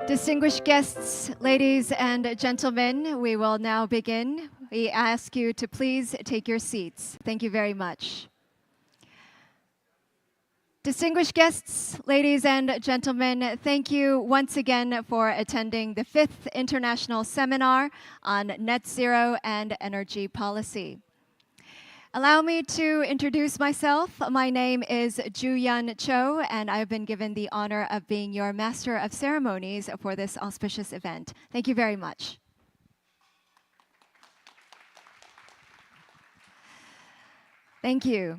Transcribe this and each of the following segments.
Distinguished guests, ladies and gentlemen, we will now begin. We ask you to please take your seats. Thank you very much. Distinguished guests, ladies and gentlemen, thank you once again for attending the 5th International Seminar on Net Zero and Energy Policy. Allow me to introduce myself. My name is Ju-Yeon Cho, and I've been given the honor of being your Master of Ceremonies for this auspicious event. Thank you very much. Thank you.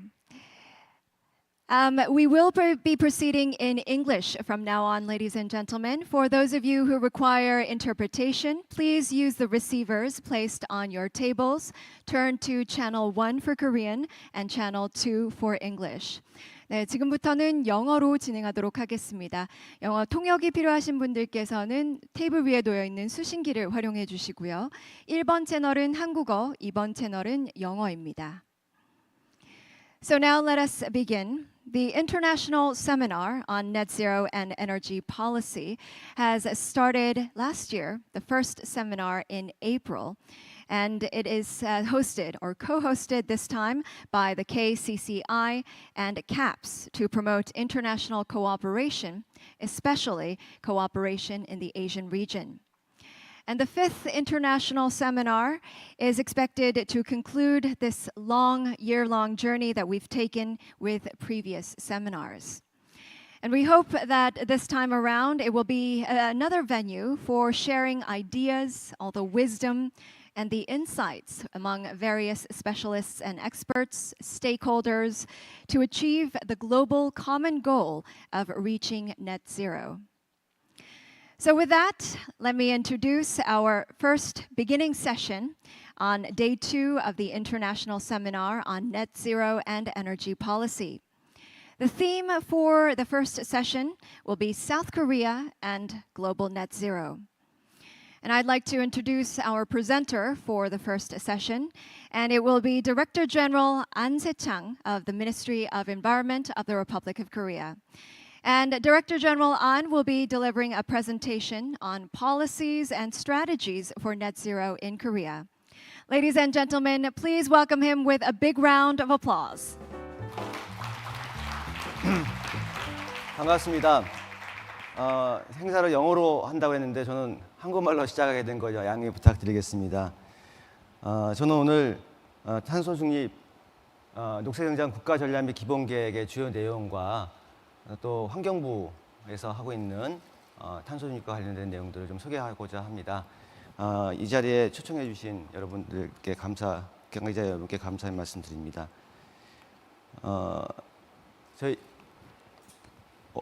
We will be proceeding in English from now on, ladies and gentlemen. For those of you who require interpretation, please use the receivers placed on your tables. Turn to channel 1 for Korean and channel 2 for English. 네, 지금부터는 영어로 진행하도록 하겠습니다. 영어 통역이 필요하신 분들께서는 테이블 위에 놓여 있는 수신기를 활용해 주시고요. 1번 채널은 한국어, 2번 채널은 영어입니다. So now let us begin. The International Seminar on Net Zero and Energy Policy has started last year, the first seminar in April, and it is hosted or co-hosted this time by the KCCI and CAPS to promote international cooperation, especially cooperation in the Asian region. And the 5th International Seminar is expected to conclude this year-long journey that we've taken with previous seminars. And we hope that this time around it will be another venue for sharing ideas, all the wisdom, and the insights among various specialists and experts, stakeholders, to achieve the global common goal of reaching net zero. So with that, let me introduce our first beginning session on day 2 of the International Seminar on Net Zero and Energy Policy. The theme for the first session will be South Korea and Global Net Zero. And I'd like to introduce our presenter for the first session, and it will be Director General An Se-chang of the Ministry of Environment of the Republic of Korea. And Director General An will be delivering a presentation on policies and strategies for net zero in Korea. Ladies and gentlemen, please welcome him with a big round of applause. 반갑습니다. 행사를 영어로 한다고 했는데 저는 한국말로 시작하게 된 거죠. 양해 부탁드리겠습니다. 저는 오늘 탄소 중립 녹색성장 국가전략 및 기본계획의 주요 내용과 또 환경부에서 하고 있는 탄소 중립과 관련된 내용들을 좀 소개하고자 합니다. 이 자리에 초청해 주신 여러분들께 관계자 여러분께 감사의 말씀드립니다. 저희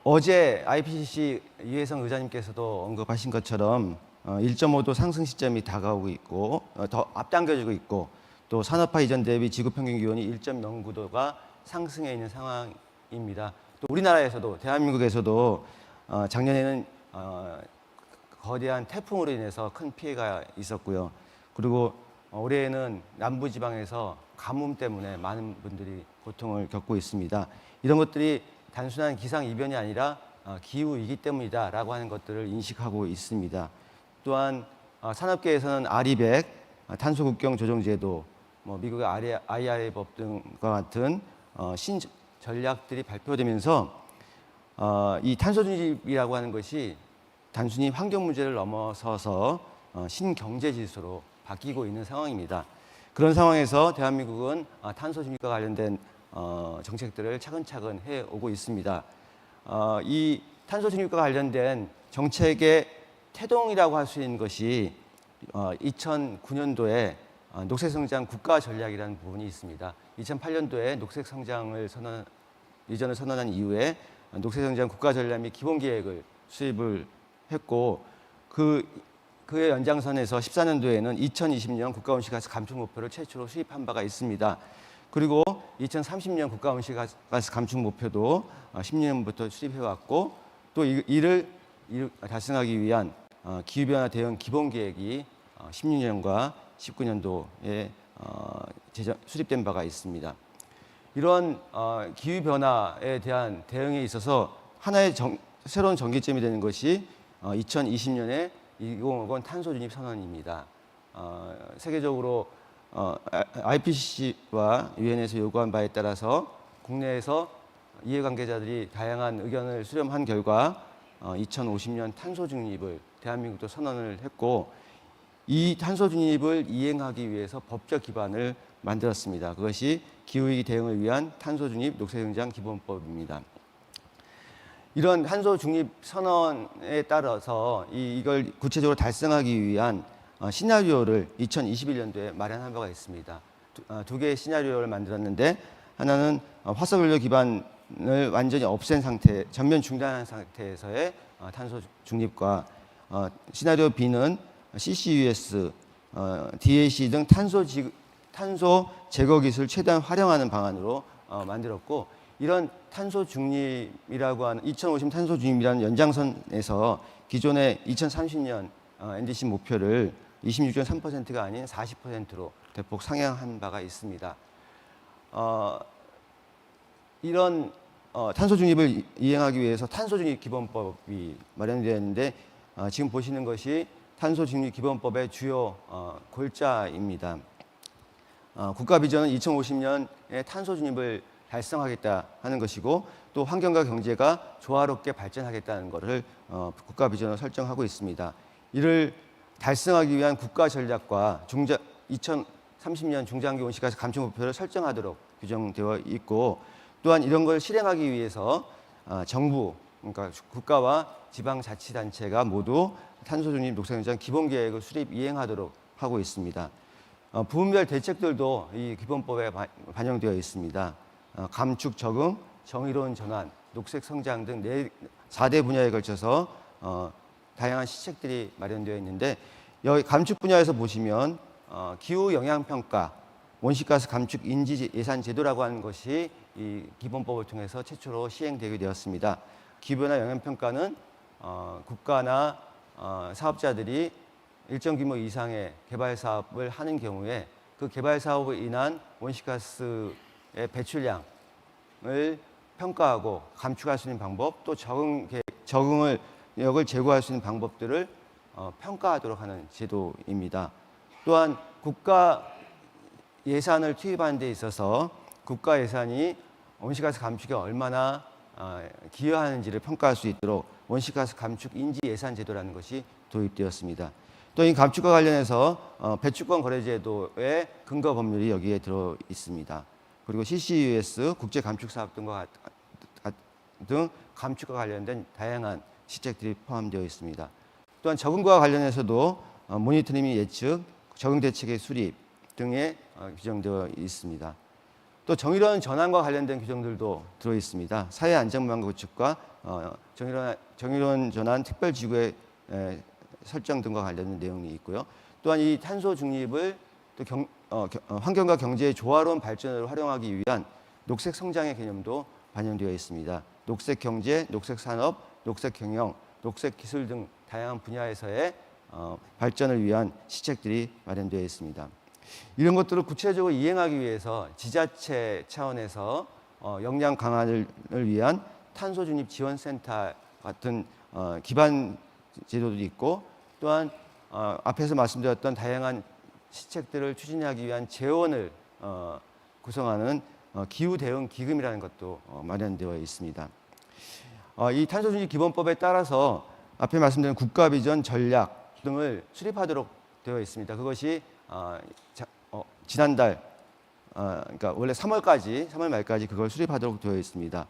어제 IPCC 이혜성 의장님께서도 언급하신 것처럼 1.5도 상승 시점이 다가오고 있고 더 앞당겨지고 있고 또 산업화 이전 대비 지구 평균 기온이 1.09도가 상승해 있는 상황입니다. 또 우리나라에서도 대한민국에서도 작년에는 거대한 태풍으로 인해서 큰 피해가 있었고요. 그리고 올해에는 남부지방에서 가뭄 때문에 많은 분들이 고통을 겪고 있습니다. 이런 것들이 단순한 기상이변이 아니라 기후이기 때문이다라고 하는 것들을 인식하고 있습니다. 또한 산업계에서는 RE100, 탄소국경 조정제도, 미국의 IRA 법 등과 같은 전략들이 발표되면서 이 탄소 중립이라고 하는 것이 단순히 환경 문제를 넘어서서 신경제 지수로 바뀌고 있는 상황입니다. 그런 상황에서 대한민국은 탄소 중립과 관련된 정책들을 차근차근 해오고 있습니다. 이 탄소 중립과 관련된 정책의 태동이라고 할 수 있는 것이 2009년도에 녹색성장 국가전략이라는 부분이 있습니다. 2008년도에 녹색성장을 이전을 선언한 이후에 녹색성장 국가전략 및 기본계획을 수립을 했고 그의 연장선에서 14년도에는 2020년 국가온실가스 감축 목표를 최초로 수립한 바가 있습니다. 그리고 2030년 국가온실가스 감축 목표도 10년부터 수립해왔고 또 이를 달성하기 위한 기후변화 대응 기본계획이 16년과 19년도에 수립된 바가 있습니다. 이런 기후변화에 대한 대응에 있어서 하나의 새로운 전개점이 되는 것이 2020년에 2050 탄소중립 선언입니다. 세계적으로 IPCC와 유엔에서 요구한 바에 따라서 국내에서 이해관계자들이 다양한 의견을 수렴한 결과 2050년 탄소중립을 대한민국도 선언을 했고, 이 탄소중립을 이행하기 위해서 법적 기반을 만들었습니다. 그것이 기후위기 대응을 위한 탄소중립 녹색성장 기본법입니다. 이런 탄소중립 선언에 따라서 이걸 구체적으로 달성하기 위한 시나리오를 2021년도에 마련한 바가 있습니다. 두 개의 시나리오를 만들었는데, 하나는 화석연료 기반을 완전히 없앤 상태, 전면 중단한 상태에서의 탄소 중립과, 시나리오 B는 CCUS, DAC 등 탄소 제거 기술을 최대한 활용하는 방안으로 만들었고, 이런 탄소 중립이라고 하는 2050 탄소 중립이라는 연장선에서 기존의 2030년 NDC 목표를 26.3%가 아닌 40%로 대폭 상향한 바가 있습니다. 이런 탄소 중립을 이행하기 위해서 탄소 중립 기본법이 마련되어 있는데, 지금 보시는 것이 탄소 중립 기본법의 주요 골자입니다. 국가 비전은 2050년에 탄소 중립을 달성하겠다 하는 것이고, 또 환경과 경제가 조화롭게 발전하겠다는 것을 국가 비전으로 설정하고 있습니다. 이를 달성하기 위한 국가 전략과 2030년 중장기 온실가스 감축 목표를 설정하도록 규정되어 있고, 또한 이런 걸 실행하기 위해서 정부, 그러니까 국가와 지방자치단체가 모두 탄소중립 녹색성장 기본계획을 수립 이행하도록 하고 있습니다. 부문별 대책들도 이 기본법에 반영되어 있습니다. 감축, 적응, 정의로운 전환, 녹색 성장 등 4대 분야에 걸쳐서 다양한 시책들이 마련되어 있는데, 여기 감축 분야에서 보시면 기후 영향 평가, 온실가스 감축 인지 예산 제도라고 하는 것이 이 기본법을 통해서 최초로 시행되게 되었습니다. 기후변화 영향 평가는 국가나 사업자들이 일정 규모 이상의 개발 사업을 하는 경우에 그 개발 사업으로 인한 온실가스의 배출량을 평가하고 감축할 수 있는 방법, 또 적응력을 제고할 수 있는 방법들을 평가하도록 하는 제도입니다. 또한 국가 예산을 투입하는 데 있어서 국가 예산이 온실가스 감축에 얼마나 기여하는지를 평가할 수 있도록 온실가스 감축 인지 예산 제도라는 것이 도입되었습니다. 또 이 감축과 관련해서 배출권 거래 제도의 근거 법률이 여기에 들어 있습니다. 그리고 CCUS 국제 감축 사업 등 감축과 관련된 다양한 시책들이 포함되어 있습니다. 또한 적응과 관련해서도 모니터링 예측, 적응 대책의 수립 등에 규정되어 있습니다. 또 정의로운 전환과 관련된 규정들도 들어 있습니다. 사회 안전망 구축과 정의로운 전환 특별지구의 설정 등과 관련된 내용이 있고요. 또한 이 탄소 중립을 또 환경과 경제의 조화로운 발전을 활용하기 위한 녹색 성장의 개념도 반영되어 있습니다. 녹색 경제, 녹색 산업, 녹색 경영, 녹색 기술 등 다양한 분야에서의 발전을 위한 시책들이 마련되어 있습니다. 이런 것들을 구체적으로 이행하기 위해서 지자체 차원에서 역량 강화를 위한 탄소중립 지원센터 같은 기반 제도도 있고, 또한 앞에서 말씀드렸던 다양한 시책들을 추진하기 위한 재원을 구성하는 기후 대응 기금이라는 것도 마련되어 있습니다. 이 탄소중립 기본법에 따라서 앞에 말씀드린 국가 비전 전략 등을 수립하도록 되어 있습니다. 그것이 지난달, 그러니까 원래 3월 말까지 그걸 수립하도록 되어 있습니다.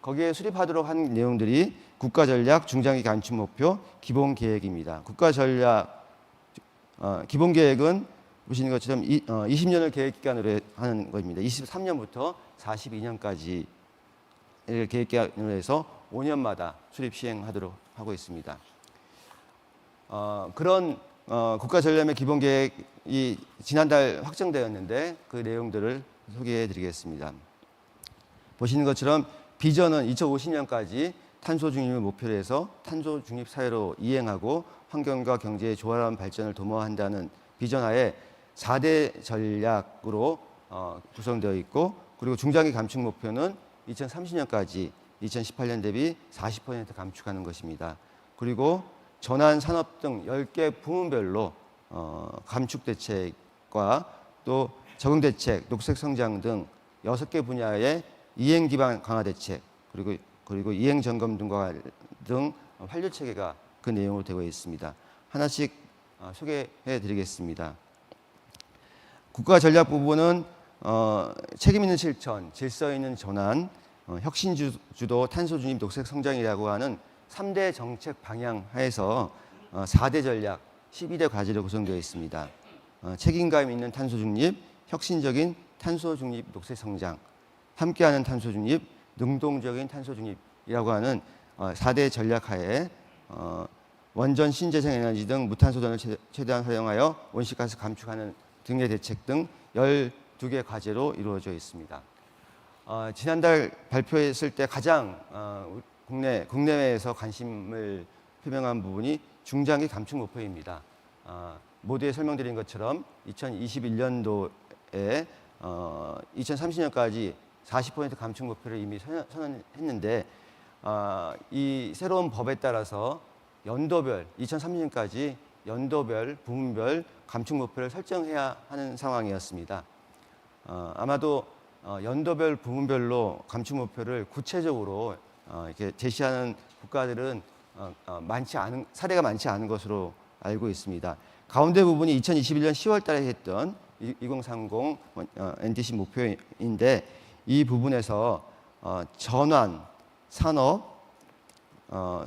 거기에 수립하도록 한 내용들이 국가 전략, 중장기 감축 목표, 기본 계획입니다. 국가 전략, 기본 계획은 보시는 것처럼 20년을 계획 기간으로 하는 것입니다. 23년부터 42년까지 계획 기간으로 해서 5년마다 수립 시행하도록 하고 있습니다. 그런 국가 전략의 기본 계획이 지난달 확정되었는데 그 내용들을 소개해 드리겠습니다. 보시는 것처럼 비전은 2050년까지 탄소 중립을 목표로 해서 탄소 중립 사회로 이행하고 환경과 경제의 조화로운 발전을 도모한다는 비전하에 4대 전략으로 구성되어 있고, 그리고 중장기 감축 목표는 2030년까지 2018년 대비 40% 감축하는 것입니다. 그리고 전환 산업 등 10개 부문별로 감축 대책과 또 적응 대책, 녹색 성장 등 6개 분야의 이행 기반 강화 대책 그리고 이행 점검 등 완료 체계가 그 내용으로 되어 있습니다. 하나씩 소개해 드리겠습니다. 국가 전략 부분은 책임 있는 실천, 질서 있는 전환, 혁신 주도 탄소 중립 녹색 성장이라고 하는 3대 정책 방향 하에서 4대 전략, 12대 과제로 구성되어 있습니다. 책임감 있는 탄소 중립, 혁신적인 탄소 중립 녹색 성장, 함께하는 탄소 중립, 능동적인 탄소 중립이라고 하는 4대 전략 하에 원전 신재생 에너지 등 무탄소전을 최대한 활용하여 온실가스 감축하는 등의 대책 등 12개 과제로 이루어져 있습니다. 지난달 발표했을 때 가장 국내외에서 관심을 표명한 부분이 중장기 감축 목표입니다. 모두에 설명드린 것처럼 2021년도에 2030년까지 40% 감축 목표를 이미 선언했는데 이 새로운 법에 따라서 연도별 2030년까지 연도별 부문별 감축 목표를 설정해야 하는 상황이었습니다. 아마도 연도별 부문별로 감축 목표를 구체적으로 이렇게 제시하는 국가들은 사례가 많지 않은 것으로 알고 있습니다. 가운데 부분이 2021년 10월 달에 했던 2030 NDC 목표인데 이 부분에서 전환, 산업,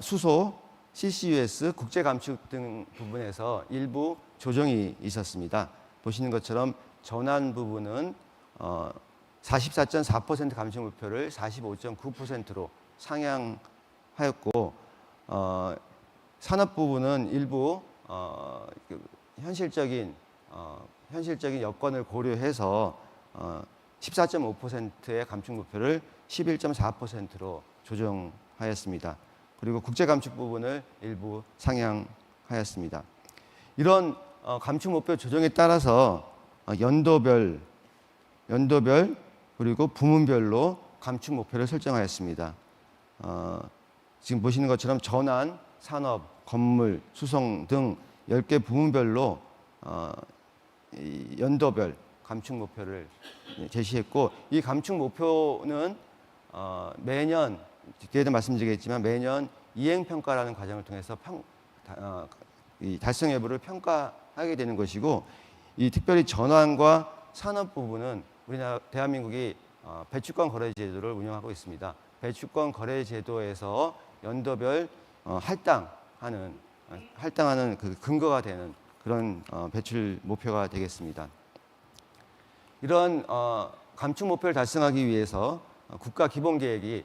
수소, CCUS, 국제 감축 등 부분에서 일부 조정이 있었습니다. 보시는 것처럼 전환 부분은 44.4% 감축 목표를 45.9%로 상향하였고 산업 부분은 일부 현실적인 여건을 고려해서 14.5%의 감축 목표를 11.4%로 조정하였습니다. 그리고 국제 감축 부분을 일부 상향하였습니다. 이런 감축 목표 조정에 따라서 연도별 그리고 부문별로 감축 목표를 설정하였습니다. 지금 보시는 것처럼 전환, 산업, 건물, 수송 등 10개 부문별로 연도별 감축 목표를 제시했고 이 감축 목표는 매년 뒤에도 말씀드리겠지만 매년 이행평가라는 과정을 통해서 이 달성 여부를 평가하게 되는 것이고 이 특별히 전환과 산업 부분은 우리나라 대한민국이 배출권 거래 제도를 운영하고 있습니다. 배출권 거래 제도에서 연도별 할당하는 그 근거가 되는 그런 배출 목표가 되겠습니다. 이런 감축 목표를 달성하기 위해서 국가 기본 계획이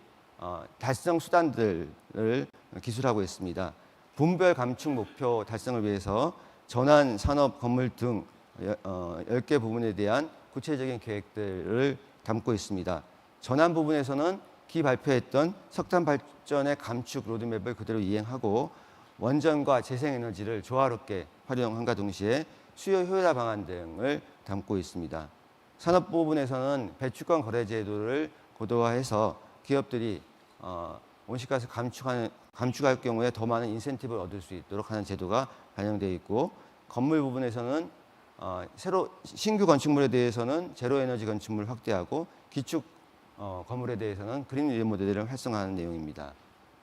달성 수단들을 기술하고 있습니다. 분별 감축 목표 달성을 위해서 전환, 산업, 건물 등 10개 부분에 대한 구체적인 계획들을 담고 있습니다. 전환 부분에서는 기발표했던 석탄 발전의 감축 로드맵을 그대로 이행하고 원전과 재생에너지를 조화롭게 활용함과 동시에 수요 효율화 방안 등을 담고 있습니다. 산업 부분에서는 배출권 거래 제도를 고도화해서 기업들이 온실가스 감축할 경우에 더 많은 인센티브를 얻을 수 있도록 하는 제도가 반영되어 있고 건물 부분에서는 신규 건축물에 대해서는 제로 에너지 건축물을 확대하고 기축 건물에 대해서는 그린 리모델링을 활성화하는 내용입니다.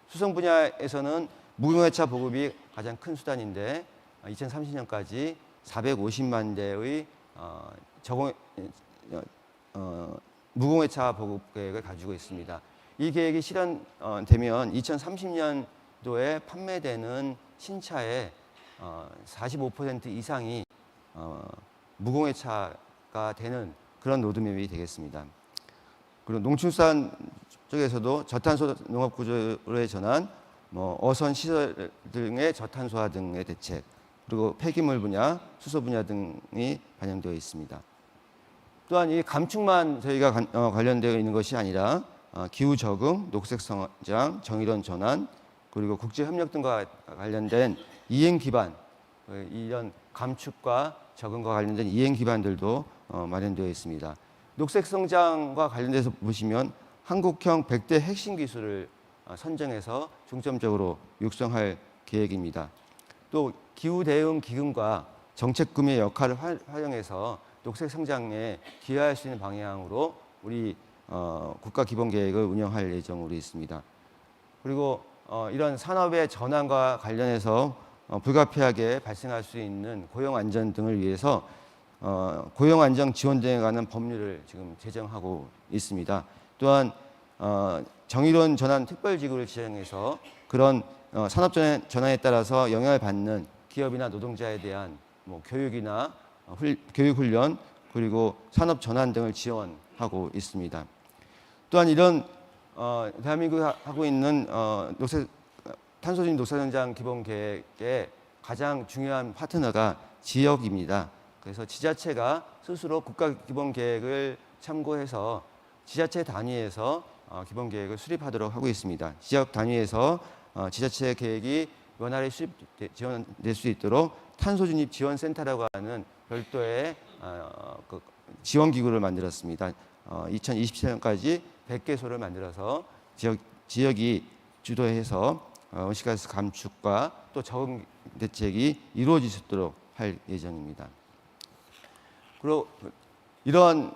수송 분야에서는 무공해차 보급이 가장 큰 수단인데 2030년까지 450만 대의 무공해차 보급 계획을 가지고 있습니다. 이 계획이 실현되면 2030년도에 판매되는 신차의 45% 이상이 무공해차가 되는 그런 로드맵이 되겠습니다. 그리고 농축산 쪽에서도 저탄소 농업 구조의 전환, 어선 시설 등의 저탄소화 등의 대책, 그리고 폐기물 분야, 수소 분야 등이 반영되어 있습니다. 또한 이 감축만 저희가 관련되어 있는 것이 아니라 기후 적응, 녹색 성장, 정의로운 전환, 그리고 국제 협력 등과 관련된 이행 기반, 이런 감축과 적응과 관련된 이행 기반들도 마련되어 있습니다. 녹색 성장과 관련돼서 보시면 한국형 100대 핵심 기술을 선정해서 중점적으로 육성할 계획입니다. 또 기후 대응 기금과 정책금의 역할을 활용해서 녹색 성장에 기여할 수 있는 방향으로 우리 국가 기본 계획을 운영할 예정으로 있습니다. 그리고 이런 산업의 전환과 관련해서 불가피하게 발생할 수 있는 고용 안전 등을 위해서 고용 안정 지원 등에 관한 법률을 지금 제정하고 있습니다. 또한 정의로운 전환 특별지구를 지정해서 그런 산업 전환에 따라서 영향을 받는 기업이나 노동자에 대한 교육이나 교육 훈련 그리고 산업 전환 등을 지원하고 있습니다. 또한 이런 대한민국이 하고 있는 탄소중립 녹색성장 기본 계획의 가장 중요한 파트너가 지역입니다. 그래서 지자체가 스스로 국가 기본 계획을 참고해서 지자체 단위에서 기본 계획을 수립하도록 하고 있습니다. 지역 단위에서 지자체 계획이 원활히 지원될 수 있도록 탄소중립 지원센터라고 하는 별도의 지원 기구를 만들었습니다. 2027년까지 100개소를 만들어서 지역이 주도해서 온실가스 감축과 또 적응 대책이 이루어질 수 있도록 할 예정입니다. 그리고 이러한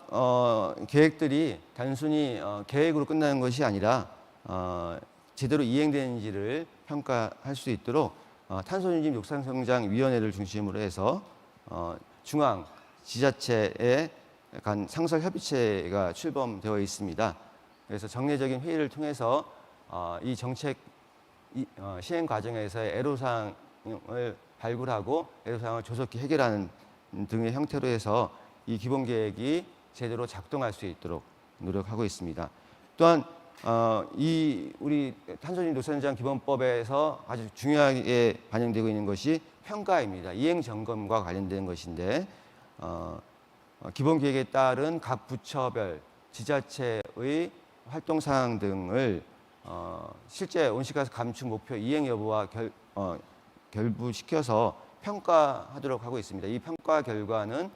계획들이 단순히 계획으로 끝나는 것이 아니라 제대로 이행되는지를 평가할 수 있도록 탄소중립 녹색성장위원회를 중심으로 해서 중앙 지자체의 간 상설협의체가 출범되어 있습니다. 그래서 정례적인 회의를 통해서 이 정책 시행 과정에서의 애로사항을 발굴하고 애로사항을 조속히 해결하는 등의 형태로 해서 이 기본 계획이 제대로 작동할 수 있도록 노력하고 있습니다. 또한 우리 탄소중립 녹색성장 기본법에서 아주 중요하게 반영되고 있는 것이 평가입니다. 이행 점검과 관련된 것인데 기본 계획에 따른 각 부처별 지자체의 활동 사항 등을 실제 온실가스 감축 목표 이행 여부와 결부시켜서 평가하도록 하고 있습니다. 이 평가 결과는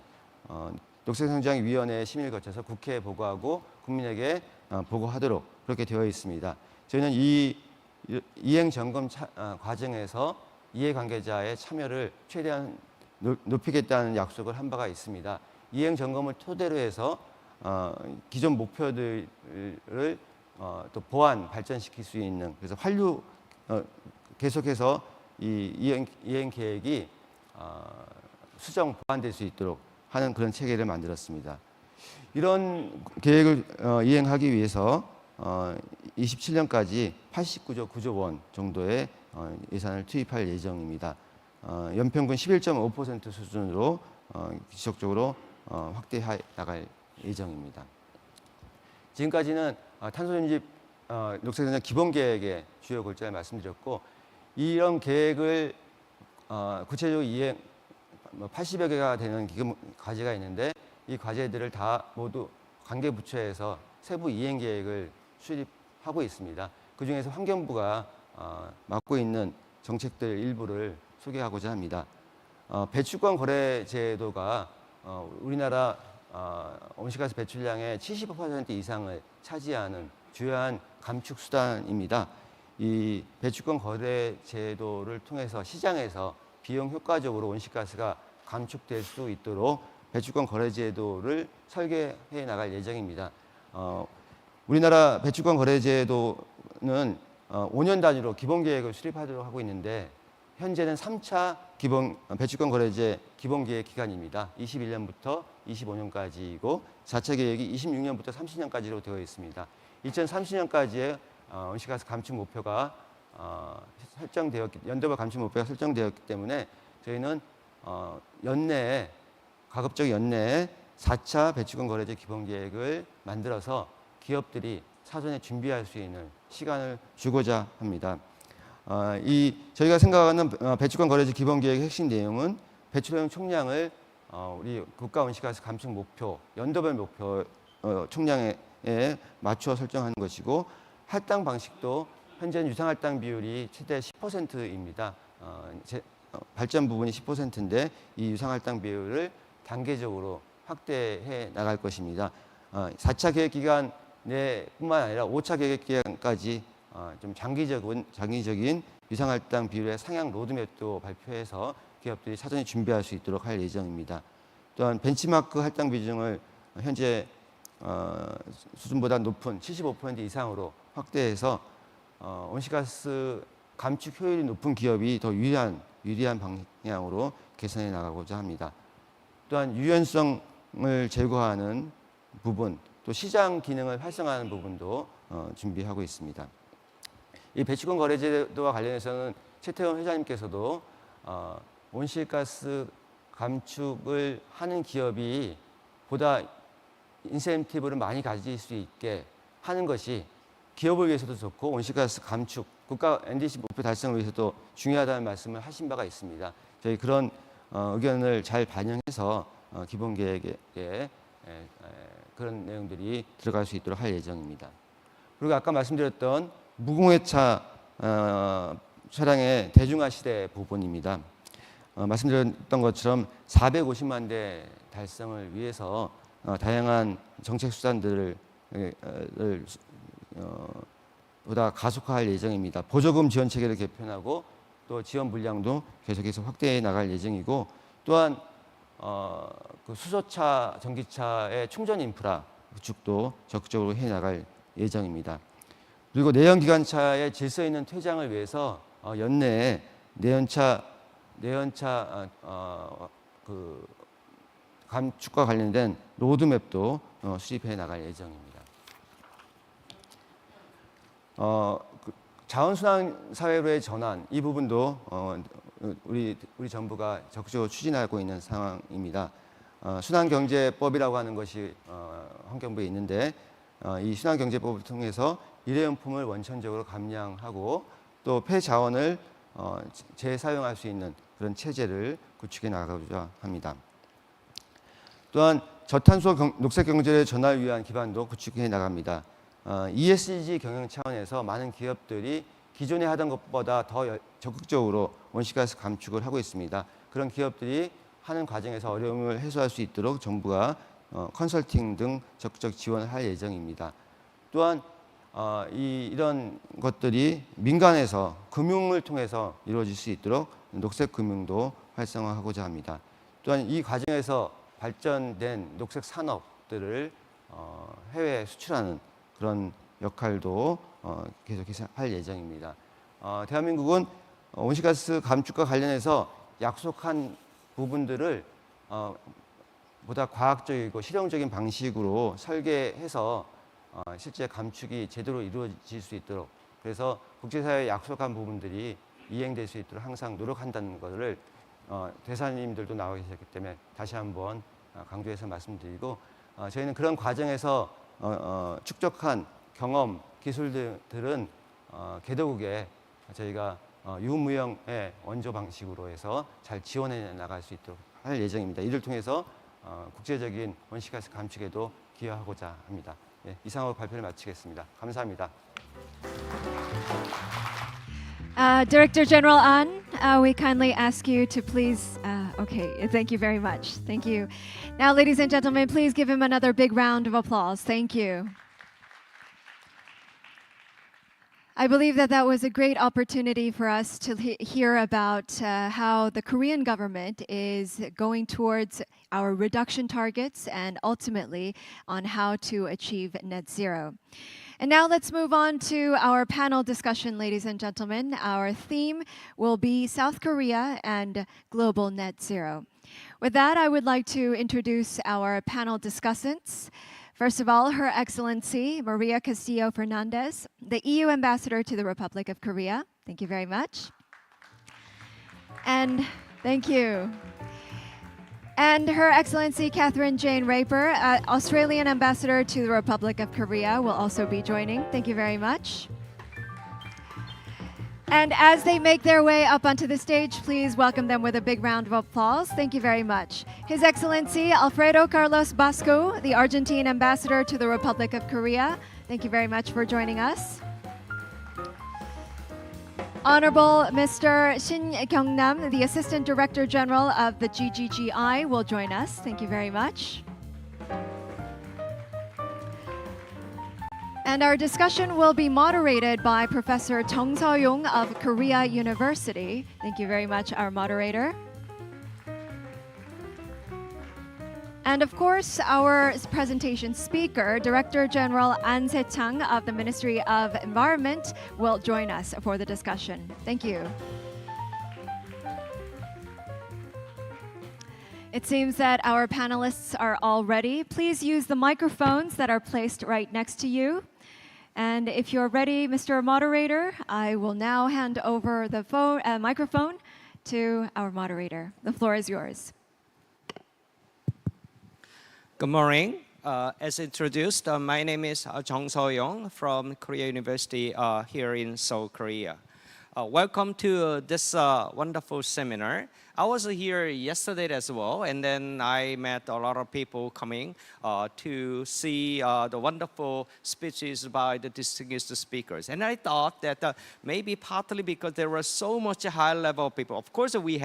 녹색성장위원회 심의를 거쳐서 국회에 보고하고 국민에게 보고하도록 그렇게 되어 있습니다. 저희는 이 이행 점검 과정에서 이해관계자의 참여를 최대한 높이겠다는 약속을 한 바가 있습니다. 이행 점검을 토대로 해서 기존 목표들을 또 보완 발전시킬 수 있는 그래서 계속해서 이 이행 계획이 수정 보완될 수 있도록 하는 그런 체계를 만들었습니다. 이런 계획을 이행하기 위해서 27년까지 89조 9조 원 정도의 예산을 투입할 예정입니다. 연평균 11.5% 수준으로 지속적으로 확대해 나갈 예정입니다. 지금까지는 탄소중립 녹색성장 기본계획의 주요 골자를 말씀드렸고 이런 계획을 구체적으로 이행 80여 개가 되는 과제가 있는데 이 과제들을 다 모두 관계 부처에서 세부 이행 계획을 수립하고 있습니다. 그중에서 환경부가 맡고 있는 정책들 일부를 소개하고자 합니다. 배출권 거래 제도가 우리나라 온실가스 배출량의 75% 이상을 차지하는 주요한 감축 수단입니다. 이 배출권 거래 제도를 통해서 시장에서 비용 효과적으로 온실가스가 감축될 수 있도록 배출권 거래 제도를 설계해 나갈 예정입니다. 우리나라 배출권 거래 제도는 5년 단위로 기본 계획을 수립하도록 하고 있는데 현재는 3차 배출권 거래제 기본 계획 기간입니다. 21년부터 25년까지이고 4차 계획이 26년부터 30년까지로 되어 있습니다. 2030년까지의 온실가스 감축 목표가 연도별 감축 목표가 설정되었기 때문에 저희는 가급적 연내에 4차 배출권 거래제 기본 계획을 만들어서 기업들이 사전에 준비할 수 있는 시간을 주고자 합니다. 저희가 생각하는 배출권 거래제 기본 계획의 핵심 내용은 배출용 총량을 우리 국가 온실가스 감축 목표, 연도별 목표 총량에 맞추어 설정하는 것이고 할당 방식도 현재는 유상 할당 비율이 최대 10%입니다. 발전 부분이 10%인데 이 유상 할당 비율을 단계적으로 확대해 나갈 것입니다. 4차 계획 기간 내뿐만 아니라 5차 계획 기간까지 좀 장기적인 유상할당 비율의 상향 로드맵도 발표해서 기업들이 사전에 준비할 수 있도록 할 예정입니다. 또한 벤치마크 할당 비중을 현재 수준보다 높은 75% 이상으로 확대해서 온실가스 감축 효율이 높은 기업이 더 유리한 방향으로 개선해 나가고자 합니다. 또한 유연성을 제고하는 부분, 또 시장 기능을 활성화하는 부분도 준비하고 있습니다. 이 배출권 거래제도와 관련해서는 최태원 회장님께서도 온실가스 감축을 하는 기업이 보다 인센티브를 많이 가질 수 있게 하는 것이 기업을 위해서도 좋고 온실가스 감축, 국가 NDC 목표 달성을 위해서도 중요하다는 말씀을 하신 바가 있습니다. 저희 그런 의견을 잘 반영해서 기본 계획에 그런 내용들이 들어갈 수 있도록 할 예정입니다. 그리고 아까 말씀드렸던 무공해차 차량의 대중화 시대 부분입니다. 말씀드렸던 것처럼 450만 대 달성을 위해서 다양한 정책 수단들을 보다 가속화할 예정입니다. 보조금 지원 체계를 개편하고 또 지원 물량도 계속해서 확대해 나갈 예정이고, 또한 그 수소차, 전기차의 충전 인프라 구축도 적극적으로 해 나갈 예정입니다. 그리고 내연기관차의 질서 있는 퇴장을 위해서 연내에 내연차 그 감축과 관련된 로드맵도 수립해 나갈 예정입니다. 자원순환 사회로의 전환, 이 부분도 우리 정부가 적극적으로 추진하고 있는 상황입니다. 순환경제법이라고 하는 것이 환경부에 있는데, 이 순환경제법을 통해서 일회용품을 원천적으로 감량하고 또 폐자원을 재사용할 수 있는 그런 체제를 구축해 나가고자 합니다. 또한 저탄소 녹색 경제의 전환을 위한 기반도 구축해 나갑니다. ESG 경영 차원에서 많은 기업들이 기존에 하던 것보다 더 적극적으로 온실가스 감축을 하고 있습니다. 그런 기업들이 하는 과정에서 어려움을 해소할 수 있도록 정부가 컨설팅 등 적극적 지원을 할 예정입니다. 또한 이런 것들이 민간에서 금융을 통해서 이루어질 수 있도록 녹색 금융도 활성화하고자 합니다. 또한 이 과정에서 발전된 녹색 산업들을 해외에 수출하는 그런 역할도 계속해서 할 예정입니다. 대한민국은 온실가스 감축과 관련해서 약속한 부분들을 보다 과학적이고 실용적인 방식으로 설계해서 실제 감축이 제대로 이루어질 수 있도록, 그래서 국제사회에 약속한 부분들이 이행될 수 있도록 항상 노력한다는 것을 대사님들도 나와 계셨기 때문에 다시 한번 강조해서 말씀드리고, 저희는 그런 과정에서 축적한 경험, 기술들은 개도국에 저희가 유무형의 원조 방식으로 해서 잘 지원해 나갈 수 있도록 할 예정입니다. 이를 통해서 국제적인 온실가스 감축에도 기여하고자 합니다. 예, 이상으로 발표를 마치겠습니다. 감사합니다. Director General An, we kindly ask you to please, okay, thank you very much. Thank you. Now, ladies and gentlemen, please give him another big round of applause. Thank you. I believe that was a great opportunity for us to hear about how the Korean government is going towards our reduction targets and ultimately on how to achieve net zero. And now let's move on to our panel discussion, ladies and gentlemen. Our theme will be South Korea and global net zero. With that, I would like to introduce our panel discussants. First of all, Her Excellency Maria Castillo Fernandez, the EU Ambassador to the Republic of Korea. Thank you very much. And thank you. And Her Excellency Catherine Jane Raper, Australian Ambassador to the Republic of Korea, will also be joining. Thank you very much. And as they make their way up onto the stage, please welcome them with a big round of applause. Thank you very much. His Excellency Alfredo Carlos Basco, the Argentine Ambassador to the Republic of Korea. Thank you very much for joining us. Honorable Mr. Shin Kyung-nam, the Assistant Director General of the GGGI, will join us. Thank you very much. And And our discussion will be moderated by Professor Jung So-yong of Korea University. Thank you very much, our moderator. And of course, our presentation speaker, Director General An Se-chang of the Ministry of Environment, will join us for the discussion. Thank you. It seems that our panelists are all ready. Please use the microphones that are placed right next to you. And if you're ready, Mr. Moderator, I will now hand over the microphone to our moderator. The floor is yours. Good morning. As introduced, my name is Jung So-yong from Korea University here in Seoul, Korea. Welcome to this wonderful seminar. I was here yesterday as well, and then I met a lot of people coming to see the wonderful speeches by the distinguished speakers. And I thought that maybe partly because there were so much high-level people. Of course, we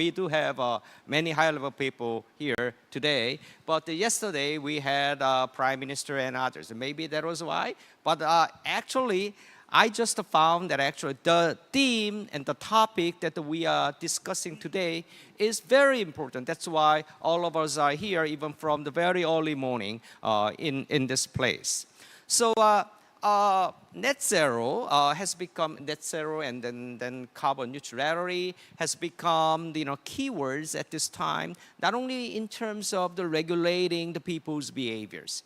do have many high-level people here today, but yesterday we had Prime Minister and others. Maybe that was why. But actually, I just found that actually the theme and the topic that we are discussing today is very important. That's why all of us are here, even from the very early morning in this place. So net zero has become net zero, and then carbon neutrality has become keywords at this time. Not only in terms of the regulating the people's behaviors.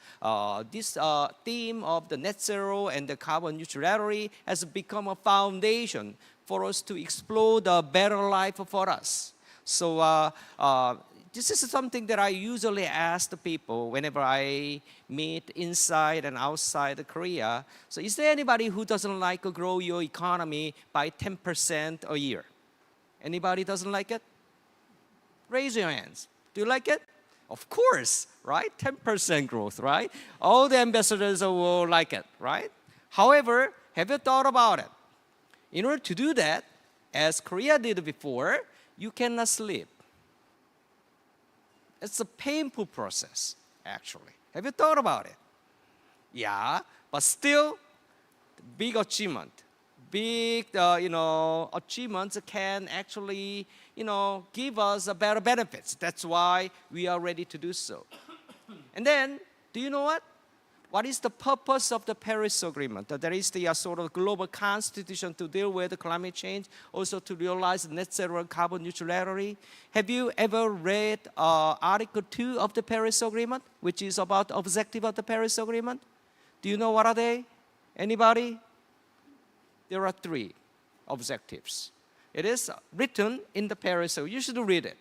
This theme of the net zero and the carbon neutrality has become a foundation for us to explore the better life for us. So this is something that I usually ask the people whenever I meet inside and outside Korea. So is there anybody who doesn't like to grow your economy by 10% a year? Anybody doesn't like it? Raise your hands. Do you like it? Of course, right? 10% growth, right? All the ambassadors will like it, right? However, have you thought about it? In order to do that, as Korea did before, you cannot sleep. It's a painful process, actually. Have you thought about it? Yeah, but still, big achievement. Big, achievements can actually, give us better benefits. That's why we are ready to do so. And then, do you know what? What is the purpose of the Paris Agreement? There is the sort of global constitution to deal with climate change, also to realize net zero and carbon neutrality. Have you ever read Article 2 of the Paris Agreement, which is about the objective of the Paris Agreement? Do you know what are they? Anybody? There are 3 objectives. It is written in the Paris Agreement. You should read it.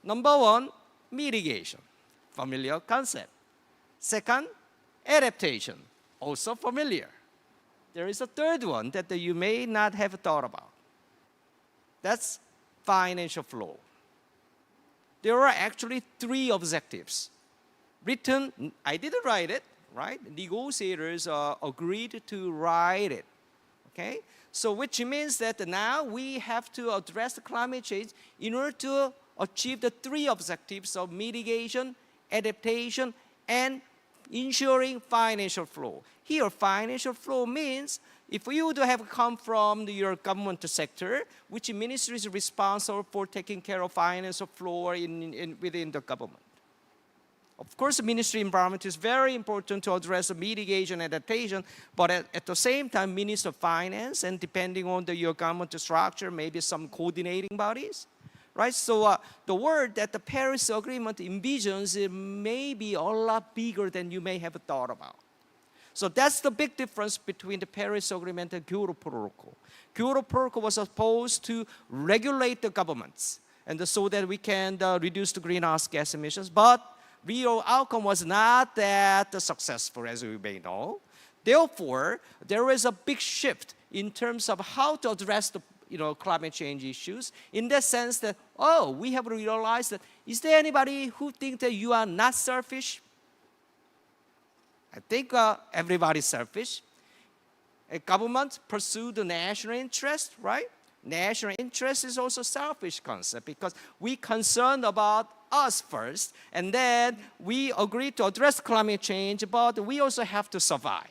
Number 1, mitigation, familiar concept. Second, adaptation, also familiar. There is a third one that you may not have thought about. That's financial flow. There are actually 3 objectives. Written, I didn't write it, right? Negotiators agreed to write it, okay? So which means that now we have to address climate change in order to achieve the 3 objectives of mitigation, adaptation, and ensuring financial flow. Here, financial flow means if you would have come from your government sector, which ministry is responsible for taking care of financial flow within the government. Of course, the Ministry of Environment is very important to address the mitigation and adaptation, but at the same time, Minister of Finance, and depending on your government structure, maybe some coordinating bodies. Right, so the word that the Paris Agreement envisions may be a lot bigger than you may have thought about. So that's the big difference between the Paris Agreement and Kyoto Protocol. Kyoto Protocol was supposed to regulate the governments, and so that we can reduce the greenhouse gas emissions. But real outcome was not that successful, as we may know. Therefore, there is a big shift in terms of how to address the climate change issues, in the sense that, we have realized that, is there anybody who thinks that you are not selfish? I think everybody's selfish. A government pursue the national interest, right? National interest is also a selfish concept because we concerned about us first, and then we agree to address climate change, but we also have to survive.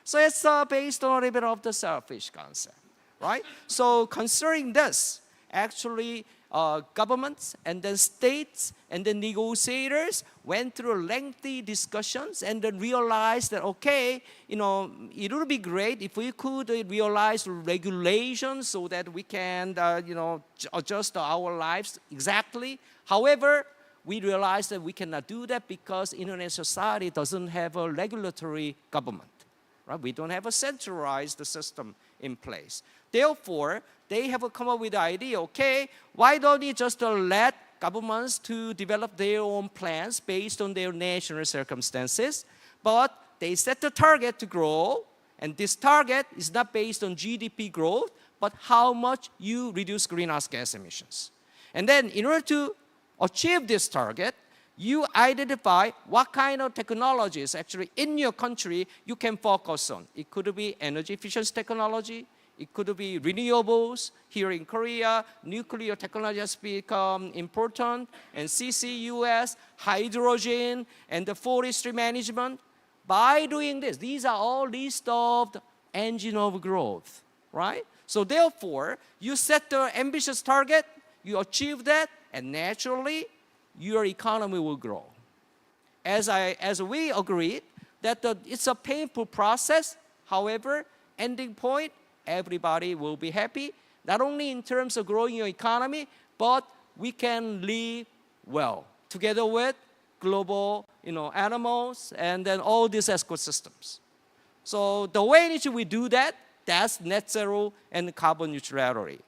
So it's based on a little bit of the selfish concept, right? So considering this, actually governments and then states and then negotiators went through lengthy discussions and then realized that, okay, it would be great if we could realize regulations so that we can, adjust our lives exactly. However, we realized that we cannot do that because international society doesn't have a regulatory government. Right? We don't have a centralized system in place. Therefore, they have come up with the idea, okay, why don't we just let governments to develop their own plans based on their national circumstances, but they set the target to grow, and this target is not based on GDP growth, but how much you reduce greenhouse gas emissions. And then in order to achieve this target, you identify what kind of technologies actually in your country you can focus on. It could be energy efficiency technology. It could be renewables. Here in Korea, nuclear technology has become important. And CCUS, hydrogen, and the forestry management. By doing this, these are all list of the engine of growth, right? So therefore, you set the ambitious target, you achieve that, and naturally, your economy will grow. As we agreed, that it's a painful process. However, ending point, everybody will be happy, not only in terms of growing your economy, but we can live well together with global animals and then all these ecosystems. So the way in which we do that, that's net zero and carbon neutrality.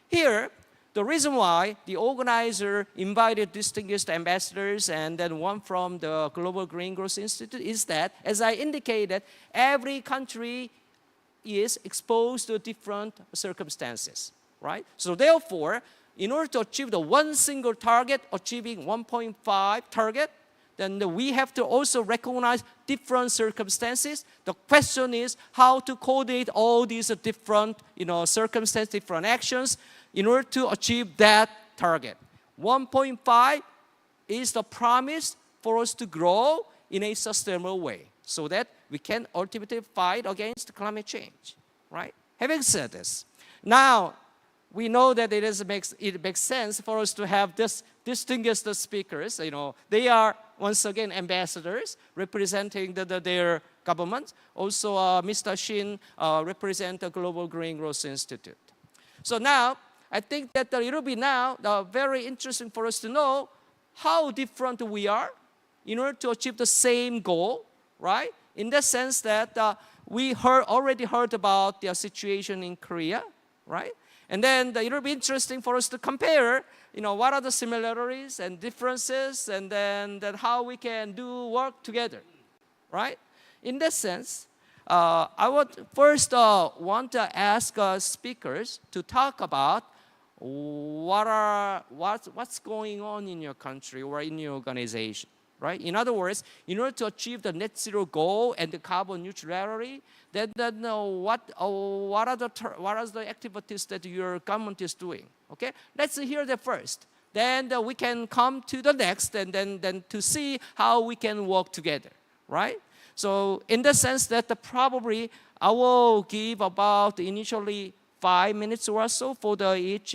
Here, the reason why the organizer invited distinguished ambassadors and then one from the Global Green Growth Institute is that, as I indicated, every country is exposed to different circumstances, right? So therefore, in order to achieve the one single target, achieving 1.5 target, then we have to also recognize different circumstances. The question is how to coordinate all these different circumstances, different actions, in order to achieve that target. 1.5 is the promise for us to grow in a sustainable way so that we can ultimately fight against climate change, right? Having said this, now we know that it makes sense for us to have this distinguished speakers. They are, once again, ambassadors representing their government. Also, Mr. Shin represents the Global Green Growth Institute. So now, I think that it will be now very interesting for us to know how different we are in order to achieve the same goal, right? In the sense that we already heard about the situation in Korea, right? And then it will be interesting for us to compare, what are the similarities and differences, and then how we can work together, right? In that sense, I would first want to ask speakers to talk about what's going on in your country or in your organization, right? In other words, in order to achieve the net zero goal and the carbon neutrality, then what are the activities that your government is doing? Okay, let's hear that first. Then we can come to the next, and then to see how we can work together, right? So in the sense that probably I will give about initially 5 minutes or so for each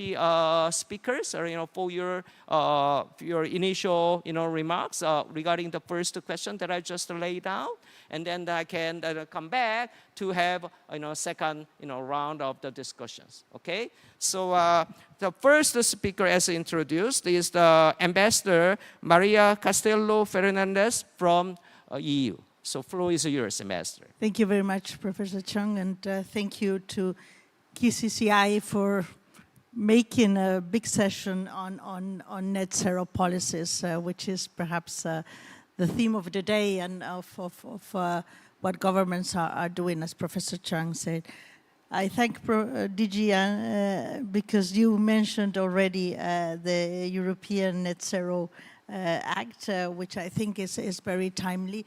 speakers, or for your initial remarks regarding the first question that I just laid out, and then I can come back to have second round of the discussions. Okay, so the first speaker, as introduced, is the Ambassador Maria Castello Fernandez from EU. So floor is yours, Ambassador. Thank you very much, Professor Chung, and thank you to KCCI for making a big session on net zero policies, which is perhaps the theme of the day and of what governments are doing, as Professor Chung said. I thank DG because you mentioned already the European Net Zero Act, which I think is very timely.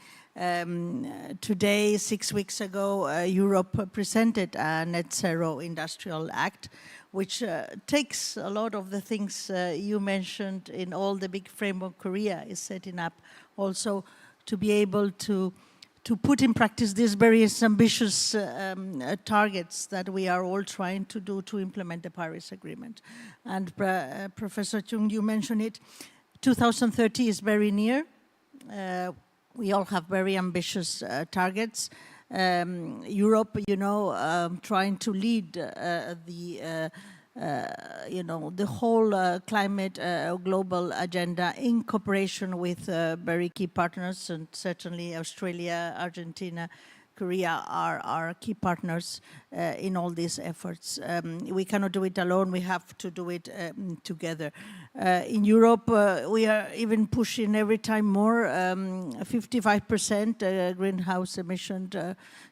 Today, 6 weeks ago, Europe presented a Net Zero Industrial Act, which takes a lot of the things you mentioned in all the big framework Korea is setting up, also to be able to put in practice these very ambitious targets that we are all trying to do to implement the Paris Agreement. And Professor Chung, you mentioned it, 2030 is very near. We all have very ambitious targets. Europe, you know, trying to lead the whole climate global agenda in cooperation with very key partners, and certainly Australia, Argentina, Korea are key partners in all these efforts. We cannot do it alone, we have to do it together. In Europe, we are even pushing every time more, 55% greenhouse emission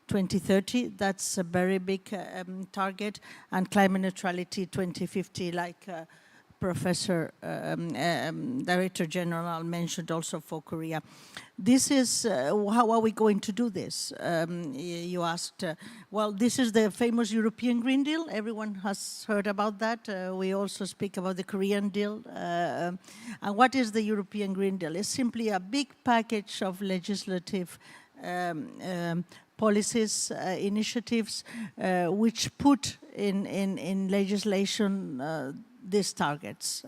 2030, that's a very big target, and climate neutrality 2050, like Professor Director General mentioned also for Korea. This is, how are we going to do this? You asked, well, this is the famous European Green Deal. Everyone has heard about that. We also speak about the Korean deal. And what is the European Green Deal? It's simply a big package of legislative policies, initiatives, which put in legislation these targets.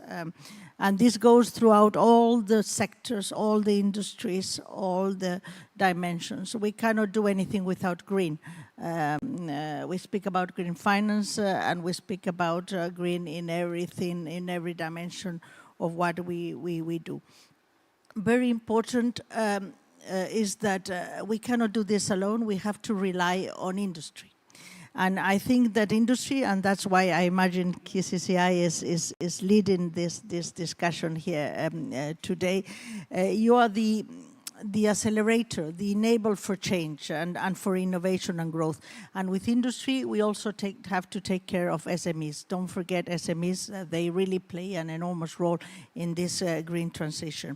And this goes throughout all the sectors, all the industries, all the dimensions. We cannot do anything without green. We speak about green finance and we speak about green in everything, in every dimension of what we do. Very important is that we cannot do this alone. We have to rely on industry. And I think that industry, and that's why I imagine KCCI is leading this discussion here today. You are the accelerator, the enabler for change and for innovation and growth. And with industry, we also have to take care of SMEs. Don't forget SMEs, they really play an enormous role in this green transition.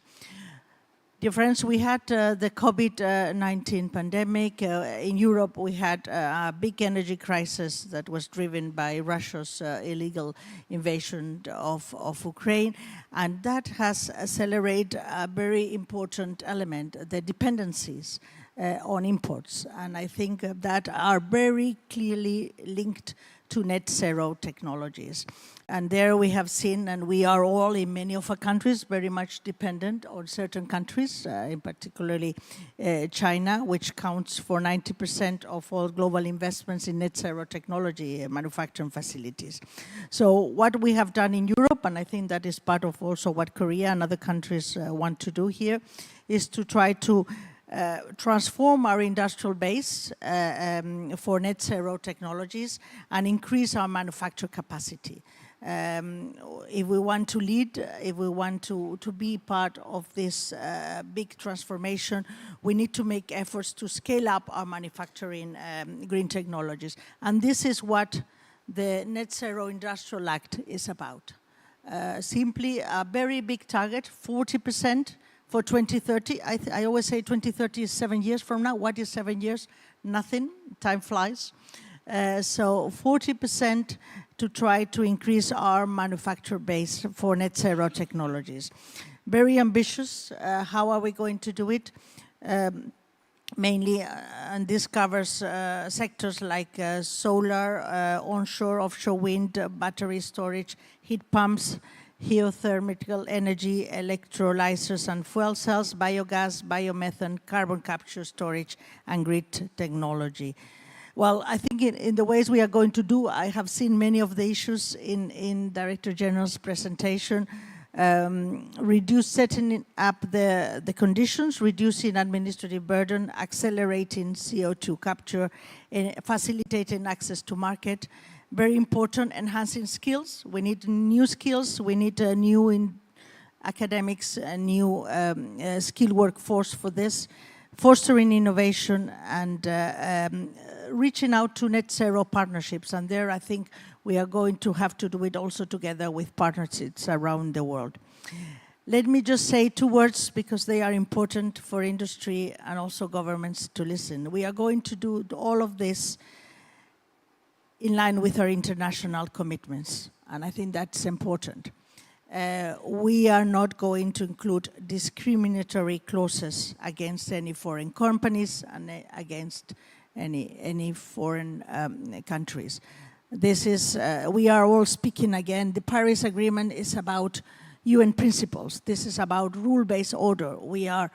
Dear friends, we had the COVID-19 pandemic. In Europe, we had a big energy crisis that was driven by Russia's illegal invasion of Ukraine. And that has accelerated a very important element, the dependencies on imports. And I think that are very clearly linked to net zero technologies. And there we have seen, and we are all in many of our countries very much dependent on certain countries, in particularly China, which counts for 90% of all global investments in net zero technology manufacturing facilities. So what we have done in Europe, and I think that is part of also what Korea and other countries want to do here, is to try to transform our industrial base for net zero technologies and increase our manufacture capacity. If we want to lead, if we want to be part of this big transformation, we need to make efforts to scale up our manufacturing green technologies. And this is what the Net Zero Industrial Act is about. Simply a very big target, 40% for 2030. I always say 2030 is 7 years from now. What is 7 years? Nothing. Time flies. So 40% to try to increase our manufacture base for net zero technologies. Very ambitious. How are we going to do it? Mainly, and this covers sectors like solar, onshore, offshore wind, battery storage, heat pumps, geothermal energy, electrolyzers and fuel cells, biogas, biomethane, carbon capture storage, and grid technology. Well, I think in the ways we are going to do, I have seen many of the issues in Director General's presentation. Setting up the conditions, reducing administrative burden, accelerating CO2 capture, facilitating access to market. Very important, enhancing skills. We need new skills. We need new in academics, a new skilled workforce for this. Fostering innovation and reaching out to net zero partnerships. And there I think we are going to have to do it also together with partnerships around the world. Let me just say 2 words because they are important for industry and also governments to listen. We are going to do all of this in line with our international commitments, and I think that's important. we are not going to include discriminatory clauses against any foreign companies and against any foreign countries. This is, we are all speaking again, the Paris Agreement is about UN principles. This is about rule-based order. We are,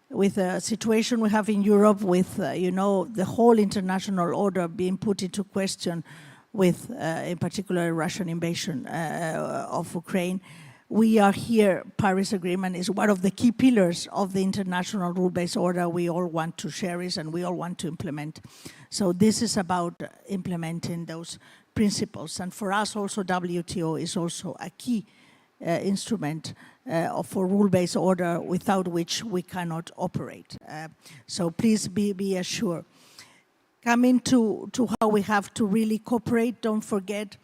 with the situation we have in Europe with, the whole international order being put into question with, in particular, Russian invasion of Ukraine, we are here, Paris Agreement is one of the key pillars of the international rule-based order we all want to cherish and we all want to implement. So this is about implementing those principles. And for us also, WTO is also a key instrument for rule-based order without which we cannot operate. So please be assured. Coming to how we have to really cooperate, don't forget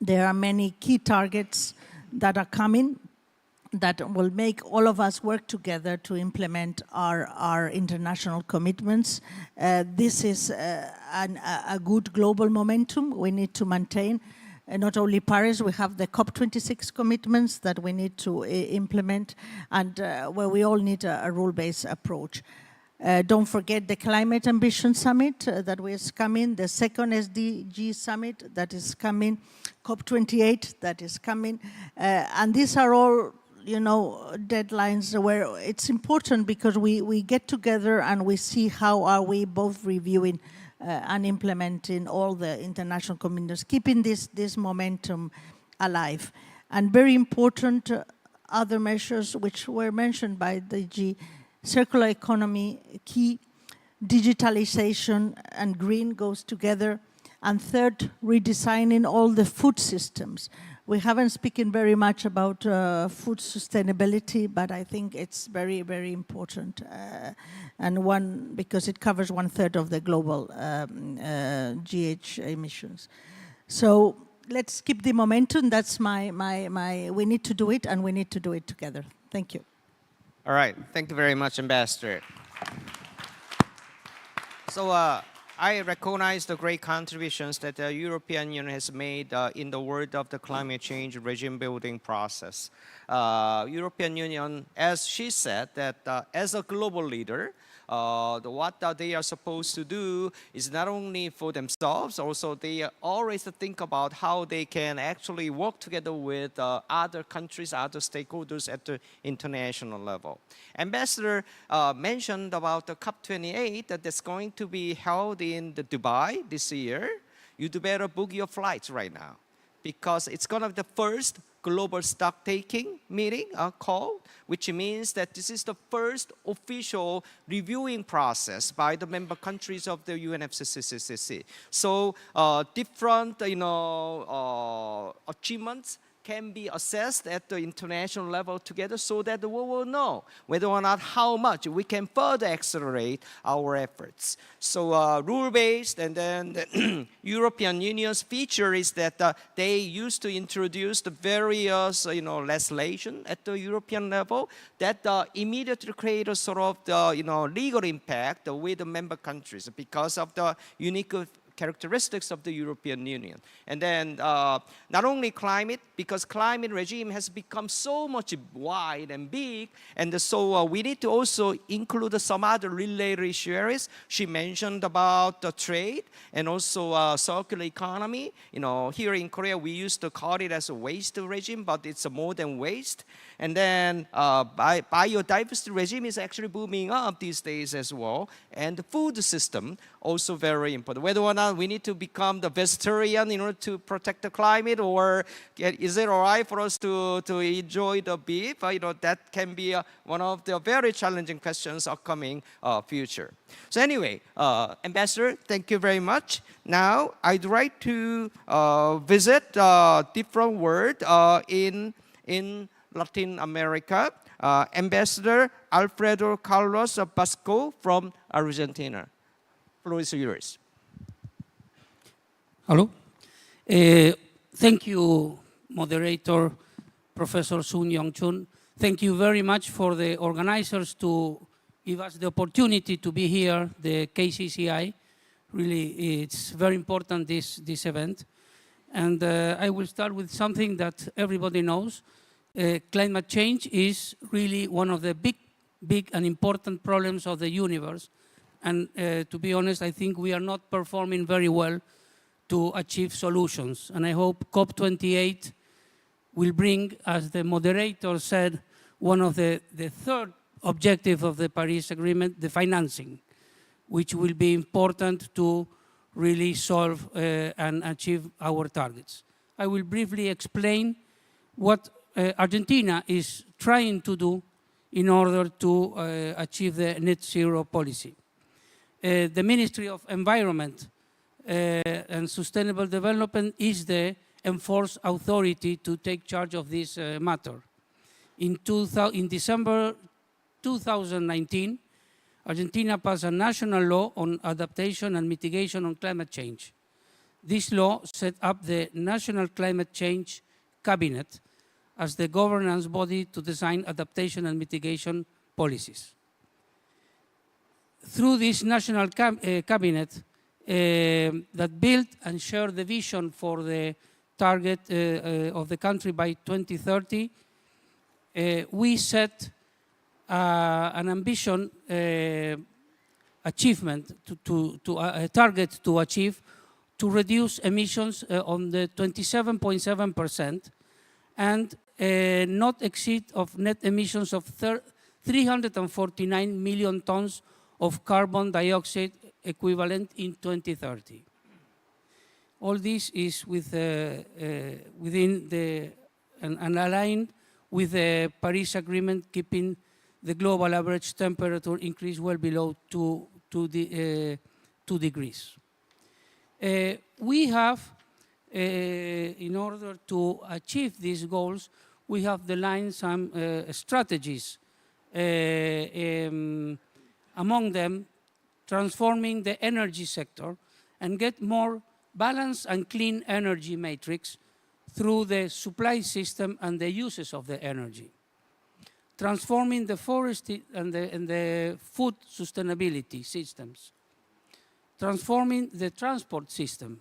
there are many key targets that are coming that will make all of us work together to implement our international commitments. This is a good global momentum we need to maintain. Not only Paris, we have the COP26 commitments that we need to implement and where we all need a rule-based approach. Don't forget the Climate Ambition Summit that is coming, the second SDG Summit that is coming, COP28 that is coming. And these are all, deadlines where it's important because we get together and we see how are we both reviewing and implementing all the international commitments, keeping this momentum alive. And very important other measures which were mentioned by the G, circular economy, key, digitalization and green goes together. And third, redesigning all the food systems. We haven't spoken very much about food sustainability, but I think it's very, very important. And because it covers 1/3 of the global GH emissions. So let's keep the momentum. That's we need to do it and we need to do it together. Thank you. All right, thank you very much, Ambassador. So I recognize the great contributions that the European Union has made in the world of the climate change regime building process. European Union, as she said, that as a global leader, what they are supposed to do is not only for themselves, also they always think about how they can actually work together with other countries, other stakeholders at the international level. Ambassador mentioned about the COP28 that's going to be held in Dubai this year. You'd better book your flights right now because it's going to be the first global stock-taking meeting called, which means that this is the first official reviewing process by the member countries of the UNFCCC. So different, achievements can be assessed at the international level together so that we will know whether or not how much we can further accelerate our efforts. So rule-based, and then the European Union's feature is that they used to introduce the various legislation at the European level that immediately create a sort of legal impact with the member countries because of the unique characteristics of the European Union. And then not only climate, because climate regime has become so much wide and big, and so we need to also include some other related issues. She mentioned about the trade and also circular economy. Here in Korea, we used to call it as a waste regime, but it's more than waste. And then biodiversity regime is actually booming up these days as well. And the food system, also very important. Whether or not we need to become the vegetarian in order to protect the climate, or is it all right for us to enjoy the beef? That can be one of the very challenging questions upcoming future. So anyway, Ambassador, thank you very much. Now, I'd like to visit different world in Latin America. Ambassador Alfredo Carlos Pasco from Argentina. Floor is yours. Hello. Thank you, moderator, Professor Sun Young-chun. Thank you very much for the organizers to give us the opportunity to be here, the KCCI. Really, it's very important, this event. And I will start with something that everybody knows. climate change is really one of the big and important problems of the universe. And to be honest, I think we are not performing very well to achieve solutions. And I hope COP28 will bring, as the moderator said, one of the third objective of the Paris Agreement, the financing, which will be important to really solve and achieve our targets. I will briefly explain what Argentina is trying to do in order to achieve the net zero policy. The Ministry of Environment and Sustainable Development is the enforced authority to take charge of this matter. In December 2019, Argentina passed a national law on adaptation and mitigation on climate change. This law set up the National Climate Change Cabinet as the governance body to design adaptation and mitigation policies. Through this national cabinet that built and shared the vision for the target of the country by 2030, we set an ambition achievement a target to achieve to reduce emissions on the 27.7% and not exceed of net emissions of 349 million tons of carbon dioxide equivalent in 2030. All this is within and aligned with the Paris Agreement, keeping the global average temperature increase well below 2 degrees. We have, in order to achieve these goals, we have designed some strategies. Among them, transforming the energy sector and get more balanced and clean energy matrix through the supply system and the uses of the energy. Transforming the forest and the food sustainability systems. Transforming the transport system.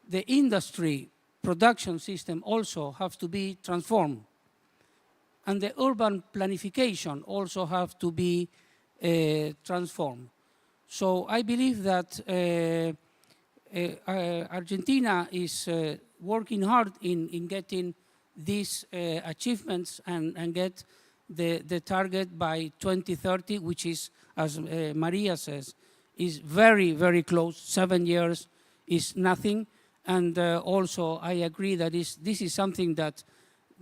The industry production system also has to be transformed. And the urban planification also have to be transformed. So I believe that Argentina is working hard in getting these achievements and get the target by 2030, which is, as Maria says, is very, very close. 7 years is nothing. And also I agree that this is something that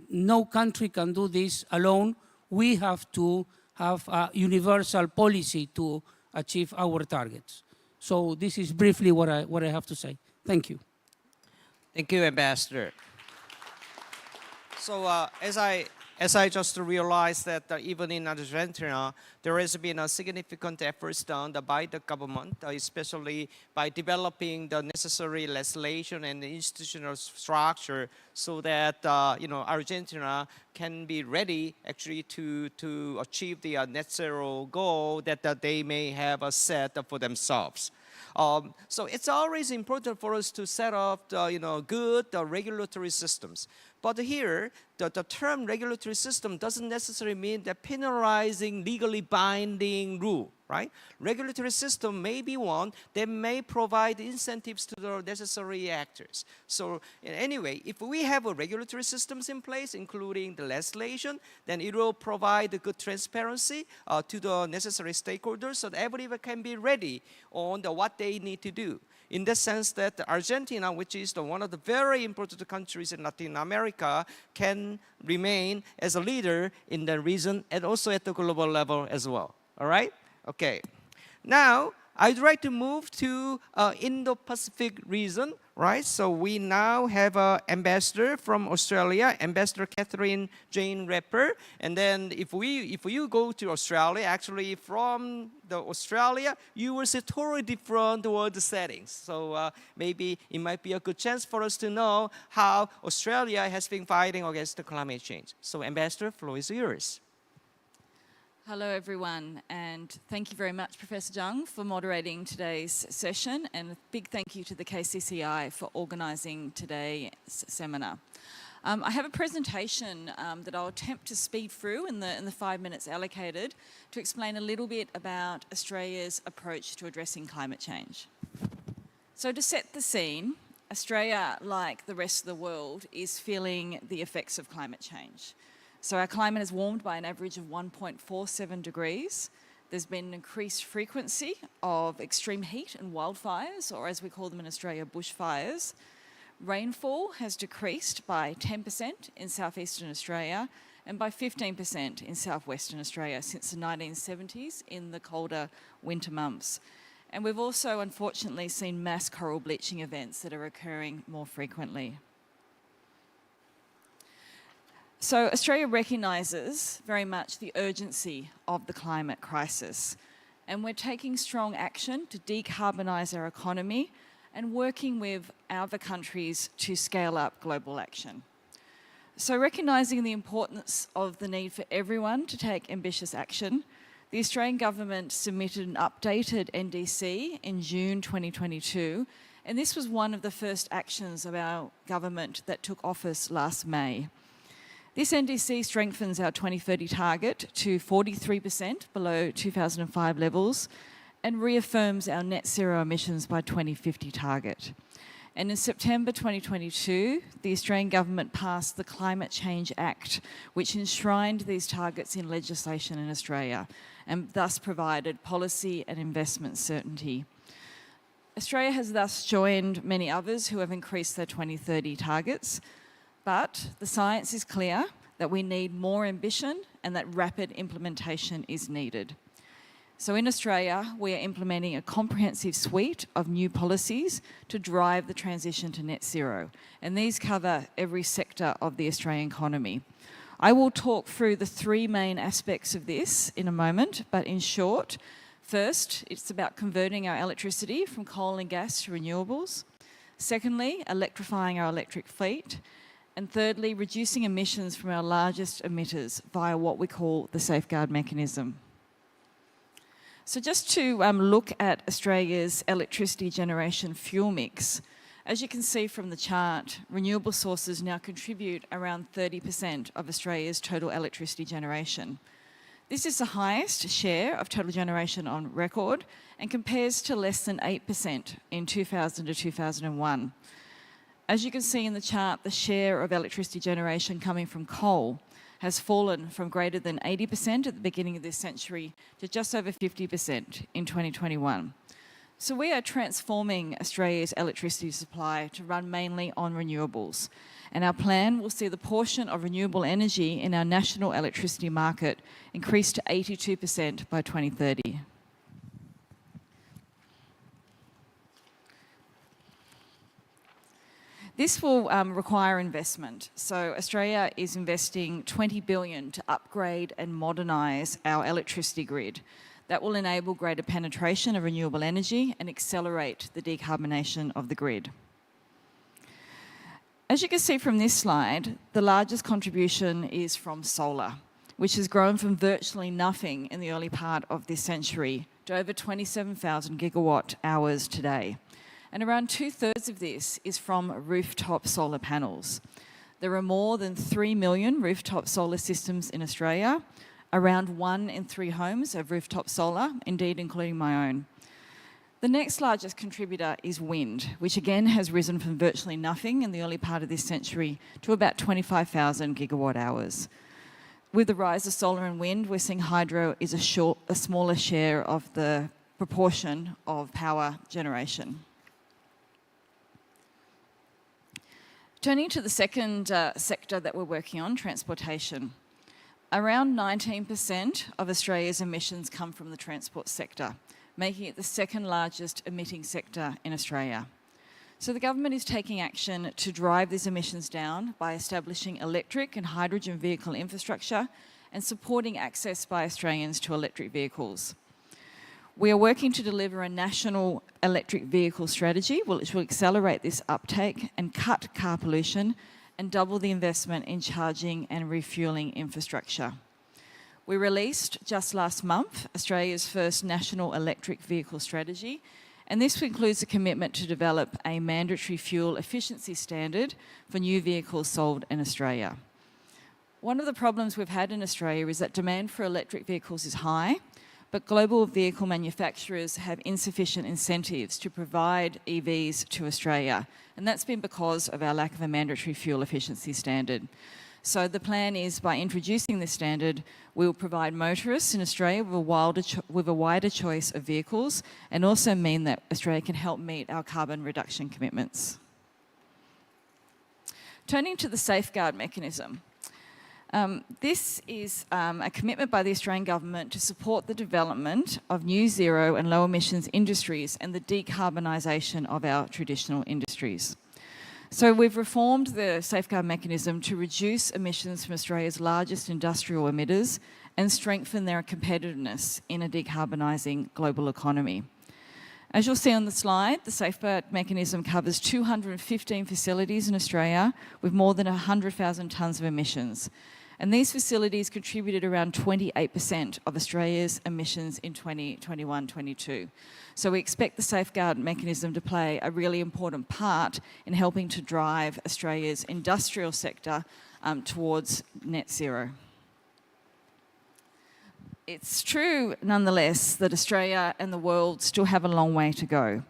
no country can do this alone. We have to have a universal policy to achieve our targets. So this is briefly what I have to say. Thank you. Thank you, Ambassador. So as I just realized that even in Argentina, there has been a significant efforts done by the government, especially by developing the necessary legislation and the institutional structure so that Argentina can be ready actually to achieve the net zero goal that they may have set for themselves. So it's always important for us to set up good regulatory systems. But here, the term regulatory system doesn't necessarily mean that penalizing legally binding rule, right? Regulatory system may be one that may provide incentives to the necessary actors. So anyway, if we have a regulatory systems in place, including the legislation, then it will provide a good transparency to the necessary stakeholders so that everyone can be ready on what they need to do. In the sense that Argentina, which is one of the very important countries in Latin America, can remain as a leader in the region and also at the global level as well. All right? Okay. Now, I'd like to move to Indo-Pacific region, right? So we now have an ambassador from Australia, Ambassador Catherine Jane Rapper. And then if you go to Australia, actually from Australia, you will see totally different world settings. So maybe it might be a good chance for us to know how Australia has been fighting against the climate change. So Ambassador, floor is yours. Hello everyone, and thank you very much, Professor Zhang, for moderating today's session, and a big thank you to the KCCI for organising today's seminar. I have a presentation that I'll attempt to speed through in the 5 minutes allocated to explain a little bit about Australia's approach to addressing climate change. So to set the scene, Australia, like the rest of the world, is feeling the effects of climate change. So our climate has warmed by an average of 1.47 degrees. There's been an increased frequency of extreme heat and wildfires, or as we call them in Australia, bushfires. Rainfall has decreased by 10% in southeastern Australia and by 15% in southwestern Australia since the 1970s in the colder winter months. And we've also unfortunately seen mass coral bleaching events that are occurring more frequently. So Australia recognises very much the urgency of the climate crisis, and we're taking strong action to decarbonise our economy and working with other countries to scale up global action. So recognising the importance of the need for everyone to take ambitious action, the Australian government submitted an updated NDC in June 2022, and this was one of the first actions of our government that took office last May. This NDC strengthens our 2030 target to 43% below 2005 levels and reaffirms our net zero emissions by 2050 target. And in September 2022, the Australian government passed the Climate Change Act, which enshrined these targets in legislation in Australia and thus provided policy and investment certainty. Australia has thus joined many others who have increased their 2030 targets, but the science is clear that we need more ambition and that rapid implementation is needed. So in Australia, we are implementing a comprehensive suite of new policies to drive the transition to net zero, and these cover every sector of the Australian economy. I will talk through the three main aspects of this in a moment, but in short, first, it's about converting our electricity from coal and gas to renewables. Secondly, electrifying our electric fleet. And thirdly, reducing emissions from our largest emitters via what we call the safeguard mechanism. So just to look at Australia's electricity generation fuel mix, as you can see from the chart, renewable sources now contribute around 30% of Australia's total electricity generation. This is the highest share of total generation on record and compares to less than 8% in 2000 to 2001. As you can see in the chart, the share of electricity generation coming from coal has fallen from greater than 80% at the beginning of this century to just over 50% in 2021. So we are transforming Australia's electricity supply to run mainly on renewables. And our plan will see the portion of renewable energy in our national electricity market increase to 82% by 2030. This will require investment. So Australia is investing $20 billion to upgrade and modernise our electricity grid. That will enable greater penetration of renewable energy and accelerate the decarbonisation of the grid. As you can see from this slide, the largest contribution is from solar, which has grown from virtually nothing in the early part of this century to over 27,000 gigawatt hours today. And around 2/3 of this is from rooftop solar panels. There are more than 3 million rooftop solar systems in Australia. Around 1 in 3 homes have rooftop solar, indeed including my own. The next largest contributor is wind, which again has risen from virtually nothing in the early part of this century to about 25,000 gigawatt hours. With the rise of solar and wind, we're seeing hydro is a smaller share of the proportion of power generation. Turning to the second sector that we're working on, transportation. Around 19% of Australia's emissions come from the transport sector, making it the second largest emitting sector in Australia. So the government is taking action to drive these emissions down by establishing electric and hydrogen vehicle infrastructure and supporting access by Australians to electric vehicles. We are working to deliver a national electric vehicle strategy which will accelerate this uptake and cut car pollution and double the investment in charging and refuelling infrastructure. We released just last month Australia's first national electric vehicle strategy, And this includes a commitment to develop a mandatory fuel efficiency standard for new vehicles sold in Australia. One of the problems we've had in Australia is that demand for electric vehicles is high, but global vehicle manufacturers have insufficient incentives to provide EVs to Australia. And that's been because of our lack of a mandatory fuel efficiency standard. So the plan is, by introducing this standard, we will provide motorists in Australia with a wider choice of vehicles, and also mean that Australia can help meet our carbon reduction commitments. Turning to the safeguard mechanism. This is a commitment by the Australian government to support the development of new zero and low emissions industries and the decarbonisation of our traditional industries. So we've reformed the safeguard mechanism to reduce emissions from Australia's largest industrial emitters and strengthen their competitiveness in a decarbonising global economy. As you'll see on the slide, the safeguard mechanism covers 215 facilities in Australia with more than 100,000 tonnes of emissions. And these facilities contributed around 28% of Australia's emissions in 2021-22. So we expect the safeguard mechanism to play a really important part in helping to drive Australia's industrial sector towards net zero. It's true, nonetheless, that Australia and the world still have a long way to go.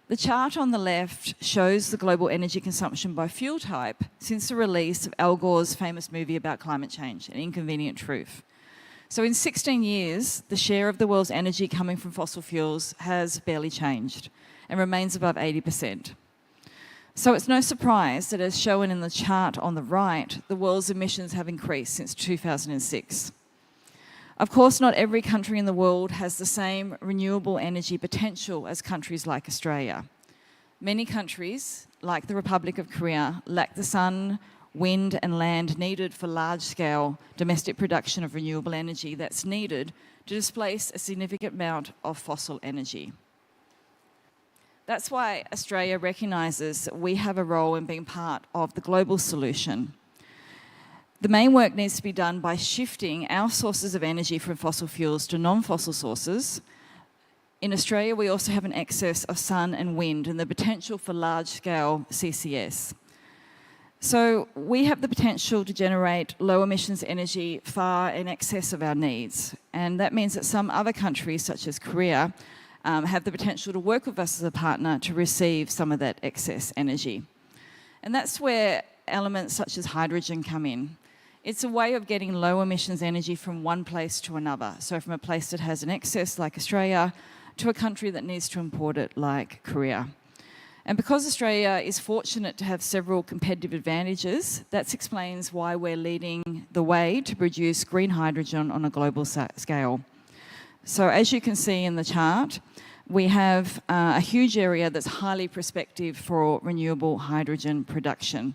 The chart on the left shows the global energy consumption by fuel type since the release of Al Gore's famous movie about climate change, An Inconvenient Truth. So in 16 years, the share of the world's energy coming from fossil fuels has barely changed and remains above 80%. So it's no surprise that, as shown in the chart on the right, the world's emissions have increased since 2006. Of course, not every country in the world has the same renewable energy potential as countries like Australia. Many countries, like the Republic of Korea, lack the sun, wind and land needed for large-scale domestic production of renewable energy that's needed to displace a significant amount of fossil energy. That's why Australia recognises that we have a role in being part of the global solution. The main work needs to be done by shifting our sources of energy from fossil fuels to non-fossil sources. In Australia, we also have an excess of sun and wind and the potential for large-scale CCS. So we have the potential to generate low emissions energy far in excess of our needs. And that means that some other countries, such as Korea, have the potential to work with us as a partner to receive some of that excess energy. And that's where elements such as hydrogen come in. It's a way of getting low emissions energy from one place to another. So from a place that has an excess like Australia to a country that needs to import it like Korea. And because Australia is fortunate to have several competitive advantages, that explains why we're leading the way to produce green hydrogen on a global scale. So as you can see in the chart, we have a huge area that's highly prospective for renewable hydrogen production.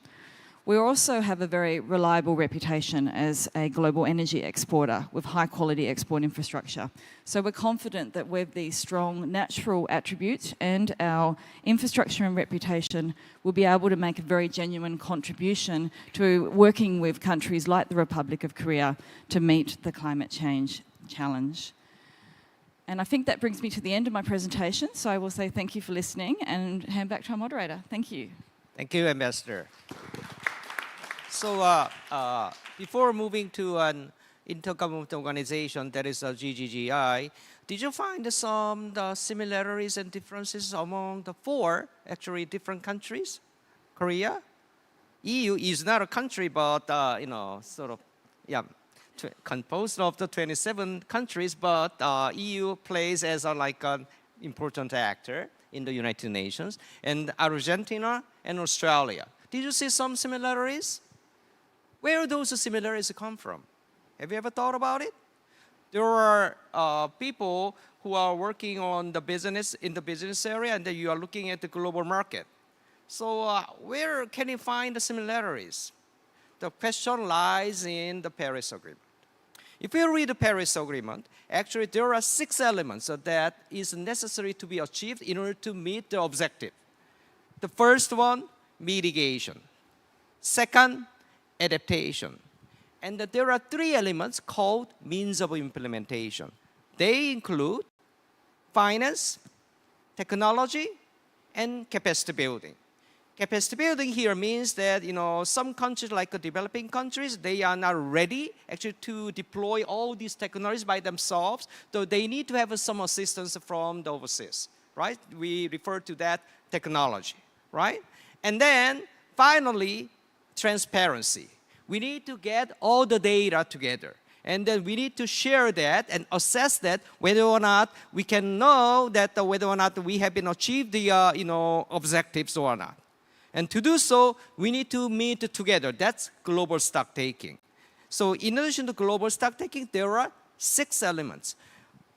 We also have a very reliable reputation as a global energy exporter with high quality export infrastructure. So we're confident that with these strong natural attributes and our infrastructure and reputation, we'll be able to make a very genuine contribution to working with countries like the Republic of Korea to meet the climate change challenge. And I think that brings me to the end of my presentation. So I will say thank you for listening and hand back to our moderator. Thank you. Thank you, Ambassador. So before moving to an intergovernmental organization that is a GGGI, did you find some similarities and differences among the four actually different countries? Korea, EU is not a country, but composed of the 27 countries, but EU plays as like an important actor in the United Nations, and Argentina and Australia. Did you see some similarities? Where do those similarities come from? Have you ever thought about it? There are people who are working on the business in the business area, and then you are looking at the global market. So where can you find the similarities? The question lies in the Paris Agreement. If you read the Paris Agreement, actually there are 6 elements that is necessary to be achieved in order to meet the objective. The first one, mitigation. Second, adaptation. And there are 3 elements called means of implementation. They include finance, technology, and capacity building. Capacity building here means that some countries like the developing countries, they are not ready actually to deploy all these technologies by themselves, so they need to have some assistance from the overseas, right? We refer to that technology, right? And then finally, transparency. We need to get all the data together. And then we need to share that and assess that whether or not we can know that whether or not we have been achieved the objectives or not. And to do so, we need to meet together. That's global stock taking. So in addition to global stock taking, there are 6 elements.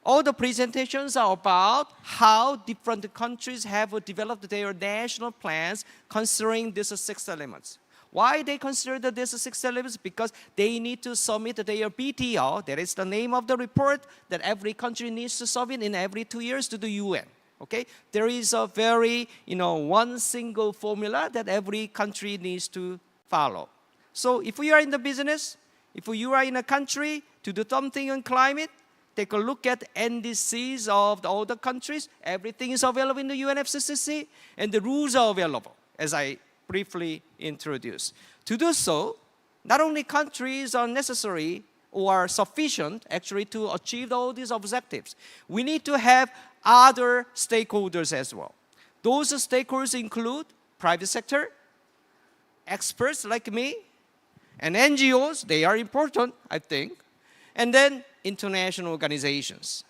All the presentations are about how different countries have developed their national plans considering these 6 elements. Why they consider these 6 elements? Because they need to submit their BTO, that is the name of the report that every country needs to submit in every 2 years to the UN. Okay? There is a very, one single formula that every country needs to follow. So if you are in the business, if you are in a country to do something on climate, take a look at NDCs of all the countries. Everything is available in the UNFCCC, and the rules are available, as I briefly introduced. To do so, not only countries are necessary or sufficient actually to achieve all these objectives. We need to have other stakeholders as well. Those stakeholders include private sector, experts like me, and NGOs. They are important, I think. And then international organizations,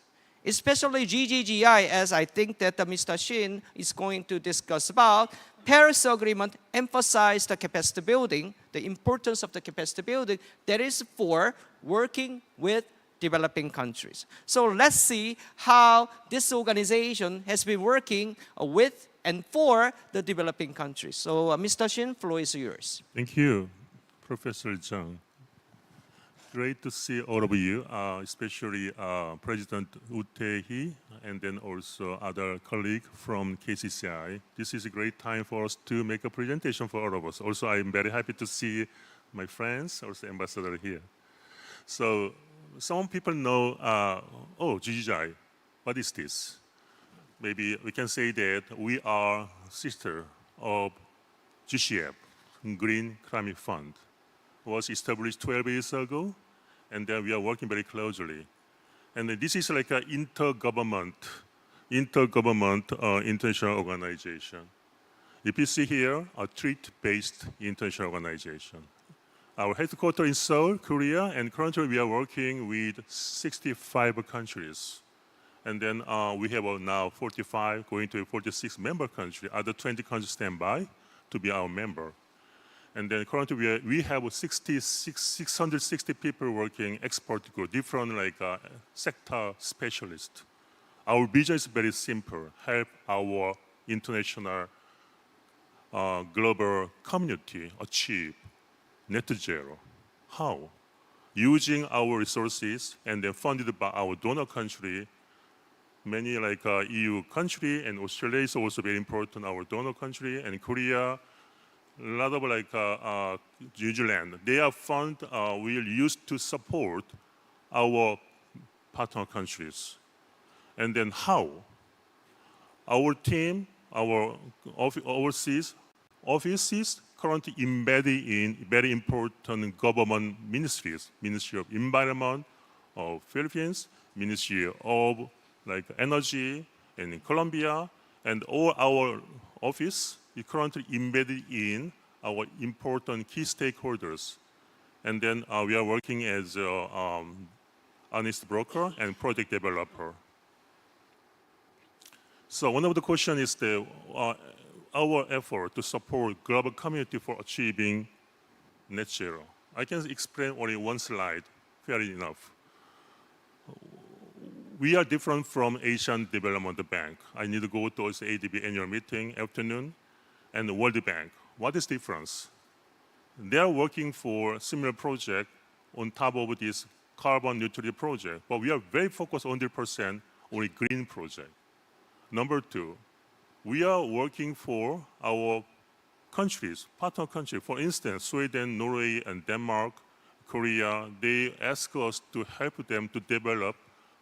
especially GGGI, as I think that Mr. Shin is going to discuss about. Paris Agreement emphasized the capacity building, the importance of the capacity building that is for working with developing countries. So let's see how this organization has been working with and for the developing countries. So Mr. Shin, floor is yours. Thank you, Professor Jung. Great to see all of you, especially President Woo Tae-hee, and then also other colleagues from KCCI. This is a great time for us to make a presentation for all of us. Also, I'm very happy to see my friends, also ambassador here. So, some people know, GGI, what is this? Maybe we can say that we are sister of GCF, Green Climate Fund. Was established 12 years ago, and then we are working very closely. And this is like an intergovernment international organization. If you see here, a treaty-based international organization. Our headquarters in Seoul, Korea, and currently we are working with 65 countries. And then we have now 45, going to 46 member countries. Other 20 countries stand by to be our member. And then currently we have 660 people working expert group, different sector specialists. Our vision is very simple: help our international global community achieve net zero. How? Using our resources and then funded by our donor country. Many EU country, and Australia is also very important, our donor country, and Korea. A lot of New Zealand, their fund will use to support our partner countries. And then how? Our team, our overseas offices currently embedded in very important government ministries, Ministry of Environment of Philippines, Ministry of Energy in Colombia, and all our office is currently embedded in our important key stakeholders. And then we are working as an honest broker and project developer. So one of the questions is our effort to support global community for achieving net zero. I can explain only one slide, fair enough. We are different from Asian Development Bank. I need to go to the ADB annual meeting afternoon, and the World Bank. What is the difference? They are working for similar project on top of this carbon neutrality project, but we are very focused 100% on a green project. Number 2, we are working for our countries, partner countries. For instance, Sweden, Norway, and Denmark, Korea, they ask us to help them to develop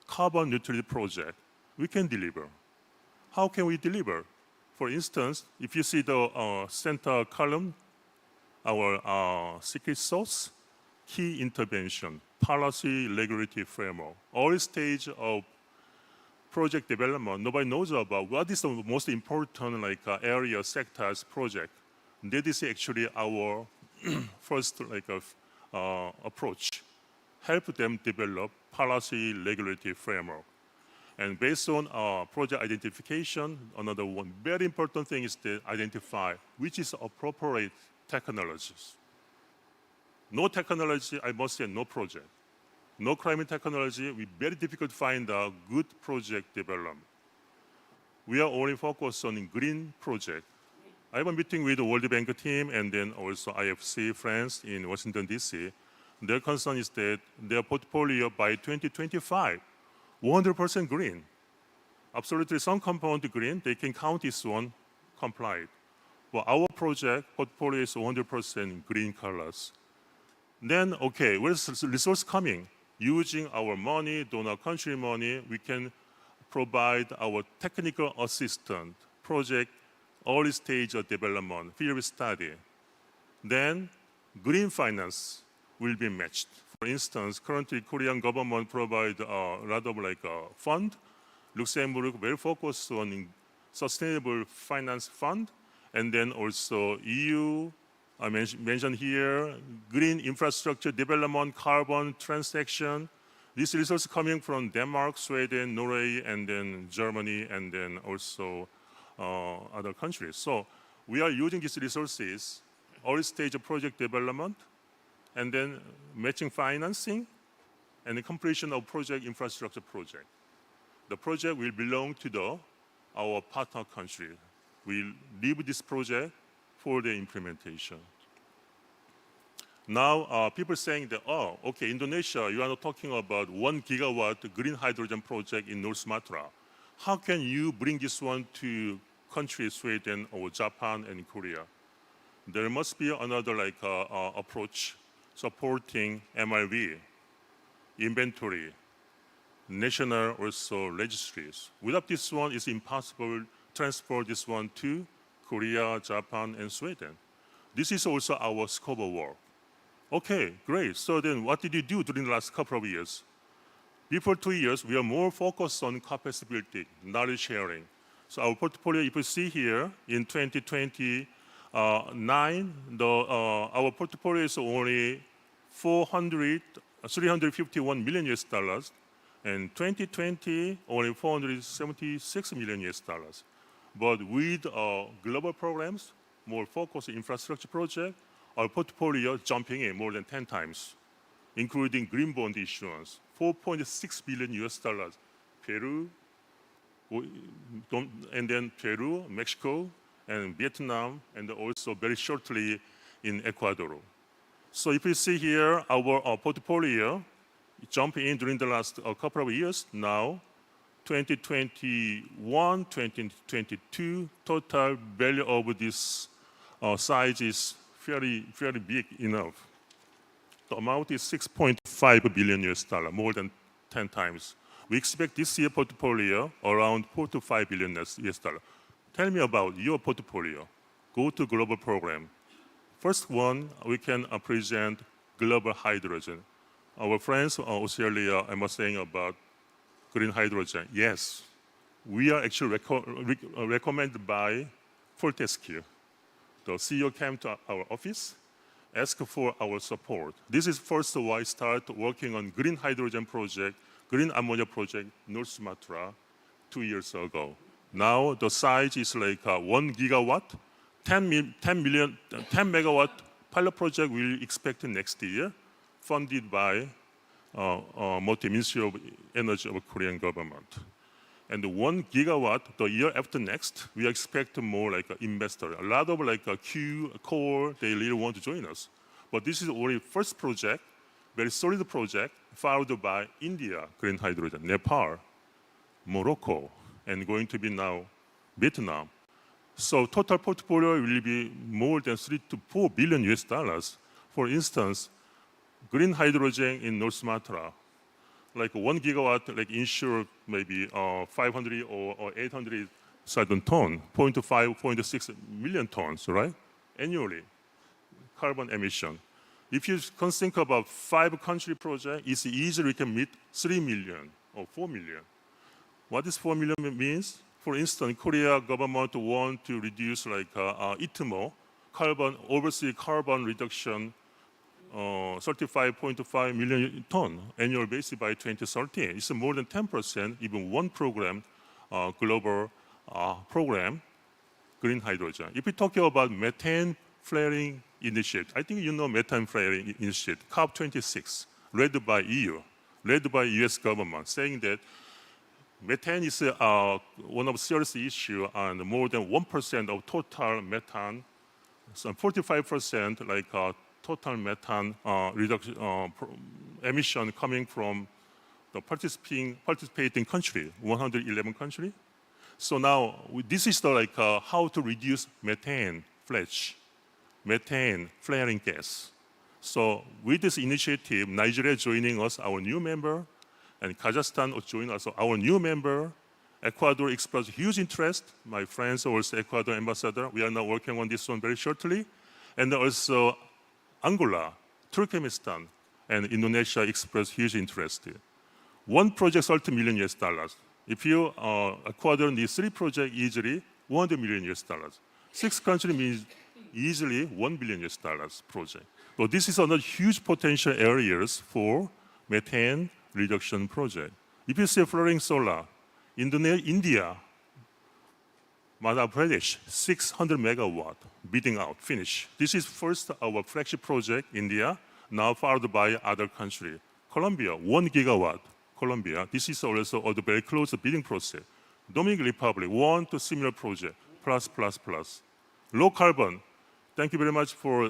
carbon neutrality project. We can deliver. how can we deliver? For instance, if you see the center column, our secret sauce, key intervention, policy, regulatory framework, all stage of project development. Nobody knows about what is the most important area, sectors, project. That is actually our first approach. Help them develop policy, regulatory framework. And based on project identification, another one very important thing is to identify which is appropriate technologies. No technology, I must say no project. No climate technology, we very difficult to find a good project development. We are only focused on green project. I have a meeting with the World Bank team and then also IFC friends in Washington, D.C. Their concern is that their portfolio by 2025, 100% green. Absolutely some component green, they can count this one complied. Well, our project portfolio is 100% green colors. Then, okay, where's the resource coming? Using our money, donor country money, we can provide our technical assistant, project, early stage of development, field study. Then green finance will be matched. For instance, currently Korean government provide a lot of fund. Luxembourg very focused on sustainable finance fund. And then also EU, I mentioned here, green infrastructure development, carbon transaction. This resource coming from Denmark, Sweden, Norway, and then Germany, and then also other countries. So we are using these resources, early stage of project development, and then matching financing, and the completion of project infrastructure project. The project will belong to our partner country. We leave this project for the implementation. Now, people saying that, oh, okay, Indonesia, you are not talking about 1 gigawatt green hydrogen project in North Sumatra. How can you bring this one to countries, Sweden or Japan and Korea? There must be another approach supporting MRV, inventory, national also registries. Without this one, it's impossible to transfer this one to Korea, Japan, and Sweden. This is also our scope of work. Okay, great. So then what did you do during the last couple of years? Before 2 years, we are more focused on capacity building, knowledge sharing. So our portfolio, if you see here, in 2029, our portfolio is only 351 million US dollars, and 2020, only 476 million US dollars. But with global programs, more focused infrastructure project, our portfolio jumping in more than 10 times, including green bond issuance, 4.6 billion US dollars, Peru, and then Peru, Mexico, and Vietnam, and also very shortly in Ecuador. So if you see here, our portfolio jumping in during the last couple of years now, 2021, 2022, total value of this size is very big enough. The amount is 6.5 billion US dollar, more than 10 times. We expect this year portfolio around 4 to 5 billion US dollar. Tell me about your portfolio. Go to global program. First one, we can present global hydrogen. Our friends Australia, I was saying about green hydrogen. Yes, we are actually recommended by Fortescue. The CEO came to our office, asked for our support. This is first why I started working on green hydrogen project, green ammonia project, North Sumatra, 2 years ago. Now the size is 1 gigawatt, 10 megawatt pilot project we'll expect next year, funded by Multi-Ministry of Energy of Korean government. And 1 gigawatt the year after next, we expect more investor. A lot of core, they really want to join us. But this is only first project, very solid project, followed by India, green hydrogen, Nepal, Morocco, and going to be now Vietnam. So total portfolio will be more than 3 to 4 billion US dollars. For instance, green hydrogen in North Sumatra, 1 gigawatt, insure maybe 500 or 800 ton, 0.5, 0.6 million tons, right? Annually, carbon emission. If you can think about 5-country project, it's easily can meet 3 million or 4 million. What does 4 million means? For instance, Korea government want to reduce like ITMO, overseas carbon reduction, 35.5 million ton annual basis by 2030. It's more than 10%, even one program, global program, green hydrogen. If we talk about methane flaring initiative, I think you know methane flaring initiative, COP26, led by EU, led by US government, saying that methane is one of the serious issues, and more than 1% of total methane, so 45% like total methane reduction emission coming from the participating country, 111 countries. So now this is the how to reduce methane flaring gas. So with this initiative, Nigeria joining us, our new member, and Kazakhstan joining us, our new member. Ecuador expressed huge interest. My friends, also Ecuador ambassador, we are now working on this one very shortly. And also Angola, Turkmenistan, and Indonesia expressed huge interest. One project, $30 million. If you Ecuador needs 3 projects easily, $100 million. 6 countries means easily $1 billion project. So this is another huge potential areas for methane reduction project. If you say flaring solar, India, Madhya Pradesh, 600 megawatt, bidding out, finish. This is first our flagship project, India, now followed by other country. Colombia, 1 gigawatt, Colombia. This is also a very close bidding process. Dominican Republic, 1 to similar project, plus. Low carbon, thank you very much for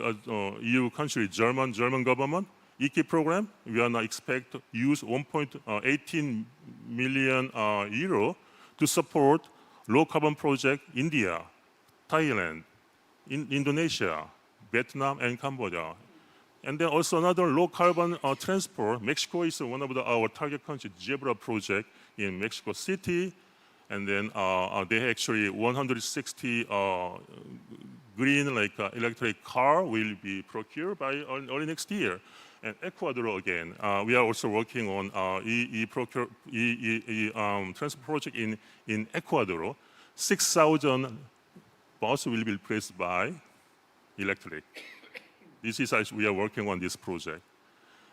EU country, German government. EK program, we are now expect to use 1.18 million euro to support low carbon project India, Thailand, Indonesia, Vietnam, and Cambodia. And then also another low carbon transport. Mexico is one of our target countries, Zebra project in Mexico City. And then they actually 160 green electric car will be procured by early next year. And Ecuador again, we are also working on transport project in Ecuador. 6,000 buses will be replaced by electric. This is as we are working on this project.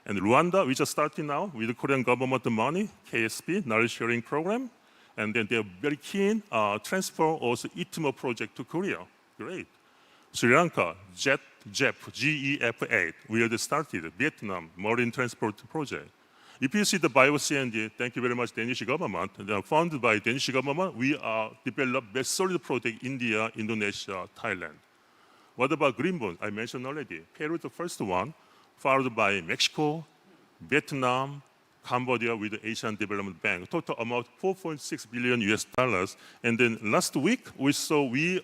And Rwanda, we just starting now with the Korean government money, KSP, knowledge sharing program. And then they're very keen transfer also ITMO project to Korea. Great. Sri Lanka, GEF8, we already started. Vietnam, marine transport project. If you see the bio-CND, thank you very much, Danish government. They are funded by Danish government. We are developed very solid project India, Indonesia, Thailand. What about green bond? I mentioned already. Peru is the first one, followed by Mexico, Vietnam, Cambodia with the Asian Development Bank. Total amount $4.6 billion. And then last week we saw we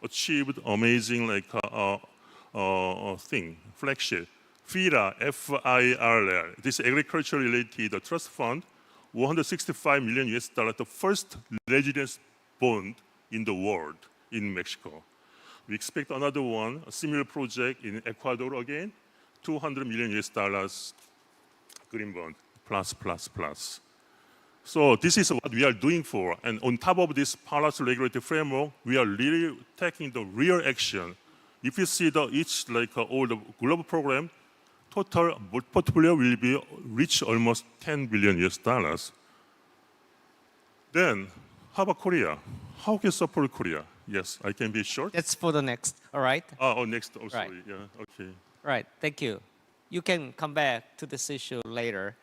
achieved amazing thing, flagship. FIRA, F-I-R-L. This agriculture related trust fund, $165 million, the first residence bond in the world in Mexico. We expect another one, a similar project in Ecuador again, $200 million green bond, plus. So this is what we are doing for. And on top of this policy regulatory framework, we are really taking the real action. If you see all the global program, total portfolio will be reach almost $10 billion. Then, how about Korea? How can support Korea? Yes, I can be short. That's for the next, all right? Next, sorry, Right. yeah, okay. Right, thank you. You can come back to this issue later.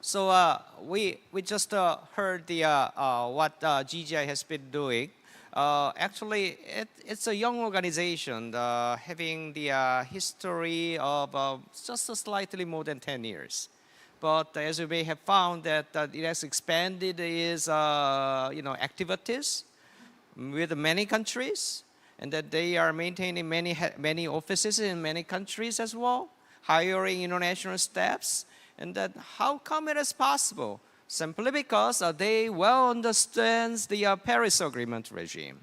So we just heard what GGI has been doing. Actually, it's a young organization having the history of just slightly more than 10 years. But as you may have found that it has expanded its activities with many countries, and that they are maintaining many offices in many countries as well, hiring international staffs. And that how come it is possible simply because they well understand the Paris Agreement regime.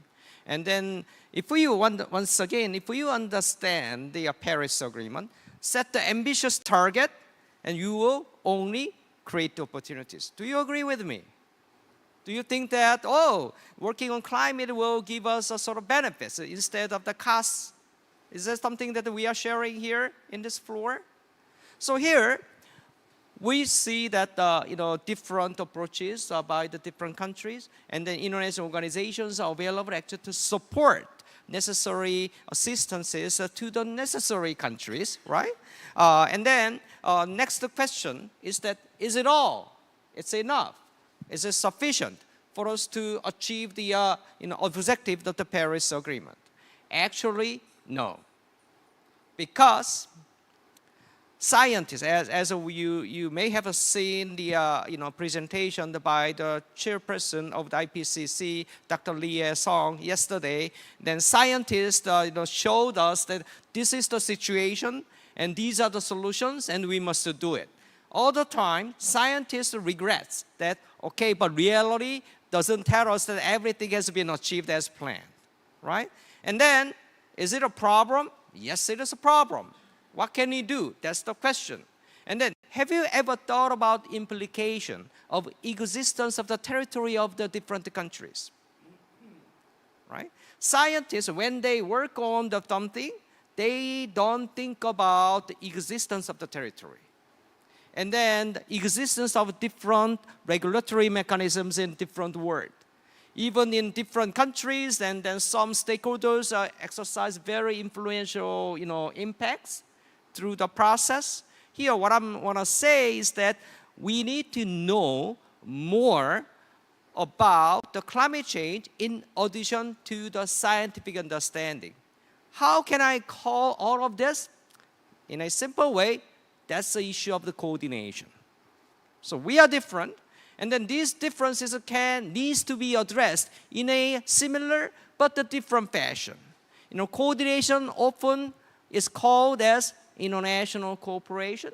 And then if you once again, if you understand the Paris Agreement, set the ambitious target, and you will only create opportunities. Do you agree with me? Do you think that, oh, working on climate will give us a sort of benefits instead of the costs? Is that something that we are sharing here in this floor? So here, we see that different approaches by the different countries, and then international organizations are available actually to support necessary assistances to the necessary countries, right? And then next question is that, is it all? It's enough? Is it sufficient for us to achieve the objective of the Paris Agreement? Actually, no. Because scientists, as you may have seen the presentation by the chairperson of the IPCC, Dr. Lee Song, yesterday. Then scientists showed us that this is the situation and these are the solutions and we must do it. All the time, scientists regret that, okay, but reality doesn't tell us that everything has been achieved as planned, right? And then, is it a problem? Yes, it is a problem. What can we do? That's the question. And then, have you ever thought about implication of existence of the territory of the different countries? Right? Scientists, when they work on something, they don't think about the existence of the territory. And then the existence of different regulatory mechanisms in different world. Even in different countries, and then some stakeholders exercise very influential impacts through the process. Here, what I want to say is that we need to know more about the climate change in addition to the scientific understanding. How can I call all of this? In a simple way, that's the issue of the coordination. So we are different, and then these differences needs to be addressed in a similar but a different fashion. Coordination often is called as international cooperation,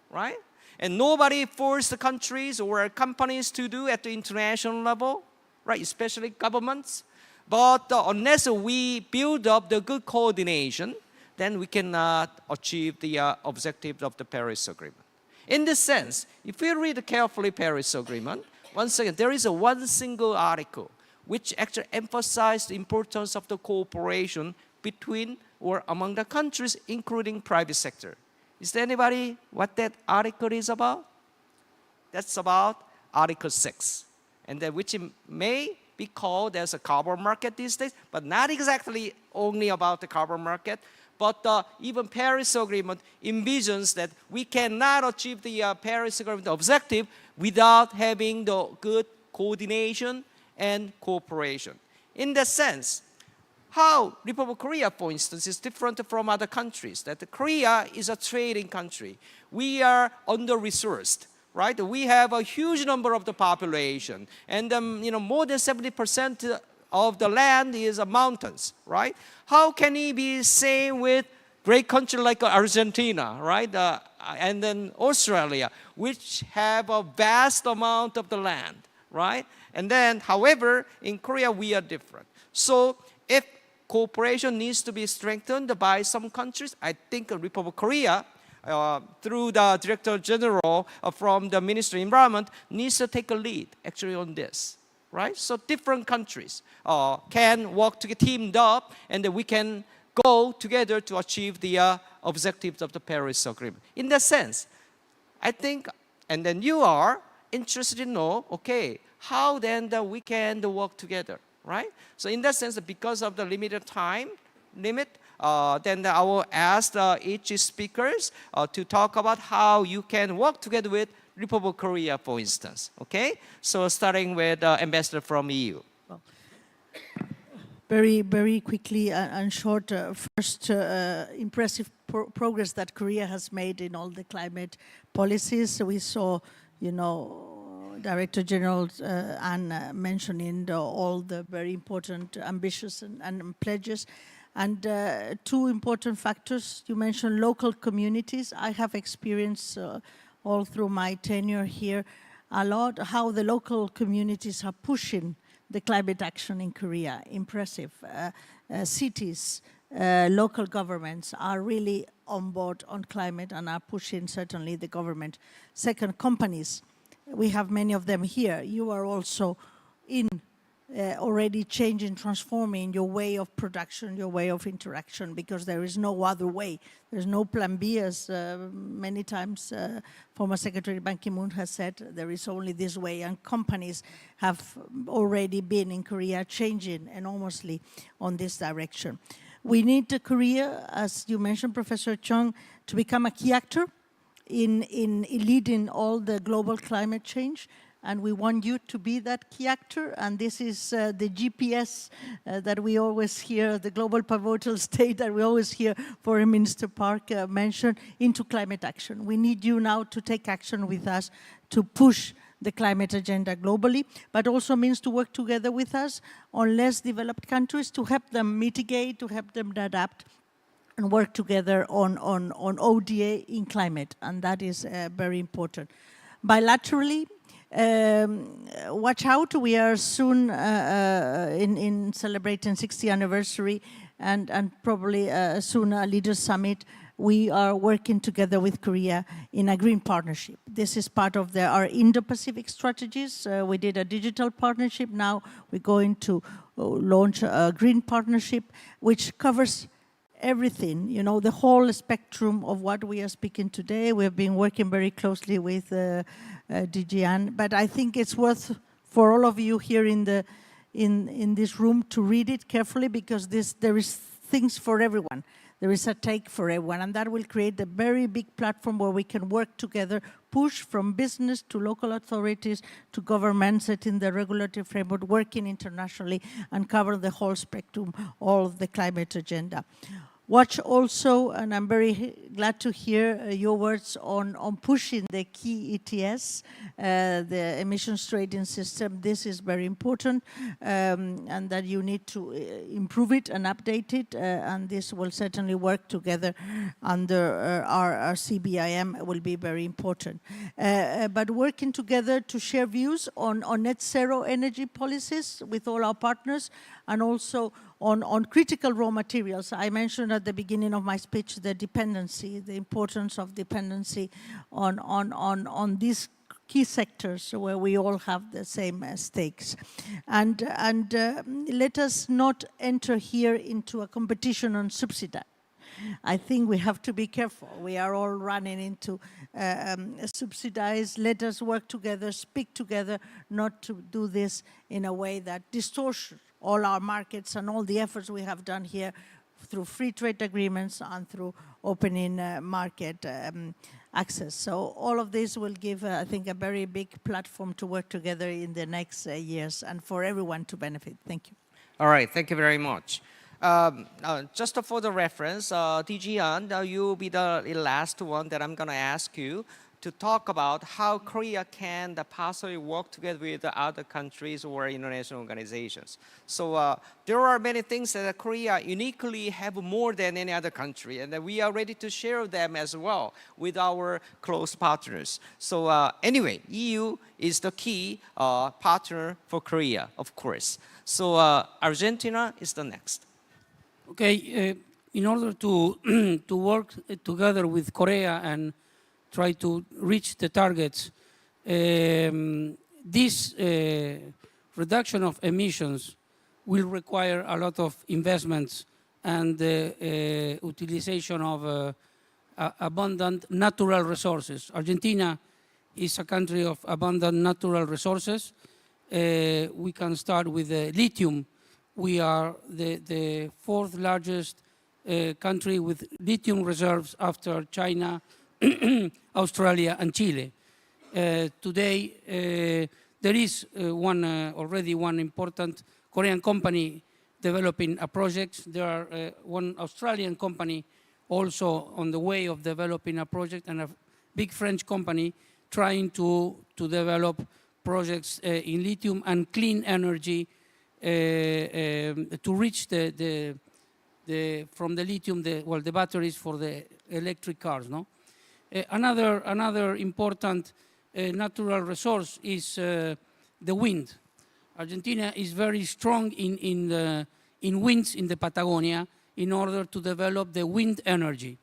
right? And nobody forced the countries or companies to do at the international level, right? Especially governments. But unless we build up the good coordination, then we cannot achieve the objectives of the Paris Agreement. In this sense, if we read carefully Paris Agreement, once again, there is one single article which actually emphasized the importance of the cooperation between or among the countries, including private sector. Is there anybody what that article is about? That's about Article 6, and then which may be called as a carbon market these days, but not exactly only about the carbon market. But even Paris Agreement envisions that we cannot achieve the Paris Agreement objective without having the good coordination and cooperation. In that sense, how Republic of Korea, for instance, is different from other countries. That Korea is a trading country. We are under-resourced, right? We have a huge number of the population, and more than 70% of the land is mountains, right? How can it be same with great country like Argentina, right? And then Australia, which have a vast amount of the land, right? And then, however, in Korea, we are different. So if cooperation needs to be strengthened by some countries, I think the Republic of Korea, through the Director General from the Ministry of Environment, needs to take a lead actually on this. Right? So different countries can work together, teamed up, and then we can go together to achieve the objectives of the Paris Agreement. In that sense, I think, and then you are interested to know, okay, how then we can work together, right? So in that sense, because of the limited time limit, then I will ask each speakers to talk about how you can work together with Republic of Korea, for instance. Okay, so starting with Ambassador from EU. Well, very, very quickly and short. First, impressive progress that Korea has made in all the climate policies. We saw, Director General Anne mentioning all the very important, ambitious and pledges. And two important factors. You mentioned local communities. I have experience all through my tenure here. a lot how the local communities are pushing the climate action in Korea. Impressive. Cities, local governments are really on board on climate and are pushing certainly the government. Second, companies. We have many of them here. You are also in already changing, transforming your way of production, your way of interaction, because there is no other way. There's no plan B, as many times former Secretary Ban Ki-moon has said, there is only this way, and companies have already been in Korea changing enormously on this direction. We need Korea, as you mentioned, Professor Chung, to become a key actor in leading all the global climate change. And we want you to be that key actor, and this is the GPS that we always hear, the global pivotal state that we always hear Foreign Minister Park mention, into climate action. We need you now to take action with us to push the climate agenda globally, but also means to work together with us on less developed countries to help them mitigate, to help them adapt, and work together on ODA in climate, and that is very important. Bilaterally, watch out, we are soon in celebrating 60th anniversary and probably soon a Leaders Summit. We are working together with Korea in a green partnership. This is part of our Indo-Pacific strategies. We did a digital partnership. Now we're going to launch a green partnership, which covers everything, you know, the whole spectrum of what we are speaking today. We have been working very closely with DG Ann, but I think it's worth for all of you here in this room to read it carefully, because there is things for everyone. There is a take for everyone, and that will create a very big platform where we can work together, push from business to local authorities to government, setting the regulatory framework, working internationally, and cover the whole spectrum of the climate agenda. Watch also, and I'm very glad to hear your words on pushing the key ETS, the emissions trading system. This is very important, and that you need to improve it and update it, and this will certainly work together under our CBIM will be very important. But working together to share views on net zero energy policies with all our partners, and also on critical raw materials. I mentioned at the beginning of my speech the dependency, the importance of dependency on these key sectors where we all have the same stakes. And let us not enter here into a competition on subsidy. I think we have to be careful. We are all running into subsidize. Let us work together, speak together, not to do this in a way that distorts all our markets and all the efforts we have done here through free trade agreements and through opening market access. So all of this will give, I think, a very big platform to work together in the next years and for everyone to benefit. Thank you. All right, thank you very much. Just for the reference, DG An, you'll be the last one that I'm going to ask you to talk about how Korea can possibly work together with other countries or international organizations. So there are many things that Korea uniquely have more than any other country, and that we are ready to share them as well with our close partners. So anyway, EU is the key partner for Korea, of course. So Argentina is the next. Okay, in order to work together with Korea and try to reach the targets, this reduction of emissions will require a lot of investments and utilization of abundant natural resources. Argentina is a country of abundant natural resources. We can start with lithium. We are the fourth largest country with lithium reserves after China, Australia and Chile. Today, there is already one important Korean company developing a project. There are one Australian company also on the way of developing a project, and a big French company trying to develop projects in lithium and clean energy to reach from the lithium the batteries for the electric cars. No. Another important natural resource is the wind. Argentina is very strong in winds in the Patagonia in order to develop the wind energy.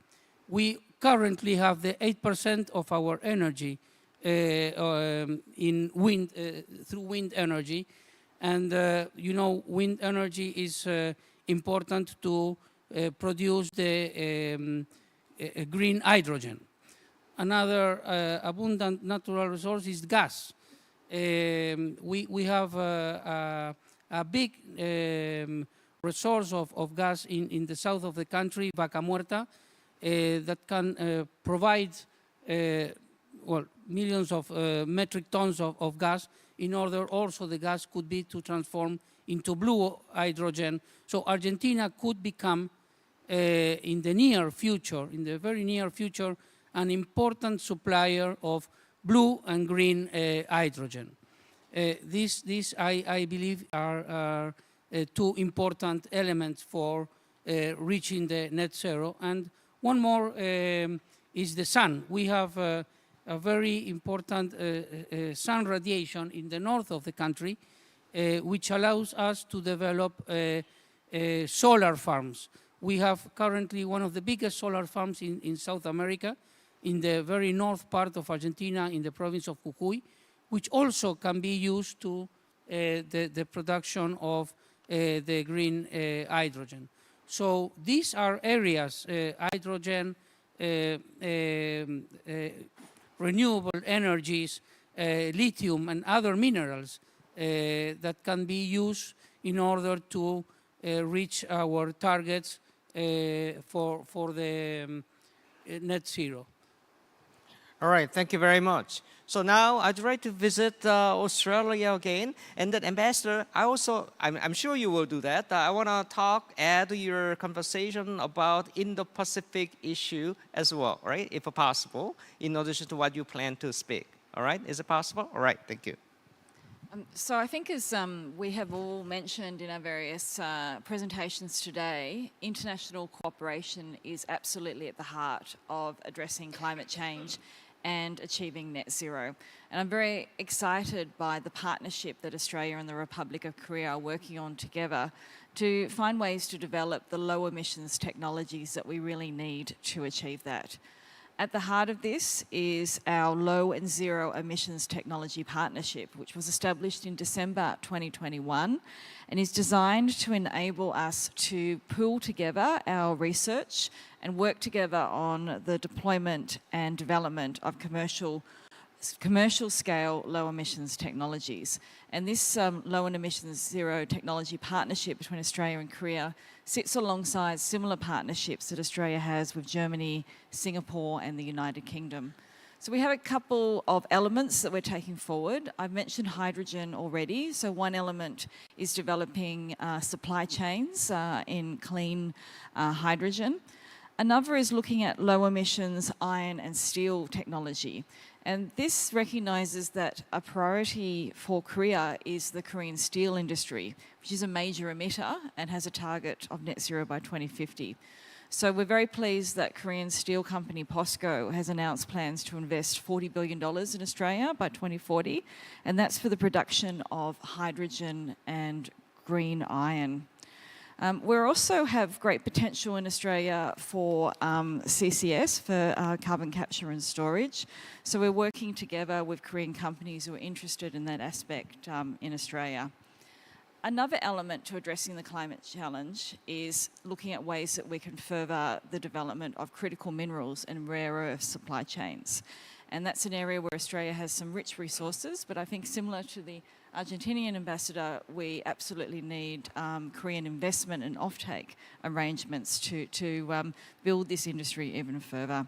We currently have the 8% of our energy in wind, through wind energy. And you know, wind energy is important to produce the green hydrogen. Another abundant natural resource is gas. We have a big resource of gas in the south of the country, Vaca Muerta, that can provide well, millions of metric tons of gas. In order also the gas could be to transform into blue hydrogen. So Argentina could become in the near future, in the very near future, an important supplier of blue and green hydrogen. These I believe are two important elements for reaching the net zero. And one more is the sun. We have a very important sun radiation in the north of the country, which allows us to develop solar farms. We have currently one of the biggest solar farms in South America, in the very north part of Argentina, in the province of Jujuy, which also can be used to the production of the green hydrogen. So these are areas, hydrogen, renewable energies, lithium and other minerals that can be used in order to reach our targets for the net zero. All right, thank you very much. So now I'd like to visit Australia again. And then Ambassador, I'm sure you will do that. I want to add your conversation about Indo-Pacific issue as well, right? If possible, in addition to what you plan to speak. All right, is it possible? All right, thank you. So I think as we have all mentioned in our various presentations today, international cooperation is absolutely at the heart of addressing climate change and achieving net zero. And I'm very excited by the partnership that Australia and the Republic of Korea are working on together to find ways to develop the low emissions technologies that we really need to achieve that. At the heart of this is our low and zero emissions technology partnership, which was established in December 2021 and is designed to enable us to pool together our research and work together on the deployment and development of commercial scale low emissions technologies. And this low and emissions zero technology partnership between Australia and Korea sits alongside similar partnerships that Australia has with Germany, Singapore and the United Kingdom. So we have a couple of elements that we're taking forward. I've mentioned hydrogen already. So one element is developing supply chains in clean hydrogen. Another is looking at low emissions iron and steel technology. And this recognises that a priority for Korea is the Korean steel industry, which is a major emitter and has a target of net zero by 2050. So we're very pleased that Korean steel company POSCO has announced plans to invest $40 billion in Australia by 2040, and that's for the production of hydrogen and green iron. We also have great potential in Australia for CCS, for carbon capture and storage. So we're working together with Korean companies who are interested in that aspect in Australia. Another element to addressing the climate challenge is looking at ways that we can further the development of critical minerals and rare earth supply chains. And that's an area where Australia has some rich resources, but I think similar to the Argentinian ambassador, we absolutely need Korean investment and offtake arrangements to build this industry even further.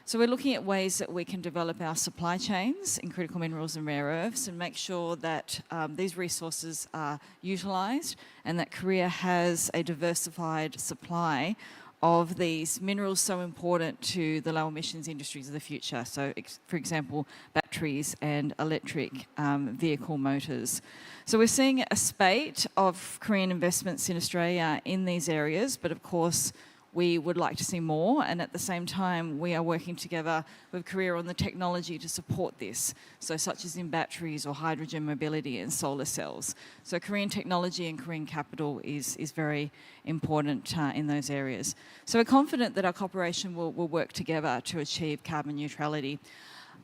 So we're looking at ways that we can develop our supply chains in critical minerals and rare earths and make sure that these resources are utilised and that Korea has a diversified supply of these minerals so important to the low emissions industries of the future. So, for example, batteries and electric vehicle motors. So we're seeing a spate of Korean investments in Australia in these areas, but of course, we would like to see more, and at the same time we are working together with Korea on the technology to support this, so such as in batteries or hydrogen mobility and solar cells. So Korean technology and Korean capital is very important in those areas. So we're confident that our cooperation will work together to achieve carbon neutrality.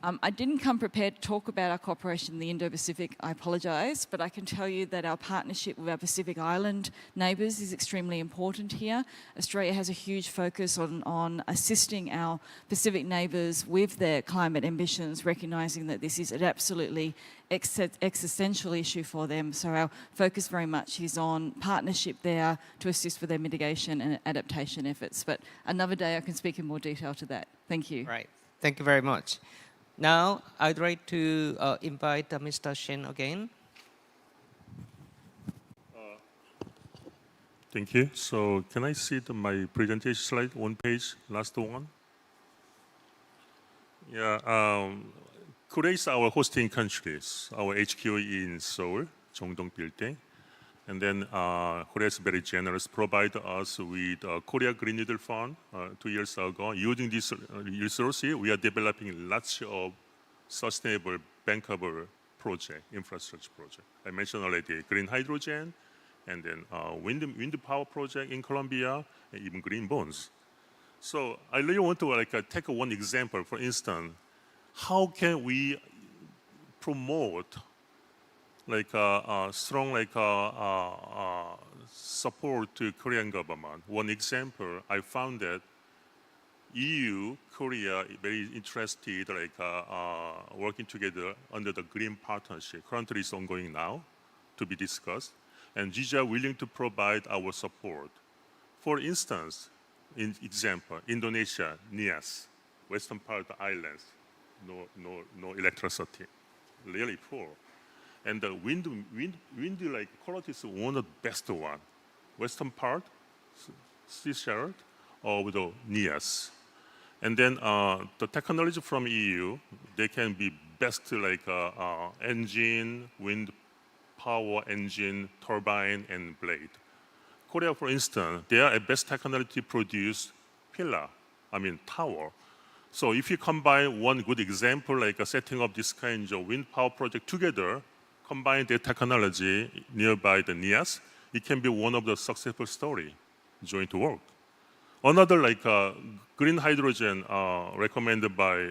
I didn't come prepared to talk about our cooperation in the Indo-Pacific, I apologise, but I can tell you that our partnership with our Pacific Island neighbours is extremely important here. Australia has a huge focus on assisting our Pacific neighbours with their climate ambitions, recognising that this is an absolutely existential issue for them. So our focus very much is on partnership there to assist with their mitigation and adaptation efforts. But another day I can speak in more detail to that. Thank you. Right. Thank you very much. Now, I'd like to invite Mr. Shin again. Thank you. So can I see my presentation slide, one page, last one? Yeah, Korea is our hosting countries. Our HQ in Seoul, Jongdong building. And then Korea is very generous, provide us with Korea Green New Deal Fund 2 years ago. Using this resources, we are developing lots of sustainable, bankable project, infrastructure project. I mentioned already green hydrogen, and then wind power project in Colombia, and even green bonds. So I really want to take one example. For instance, how can we promote strong support to Korean government? One example, I found that EU, Korea, very interested working together under the Green Partnership. Currently, it's ongoing now to be discussed, and GGI willing to provide our support. For instance, in example, Indonesia, Nias, western part of the islands, no electricity, really poor. And the wind quality is one of the best one. Western part, seashore, or the Nias. And then the technology from EU, they can be best engine, wind power engine, turbine, and blade. Korea, for instance, they are a best technology to produce tower. So if you combine one good example, setting up this kind of wind power project together, combine the technology nearby the Nias, it can be one of the successful story, joint work. Another green hydrogen recommended by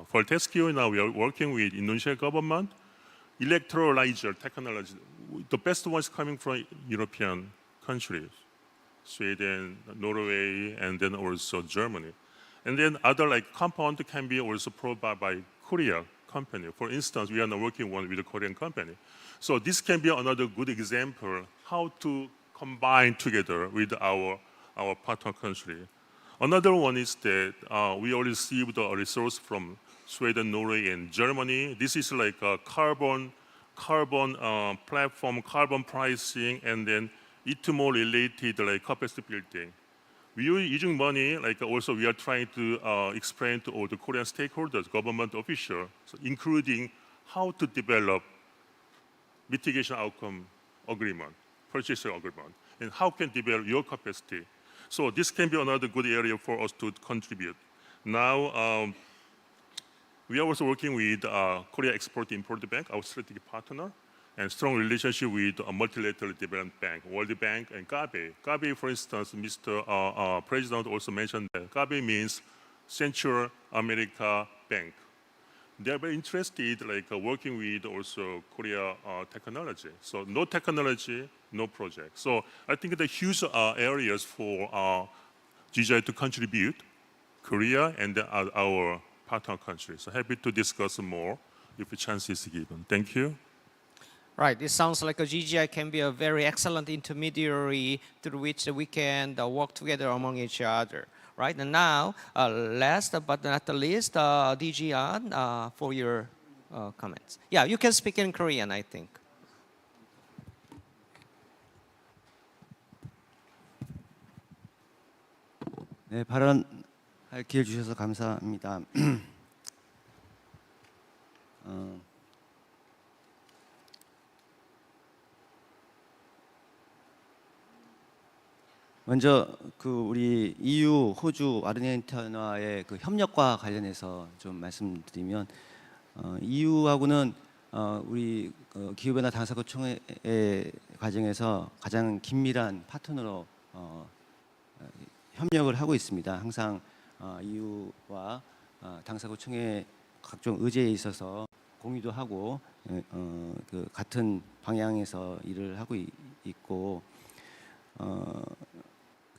Fortescue. Now we are working with Indonesian government. Electrolyzer technology, the best one is coming from European countries, Sweden, Norway, and then also Germany. And then other compound can be also provided by Korea company. For instance, we are now working with a Korean company. So this can be another good example how to combine together with our partner country. Another one is that we already received a resource from Sweden, Norway, and Germany. This is a carbon platform, carbon pricing, and then it more related capacity building. We are using money, also we are trying to explain to all the Korean stakeholders, government officials, so including how to develop mitigation outcome agreement, purchase agreement, and how can develop your capacity. So this can be another good area for us to contribute. Now, we are also working with Korea Export-Import Bank, our strategic partner, and strong relationship with a multilateral development bank, World Bank, and GABE. GABE, for instance, Mr. President also mentioned that GABE means Central America Bank. They are very interested, working with also Korea technology. So no technology, no project. So I think the huge areas for GGI to contribute, Korea and our partner countries. So happy to discuss more if a chance is given. Thank you. Right, it sounds like a GGI can be a very excellent intermediary through which we can work together among each other. Right, and now, last but not the least, DG An, for your comments. Yeah, you can speak in Korean, I think. 네, 발언할 기회 주셔서 감사합니다. 먼저 우리 EU, 호주, 아르헨티나의 협력과 관련해서 좀 말씀드리면 EU하고는 우리 기후변화 당사국 총회 과정에서 가장 긴밀한 파트너로 협력을 하고 있습니다. 항상 EU와 당사국 총회 각종 의제에 있어서 공유도 하고 같은 방향에서 일을 하고 있고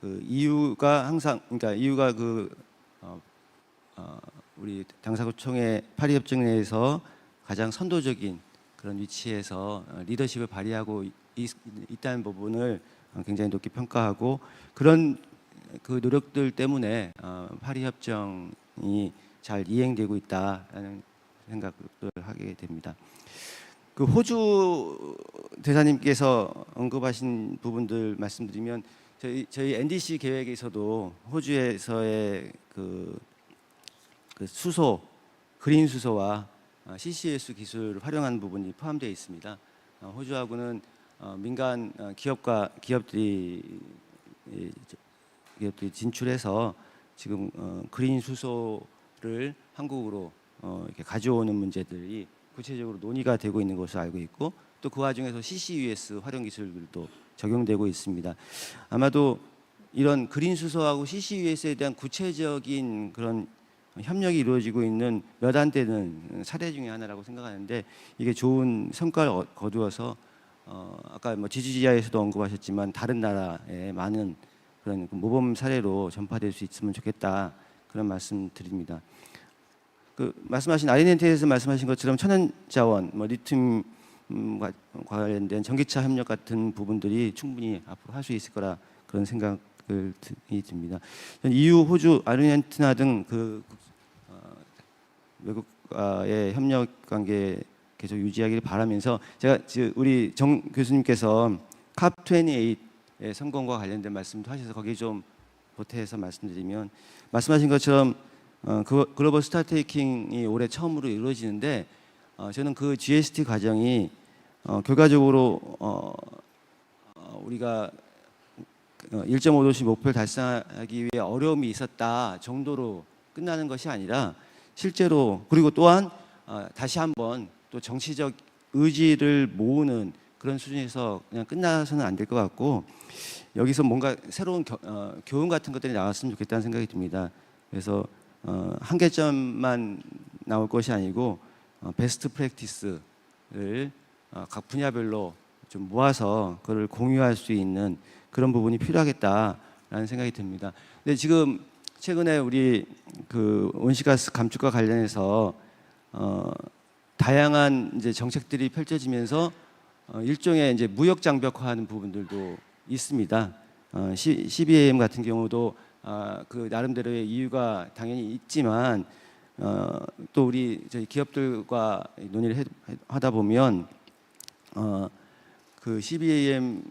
EU가 항상 그러니까 EU가 우리 당사국 총회 파리 협정 내에서 가장 선도적인 그런 위치에서 리더십을 발휘하고 있다는 부분을 굉장히 높게 평가하고 그런 노력들 때문에 파리 협정이 잘 이행되고 있다라는 생각을 하게 됩니다. 호주 대사님께서 언급하신 부분들 말씀드리면 저희 NDC 계획에서도 호주에서의 수소, 그린 수소와 CCS 기술을 활용하는 부분이 포함되어 있습니다. 호주하고는 민간 기업들이 진출해서 지금 그린 수소를 한국으로 이렇게 가져오는 문제들이 구체적으로 논의가 되고 있는 것으로 알고 있고 또 그 와중에서 CCUS 활용 기술들도 적용되고 있습니다. 아마도 이런 그린 수소하고 CCUS에 대한 구체적인 그런 협력이 이루어지고 있는 몇 안 되는 사례 중에 하나라고 생각하는데 이게 좋은 성과를 거두어서 아까 GGGI에서도 언급하셨지만 다른 나라에 많은 그런 모범 사례로 전파될 수 있으면 좋겠다 그런 말씀 드립니다. 말씀하신 아르헨티나에서 말씀하신 것처럼 천연자원, 리튬과 관련된 전기차 협력 같은 부분들이 충분히 앞으로 할 수 있을 거라 그런 생각이 듭니다. EU, 호주, 아르헨티나 등 외국과의 협력 관계 계속 유지하기를 바라면서 제가 우리 정 교수님께서 컵28의 성공과 관련된 말씀도 하셔서 거기에 좀 보태해서 말씀드리면 말씀하신 것처럼 글로벌 스타테이킹이 올해 처음으로 이루어지는데 저는 그 GST 과정이 결과적으로 우리가 1.5도씨 목표를 달성하기 위해 어려움이 있었다 정도로 끝나는 것이 아니라 실제로 그리고 또한 다시 한번 또 정치적 의지를 모으는 그런 수준에서 그냥 끝나서는 안 될 것 같고 여기서 뭔가 새로운 교훈 같은 것들이 나왔으면 좋겠다는 생각이 듭니다. 그래서 한계점만 나올 것이 아니고 베스트 프랙티스를 각 분야별로 좀 모아서 그걸 공유할 수 있는 그런 부분이 필요하겠다라는 생각이 듭니다. 근데 지금 최근에 우리 온실가스 감축과 관련해서 다양한 이제 정책들이 펼쳐지면서 일종의 이제 무역 장벽화하는 부분들도 있습니다. CBAM 같은 경우도 나름대로의 이유가 당연히 있지만 또 저희 기업들과 논의를 하다 보면 CBAM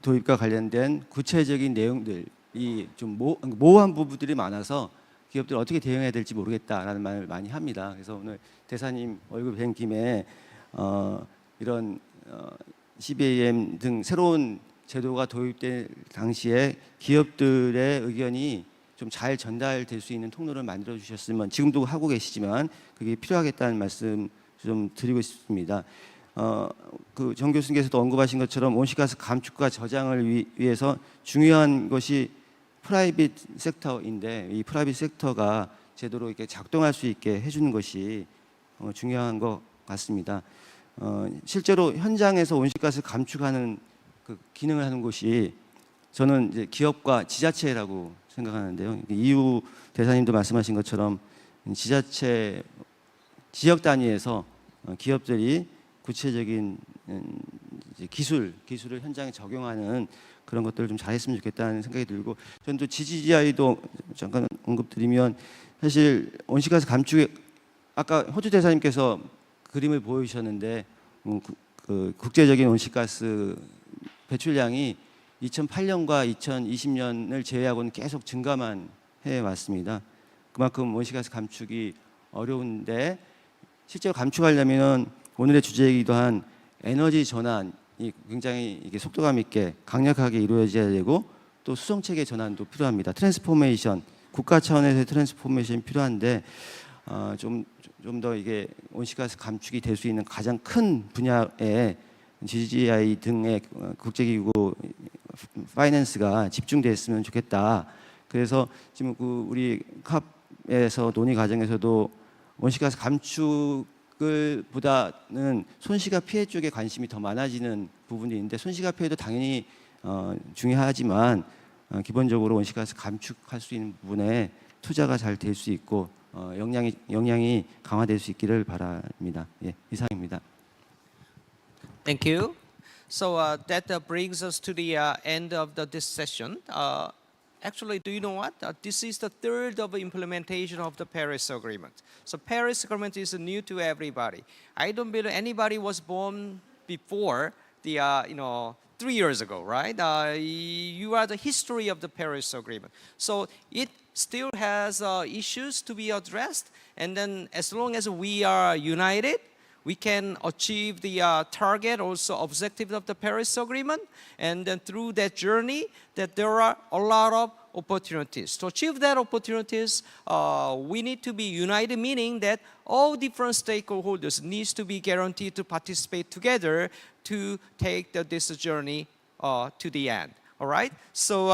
도입과 관련된 구체적인 내용들이 좀 모호한 부분들이 많아서 기업들 어떻게 대응해야 될지 모르겠다라는 말을 많이 합니다. 그래서 오늘 대사님 얼굴 뵌 김에 이런 CBAM 등 새로운 제도가 도입될 당시에 기업들의 의견이 좀 잘 전달될 수 있는 통로를 만들어 주셨으면 지금도 하고 계시지만 그게 필요하겠다는 말씀 좀 드리고 싶습니다. 정 교수님께서도 언급하신 것처럼 온실가스 감축과 저장을 위해서 중요한 것이 프라이빗 섹터인데 이 프라이빗 섹터가 제대로 이렇게 작동할 수 있게 해주는 것이 중요한 것 같습니다. 실제로 현장에서 온실가스 감축하는 기능을 하는 곳이 저는 이제 기업과 지자체라고 생각하는데요. EU 대사님도 말씀하신 것처럼 지자체 지역 단위에서 기업들이 구체적인 기술을 현장에 적용하는 그런 것들을 좀 잘했으면 좋겠다는 생각이 들고 저는 또 GGGI도 잠깐 언급드리면 사실 온실가스 감축에 아까 호주 대사님께서 그림을 보여주셨는데 국제적인 온실가스 배출량이 2008년과 2020년을 제외하고는 계속 증가만 해왔습니다. 그만큼 온실가스 감축이 어려운데 실제로 감축하려면 오늘의 주제이기도 한 에너지 전환이 굉장히 이게 속도감 있게 강력하게 이루어져야 되고 또 수정체계 전환도 필요합니다. 트랜스포메이션, 국가 차원에서의 트랜스포메이션이 필요한데 좀 더 이게 온실가스 감축이 될 수 있는 가장 큰 분야에 GGI 등의 국제기구 파이낸스가 집중됐으면 좋겠다. 그래서 지금 우리 캅에서 논의 과정에서도 온실가스 감축을 보다는 손실과 피해 쪽에 관심이 더 많아지는 부분이 있는데 손실과 피해도 당연히 중요하지만 기본적으로 온실가스 감축할 수 있는 부분에 투자가 잘 될 수 있고 역량이 강화될 수 있기를 바랍니다. 예, 이상입니다. Thank you. So that brings us to the end of this session. Actually, do you know what? This is the third of implementation of the Paris Agreement. So Paris Agreement is new to everybody. I don't believe anybody was born before the 3 years ago, right? You are the history of the Paris Agreement. So it still has issues to be addressed, and then as long as we are united, we can achieve the target, also objective of the Paris Agreement, and then through that journey, that there are a lot of opportunities. To achieve that opportunities, we need to be united, meaning that all different stakeholders needs to be guaranteed to participate together to take this journey to the end. All right? So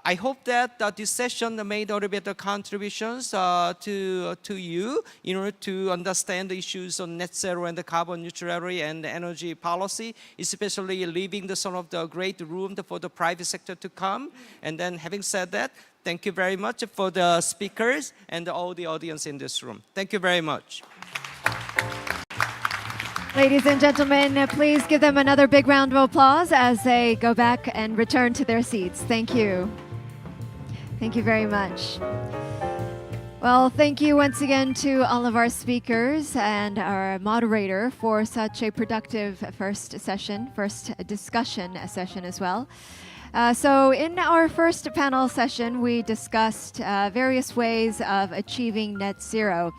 I hope that this session made a little bit of contributions to you in order to understand the issues on net zero and the carbon neutrality and energy policy, especially leaving the sort of the great room for the private sector to come. And then having said that, thank you very much for the speakers and all the audience in this room. Thank you very much. Ladies and gentlemen, please give them another big round of applause as they go back and return to their seats. Thank you. Thank you very much. Well, thank you once again to all of our speakers and our moderator for such a productive first discussion session as well. So in our first panel session, we discussed various ways of achieving net zero.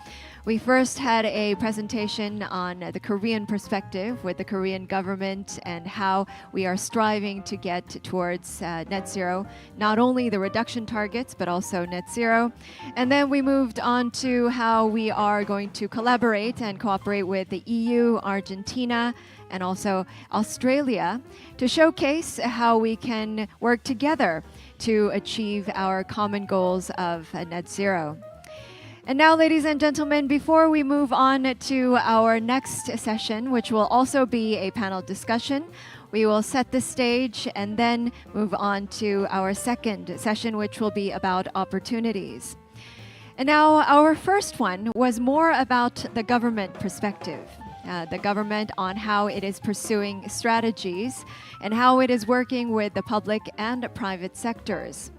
We first had a presentation on the Korean perspective with the Korean government and how we are striving to get towards net zero, not only the reduction targets, but also net zero. And then we moved on to how we are going to collaborate and cooperate with the EU, Argentina, and also Australia to showcase how we can work together to achieve our common goals of net zero. And now, ladies and gentlemen, before we move on to our next session, which will also be a panel discussion, we will set the stage and then move on to our second session, which will be about opportunities. And now, our first one was more about the government perspective. The government on how it is pursuing strategies and how it is working with the public and private sectors.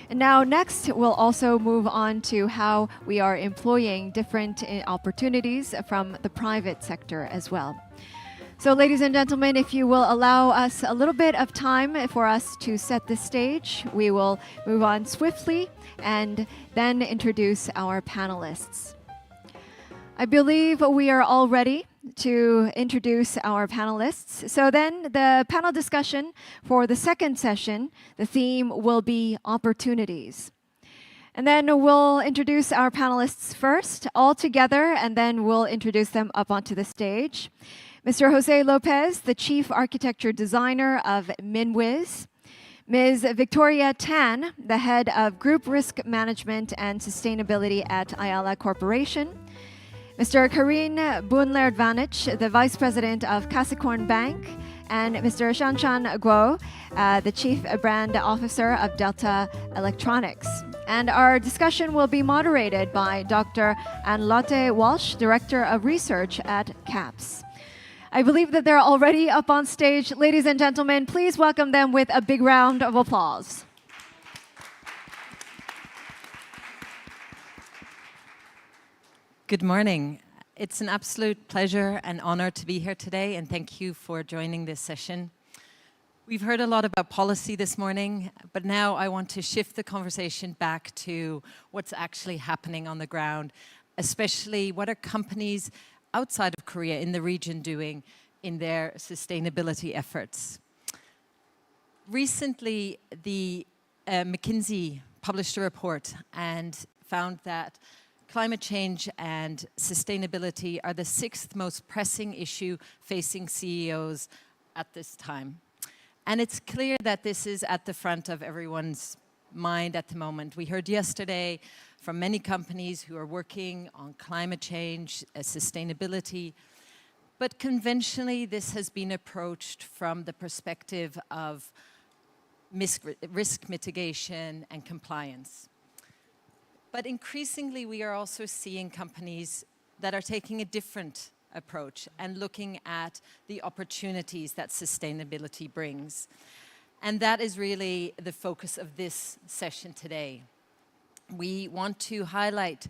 And now next, we'll also move on to how we are employing different opportunities from the private sector as well. So ladies and gentlemen, if you will allow us a little bit of time for us to set the stage, we will move on swiftly and then introduce our panelists. I believe we are all ready to introduce our panelists. So then the panel discussion for the second session, the theme will be opportunities. And then we'll introduce our panelists first, all together, and then we'll introduce them up onto the stage. Mr. Jose Lopez, the Chief Architecture Designer of MinWiz. Ms. Victoria Tan, the Head of Group Risk Management and Sustainability at Ayala Corporation. Mr. Karin Bunler-Vanich, the Vice President of Capricorn Bank, and Mr. Shanchan Guo, the Chief Brand Officer of Delta Electronics. And our discussion will be moderated by Dr. Anne-Lotte Walsh, Director of Research at CAPS. I believe that they're already up on stage. Ladies and gentlemen, please welcome them with a big round of applause. Good morning. It's an absolute pleasure and honor to be here today, and thank you for joining this session. We've heard a lot about policy this morning, but now I want to shift the conversation back to what's actually happening on the ground, especially what are companies outside of Korea in the region doing in their sustainability efforts. Recently, the McKinsey published a report and found that climate change and sustainability are the 6th most pressing issue facing CEOs at this time. And it's clear that this is at the front of everyone's mind at the moment. We heard yesterday from many companies who are working on climate change, sustainability, but conventionally this has been approached from the perspective of risk mitigation and compliance. But increasingly, we are also seeing companies that are taking a different approach and looking at the opportunities that sustainability brings. And that is really the focus of this session today. We want to highlight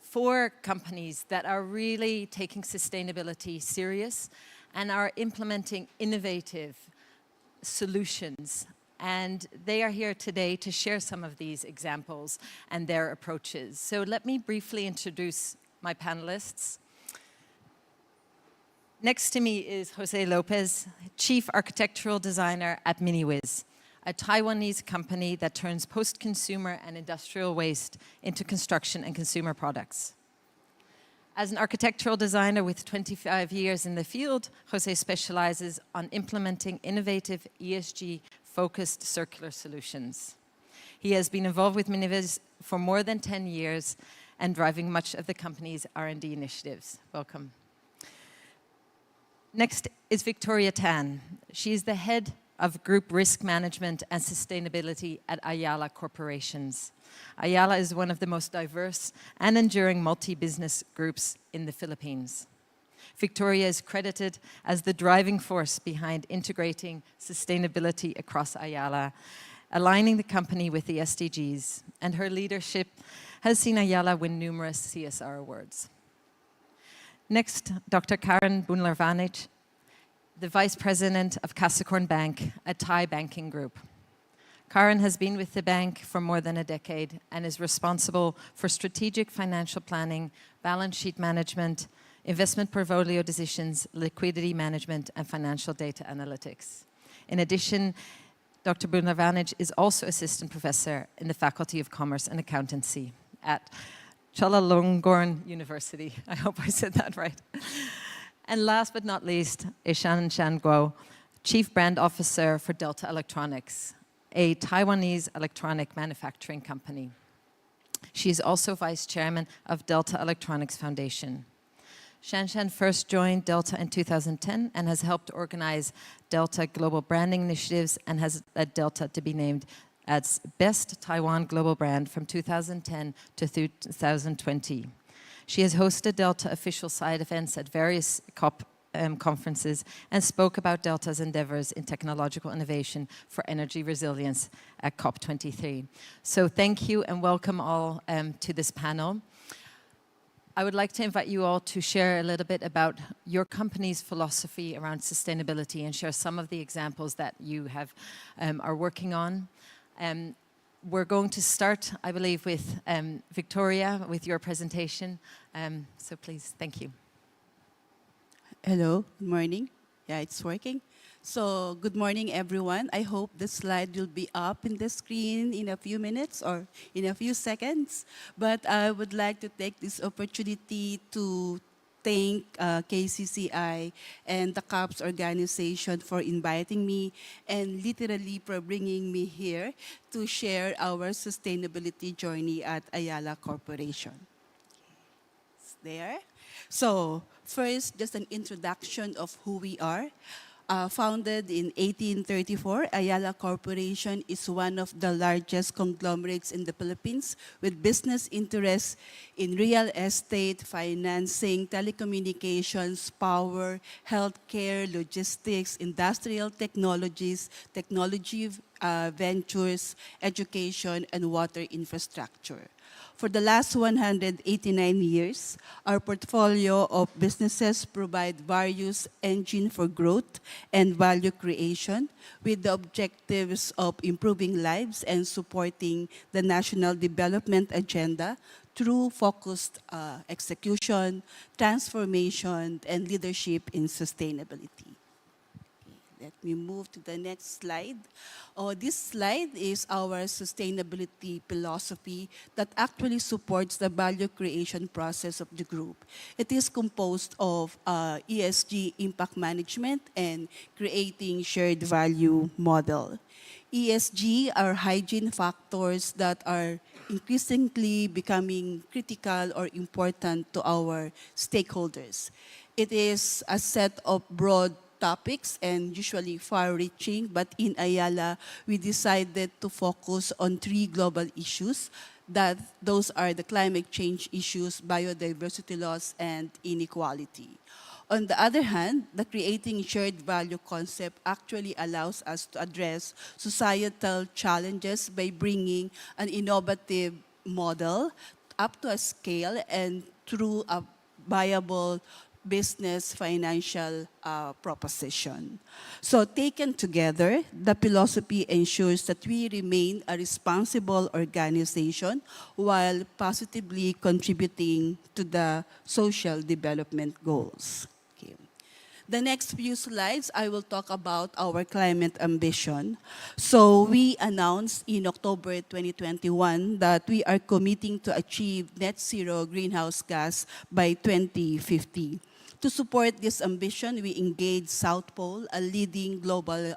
4 companies that are really taking sustainability serious and are implementing innovative solutions. And they are here today to share some of these examples and their approaches. So let me briefly introduce my panelists. Next to me is Jose Lopez, Chief Architectural Designer at MiniWiz, a Taiwanese company that turns post-consumer and industrial waste into construction and consumer products. As an architectural designer with 25 years in the field, Jose specializes on implementing innovative ESG-focused circular solutions. He has been involved with MiniWiz for more than 10 years and driving much of the company's R&D initiatives. Welcome. Next is Victoria Tan. She is the head of Group Risk Management and Sustainability at Ayala Corporations. Ayala is one of the most diverse and enduring multi-business groups in the Philippines. Victoria is credited as the driving force behind integrating sustainability across Ayala, aligning the company with the SDGs, and her leadership has seen Ayala win numerous CSR awards. Next, Dr. Karen Bunlarvanich, the Vice President of Capricorn Bank, a Thai banking group. Karen has been with the bank for more than a decade and is responsible for strategic financial planning, balance sheet management, investment portfolio decisions, liquidity management, and financial data analytics. In addition, Dr. Bunlarvanich is also Assistant Professor in the Faculty of Commerce and Accountancy at Chulalongkorn University. I hope I said that right. And last but not least is Shan Guo, Chief Brand Officer for Delta Electronics, a Taiwanese electronic manufacturing company. She is also Vice Chairman of Delta Electronics Foundation. Shan first joined Delta in 2010 and has helped organize Delta Global Branding Initiatives and has led Delta to be named as Best Taiwan Global Brand from 2010 to 2020. She has hosted Delta official side events at various COP conferences and spoke about Delta's endeavors in technological innovation for energy resilience at COP23. So thank you and welcome all to this panel. I would like to invite you all to share a little bit about your company's philosophy around sustainability and share some of the examples that you have are working on. We're going to start, I believe, with Victoria, with your presentation. So please, thank you. Hello, good morning. Yeah, it's working. So good morning, everyone. I hope the slide will be up in the screen in a few minutes or in a few seconds. But I would like to take this opportunity to thank KCCI and the COPS organization for inviting me and literally for bringing me here to share our sustainability journey at Ayala Corporation. It's there. So first, just an introduction of who we are. Founded in 1834, Ayala Corporation is one of the largest conglomerates in the Philippines with business interests in real estate, financing, telecommunications, power, healthcare, logistics, industrial technologies, technology ventures, education, and water infrastructure. For the last 189 years, our portfolio of businesses provide various engines for growth and value creation with the objectives of improving lives and supporting the national development agenda through focused execution, transformation, and leadership in sustainability. Let me move to the next slide. This slide is our sustainability philosophy that actually supports the value creation process of the group. It is composed of ESG impact management and creating shared value model. ESG are hygiene factors that are increasingly becoming critical or important to our stakeholders. It is a set of broad topics and usually far-reaching, but in Ayala, we decided to focus on 3 global issues. Those are the climate change issues, biodiversity loss, and inequality. On the other hand, the creating shared value concept actually allows us to address societal challenges by bringing an innovative model up to a scale and through a viable business financial proposition. So taken together, the philosophy ensures that we remain a responsible organization while positively contributing to the social development goals. Okay. The next few slides, I will talk about our climate ambition. So we announced in October 2021 that we are committing to achieve net zero greenhouse gas by 2050. To support this ambition, we engaged South Pole, a leading global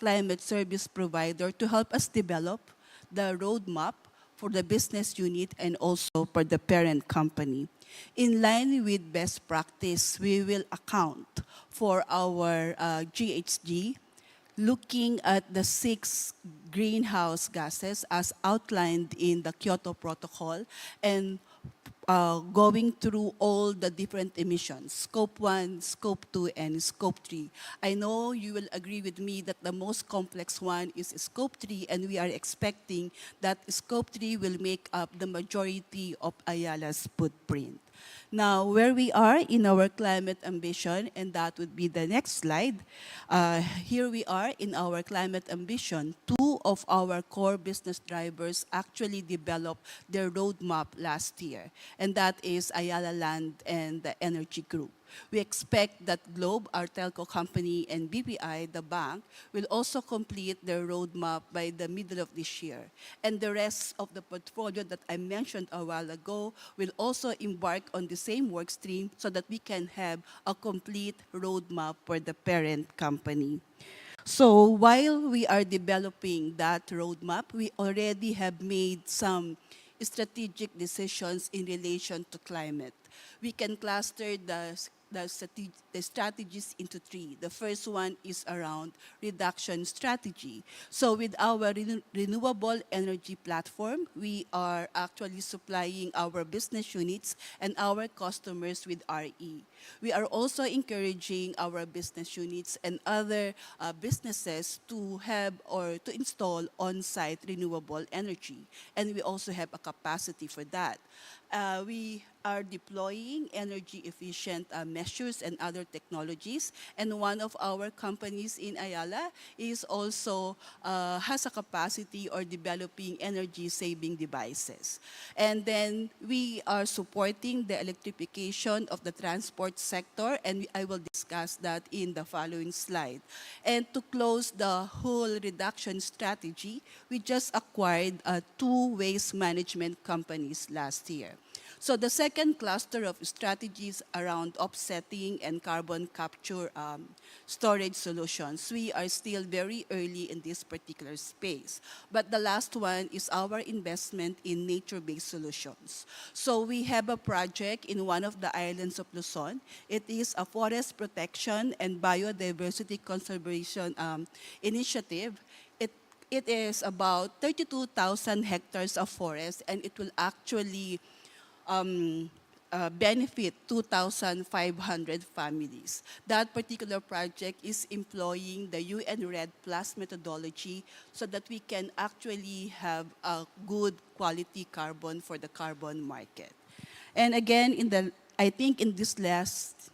climate service provider, to help us develop the roadmap for the business unit and also for the parent company. In line with best practice, we will account for our GHG, looking at the 6 greenhouse gases as outlined in the Kyoto Protocol and going through all the different emissions, Scope 1, Scope 2, and Scope 3. I know you will agree with me that the most complex one is Scope 3, and we are expecting that Scope 3 will make up the majority of Ayala's footprint. Now, where we are in our climate ambition, and that would be the next slide. Here we are in our climate ambition. 2 of our core business drivers actually developed their roadmap last year, and that is Ayala Land and the Energy Group. We expect that Globe, our telco company, and BPI, the bank, will also complete their roadmap by the middle of this year. And the rest of the portfolio that I mentioned a while ago will also embark on the same work stream so that we can have a complete roadmap for the parent company. So while we are developing that roadmap, we already have made some strategic decisions in relation to climate. We can cluster the strategies into 3. The first one is around reduction strategy. So with our renewable energy platform, we are actually supplying our business units and our customers with RE. We are also encouraging our business units and other businesses to have or to install on-site renewable energy. And we also have a capacity for that. We are deploying energy efficient measures and other technologies. And one of our companies in Ayala is also has a capacity or developing energy saving devices. And then we are supporting the electrification of the transport sector, and I will discuss that in the following slide. And to close the whole reduction strategy, we just acquired 2 waste management companies last year. So the second cluster of strategies around offsetting and carbon capture storage solutions, we are still very early in this particular space. But the last one is our investment in nature-based solutions. So we have a project in one of the islands of Luzon. It is a forest protection and biodiversity conservation initiative. It is about 32,000 hectares of forest, and it will actually benefit 2,500 families. That particular project is employing the UN Red Plus methodology so that we can actually have a good quality carbon for the carbon market. And again, I think in this last,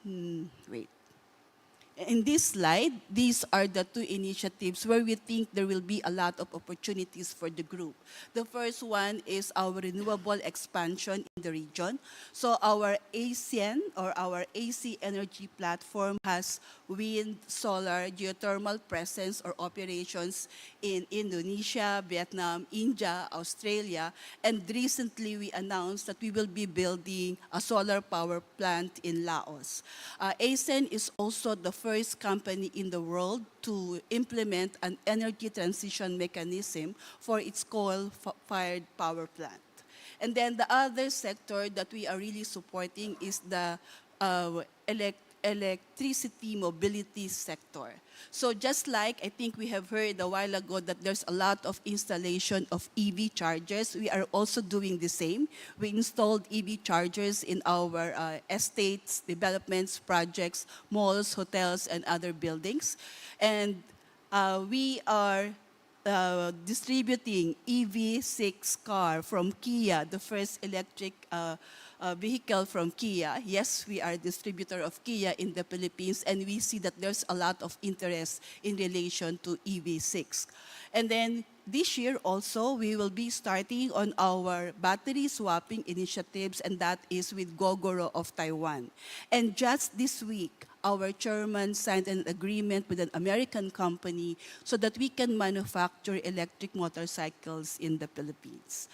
In this slide, these are the two initiatives where we think there will be a lot of opportunities for the group. The first one is our renewable expansion in the region. So our ASEAN, or our AC energy platform, has wind, solar, geothermal presence or operations in Indonesia, Vietnam, India, Australia, and recently we announced that we will be building a solar power plant in Laos. ASEAN is also the first company in the world to implement an energy transition mechanism for its coal-fired power plant. And then the other sector that we are really supporting is the electricity mobility sector. So just like I think we have heard a while ago that there's a lot of installation of EV chargers, we are also doing the same. We installed EV chargers in our estates, developments, projects, malls, hotels, and other buildings. And we are distributing EV6 car from Kia, the first electric vehicle from Kia. Yes, we are a distributor of Kia in the Philippines, and we see that there's a lot of interest in relation to EV6. And then this year also, we will be starting on our battery swapping initiatives, and that is with Gogoro of Taiwan. And just this week, our chairman signed an agreement with an American company so that we can manufacture electric motorcycles in the Philippines.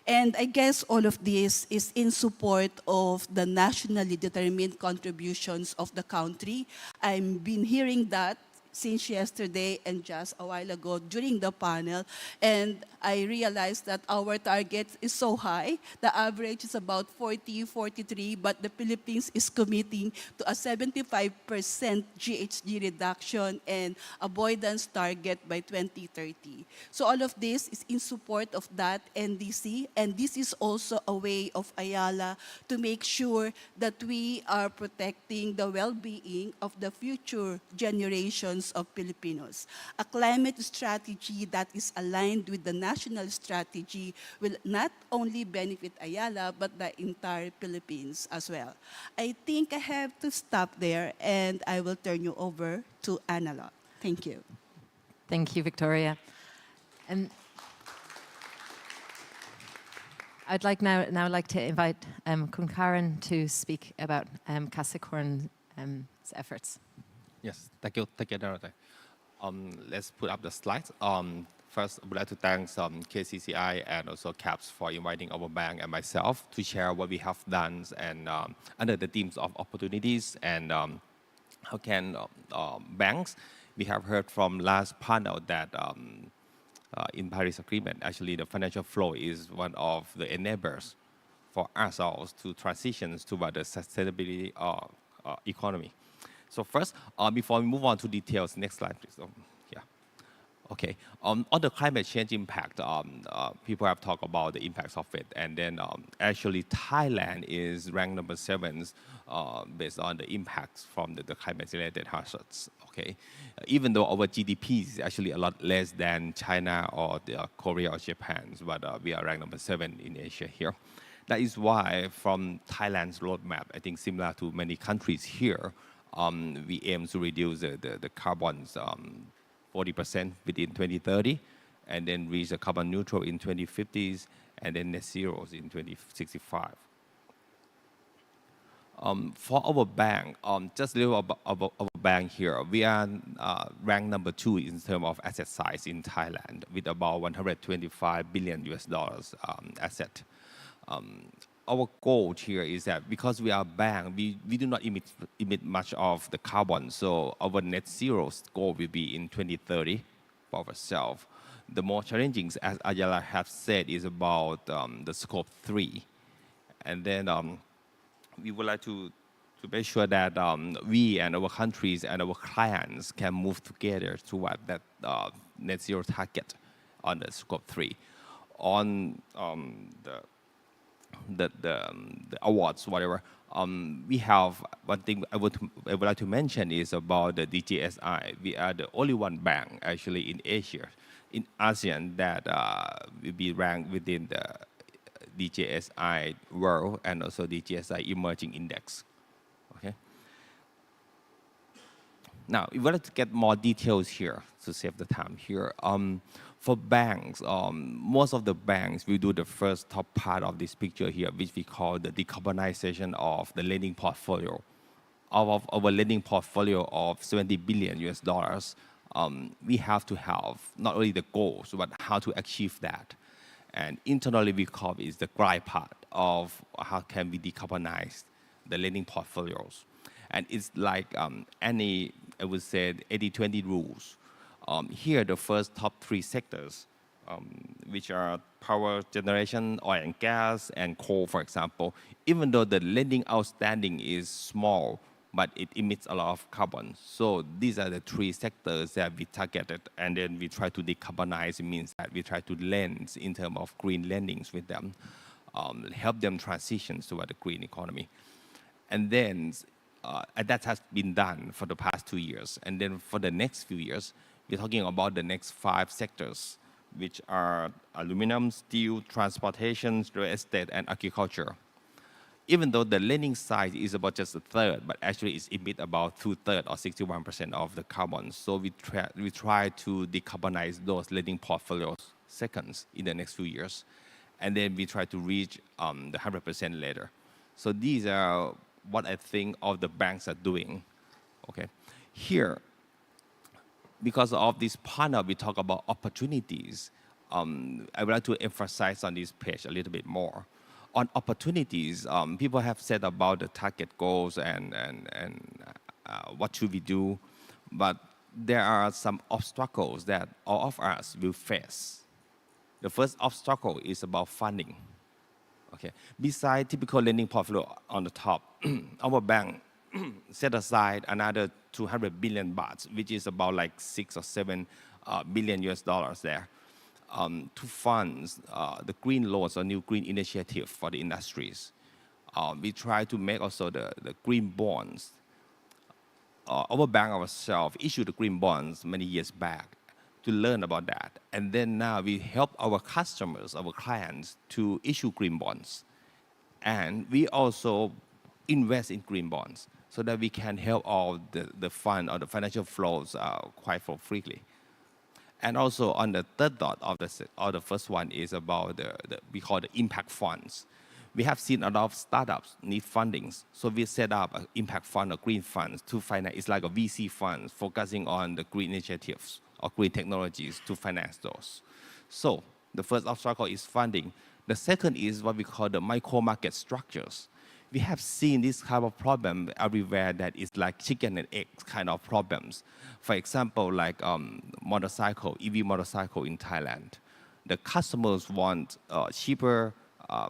And I guess all of this is in support of the nationally determined contributions of the country. I've been hearing that since yesterday and just a while ago during the panel, and I realized that our target is so high. The average is about 40, 43, but the Philippines is committing to a 75% GHG reduction and avoidance target by 2030. So all of this is in support of that NDC, and this is also a way of Ayala to make sure that we are protecting the well-being of the future generations of Filipinos. A climate strategy that is aligned with the national strategy will not only benefit Ayala, but the entire Philippines as well. I think I have to stop there, and I will turn you over to Annalot. Thank you. Thank you, Victoria. And I'd like now to invite Kun Karen to speak about Capricorn's efforts. Yes, thank you, Dorothy. Let's put up the slides. First, I would like to thank KCCI and also CAPS for inviting our bank and myself to share what we have done and under the themes of opportunities and how can banks. We have heard from last panel that in Paris Agreement, actually the financial flow is one of the enablers for ourselves to transition toward the sustainability economy. So first, before we move on to details, next slide, please. Okay. On the climate change impact, people have talked about the impacts of it, and then actually Thailand is ranked number 7 based on the impacts from the climate-related hazards. Okay, even though our GDP is actually a lot less than China or Korea or Japan, but we are ranked number 7 in Asia here. That is why, from Thailand's roadmap, I think similar to many countries here, we aim to reduce the carbons 40% within 2030, and then reach a carbon neutral in 2050s, and then net zeros in 2065. For our bank, just a little about our bank here, we are ranked number 2 in terms of asset size in Thailand, with about $125 billion asset. Our goal here is that because we are a bank, we do not emit much of the carbon. So our net zero goal will be in 2030 for ourselves. The more challenging, as Ayala has said, is about the scope 3. And then we would like to make sure that we and our countries and our clients can move together toward that net zero target on the scope 3. On the awards, whatever. We have one thing I would like to mention is about the DJSI. We are the only one bank actually in Asia, in ASEAN, that will be ranked within the DJSI World and also DJSI Emerging Index. Okay. Now, we wanted to get more details here to save the time here. For banks, most of the banks will do the first top part of this picture here, which we call the decarbonization of the lending portfolio. Of our lending portfolio of $70 billion US, we have to have not only the goals, but how to achieve that. And internally, we call it the grind part of how can we decarbonize the lending portfolios. And it's like any, I would say, 80-20 rules. Here, the first top 3 sectors, which are power generation, oil and gas, and coal, for example, even though the lending outstanding is small, but it emits a lot of carbon. So these are the 3 sectors that we targeted, and then we try to decarbonize. It means that we try to lend in terms of green lendings with them, help them transition toward the green economy. And then that has been done for the past 2 years. And then for the next few years, we're talking about the next 5 sectors, which are aluminum, steel, transportation, real estate, and agriculture. Even though the lending size is about just a third, but actually it's emit about 2/3 or 61% of the carbon. So we try to decarbonize those lending portfolios seconds in the next few years. And then we try to reach the 100% later. So these are what I think all the banks are doing. Okay, here, because of this panel, we talk about opportunities. I would like to emphasize on this page a little bit more. On opportunities, people have said about the target goals and what should we do, but there are some obstacles that all of us will face. The first obstacle is about funding. Okay. Besides typical lending portfolio on the top, our bank set aside another 200 billion bahts, which is about like 6 or 7 billion US dollars there, to fund the green loans or new green initiative for the industries. We try to make also the green bonds. Our bank ourselves issued the green bonds many years back to learn about that. And then now we help our customers, our clients, to issue green bonds. And we also invest in green bonds so that we can help all the fund or the financial flows quite for freely. And also on the third dot of the first one is about we call the impact funds. We have seen a lot of startups need fundings. So we set up an impact fund or green funds to finance. It's like a VC fund focusing on the green initiatives or green technologies to finance those. So the first obstacle is funding. The second is what we call the micro market structures. We have seen this kind of problem everywhere that is like chicken and egg kind of problems. For example, like motorcycle, EV motorcycle in Thailand. The customers want cheaper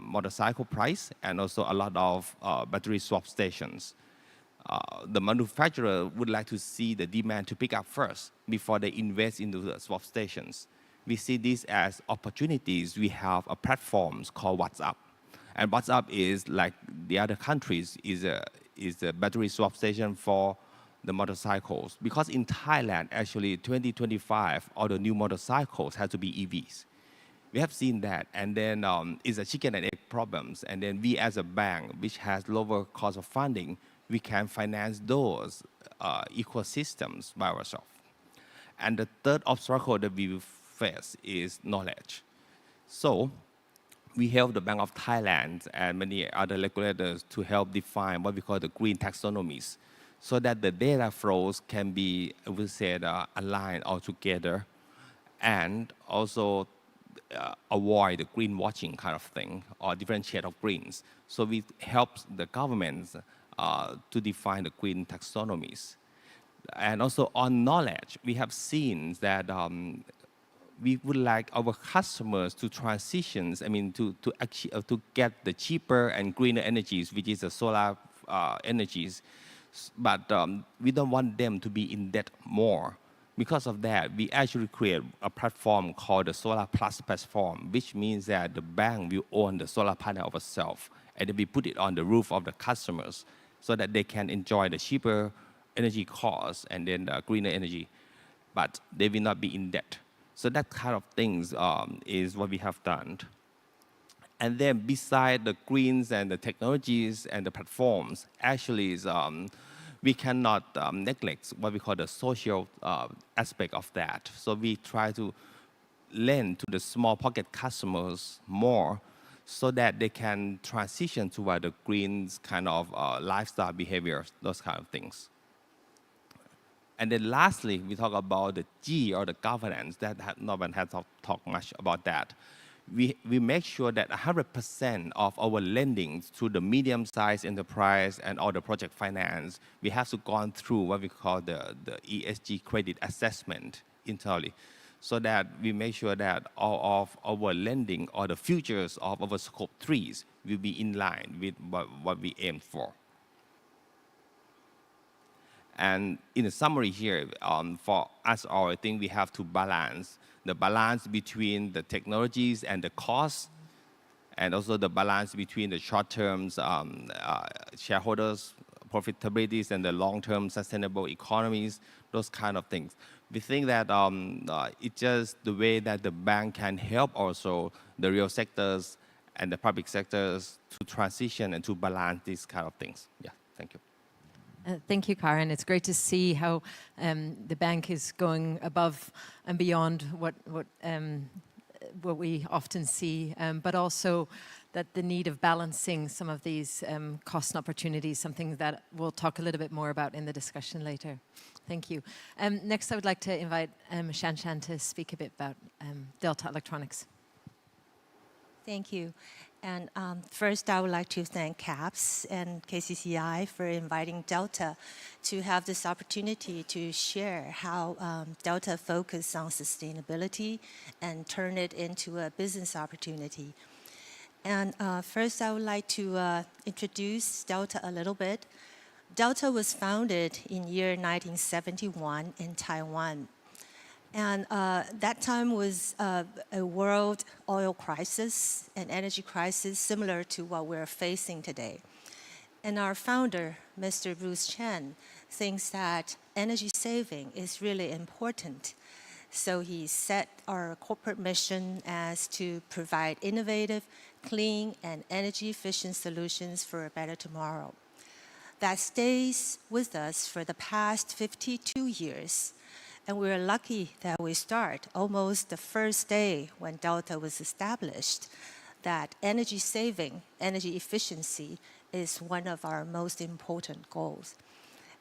motorcycle price and also a lot of battery swap stations. The manufacturer would like to see the demand to pick up first before they invest into the swap stations. We see this as opportunities. We have a platform called WhatsApp. And WhatsApp is like the other countries is a battery swap station for the motorcycles. Because in Thailand, actually 2025, all the new motorcycles have to be EVs. We have seen that, and then it's a chicken and egg problems. And then we as a bank, which has lower cost of funding, we can finance those ecosystems by ourselves. And the third obstacle that we face is knowledge. So we help the Bank of Thailand and many other regulators to help define what we call the green taxonomies, so that the data flows can be, I would say, aligned all together, and also avoid the greenwashing kind of thing or different shade of greens. So we help the governments to define the green taxonomies. And also on knowledge, we have seen that we would like our customers to transition, to get the cheaper and greener energies, which is the solar energies. But we don't want them to be in debt more. Because of that, we actually create a platform called the Solar Plus platform, which means that the bank will own the solar panel ourselves, and then we put it on the roof of the customers so that they can enjoy the cheaper energy costs and then the greener energy, but they will not be in debt. So that kind of things is what we have done. And then beside the greens and the technologies and the platforms, actually is, we cannot neglect what we call the social aspect of that. So we try to lend to the small pocket customers more so that they can transition toward the green kind of lifestyle behaviors, those kind of things. And then lastly, we talk about the G, or the governance. That no one has talked much about that. We make sure that 100% of our lending to the medium-sized enterprise and all the project finance, we have to go through what we call the ESG credit assessment internally, so that we make sure that all of our lending or the futures of our scope 3s will be in line with what we aim for. And in the summary here, for us all, I think we have to balance the balance between the technologies and the costs, and also the balance between the short-term shareholders' profitabilities and the long-term sustainable economies, those kind of things. We think that it's just the way that the bank can help also the real sectors and the public sectors to transition and to balance these kind of things. Yeah, thank you. Thank you, Karen. It's great to see how the bank is going above and beyond what we often see, but also that the need of balancing some of these costs and opportunities, something that we'll talk a little bit more about in the discussion later. Thank you. Next, I would like to invite Shan to speak a bit about Delta Electronics. Thank you. And first, I would like to thank CAPS and KCCI for inviting Delta to have this opportunity to share how Delta focuses on sustainability and turn it into a business opportunity. And first, I would like to introduce Delta a little bit. Delta was founded in year 1971 in Taiwan. And that time was a world oil crisis and energy crisis similar to what we're facing today. And our founder, Mr. Bruce Chen, thinks that energy saving is really important. So he set our corporate mission as to provide innovative, clean, and energy-efficient solutions for a better tomorrow. That stays with us for the past 52 years. And we're lucky that we start almost the first day when Delta was established, that energy saving, energy efficiency is one of our most important goals.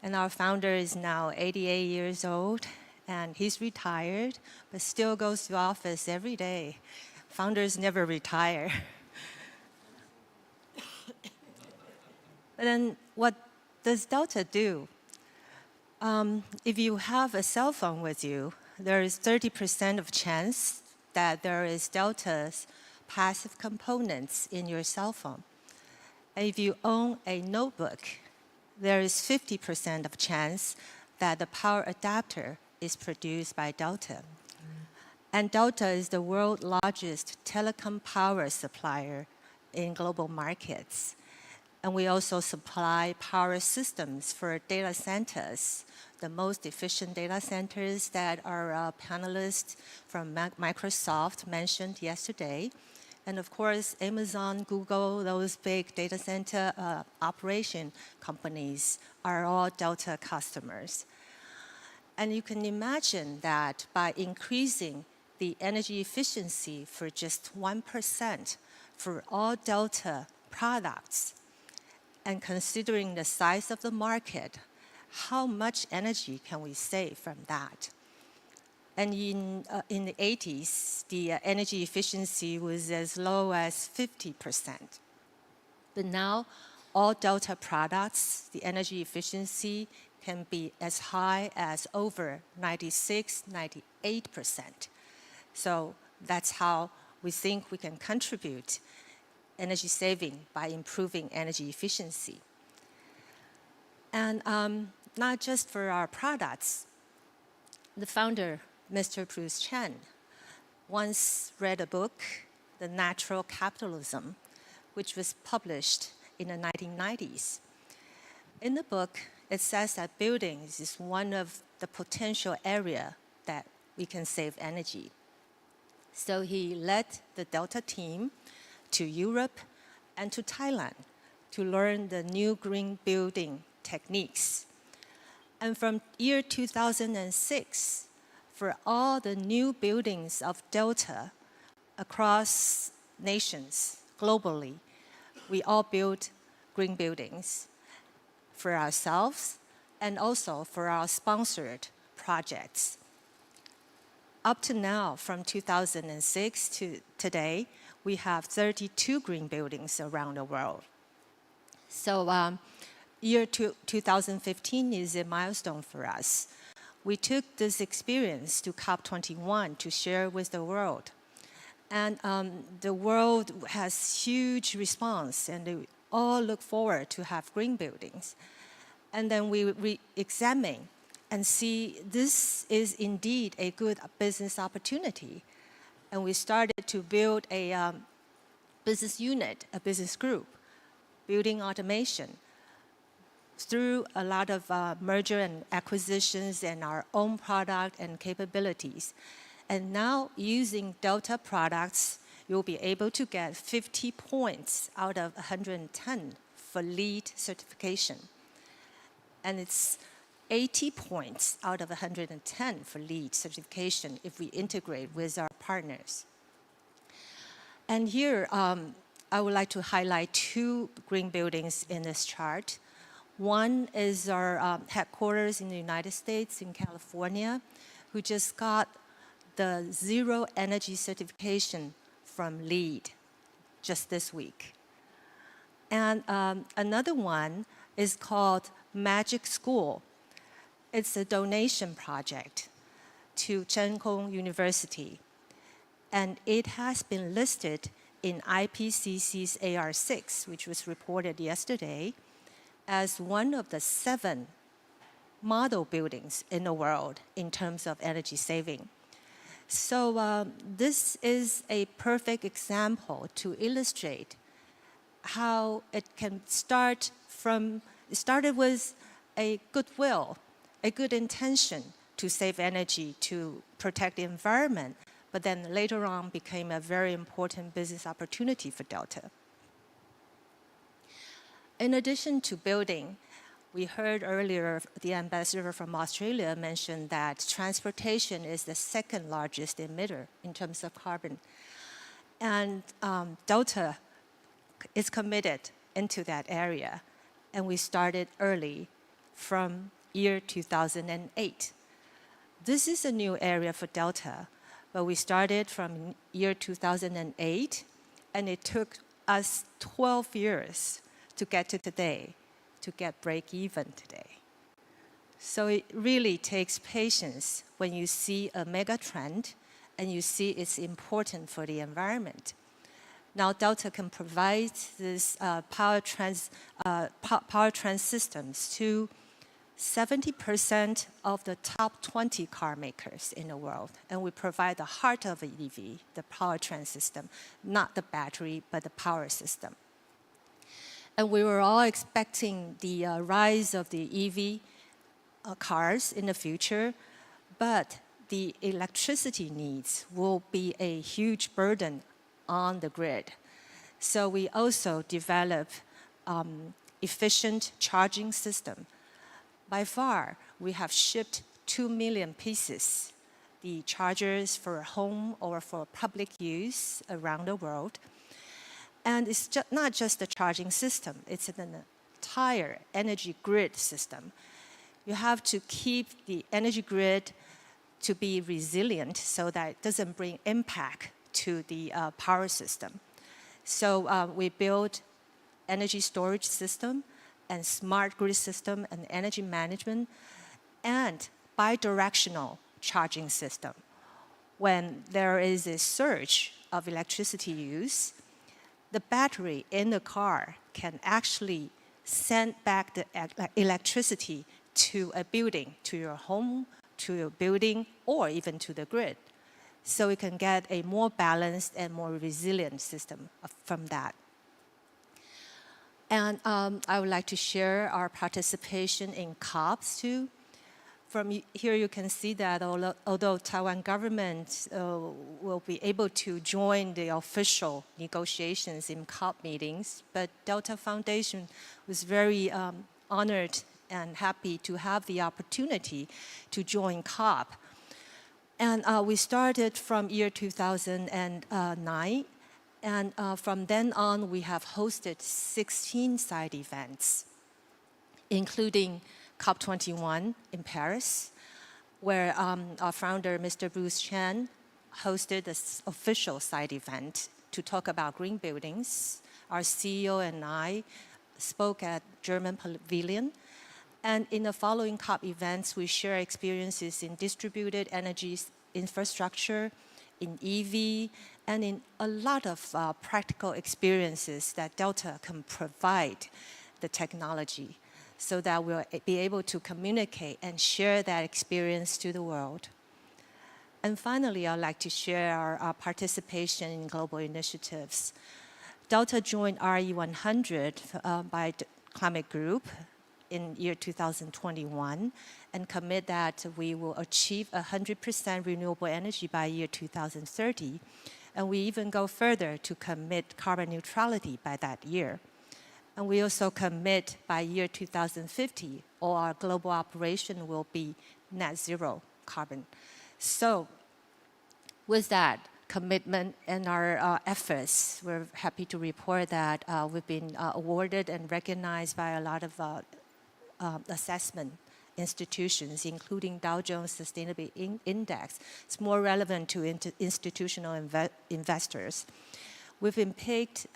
And our founder is now 88 years old, and he's retired, but still goes to office every day. Founders never retire. But then what does Delta do? If you have a cell phone with you, there is 30% of chance that there is Delta's passive components in your cell phone. And if you own a notebook, there is 50% of chance that the power adapter is produced by Delta. And Delta is the world's largest telecom power supplier in global markets. And we also supply power systems for data centers, the most efficient data centers that our panelists from Microsoft mentioned yesterday. And of course, Amazon, Google, those big data center operation companies are all Delta customers. And you can imagine that by increasing the energy efficiency for just 1% for all Delta products, and considering the size of the market, how much energy can we save from that? And in the 80s, the energy efficiency was as low as 50%. But now, all Delta products, the energy efficiency can be as high as over 96, 98%. So that's how we think we can contribute energy saving by improving energy efficiency. And not just for our products. The founder, Mr. Bruce Chen, once read a book, The Natural Capitalism, which was published in the 1990s. In the book, it says that buildings is one of the potential area that we can save energy. So he led the Delta team to Europe and to Thailand to learn the new green building techniques And from year 2006, for all the new buildings of Delta across nations globally, we all built green buildings for ourselves and also for our sponsored projects. Up to now, from 2006 to today, we have 32 green buildings around the world. So year 2015 is a milestone for us. We took this experience to COP21 to share with the world. And the world has huge response, and they all look forward to have green buildings. And then we examine and see this is indeed a good business opportunity. And we started to build a business unit, a business group, building automation through a lot of merger and acquisitions and our own product and capabilities. And now using Delta products, you'll be able to get 50 points out of 110 for LEED certification. And it's 80 points out of 110 for LEED certification if we integrate with our partners. And here, I would like to highlight two green buildings in this chart. One is our headquarters in the United States, in California, who just got the zero energy certification from LEED just this week. And another one is called Magic School. It's a donation project to Cheung Kong University. And it has been listed in IPCC's AR6, which was reported yesterday, as one of the 7 model buildings in the world in terms of energy saving. So this is a perfect example to illustrate how it can start from, it started with a goodwill, a good intention to save energy, to protect the environment, but then later on became a very important business opportunity for Delta. In addition to building, we heard earlier the ambassador from Australia mention that transportation is the second largest emitter in terms of carbon. And Delta is committed into that area. And we started early from year 2008. This is a new area for Delta, but we started from year 2008, and it took us 12 years to get to today, to get break even today. So it really takes patience when you see a mega trend and you see it's important for the environment. Now Delta can provide this power trans systems to 70% of the top 20 car makers in the world. And we provide the heart of an EV, the power trans system, not the battery, but the power system. And we were all expecting the rise of the EV cars in the future, but the electricity needs will be a huge burden on the grid. So we also develop efficient charging system. By far, we have shipped 2 million pieces, the chargers for home or for public use around the world. And it's not just the charging system, it's an entire energy grid system. You have to keep the energy grid to be resilient so that it doesn't bring impact to the power system. So we built energy storage system and smart grid system and energy management and bidirectional charging system. When there is a surge of electricity use, the battery in the car can actually send back the electricity to a building, to your home, to your building, or even to the grid. So we can get a more balanced and more resilient system from that. And I would like to share our participation in COPs too. From here you can see that although Taiwan government will be able to join the official negotiations in COP meetings, but Delta Foundation was very honored and happy to have the opportunity to join COP. And we started from year 2009, and from then on, we have hosted 16 side events, including COP21 in Paris, where our founder, Mr. Bruce Chan, hosted this official side event to talk about green buildings. Our CEO and I spoke at German Pavilion. And in the following COP events, we share experiences in distributed energy infrastructure, in EV, and in a lot of practical experiences that Delta can provide the technology so that we'll be able to communicate and share that experience to the world. And finally, I'd like to share our participation in global initiatives. Delta joined RE100 by the Climate Group in year 2021 and commit that we will achieve 100% renewable energy by year 2030. And we even go further to commit carbon neutrality by that year. And we also commit by year 2050, all our global operation will be net zero carbon. So with that commitment and our efforts, we're happy to report that we've been awarded and recognized by a lot of assessment institutions, including Dow Jones Sustainability Index. It's more relevant to institutional investors. We've been picked,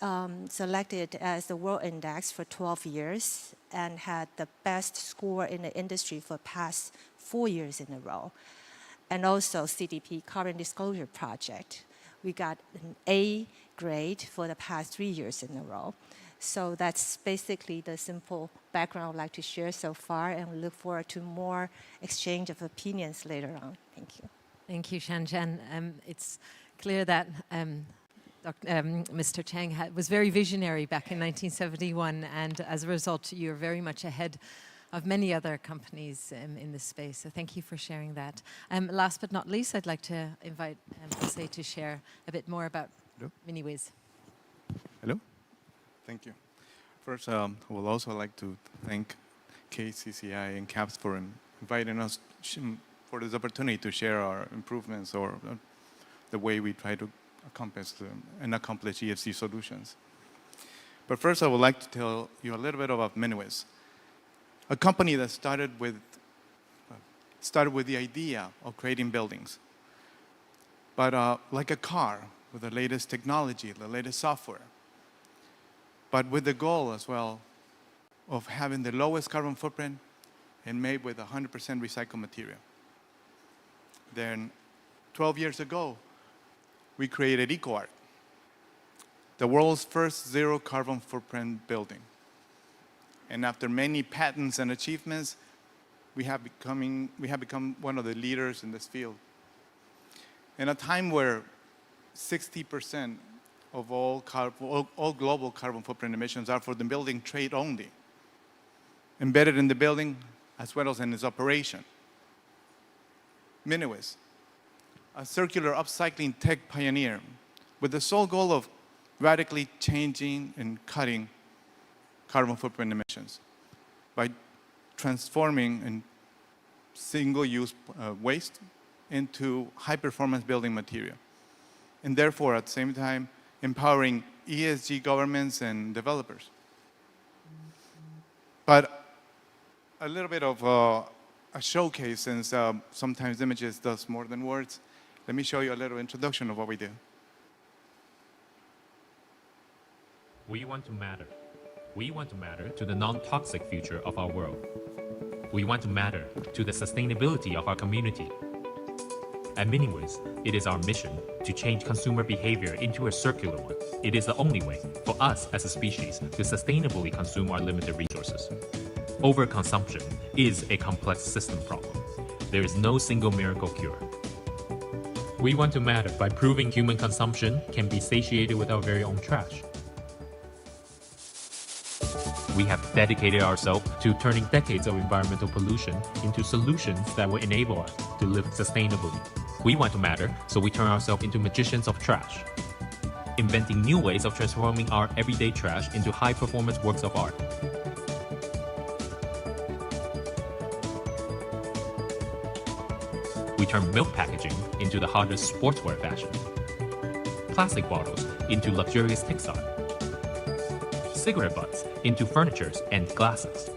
selected as the World Index for 12 years and had the best score in the industry for past 4 years in a row. And also CDP Carbon Disclosure Project. We got an A grade for the past 3 years in a row. So that's basically the simple background I'd like to share so far, and we look forward to more exchange of opinions later on. Thank you. Thank you, Shan. It's clear that Mr. Chang was very visionary back in 1971, and as a result, you're very much ahead of many other companies in this space. So thank you for sharing that. Last but not least, I'd like to invite Jose to share a bit more about MiniWiz. Hello. Thank you. First, I would also like to thank KCCI and CAPS for inviting us for this opportunity to share our improvements or the way we try to accomplish ESG solutions. But first, I would like to tell you a little bit about MiniWiz, a company that started with the idea of creating buildings, but like a car with the latest technology, the latest software, but with the goal as well of having the lowest carbon footprint and made with 100% recycled material. Then 12 years ago, we created EcoArt, the world's first zero carbon footprint building. And after many patents and achievements, we have become one of the leaders in this field. In a time where 60% of all global carbon footprint emissions are for the building trade only, embedded in the building as well as in its operation. MiniWiz, a circular upcycling tech pioneer with the sole goal of radically changing and cutting carbon footprint emissions by transforming single-use waste into high-performance building material, and therefore at the same time empowering ESG governments and developers. But a little bit of a showcase, since sometimes images does more than words. Let me show you a little introduction of what we do. We want to matter. We want to matter to the non-toxic future of our world. We want to matter to the sustainability of our community. At MiniWiz, it is our mission to change consumer behavior into a circular one. It is the only way for us as a species to sustainably consume our limited resources. Overconsumption is a complex system problem. There is no single miracle cure. We want to matter by proving human consumption can be satiated with our very own trash. We have dedicated ourselves to turning decades of environmental pollution into solutions that will enable us to live sustainably. We want to matter, so we turn ourselves into magicians of trash, inventing new ways of transforming our everyday trash into high-performance works of art. We turn milk packaging into the hottest sportswear fashion. Plastic bottles into luxurious textile. Cigarette butts into furnitures and glasses.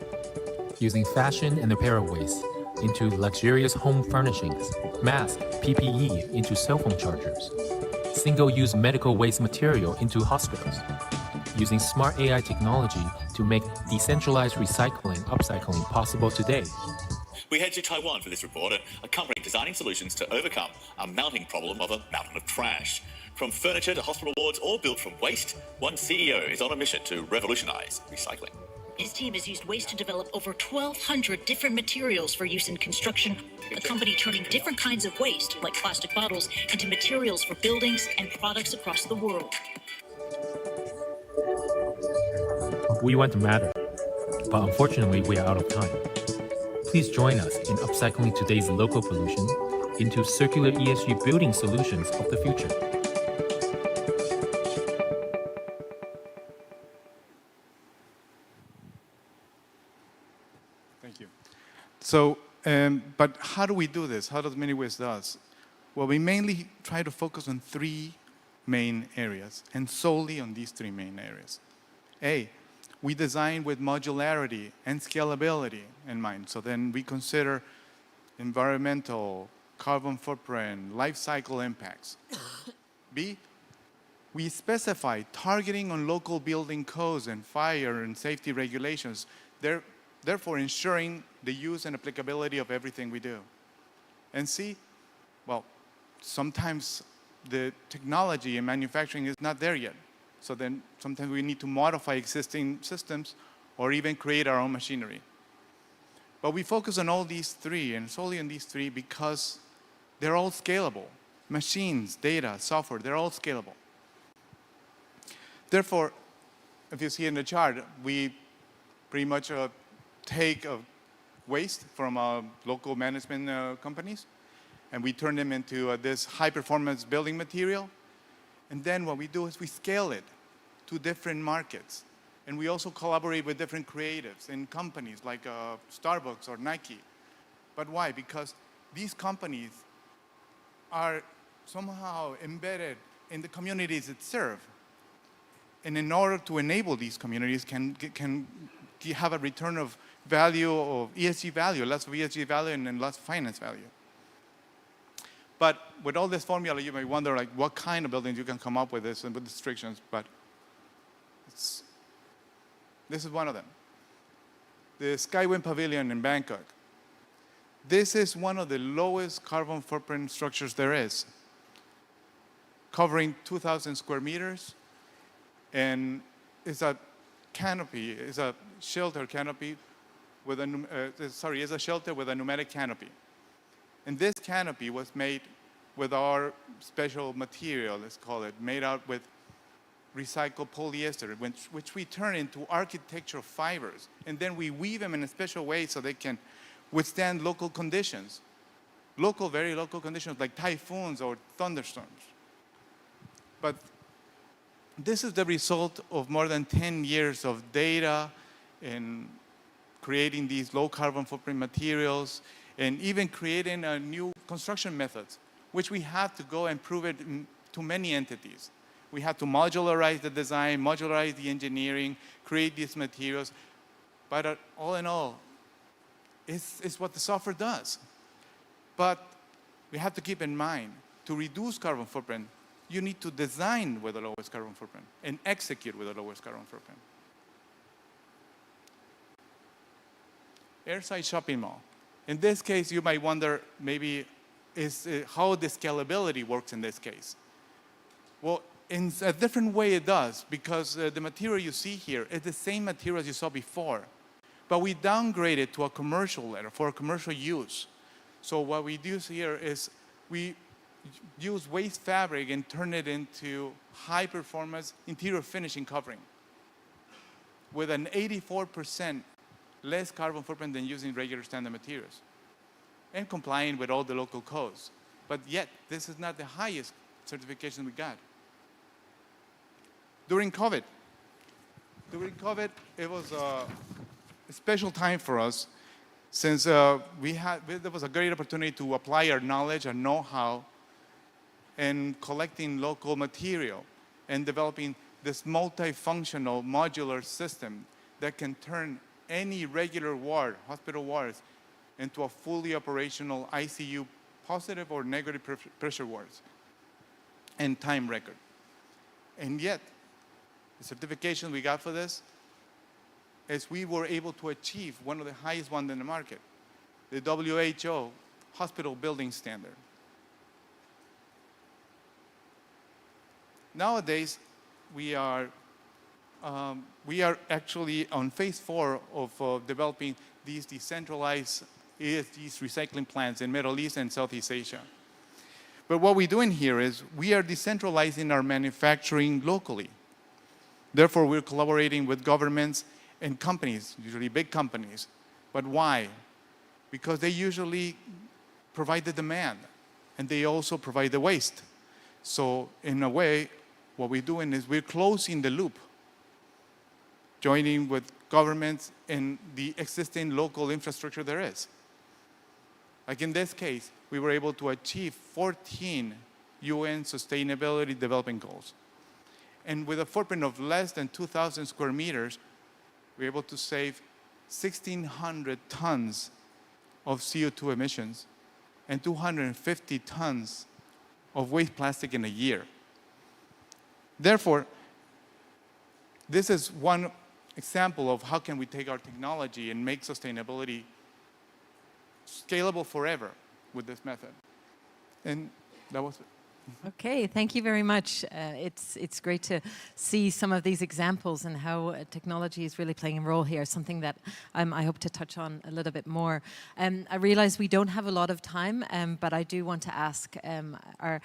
Using fashion and apparel waste into luxurious home furnishings. Masks, PPE into cell phone chargers. Single-use medical waste material into hospitals. Using smart AI technology to make decentralized recycling, upcycling possible today. We head to Taiwan for this report, a company designing solutions to overcome a mounting problem of a mountain of trash. From furniture to hospital wards, all built from waste, one CEO is on a mission to revolutionize recycling. His team has used waste to develop over 1,200 different materials for use in construction, a company turning different kinds of waste, like plastic bottles, into materials for buildings and products across the world. We want to matter, but unfortunately we are out of time. Please join us in upcycling today's local pollution into circular ESG building solutions of the future. Thank you. So, but how do we do this? How does Miniwaste does? Well, we mainly try to focus on three main areas, and solely on these three main areas. A, we design with modularity and scalability in mind. So then we consider environmental, carbon footprint, life cycle impacts. B, we specify targeting on local building codes and fire and safety regulations, therefore ensuring the use and applicability of everything we do. And C, well, sometimes the technology in manufacturing is not there yet. So then sometimes we need to modify existing systems or even create our own machinery. But we focus on all these three, and solely on these three, because they're all scalable. Machines, data, software, they're all scalable. Therefore, if you see in the chart, we pretty much take waste from local management companies, and we turn them into this high-performance building material. And then what we do is we scale it to different markets. And we also collaborate with different creatives in companies like Starbucks or Nike. But why? Because these companies are somehow embedded in the communities it serve. And in order to enable these communities can have a return of value, of ESG value, less of ESG value and less finance value. But with all this formula, you may wonder like what kind of buildings you can come up with this and with restrictions, but this is one of them. The Skywind Pavilion in Bangkok. This is one of the lowest carbon footprint structures there is, covering 2,000 square meters, and it's a canopy, it's a shelter canopy with it's a shelter with a pneumatic canopy. And this canopy was made with our special material, let's call it, made out with recycled polyester, which we turn into architectural fibers. And then we weave them in a special way so they can withstand local conditions. Very local conditions like typhoons or thunderstorms. But this is the result of more than 10 years of data in creating these low carbon footprint materials, and even creating new construction methods, which we have to go and prove it to many entities. We have to modularize the design, modularize the engineering, create these materials. But all in all, it's what the software does. But we have to keep in mind, to reduce carbon footprint, you need to design with the lowest carbon footprint and execute with the lowest carbon footprint. Airside shopping mall. In this case, you might wonder maybe how the scalability works in this case. Well, in a different way it does, because the material you see here is the same material as you saw before, but we downgrade it to a commercial letter for a commercial use. So what we do here is we use waste fabric and turn it into high performance interior finishing covering with an 84% less carbon footprint than using regular standard materials, and complying with all the local codes. But yet, this is not the highest certification we got. During COVID, it was a special time for us, Since there was a great opportunity to apply our knowledge and know-how in collecting local material and developing this multifunctional modular system that can turn any regular ward, hospital wards, into a fully operational ICU positive or negative pressure wards and time record. And yet, the certification we got for this is we were able to achieve one of the highest ones in the market, the WHO hospital building standard. Nowadays, we are actually on phase 4 of developing these decentralized ESG recycling plants in Middle East and Southeast Asia. But what we're doing here is we are decentralizing our manufacturing locally. Therefore, we're collaborating with governments and companies, usually big companies. But why? Because they usually provide the demand, and they also provide the waste. So in a way, what we're doing is we're closing the loop, joining with governments and the existing local infrastructure there is. Like in this case, we were able to achieve 14 UN Sustainability Development Goals. And with a footprint of less than 2,000 square meters, we're able to save 1,600 tons of CO2 emissions and 250 tons of waste plastic in a year. Therefore, this is one example of how can we take our technology and make sustainability scalable forever with this method. And that was it. Okay, thank you very much. It's great to see some of these examples and how technology is really playing a role here, something that I hope to touch on a little bit more. I realize we don't have a lot of time, but I do want to ask our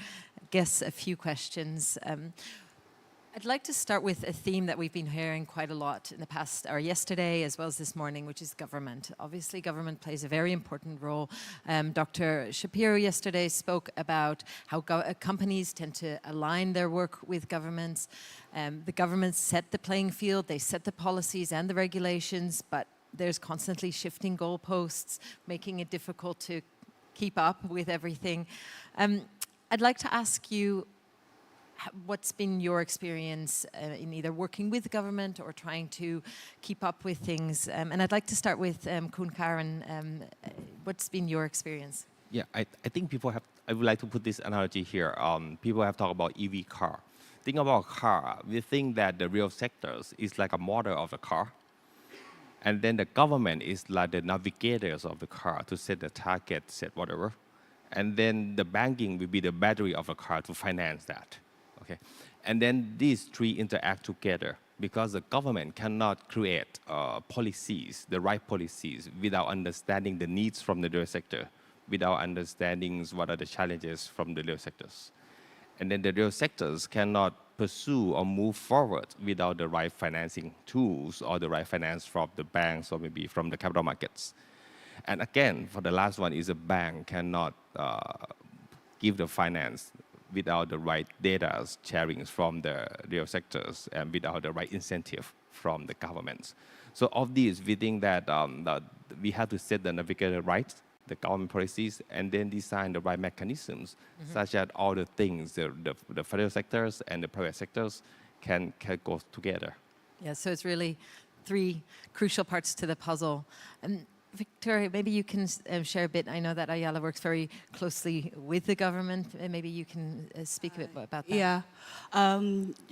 guests a few questions. I'd like to start with a theme that we've been hearing quite a lot in the past, or yesterday, as well as this morning, which is government. Obviously, government plays a very important role. Dr. Shapiro yesterday spoke about how companies tend to align their work with governments. The governments set the playing field, they set the policies and the regulations, but there's constantly shifting goalposts, making it difficult to keep up with everything. I'd like to ask you, what's been your experience in either working with the government or trying to keep up with things? And I'd like to start with Kun Karen. What's been your experience? Yeah, I think I would like to put this analogy here. People have talked about EV car. Think about a car. We think that the real sectors is like a motor of the car. And then the government is like the navigators of the car to set the target, set whatever. And then the banking will be the battery of the car to finance that. Okay. And then these three interact together because the government cannot create policies, the right policies, without understanding the needs from the real sector, without understanding what are the challenges from the real sectors. And then the real sectors cannot pursue or move forward without the right financing tools or the right finance from the banks or maybe from the capital markets. And again, for the last one is a bank cannot give the finance without the right data sharing from the real sectors and without the right incentive from the governments. So of these, we think that we have to set the navigator right, the government policies, and then design the right mechanisms such that all the things, the federal sectors and the private sectors can go together. Yeah, so it's really three crucial parts to the puzzle. Victoria, maybe you can share a bit. I know that Ayala works very closely with the government. Maybe you can speak a bit about that. Yeah,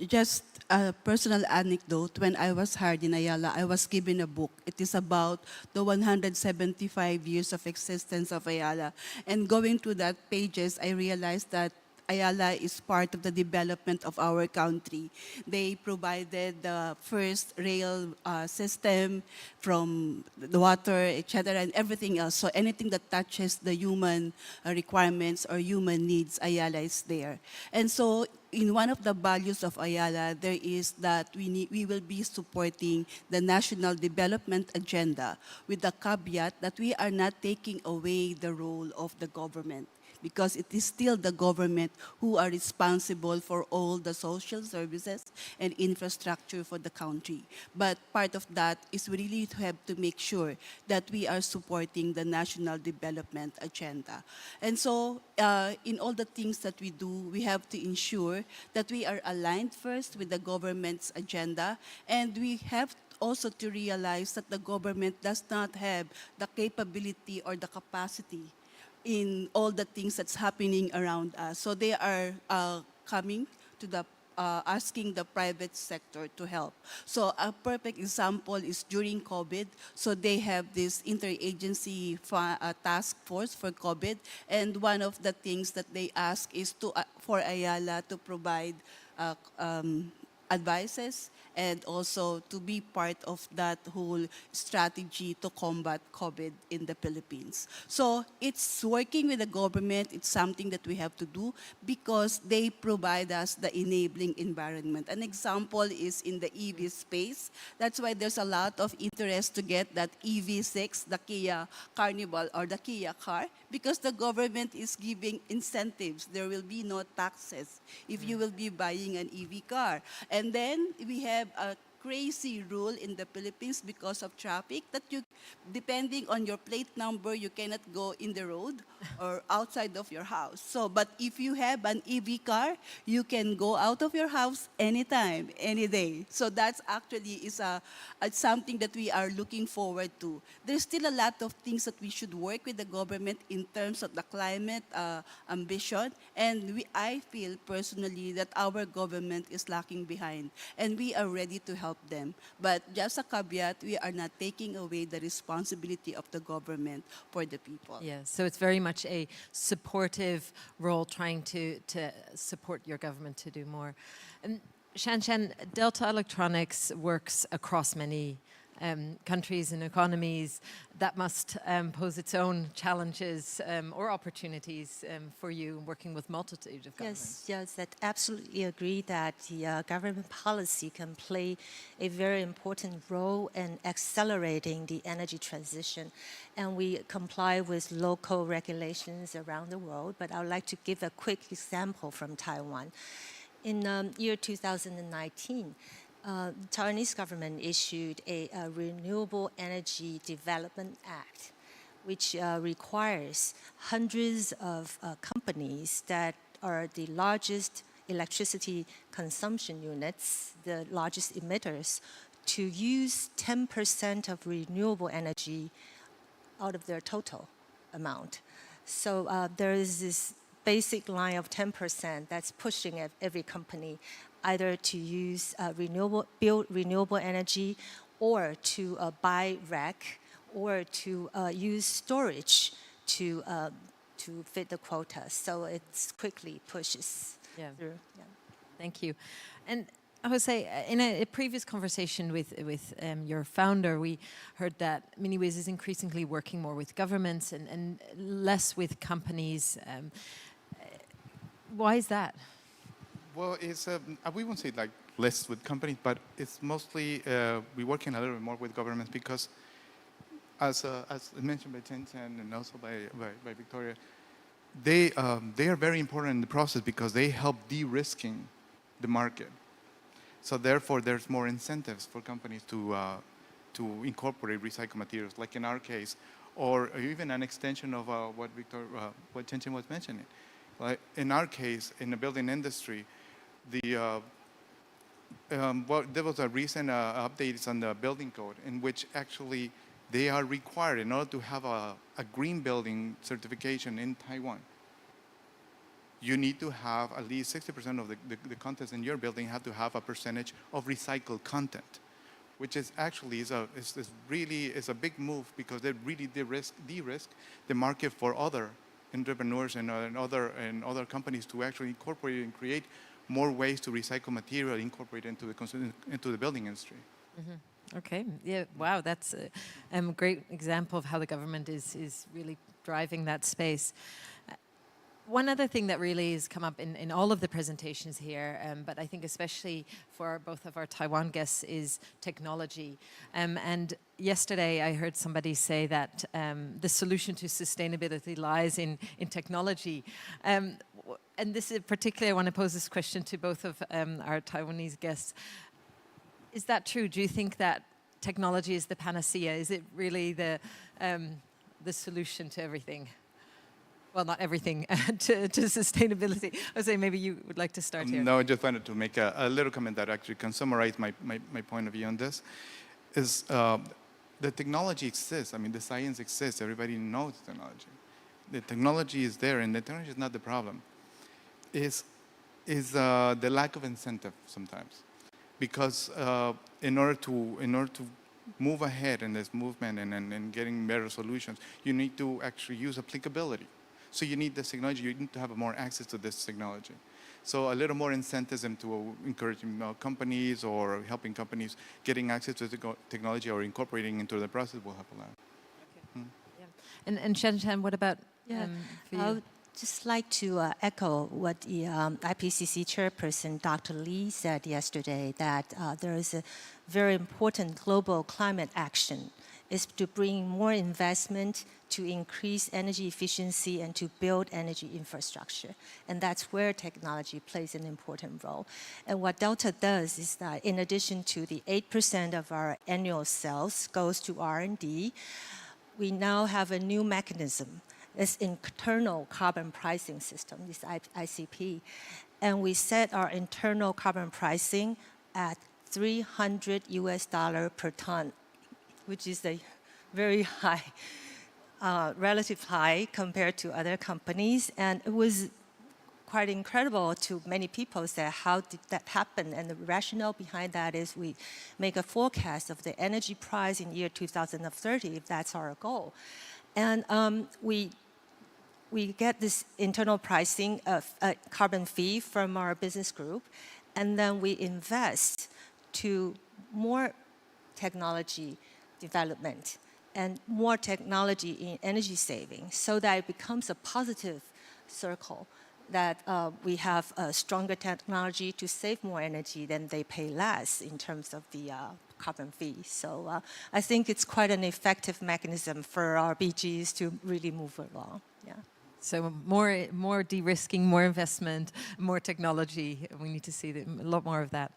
just a personal anecdote. When I was hired in Ayala, I was given a book. It is about the 175 years of existence of Ayala. And going through that pages, I realized that Ayala is part of the development of our country. They provided the first rail system from the water, etc., and everything else. So anything that touches the human requirements or human needs, Ayala is there. And so in one of the values of Ayala, there is that we will be supporting the national development agenda with the caveat that we are not taking away the role of the government. because it is still the government who are responsible for all the social services and infrastructure for the country. But part of that is we really have to make sure that we are supporting the national development agenda. And so in all the things that we do, we have to ensure that we are aligned first with the government's agenda, and we have also to realize that the government does not have the capability or the capacity in all the things that's happening around us. So they are coming to the asking the private sector to help. So a perfect example is during COVID. So they have this interagency task force for COVID, and one of the things that they ask is for Ayala to provide advices and also to be part of that whole strategy to combat COVID in the Philippines. So it's working with the government. It's something that we have to do because they provide us the enabling environment. An example is in the EV space. That's why there's a lot of interest to get that EV6, the Kia Carnival or the Kia car, because the government is giving incentives. There will be no taxes if you will be buying an EV car. And then we have a crazy rule in the Philippines because of traffic that depending on your plate number, you cannot go in the road or outside of your house. So, but if you have an EV car, you can go out of your house anytime, any day. So that's actually is something that we are looking forward to. There's still a lot of things that we should work with the government in terms of the climate ambition, and I feel personally that our government is lacking behind, and we are ready to help them. But just a caveat, we are not taking away the responsibility of the government for the people. Yes, so it's very much a supportive role, trying to support your government to do more. And Shanshan, Delta Electronics works across many countries and economies. That must pose its own challenges or opportunities for you working with multitude of governments. Yes, I absolutely agree that the government policy can play a very important role in accelerating the energy transition. And we comply with local regulations around the world, but I would like to give a quick example from Taiwan. In year 2019, Taiwanese government issued a Renewable Energy Development Act, which requires hundreds of companies that are the largest electricity consumption units, the largest emitters, to use 10% of renewable energy out of their total amount. So there is this basic line of 10% that's pushing every company either to use build renewable energy, or to buy REC, or to use storage to fit the quota. So it quickly pushes through. Yeah. Thank you. And Jose, in a previous conversation with your founder, we heard that Miniwiz is increasingly working more with governments and less with companies. Why is that? Well, it's we won't say like less with companies, but it's mostly we're working a little bit more with governments because, as mentioned by Chen and also by Victoria, they are very important in the process because they help de-risking the market. So therefore, there's more incentives for companies to incorporate recycled materials, like in our case, or even an extension of what Chen was mentioning. Like in our case, in the building industry, there was a recent update on the building code in which actually they are required in order to have a green building certification in Taiwan. You need to have at least 60% of the contents in your building have to have a percentage of recycled content, which is actually is a big move because they really de-risk the market for other entrepreneurs and other companies to actually incorporate and create more ways to recycle material, incorporate into the building industry. Mm-hmm. Okay. Yeah. Wow. That's a great example of how the government is really driving that space. One other thing that really has come up in all of the presentations here, but I think especially for both of our Taiwan guests, is technology. And yesterday I heard somebody say that the solution to sustainability lies in technology. And this is particularly, I want to pose this question to both of our Taiwanese guests. Is that true? Do you think that technology is the panacea? Is it really the solution to everything? Well, not everything, to sustainability. I was saying maybe you would like to start here. No, I just wanted to make a little comment that actually can summarize my point of view on this. Is the technology exists. I mean, the science exists. Everybody knows technology. The technology is there, and the technology is not the problem. Is the lack of incentive sometimes, because in order to move ahead in this movement and getting better solutions, you need to actually use applicability. So you need this technology, you need to have more access to this technology. So a little more incentives to encouraging companies or helping companies getting access to technology or incorporating into the process will help a lot. Okay. Yeah. And Shen, what about for you? I would just like to echo what the IPCC chairperson, Dr. Lee, said yesterday, that there is a very important global climate action is to bring more investment to increase energy efficiency and to build energy infrastructure. And that's where technology plays an important role. And what Delta does is that in addition to the 8% of our annual sales goes to R&D, we now have a new mechanism, this internal carbon pricing system, this ICP. And we set our internal carbon pricing at $300 per ton, which is a very high, relative high compared to other companies. And it was quite incredible to many people say, how did that happen? And the rationale behind that is we make a forecast of the energy price in year 2030, if that's our goal. And we get this internal pricing of carbon fee from our business group, and then we invest to more technology development and more technology in energy saving, so that it becomes a positive circle, that we have a stronger technology to save more energy, then they pay less in terms of the carbon fee. So I think it's quite an effective mechanism for our BGs to really move along. Yeah. So more de-risking, more investment, more technology. We need to see a lot more of that.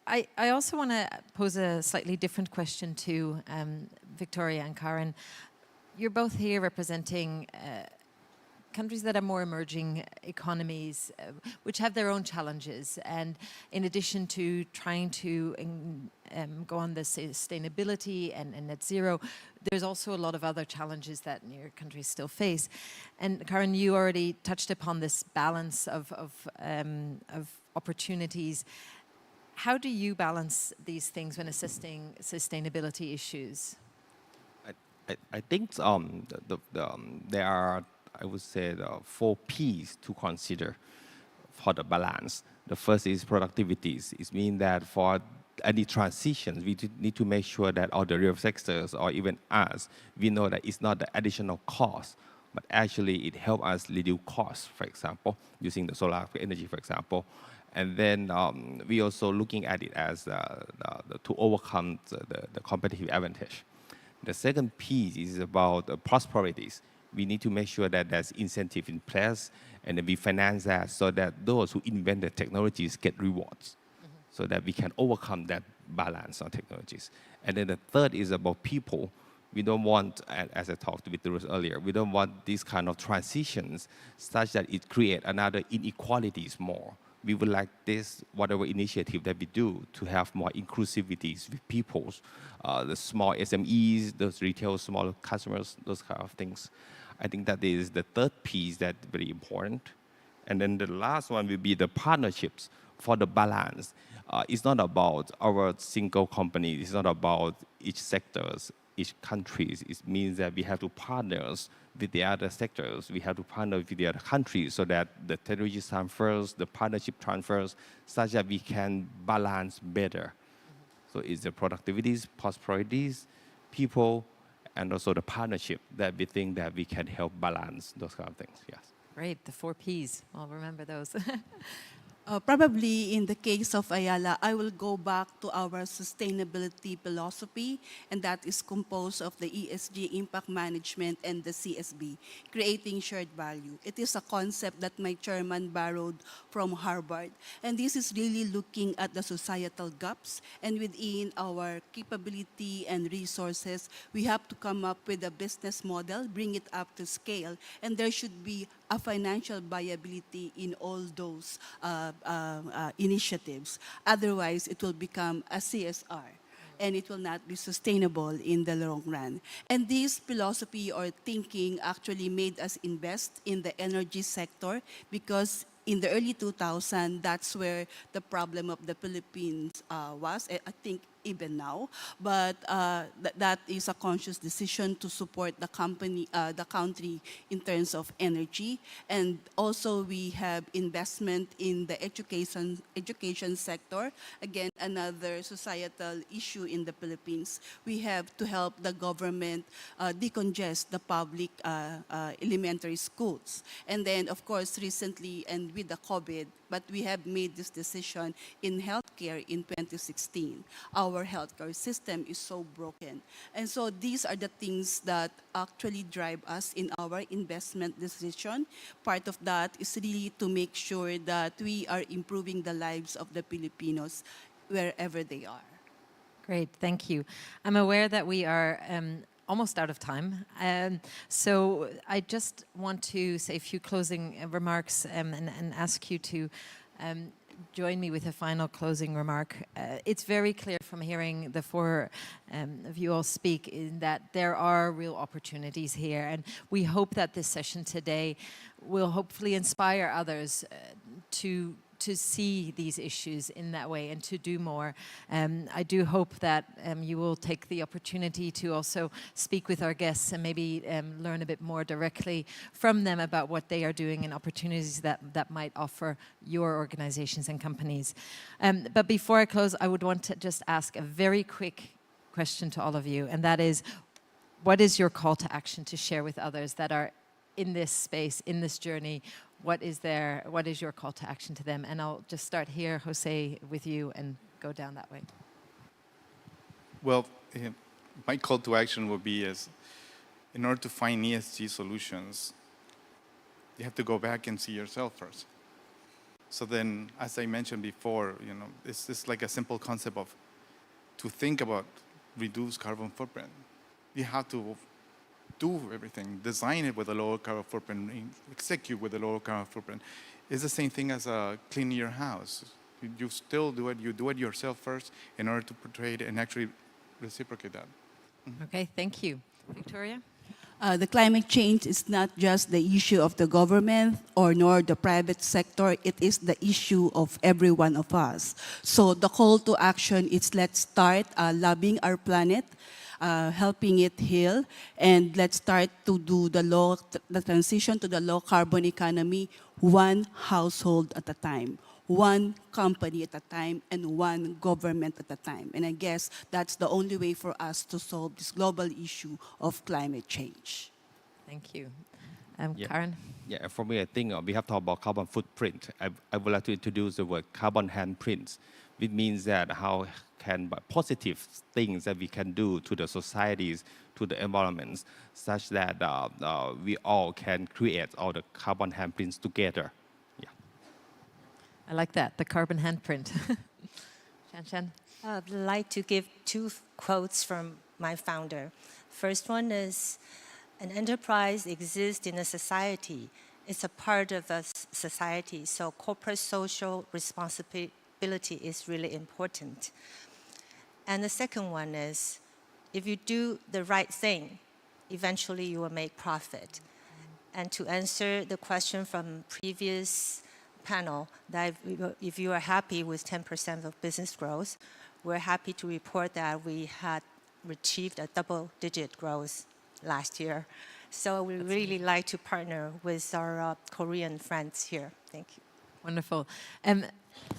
I also want to pose a slightly different question to Victoria and Karen. You're both here representing countries that are more emerging economies, which have their own challenges. And in addition to trying to go on the sustainability and net zero, there's also a lot of other challenges that your countries still face. And Karen, you already touched upon this balance of opportunities. How do you balance these things when assessing sustainability issues? I think there are, I would say, the 4 Ps to consider for the balance. The first is productivities. It means that for any transitions, we need to make sure that all the real sectors, or even us, we know that it's not the additional cost, but actually it helps us reduce costs, for example, using the solar energy, for example. And then we also looking at it as to overcome the competitive advantage. The second piece is about prosperities. We need to make sure that there's incentive in place, and then we finance that so that those who invent the technologies get rewards, so that we can overcome that balance on technologies. And then the third is about people. We don't want, as I talked with Ruth earlier, we don't want these kind of transitions such that it create another inequalities more. We would like this, whatever initiative that we do, to have more inclusivities with peoples, the small SMEs, those retail small customers, those kind of things. I think that is the third piece that's very important. And then the last one will be the partnerships for the balance. It's not about our single company. It's not about each sectors, each countries. It means that we have to partner with the other sectors. We have to partner with the other countries so that the technology transfers, the partnership transfers, such that we can balance better. So it's the productivities, prosperities, people, and also the partnership that we think that we can help balance those kind of things. Yes. Great, the 4 Ps. I'll remember those. Probably in the case of Ayala, I will go back to our sustainability philosophy, and that is composed of the ESG impact management and the CSB, creating shared value. It is a concept that my chairman borrowed from Harvard, and this is really looking at the societal gaps, and within our capability and resources, we have to come up with a business model, bring it up to scale, and there should be a financial viability in all those initiatives. Otherwise, it will become a CSR, and it will not be sustainable in the long run. And this philosophy or thinking actually made us invest in the energy sector, because in the early 2000s, that's where the problem of the Philippines was, I think even now. But that is a conscious decision to support the country in terms of energy. And also we have investment in the education sector. Again, another societal issue in the Philippines. We have to help the government decongest the public elementary schools. And then, of course, recently and with the COVID, but we have made this decision in healthcare in 2016. Our healthcare system is so broken. And so these are the things that actually drive us in our investment decision. Part of that is really to make sure that we are improving the lives of the Filipinos wherever they are. Great, thank you. I'm aware that we are almost out of time. So I just want to say a few closing remarks and ask you to join me with a final closing remark. It's very clear from hearing the 4 of you all speak in that there are real opportunities here, and we hope that this session today will hopefully inspire others to see these issues in that way and to do more. I do hope that you will take the opportunity to also speak with our guests and maybe learn a bit more directly from them about what they are doing and opportunities that might offer your organizations and companies. But before I close, I would want to just ask a very quick question to all of you, and that is, what is your call to action to share with others that are in this space, in this journey? What is your call to action to them? And I'll just start here, Jose, with you and go down that way. Well, my call to action would be in order to find ESG solutions, you have to go back and see yourself first. So then, as I mentioned before, it's just like a simple concept of to think about reduce carbon footprint. You have to do everything, design it with a lower carbon footprint, execute with a lower carbon footprint. It's the same thing as cleaning your house. You still do it, you do it yourself first in order to portray it and actually reciprocate that. Okay, thank you. Victoria? The climate change is not just the issue of the government nor the private sector, it is the issue of every one of us. So the call to action is let's start loving our planet, helping it heal, and let's start to do the transition to the low carbon economy, one household at a time, one company at a time, and one government at a time. And I guess that's the only way for us to solve this global issue of climate change. Thank you. Karen? Yeah, for me, I think we have talked about carbon footprint. I would like to introduce the word carbon handprints, which means that how can positive things that we can do to the societies, to the environments, such that we all can create all the carbon handprints together. Yeah. I like that, the carbon handprint. Shan? I'd like to give 2 quotes from my founder. First one is, an enterprise exists in a society. It's a part of a society, so corporate social responsibility is really important. And the second one is, if you do the right thing, eventually you will make profit. And to answer the question from previous panel, that if you are happy with 10% of business growth, we're happy to report that we had achieved a double-digit growth last year. So we really like to partner with our Korean friends here. Thank you. Wonderful.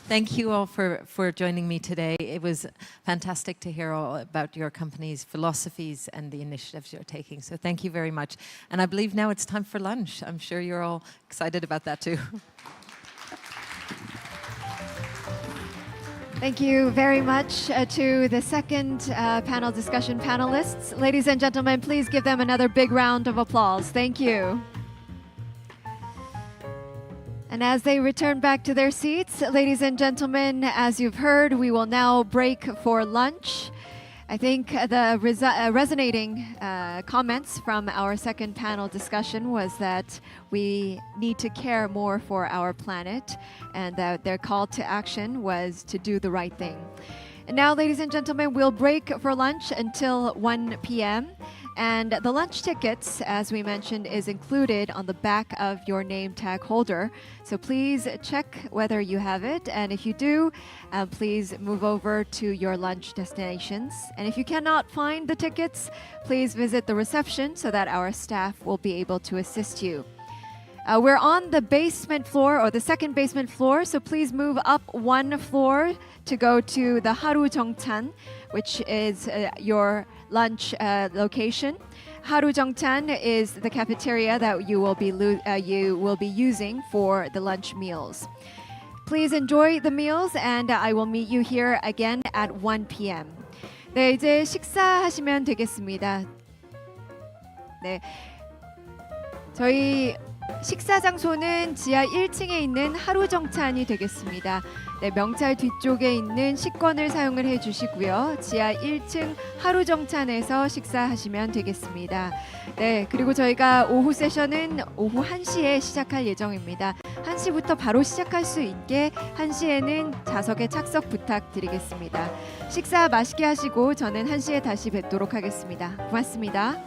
Thank you all for joining me today. It was fantastic to hear all about your company's philosophies and the initiatives you're taking. So thank you very much. And I believe now it's time for lunch. I'm sure you're all excited about that too. Thank you very much to the second panel discussion panelists. Ladies and gentlemen, please give them another big round of applause. Thank you. And as they return back to their seats, ladies and gentlemen, as you've heard, we will now break for lunch. I think the resonating comments from our second panel discussion was that we need to care more for our planet, and that their call to action was to do the right thing. And now, ladies and gentlemen, we'll break for lunch until 1 p.m. And the lunch tickets, as we mentioned, is included on the back of your name tag holder. So please check whether you have it. And if you do, please move over to your lunch destinations. And if you cannot find the tickets, please visit the reception so that our staff will be able to assist you. We're on the basement floor, or the second basement floor, so please move up one floor to go to the Haru Jeongchan, which is your lunch location. Haru Jeongchan is the cafeteria that you will be using for the lunch meals. Please enjoy the meals, and I will meet you here again at 1 p.m. 네, 이제 식사하시면 되겠습니다. 네, 저희 식사 장소는 지하 1층에 있는 하루 정찬이 되겠습니다. 네, 명찰 뒤쪽에 있는 식권을 사용을 해주시고요. 지하 1층 하루 정찬에서 식사하시면 되겠습니다. 네, 그리고 저희가 오후 세션은 오후 1시에 시작할 예정입니다. 1시부터 바로 시작할 수 있게 1시에는 좌석에 착석 부탁드리겠습니다. 식사 맛있게 하시고 저는 1시에 다시 뵙도록 하겠습니다. 고맙습니다.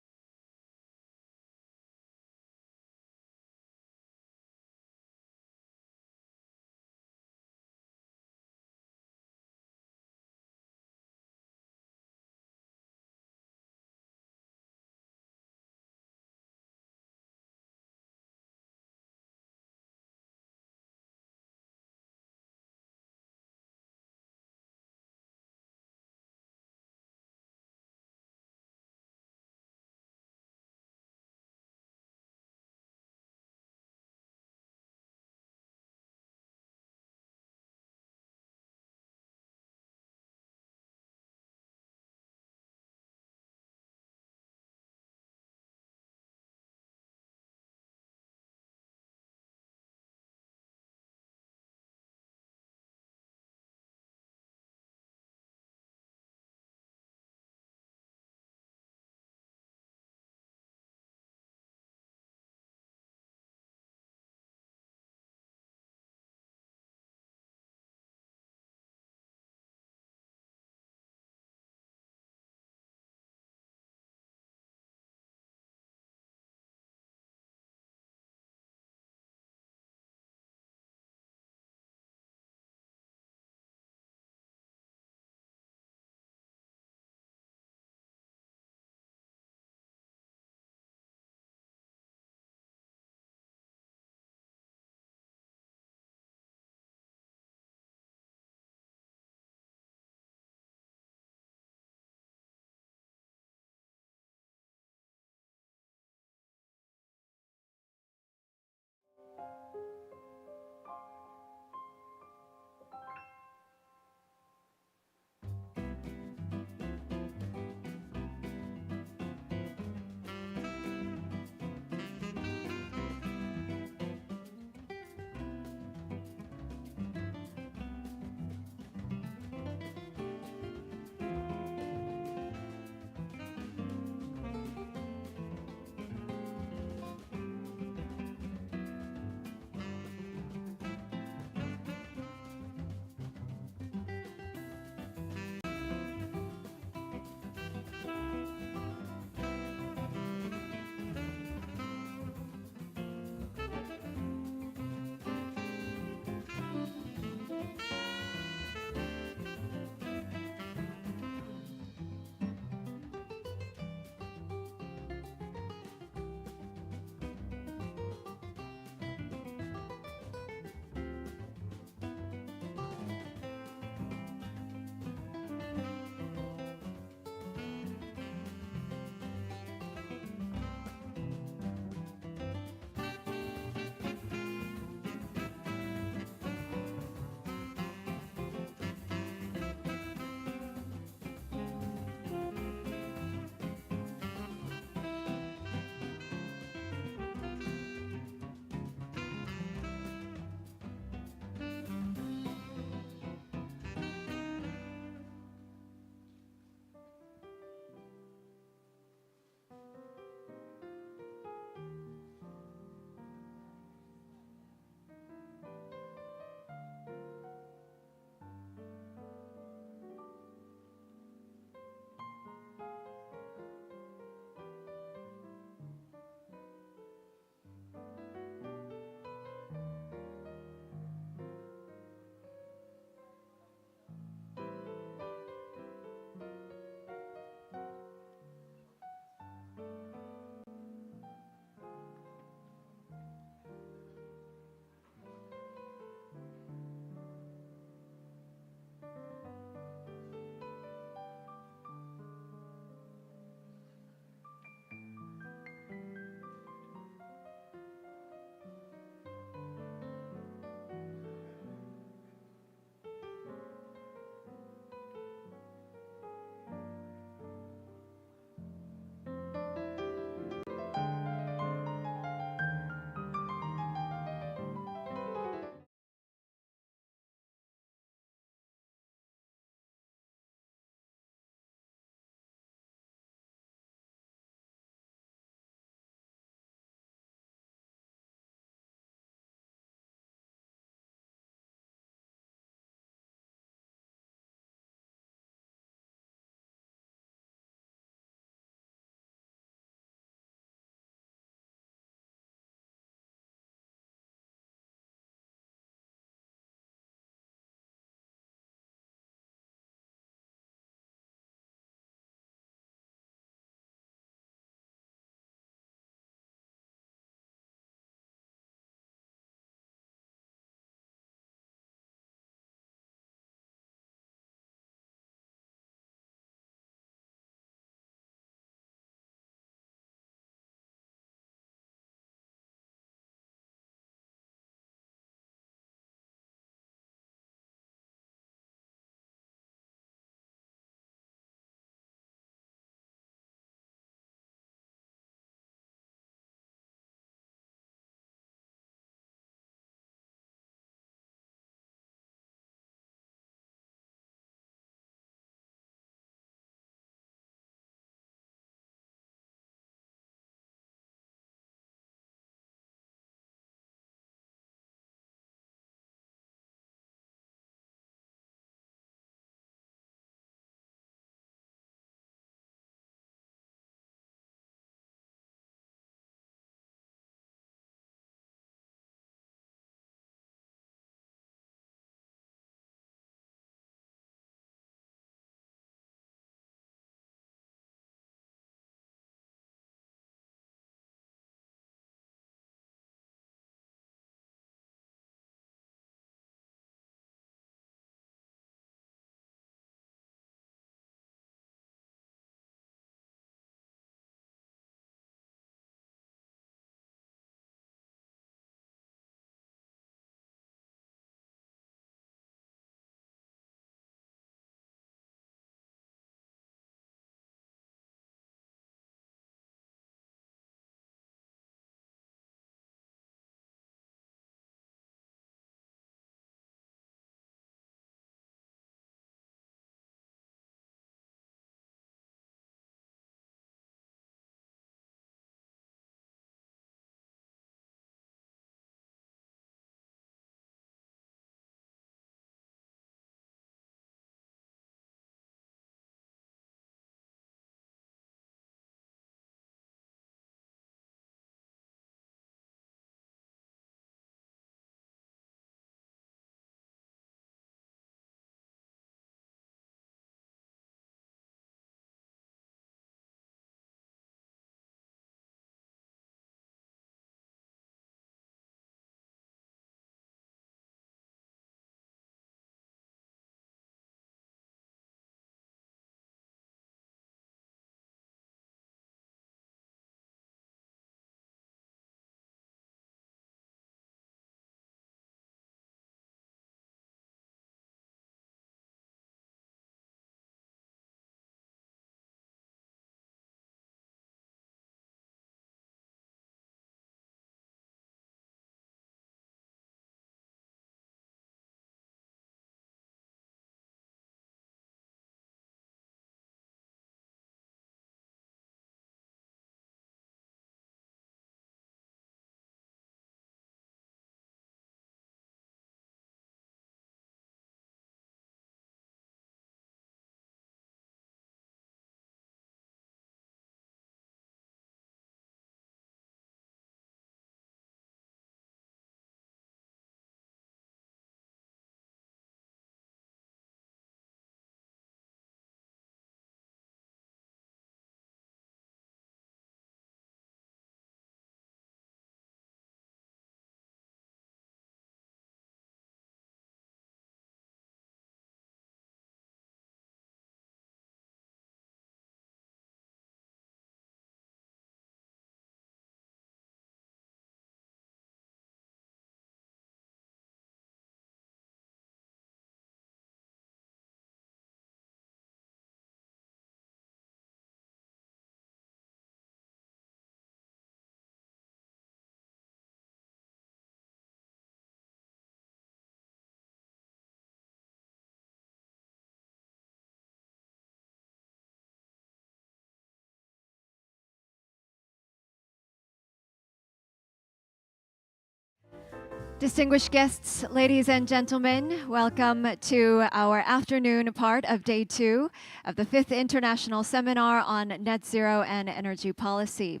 Distinguished guests, ladies and gentlemen, welcome to our afternoon part of day 2 of the 5th International Seminar on Net Zero and Energy Policy.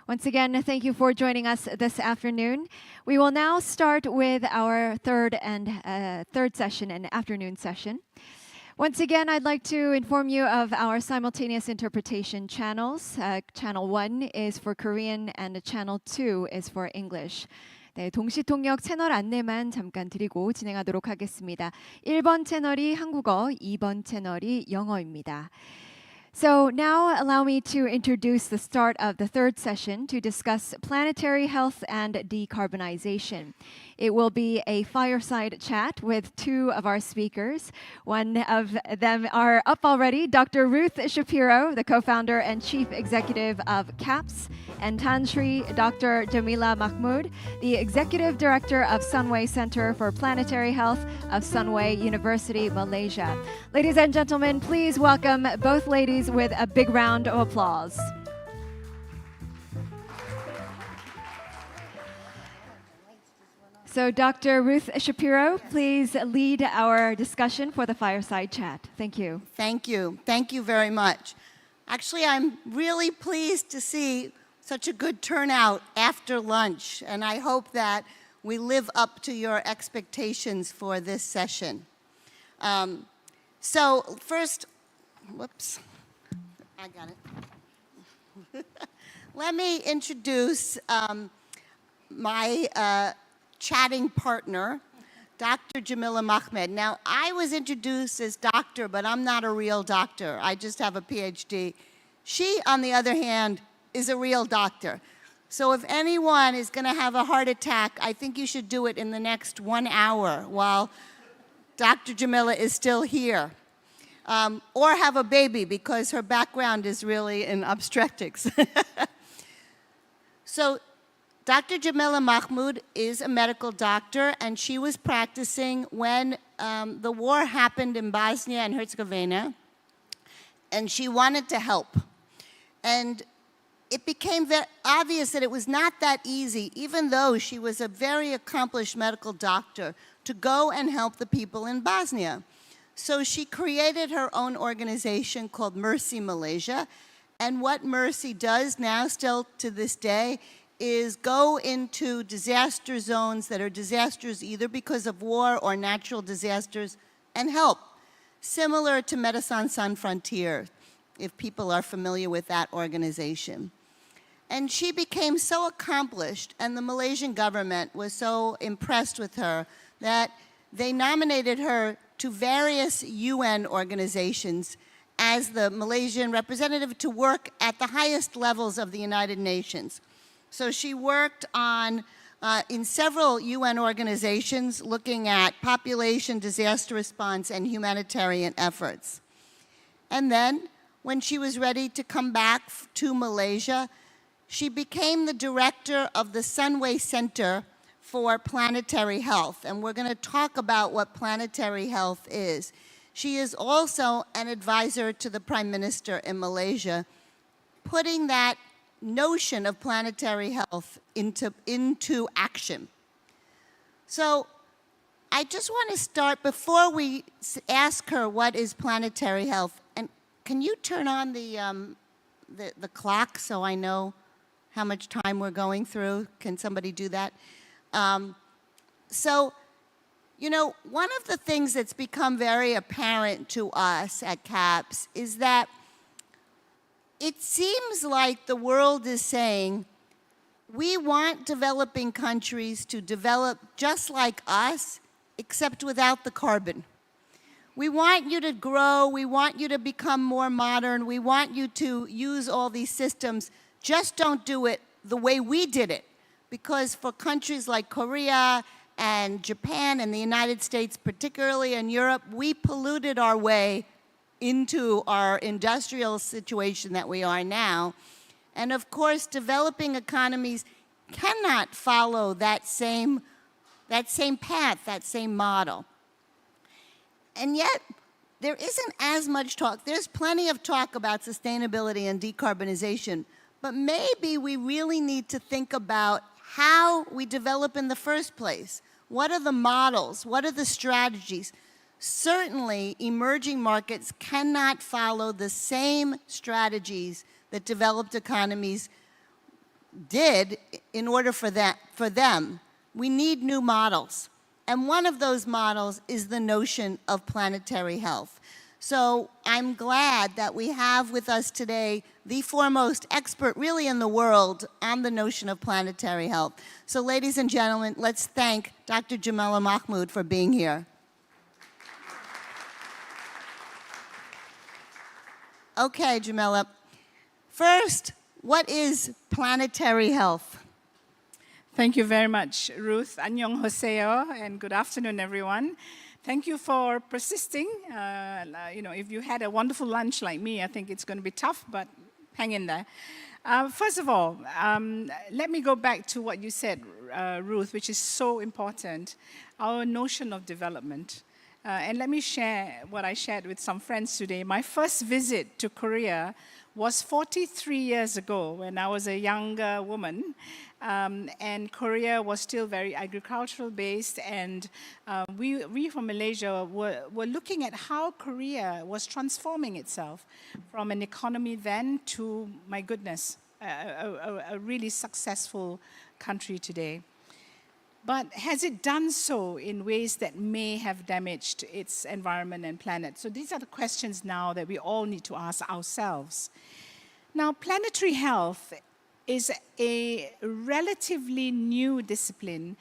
Once again, thank you for joining us this afternoon. We will now start with our third session and afternoon session. Once again, I'd like to inform you of our simultaneous interpretation channels. Channel 1 is for Korean and Channel 2 is for English. 네, 동시 통역 채널 안내만 잠깐 드리고 진행하도록 하겠습니다. 1번 채널이 한국어, 2번 채널이 영어입니다. So now allow me to introduce the start of the third session to discuss planetary health and decarbonization. It will be a fireside chat with 2 of our speakers. One of them are up already, Dr. Ruth Shapiro, the co-founder and chief executive of CAPS, and Tanshri Dr. Jamila Mahmood, the executive director of Sunway Center for Planetary Health of Sunway University, Malaysia. Ladies and gentlemen, please welcome both ladies with a big round of applause. So Dr. Ruth Shapiro, please lead our discussion for the fireside chat. Thank you. Thank you. Thank you very much. Actually, I'm really pleased to see such a good turnout after lunch, and I hope that we live up to your expectations for this session. So first, whoops, I got it. Let me introduce my chatting partner, Dr. Jamila Mahmood. Now, I was introduced as doctor, but I'm not a real doctor. I just have a PhD. She, on the other hand, is a real doctor. So if anyone is going to have a heart attack, I think you should do it in the next 1 hour while Dr. Jamila is still here. Or have a baby, because her background is really in obstetrics. So Dr. Jamila Mahmood is a medical doctor, and she was practicing when the war happened in Bosnia and Herzegovina, and she wanted to help. And it became very obvious that it was not that easy, even though she was a very accomplished medical doctor, to go and help the people in Bosnia. So she created her own organization called Mercy Malaysia, and what Mercy does now, still to this day, is go into disaster zones that are disasters either because of war or natural disasters and help, similar to Médecins Sans Frontières, if people are familiar with that organization. And she became so accomplished, and the Malaysian government was so impressed with her that they nominated her to various UN organizations as the Malaysian representative to work at the highest levels of the United Nations. So she worked on, in several UN organizations looking at population, disaster response, and humanitarian efforts. And then, when she was ready to come back to Malaysia, she became the director of the Sunway Center for Planetary Health. And we're going to talk about what planetary health is. She is also an advisor to the Prime Minister in Malaysia, putting that notion of planetary health into action. So I just want to start, before we ask her what is planetary health, and can you turn on the clock so I know how much time we're going through? Can somebody do that? So, you know, one of the things that's become very apparent to us at CAPS is that it seems like the world is saying, we want developing countries to develop just like us, except without the carbon. We want you to grow, we want you to become more modern, we want you to use all these systems, just don't do it the way we did it. Because for countries like Korea and Japan and the United States particularly, and Europe, we polluted our way into our industrial situation that we are now. And of course, developing economies cannot follow that same path, that same model. And yet, there isn't as much talk. There's plenty of talk about sustainability and decarbonization, but maybe we really need to think about how we develop in the first place. What are the models? What are the strategies? Certainly, emerging markets cannot follow the same strategies that developed economies did in order for them. We need new models. And one of those models is the notion of planetary health. So I'm glad that we have with us today the foremost expert really in the world on the notion of planetary health. So ladies and gentlemen, let's thank Dr. Jamila Mahmood for being here. Okay, Jamila. First, what is planetary health? Thank you very much, Ruth. Annyeong hoseo, and good afternoon, everyone. Thank you for persisting. If you had a wonderful lunch like me, I think it's going to be tough, but hang in there. First of all, let me go back to what you said, Ruth, which is so important, our notion of development. And let me share what I shared with some friends today. My first visit to Korea was 43 years ago when I was a younger woman. And Korea was still very agricultural based, and we from Malaysia were looking at how Korea was transforming itself from an economy then to, my goodness, a really successful country today. But has it done so in ways that may have damaged its environment and planet? So these are the questions now that we all need to ask ourselves. Now, planetary health is a relatively new discipline.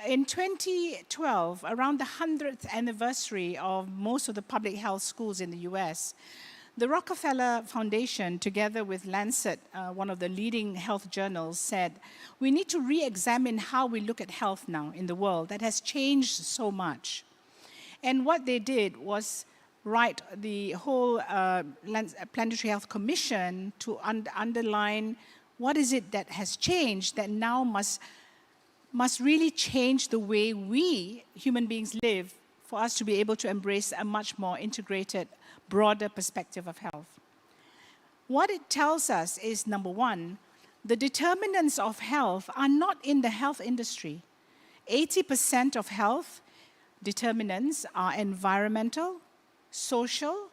In 2012, around the 100th anniversary of most of the public health schools in the US, the Rockefeller Foundation, together with Lancet, one of the leading health journals, said, we need to re-examine how we look at health now in the world that has changed so much. And what they did was write the whole Planetary Health Commission to underline what is it that has changed that now must really change the way we, human beings, live for us to be able to embrace a much more integrated, broader perspective of health. What it tells us is, number one, the determinants of health are not in the health industry. 80% of health determinants are environmental, social,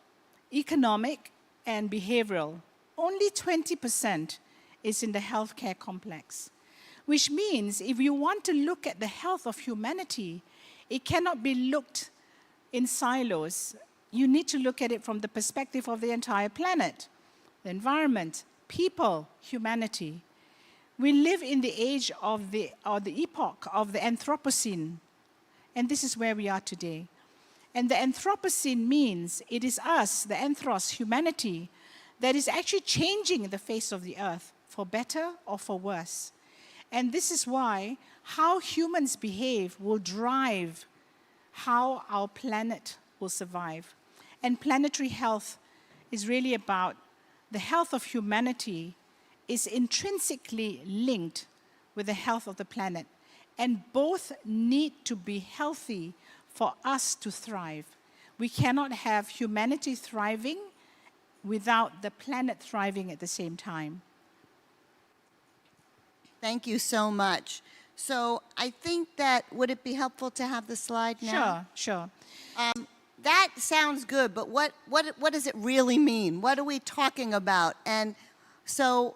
economic, and behavioral. Only 20% is in the healthcare complex, which means if you want to look at the health of humanity, it cannot be looked in silos. You need to look at it from the perspective of the entire planet, the environment, people, humanity. We live in the age of the epoch of the Anthropocene, and this is where we are today. And the Anthropocene means it is us, the anthros, humanity, that is actually changing the face of the earth, for better or for worse. And this is why how humans behave will drive how our planet will survive. And planetary health is really about the health of humanity is intrinsically linked with the health of the planet. And both need to be healthy for us to thrive. We cannot have humanity thriving without the planet thriving at the same time. Thank you so much. So I think that, would it be helpful to have the slide now? Sure. That sounds good, but what does it really mean? What are we talking about? And so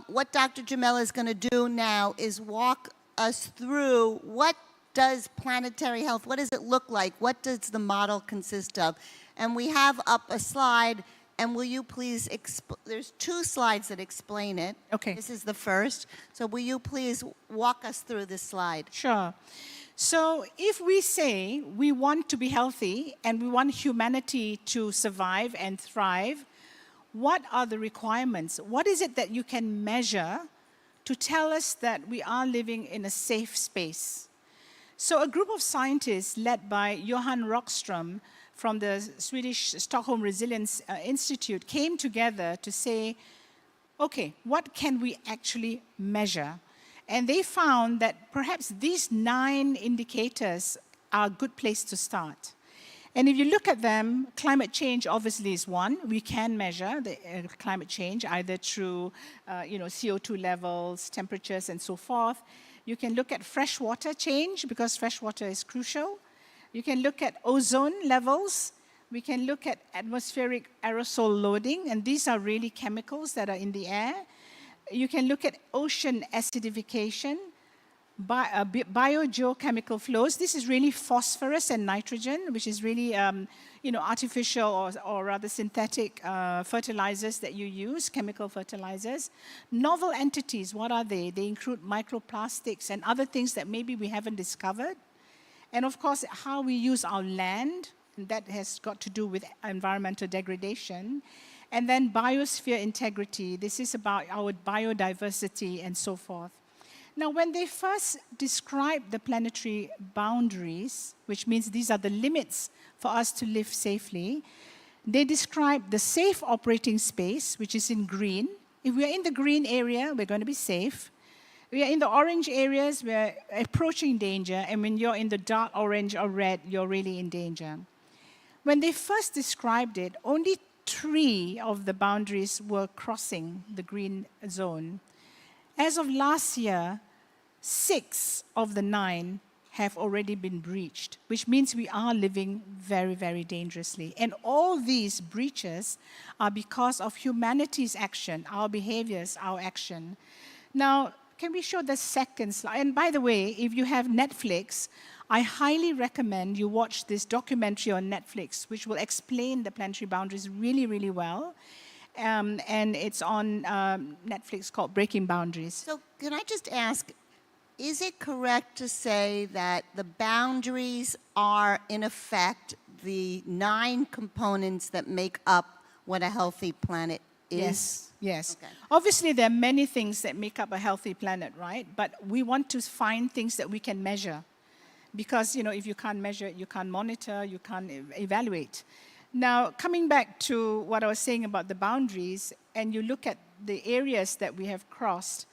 what Dr. Jamila is going to do now is walk us through what does planetary health, what does it look like? What does the model consist of? And we have up a slide, and will you please, there's two slides that explain it. Okay. This is the first. So will you please walk us through this slide? Sure. So if we say we want to be healthy and we want humanity to survive and thrive, what are the requirements? What is it that you can measure to tell us that we are living in a safe space? So a group of scientists led by Johan Rockström from the Swedish Stockholm Resilience Institute came together to say, okay, what can we actually measure? And they found that perhaps these 9 indicators are a good place to start. And if you look at them, climate change obviously is one. We can measure the climate change either through CO2 levels, temperatures, and so forth. You can look at freshwater change, because freshwater is crucial. You can look at ozone levels. We can look at atmospheric aerosol loading, and these are really chemicals that are in the air. You can look at ocean acidification, biogeochemical flows. This is really phosphorus and nitrogen, which is really artificial or rather synthetic fertilizers that you use, chemical fertilizers. Novel entities, what are they? They include microplastics and other things that maybe we haven't discovered. And of course, how we use our land, and that has got to do with environmental degradation. And then biosphere integrity. This is about our biodiversity and so forth. Now, when they first described the planetary boundaries, which means these are the limits for us to live safely, they described the safe operating space, which is in green. If we're in the green area, we're going to be safe. We are in the orange areas, we're approaching danger, and when you're in the dark orange or red, you're really in danger. When they first described it, only 3 of the boundaries were crossing the green zone. As of last year, 6 of the 9 have already been breached, which means we are living very, very dangerously. And all these breaches are because of humanity's action, our behaviors, our action. Now, can we show the second slide? And by the way, if you have Netflix, I highly recommend you watch this documentary on Netflix, which will explain the planetary boundaries really, really well. And it's on Netflix called Breaking Boundaries. So can I just ask, is it correct to say that the boundaries are, in effect, the 9 components that make up what a healthy planet is? Yes, yes. Okay. Obviously, there are many things that make up a healthy planet, right? But we want to find things that we can measure. Because, if you can't measure it, you can't monitor, you can't evaluate. Now, coming back to what I was saying about the boundaries, and you look at the areas that we have crossed,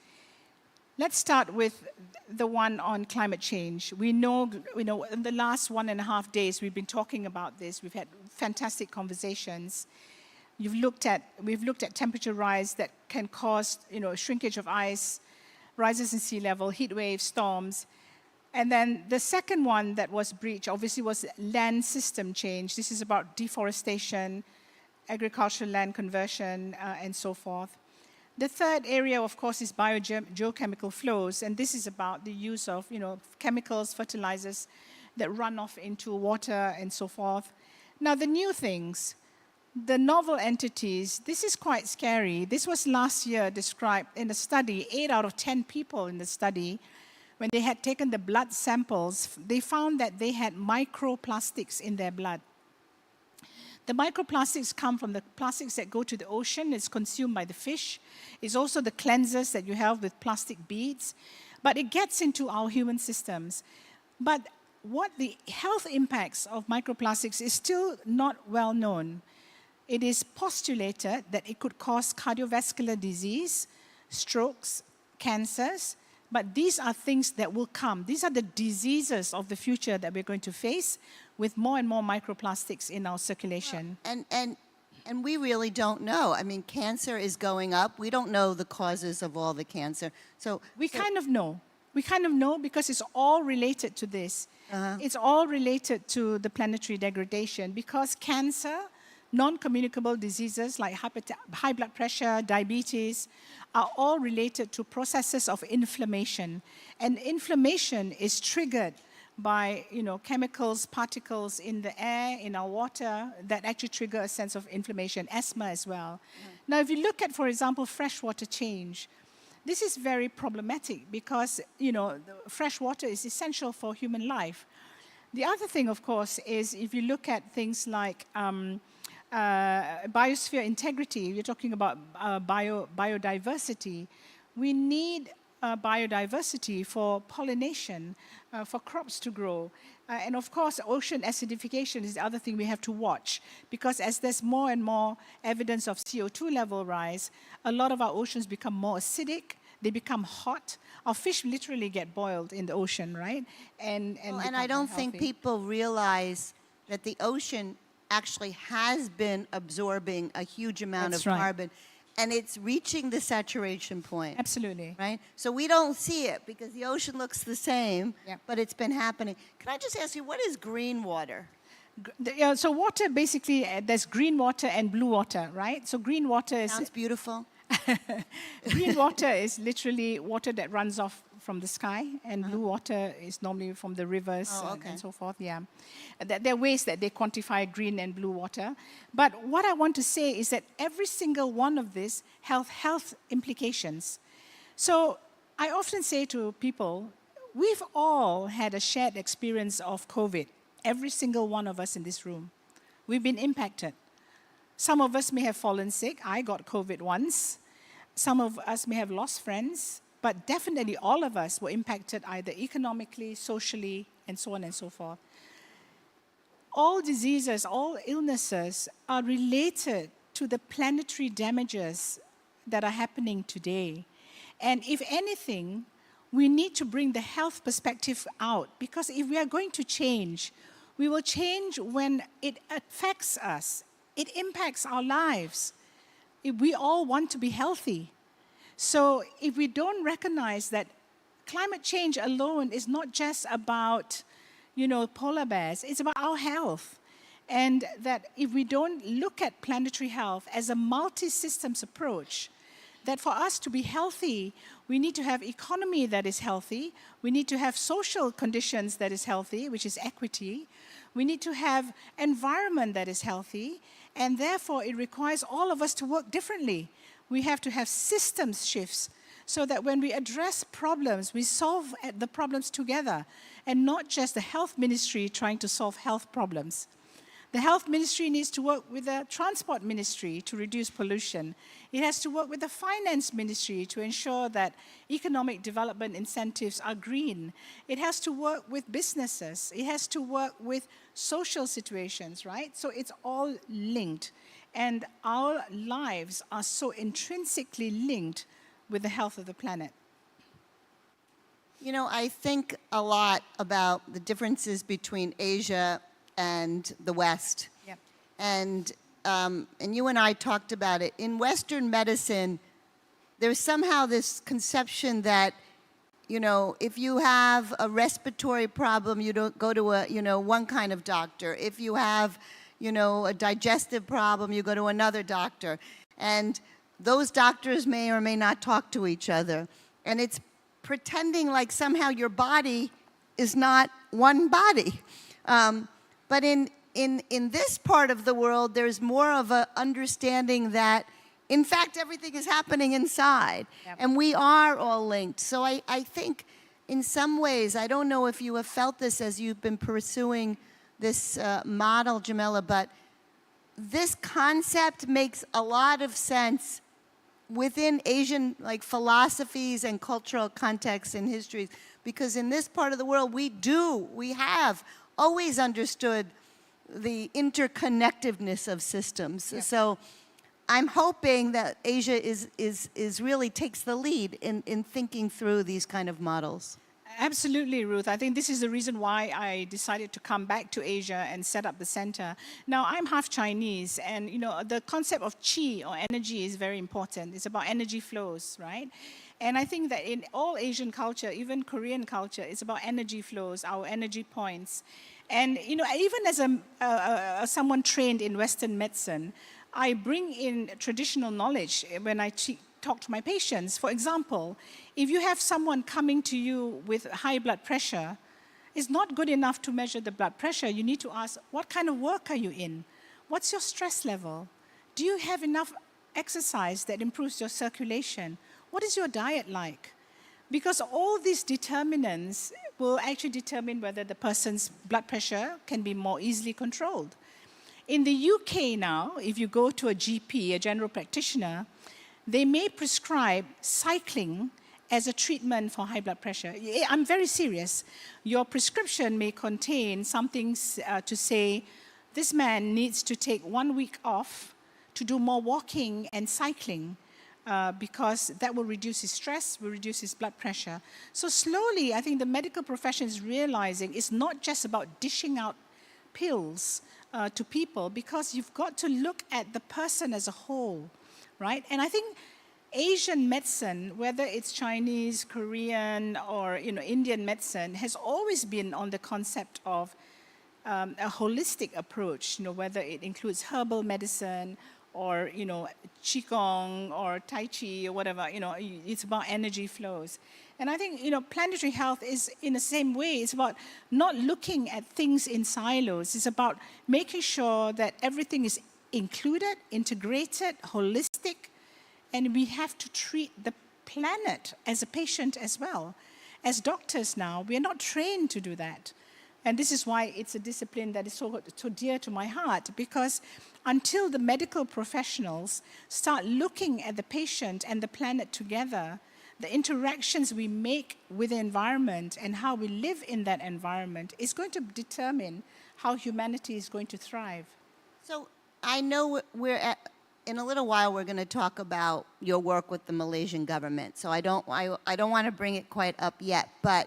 let's start with the one on climate change. We know, in the last 1.5 days, we've been talking about this. We've had fantastic conversations. We've looked at temperature rise that can cause, shrinkage of ice, rises in sea level, heat waves, storms. And then the second one that was breached, obviously, was land system change. This is about deforestation, agricultural land conversion, and so forth. The third area, of course, is biogeochemical flows, and this is about the use of, chemicals, fertilizers that run off into water and so forth. Now, the new things, the novel entities, this is quite scary. This was last year described in a study. 8 out of 10 people in the study, when they had taken the blood samples, they found that they had microplastics in their blood. The microplastics come from the plastics that go to the ocean. It's consumed by the fish. It's also the cleansers that you have with plastic beads. But it gets into our human systems. But what the health impacts of microplastics is still not well known. It is postulated that it could cause cardiovascular disease, strokes, cancers, but these are things that will come. These are the diseases of the future that we're going to face with more and more microplastics in our circulation. And we really don't know. I mean, cancer is going up. We don't know the causes of all the cancer. We kind of know. We kind of know because it's all related to this. It's all related to the planetary degradation because cancer, non-communicable diseases like high blood pressure, diabetes, are all related to processes of inflammation. And inflammation is triggered by chemicals, particles in the air, in our water, that actually trigger a sense of inflammation, asthma as well. Now, if you look at, for example, freshwater change, this is very problematic because, fresh water is essential for human life. The other thing, of course, is if you look at things like biosphere integrity, you're talking about biodiversity. We need biodiversity for pollination, for crops to grow. And of course, ocean acidification is the other thing we have to watch because as there's more and more evidence of CO2 level rise, a lot of our oceans become more acidic, they become hot. Our fish literally get boiled in the ocean, right? And I don't think people realize that the ocean actually has been absorbing a huge amount of carbon. and it's reaching the saturation point. Absolutely. Right? So we don't see it because the ocean looks the same, but it's been happening. Can I just ask you, what is green water? So water, basically, there's green water and blue water, right? So green water is... Sounds beautiful. Green water is literally water that runs off from the sky, and blue water is normally from the rivers and so forth, There are ways that they quantify green and blue water. But what I want to say is that every single one of these have health implications. So I often say to people, we've all had a shared experience of COVID, every single one of us in this room. We've been impacted. Some of us may have fallen sick. I got COVID once. Some of us may have lost friends, but definitely all of us were impacted either economically, socially, and so on and so forth. All diseases, all illnesses are related to the planetary damages that are happening today. And if anything, we need to bring the health perspective out, because if we are going to change, we will change when it affects us. It impacts our lives. We all want to be healthy. So if we don't recognize that climate change alone is not just about, polar bears, it's about our health. And that if we don't look at planetary health as a multi-systems approach, that for us to be healthy, we need to have economy that is healthy, we need to have social conditions that is healthy, which is equity, we need to have environment that is healthy, and therefore it requires all of us to work differently. We have to have systems shifts so that when we address problems, we solve the problems together, and not just the health ministry trying to solve health problems. The health ministry needs to work with the transport ministry to reduce pollution. It has to work with the finance ministry to ensure that economic development incentives are green. It has to work with businesses. It has to work with social situations, right? So it's all linked. And our lives are so intrinsically linked with the health of the planet. I think a lot about the differences between Asia and the West. Yep. And you and I talked about it. In Western medicine, there's somehow this conception that, if you have a respiratory problem, you don't go to one kind of doctor. If you have, a digestive problem, you go to another doctor. And those doctors may or may not talk to each other. And it's pretending like somehow your body is not one body. But in this part of the world, there's more of an understanding that, in fact, everything is happening inside. Yep. And we are all linked. So I think in some ways, I don't know if you have felt this as you've been pursuing this model, Jamila, but this concept makes a lot of sense within Asian philosophies and cultural contexts and histories, because in this part of the world, we have always understood the interconnectedness of systems. Yeah. So I'm hoping that Asia is really takes the lead in thinking through these kind of models. Absolutely, Ruth. I think this is the reason why I decided to come back to Asia and set up the center. Now, I'm half Chinese, and the concept of qi, or energy, is very important. It's about energy flows, right? And I think that in all Asian culture, even Korean culture, it's about energy flows, our energy points. And even as someone trained in Western medicine, I bring in traditional knowledge when I talk to my patients. For example, if you have someone coming to you with high blood pressure, it's not good enough to measure the blood pressure. You need to ask, what kind of work are you in? What's your stress level? Do you have enough exercise that improves your circulation? What is your diet like? Because all these determinants will actually determine whether the person's blood pressure can be more easily controlled. In the UK now, if you go to a GP, a general practitioner, they may prescribe cycling as a treatment for high blood pressure. I'm very serious. Your prescription may contain something to say, this man needs to take 1 week off to do more walking and cycling because that will reduce his stress, will reduce his blood pressure. So slowly, I think the medical profession is realizing it's not just about dishing out pills to people, because you've got to look at the person as a whole. right? And I think Asian medicine, whether it's Chinese, Korean, or Indian medicine, has always been on the concept of a holistic approach, whether it includes herbal medicine or qigong or tai chi or whatever. It's about energy flows. And I think planetary health is in the same way. It's about not looking at things in silos. It's about making sure that everything is included, integrated, holistic, and we have to treat the planet as a patient as well. As doctors now, we are not trained to do that. And this is why it's a discipline that is so dear to my heart, because until the medical professionals start looking at the patient and the planet together, the interactions we make with the environment and how we live in that environment is going to determine how humanity is going to thrive. So I know in a little while we're going to talk about your work with the Malaysian government. So I don't want to bring it quite up yet, but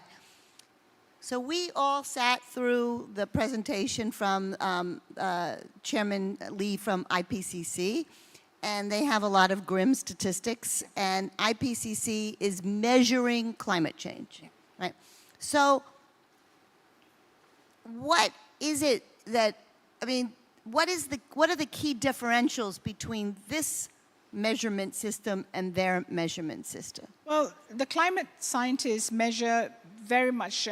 so we all sat through the presentation from Chairman Lee from IPCC, and they have a lot of grim statistics, and IPCC is measuring climate change, right? So what is it that, what are the key differentials between this measurement system and their measurement system? Well, the climate scientists measure very much,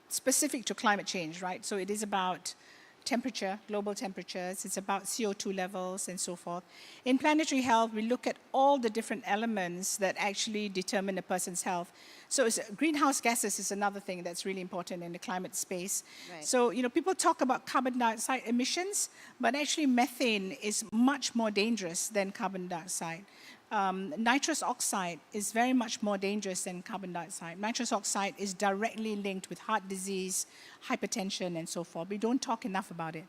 specific to climate change, right? So it is about temperature, global temperatures, it's about CO2 levels and so forth. In planetary health, we look at all the different elements that actually determine a person's health. So greenhouse gases is another thing that's really important in the climate space. Right. So, people talk about carbon dioxide emissions, but actually methane is much more dangerous than carbon dioxide. Nitrous oxide is very much more dangerous than carbon dioxide. Nitrous oxide is directly linked with heart disease, hypertension, and so forth. We don't talk enough about it.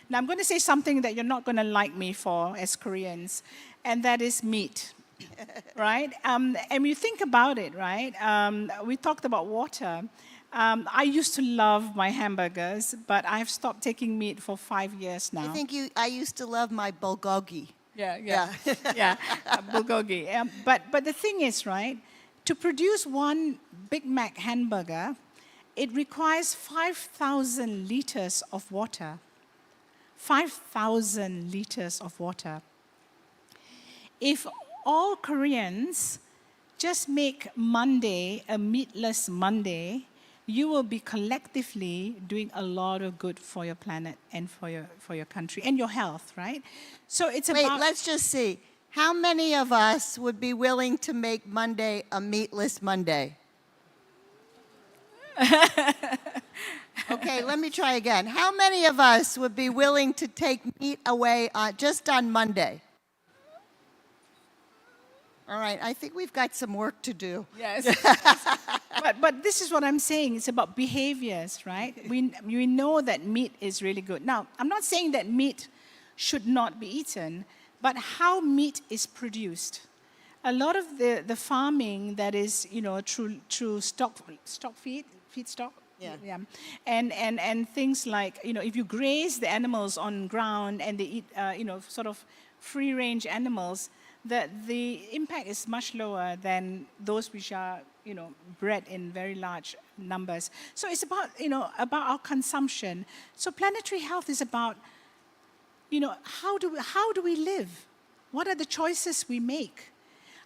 Now, I'm going to say something that you're not going to like me for as Koreans, and that is meat, right? And you think about it, right? We talked about water. I used to love my hamburgers, but I've stopped taking meat for 5 years now. I used to love my bulgogi. Yeah, bulgogi. But the thing is, right, to produce one Big Mac hamburger, it requires 5,000 liters of water. 5,000 liters of water. If all Koreans just make Monday a meatless Monday, you will be collectively doing a lot of good for your planet and for your country and your health, right? So it's about... Wait, let's just see. How many of us would be willing to make Monday a meatless Monday? Okay, let me try again. How many of us would be willing to take meat away just on Monday? All right, I think we've got some work to do. Yes. But this is what I'm saying. It's about behaviors, right? We know that meat is really good. Now, I'm not saying that meat should not be eaten, but how meat is produced. A lot of the farming that is, through stock feedstock. Yeah. And things like, if you graze the animals on ground and they eat, sort of free-range animals, the impact is much lower than those which are, bred in very large numbers. So it's about, about our consumption. So planetary health is about, how do we live? What are the choices we make?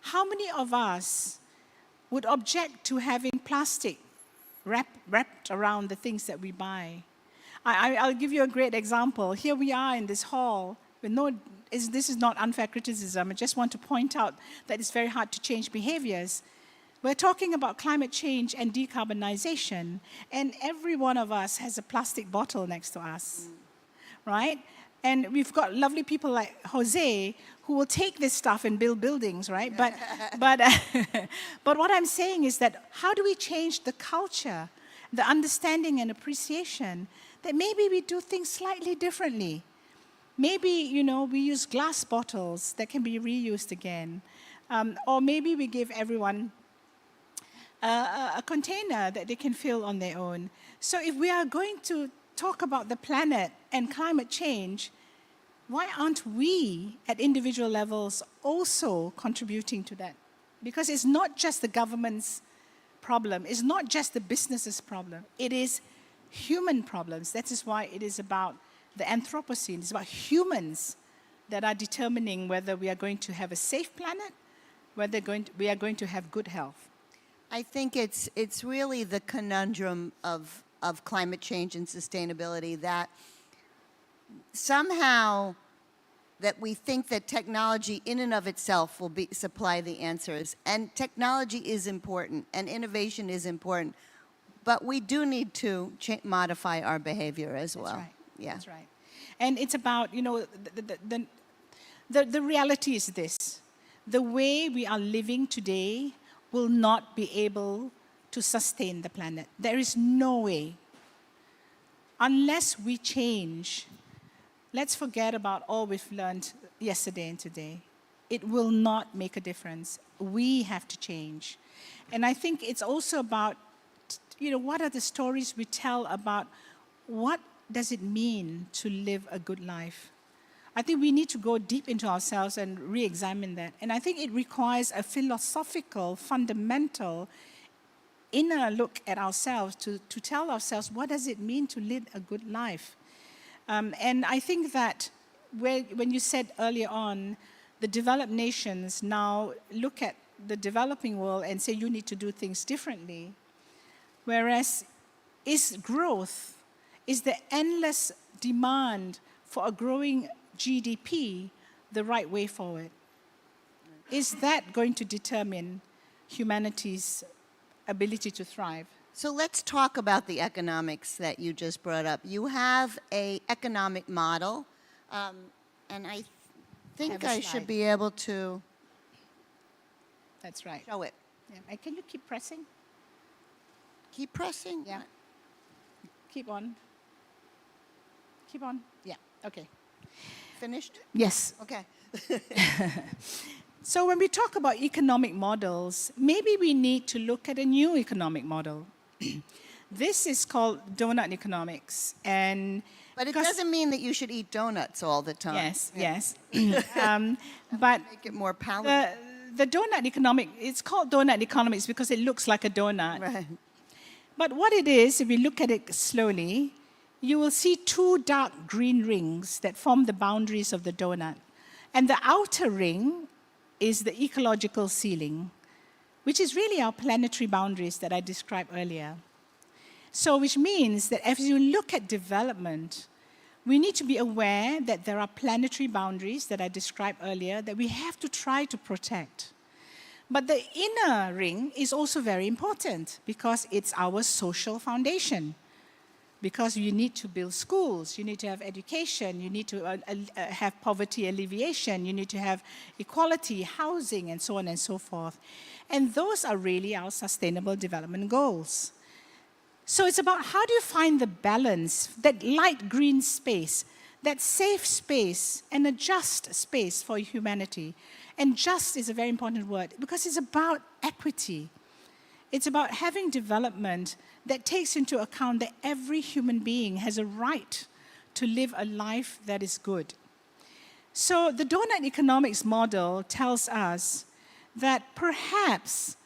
How many of us would object to having plastic wrapped around the things that we buy? I'll give you a great example. Here we are in this hall with this is not unfair criticism. I just want to point out that it's very hard to change behaviors. We're talking about climate change and decarbonization, and every one of us has a plastic bottle next to us, right? And we've got lovely people like Jose who will take this stuff and build buildings, right? But what I'm saying is that how do we change the culture, the understanding and appreciation that maybe we do things slightly differently? Maybe, we use glass bottles that can be reused again. Or maybe we give everyone a container that they can fill on their own. So if we are going to talk about the planet and climate change, why aren't we at individual levels also contributing to that? Because it's not just the government's problem, it's not just the business's problem, it is human problems. That is why it is about the Anthropocene, it's about humans that are determining whether we are going to have a safe planet, whether we are going to have good health. I think it's really the conundrum of climate change and sustainability that somehow that we think that technology in and of itself will supply the answers. And technology is important and innovation is important, but we do need to modify our behavior as well. That's right. Yeah. That's right. And it's about, the reality is this. The way we are living today will not be able to sustain the planet. There is no way. Unless we change, let's forget about all we've learned yesterday and today. It will not make a difference. We have to change. And I think it's also about, what are the stories we tell about what does it mean to live a good life? I think we need to go deep into ourselves and re-examine that. And I think it requires a philosophical, fundamental, inner look at ourselves to tell ourselves, what does it mean to live a good life? And I think that when you said earlier on, the developed nations now look at the developing world and say, you need to do things differently. Whereas is growth, is the endless demand for a growing GDP the right way forward? Is that going to determine humanity's ability to thrive? So let's talk about the economics that you just brought up. You have an economic model, and I think I should be able to That's right. show it. Yeah. And can you keep pressing? Keep pressing? Yeah. Keep on. Keep on. Yeah. Okay. Finished? Yes. Okay. So when we talk about economic models, maybe we need to look at a new economic model. This is called donut economics. But it doesn't mean that you should eat donuts all the time. Yes, Yeah. yes. But Make it more palatable. the donut economic, it's called donut economics because it looks like a donut. Right. But what it is, if we look at it slowly, you will see two dark green rings that form the boundaries of the donut. And the outer ring is the ecological ceiling, which is really our planetary boundaries that I described earlier. So which means that as you look at development, we need to be aware that there are planetary boundaries that I described earlier that we have to try to protect. But the inner ring is also very important because it's our social foundation. Because you need to build schools, you need to have education, you need to have poverty alleviation, you need to have equality, housing, and so on and so forth. And those are really our sustainable development goals. So it's about how do you find the balance, that light green space, that safe space, and a just space for humanity. And just is a very important word because it's about equity. It's about having development that takes into account that every human being has a right to live a life that is good. So the donut economics model tells us that perhaps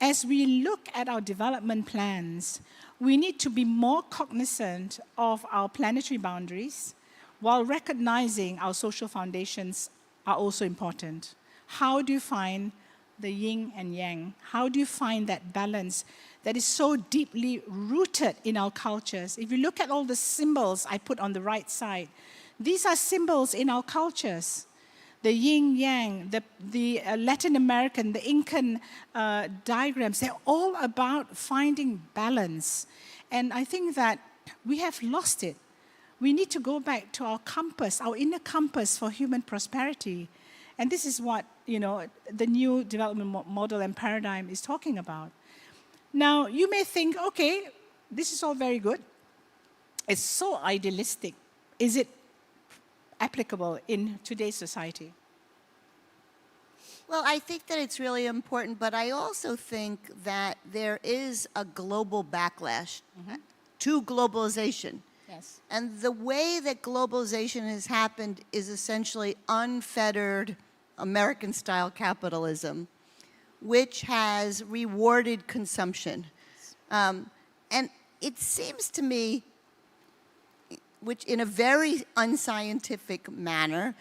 as we look at our development plans, we need to be more cognizant of our planetary boundaries while recognizing our social foundations are also important. How do you find the yin and yang? How do you find that balance that is so deeply rooted in our cultures? If you look at all the symbols I put on the right side, these are symbols in our cultures. The yin yang, the Latin American, the Incan diagrams, they're all about finding balance. And I think that we have lost it. We need to go back to our compass, our inner compass for human prosperity. And this is what, the new development model and paradigm is talking about. Now, you may think, okay, this is all very good. It's so idealistic. Is it applicable in today's society? Well, I think that it's really important, but I also think that there is a global backlash to globalization. Yes. And the way that globalization has happened is essentially unfettered American-style capitalism, which has rewarded consumption. And it seems to me, which in a very unscientific manner,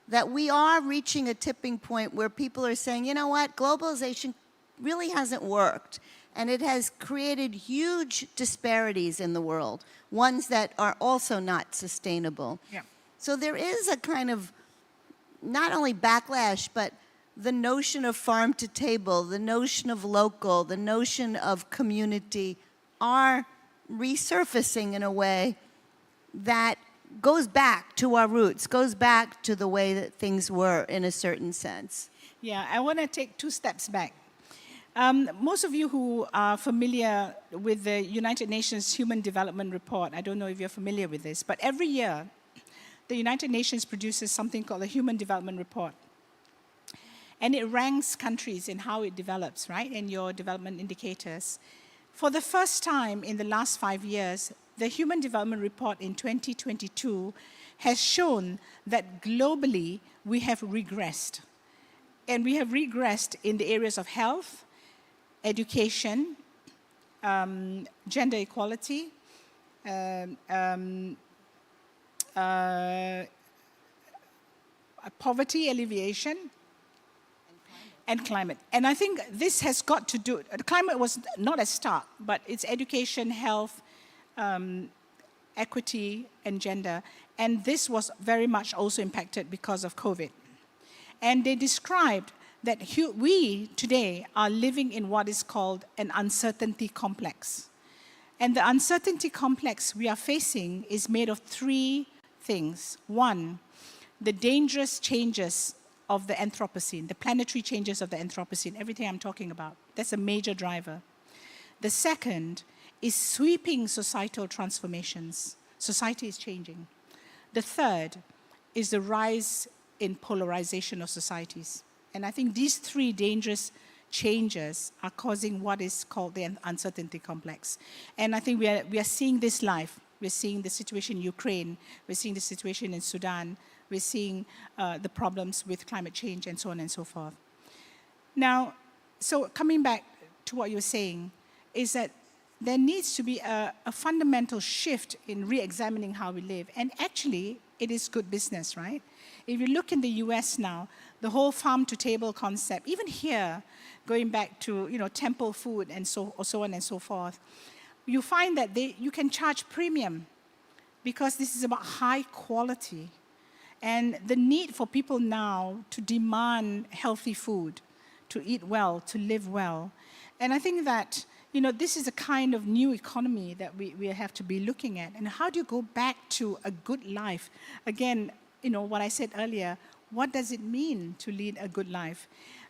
that we are reaching a tipping point where people are saying, you know what, globalization really hasn't worked. And it has created huge disparities in the world, ones that are also not sustainable. Yeah. So there is a kind of, not only backlash, but the notion of farm to table, the notion of local, the notion of community are resurfacing in a way that goes back to our roots, goes back to the way that things were in a certain sense. Yeah, I want to take 2 steps back. Most of you who are familiar with the United Nations Human Development Report, I don't know if you're familiar with this, but every year, the United Nations produces something called the Human Development Report. And it ranks countries in how it develops, right, and your development indicators. For the first time in the last 5 years, the Human Development Report in 2022 has shown that globally we have regressed. And we have regressed in the areas of health, education, gender equality, poverty alleviation, and climate. And I think this has got to do, climate was not a start, but it's education, health, equity, and gender. And this was very much also impacted because of COVID. And they described that we today are living in what is called an uncertainty complex. And the uncertainty complex we are facing is made of 3 things. 1, the dangerous changes of the Anthropocene, the planetary changes of the Anthropocene, everything I'm talking about. That's a major driver. The second is sweeping societal transformations. Society is changing. The third is the rise in polarization of societies. And I think these 3 dangerous changes are causing what is called the uncertainty complex. And I think we are seeing this live. We're seeing the situation in Ukraine. We're seeing the situation in Sudan. We're seeing the problems with climate change and so on and so forth. Now, so coming back to what you're saying is that there needs to be a fundamental shift in re-examining how we live. And actually, it is good business, right? If you look in the US now, the whole farm-to-table concept, even here, going back to temple food and so on and so forth, you find that you can charge premium because this is about high quality. And the need for people now to demand healthy food, to eat well, to live well. And I think that this is a kind of new economy that we have to be looking at. And how do you go back to a good life? Again, what I said earlier, what does it mean to lead a good life?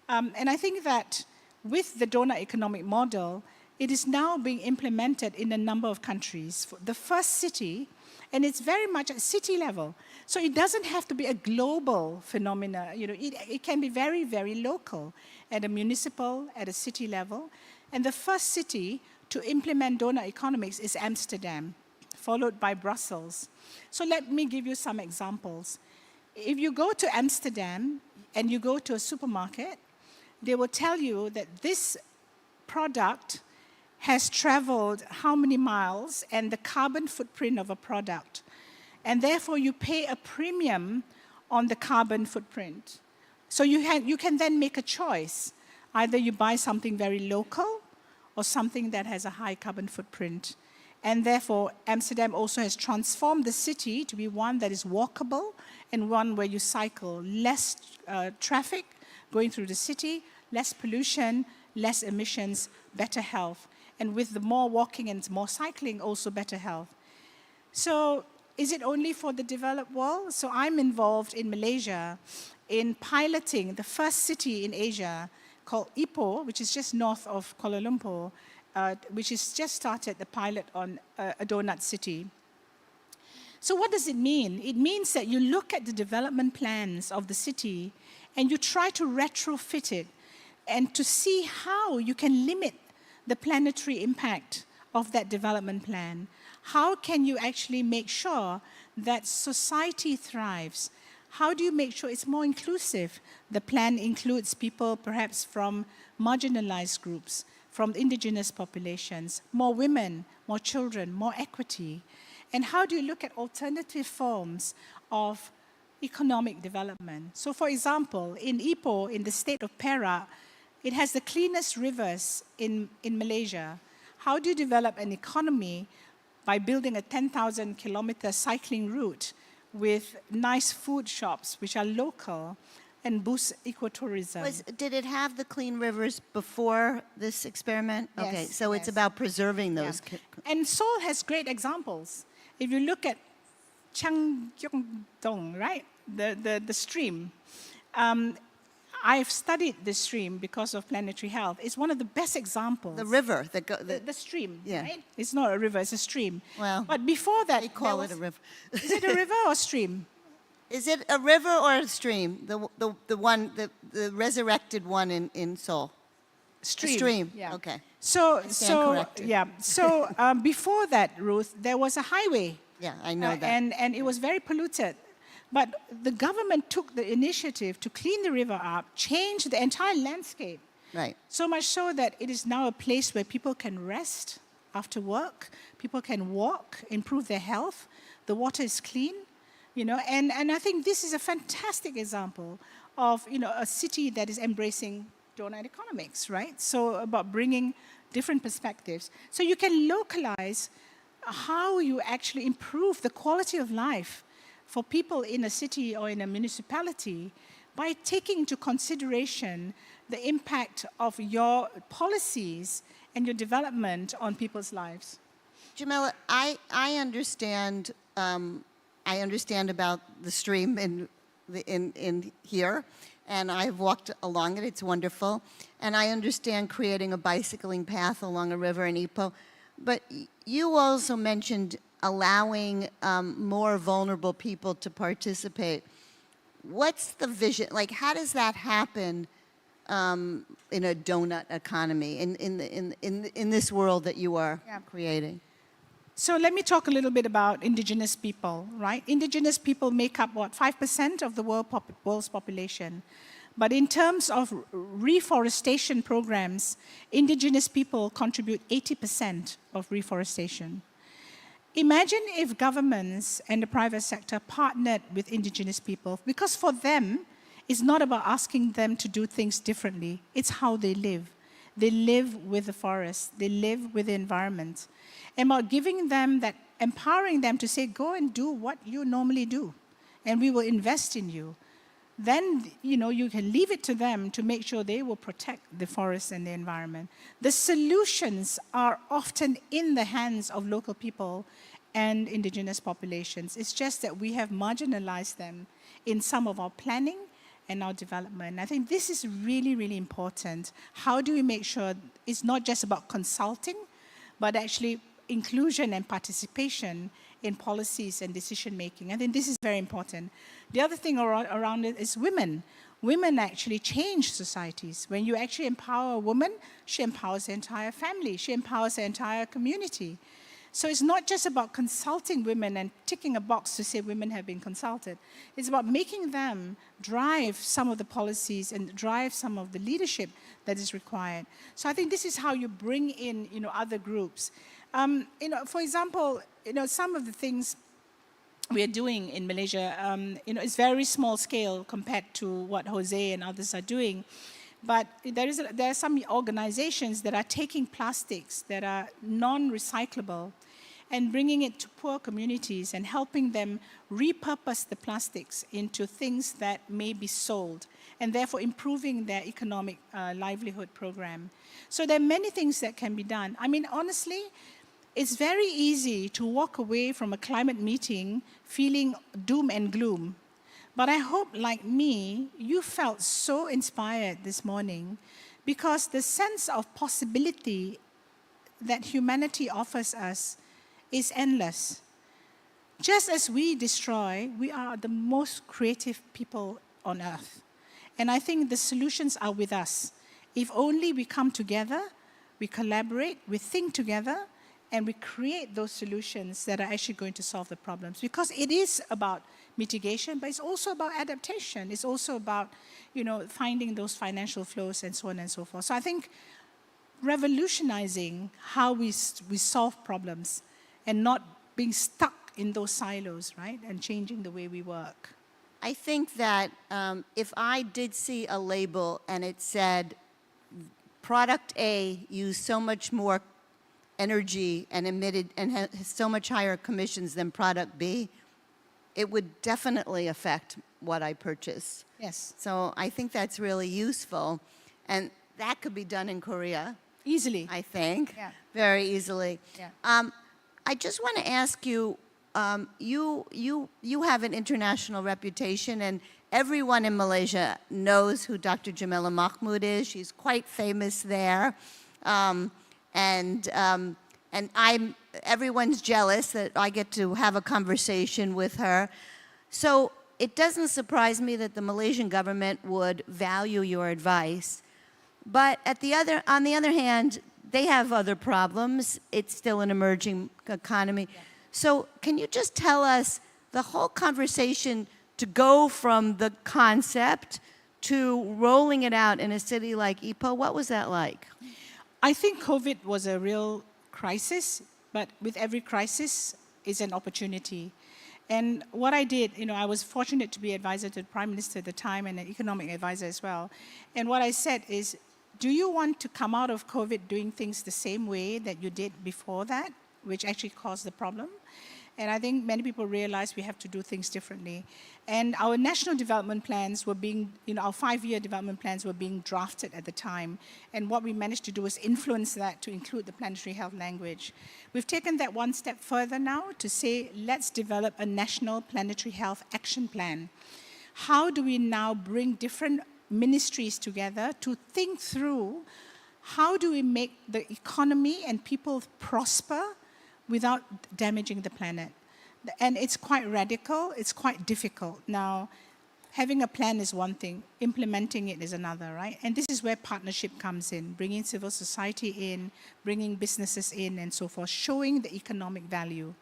And I think that with the donor economic model, it is now being implemented in a number of countries. The first city, and it's very much at city level. So it doesn't have to be a global phenomena. It can be very, very local at a municipal, at a city level. And the first city to implement donor economics is Amsterdam, followed by Brussels. So let me give you some examples. If you go to Amsterdam and you go to a supermarket, they will tell you that this product has traveled how many miles and the carbon footprint of a product. And therefore, you pay a premium on the carbon footprint. So you can then make a choice. Either you buy something very local or something that has a high carbon footprint. And therefore, Amsterdam also has transformed the city to be one that is walkable and one where you cycle. Less traffic going through the city, less pollution, less emissions, better health. And with the more walking and more cycling, also better health. So is it only for the developed world? So I'm involved in Malaysia in piloting the first city in Asia called Ipoh, which is just north of Kuala Lumpur, which has just started the pilot on a donut city. So what does it mean? It means that you look at the development plans of the city and you try to retrofit it and to see how you can limit the planetary impact of that development plan. how can you actually make sure that society thrives? How do you make sure it's more inclusive? The plan includes people perhaps from marginalized groups, from indigenous populations, more women, more children, more equity. And how do you look at alternative forms of economic development? So for example, in Ipoh, in the state of Perak, it has the cleanest rivers in Malaysia. How do you develop an economy by building a 10,000-kilometer cycling route with nice food shops which are local and boost ecotourism? Did it have the clean rivers before this experiment? Yes, okay, so it's yes. about preserving those. Yeah. And Seoul has great examples. If you look at Changgyeong-dong, right, the stream, I've studied the stream because of planetary health. It's one of the best examples. The river. The stream, Yeah. right? It's not a river, it's a stream. Well, but before that, they call it a river. Is it a river or stream? Is it a river or a stream? The resurrected one in Seoul. Stream. A stream. Yeah. Okay. So stand corrected. yeah. So before that, Ruth, there was a highway. Yeah, I know that. And it was very polluted. But the government took the initiative to clean the river up, change the entire landscape. Right. So much so that it is now a place where people can rest after work, people can walk, improve their health. The water is clean, and I think this is a fantastic example of, a city that is embracing donut economics, right? So about bringing different perspectives. So you can localize how you actually improve the quality of life for people in a city or in a municipality by taking into consideration the impact of your policies and your development on people's lives. Jamila, I understand. I understand about the stream in here, and I've walked along it. It's wonderful, and I understand creating a bicycling path along a river in Ipoh. But you also mentioned allowing more vulnerable people to participate. What's the vision? Like, how does that happen in a donut economy, in this world that you are creating? So let me talk a little bit about indigenous people, right? Indigenous people make up, 5% of the world's population. But in terms of reforestation programs, indigenous people contribute 80% of reforestation. Imagine if governments and the private sector partnered with indigenous people, because for them, it's not about asking them to do things differently. It's how they live. They live with the forest. They live with the environment. And about giving them that, empowering them to say, go and do what you normally do, and we will invest in you. Then, you can leave it to them to make sure they will protect the forest and the environment. The solutions are often in the hands of local people and indigenous populations. It's just that we have marginalized them in some of our planning and our development. I think this is really, really important. How do we make sure it's not just about consulting, but actually inclusion and participation in policies and decision making? I think this is very important. The other thing around it is women. Women actually change societies. When you actually empower a woman, she empowers the entire family. She empowers the entire community. So it's not just about consulting women and ticking a box to say women have been consulted. It's about making them drive some of the policies and drive some of the leadership that is required. So I think this is how you bring in, other groups. For example, some of the things we are doing in Malaysia, it's very small scale compared to what Jose and others are doing. But there are some organizations that are taking plastics that are non-recyclable and bringing it to poor communities and helping them repurpose the plastics into things that may be sold, and therefore improving their economic livelihood program. So there are many things that can be done. I mean, honestly, it's very easy to walk away from a climate meeting feeling doom and gloom. But I hope, like me, you felt so inspired this morning because the sense of possibility that humanity offers us is endless. Just as we destroy, we are the most creative people on earth. And I think the solutions are with us. If only we come together, we collaborate, we think together, and we create those solutions that are actually going to solve the problems. Because it is about mitigation, but it's also about adaptation. It's also about, finding those financial flows and so on and so forth. So I think revolutionizing how we solve problems and not being stuck in those silos, right? And changing the way we work. I think that if I did see a label and it said, product A used so much more energy and emitted and has so much higher emissions than product B, it would definitely affect what I purchase. Yes. So I think that's really useful. And that could be done in Korea. Easily. I think. Yeah. Very easily. Yeah. I just want to ask you, you have an international reputation, and everyone in Malaysia knows who Dr. Jamila Mahmood is. She's quite famous there. And everyone's jealous that I get to have a conversation with her. So it doesn't surprise me that the Malaysian government would value your advice. But on the other hand, they have other problems. It's still an emerging economy. Yeah. So can you just tell us the whole conversation to go from the concept to rolling it out in a city like Ipoh? What was that like? I think COVID was a real crisis, but with every crisis is an opportunity. And what I did, I was fortunate to be advisor to the Prime Minister at the time and an economic advisor as well. And what I said is, do you want to come out of COVID doing things the same way that you did before that, which actually caused the problem? And I think many people realize we have to do things differently. And our national development plans were being, our 5-year development plans were being drafted at the time. And what we managed to do is influence that to include the planetary health language. We've taken that one step further now to say, let's develop a national planetary health action plan. How do we now bring different ministries together to think through how do we make the economy and people prosper without damaging the planet? And it's quite radical, it's quite difficult. Now, having a plan is one thing, implementing it is another, right? And this is where partnership comes in, bringing civil society in, bringing businesses in and so forth, showing the economic value.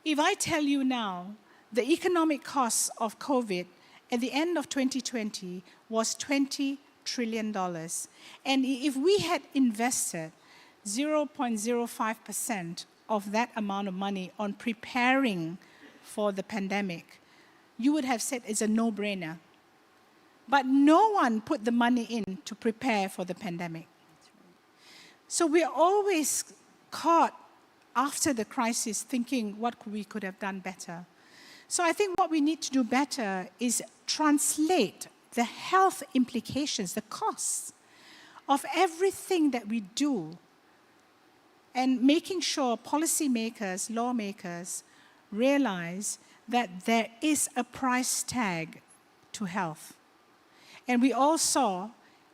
If I tell you now, the economic costs of COVID at the end of 2020 was $20 trillion. And if we had invested 0.05% of that amount of money on preparing for the pandemic, you would have said it's a no-brainer. But no one put the money in to prepare for the pandemic. So we're always caught after the crisis thinking what we could have done better. So I think what we need to do better is translate the health implications, the costs of everything that we do, and making sure policymakers, lawmakers realize that there is a price tag to health. And we all saw,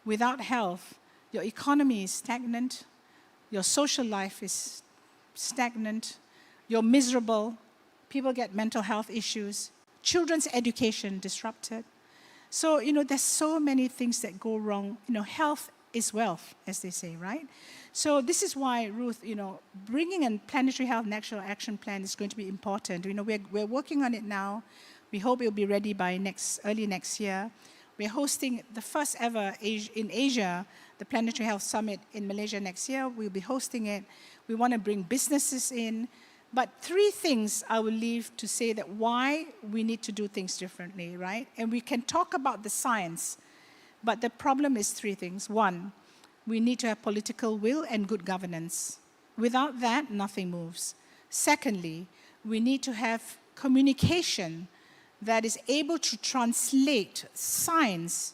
without health, your economy is stagnant, your social life is stagnant, you're miserable, people get mental health issues, children's education disrupted. So, there's so many things that go wrong. Health is wealth, as they say, right? So this is why, Ruth, bringing a planetary health national action plan is going to be important. We're working on it now. We hope it'll be ready by early next year. We're hosting the first ever in Asia, the Planetary Health Summit in Malaysia next year. We'll be hosting it. We want to bring businesses in. But 3 things I will leave to say that why we need to do things differently, right? And we can talk about the science, but the problem is 3 things. 1, we need to have political will and good governance. Without that, nothing moves. Secondly, we need to have communication that is able to translate science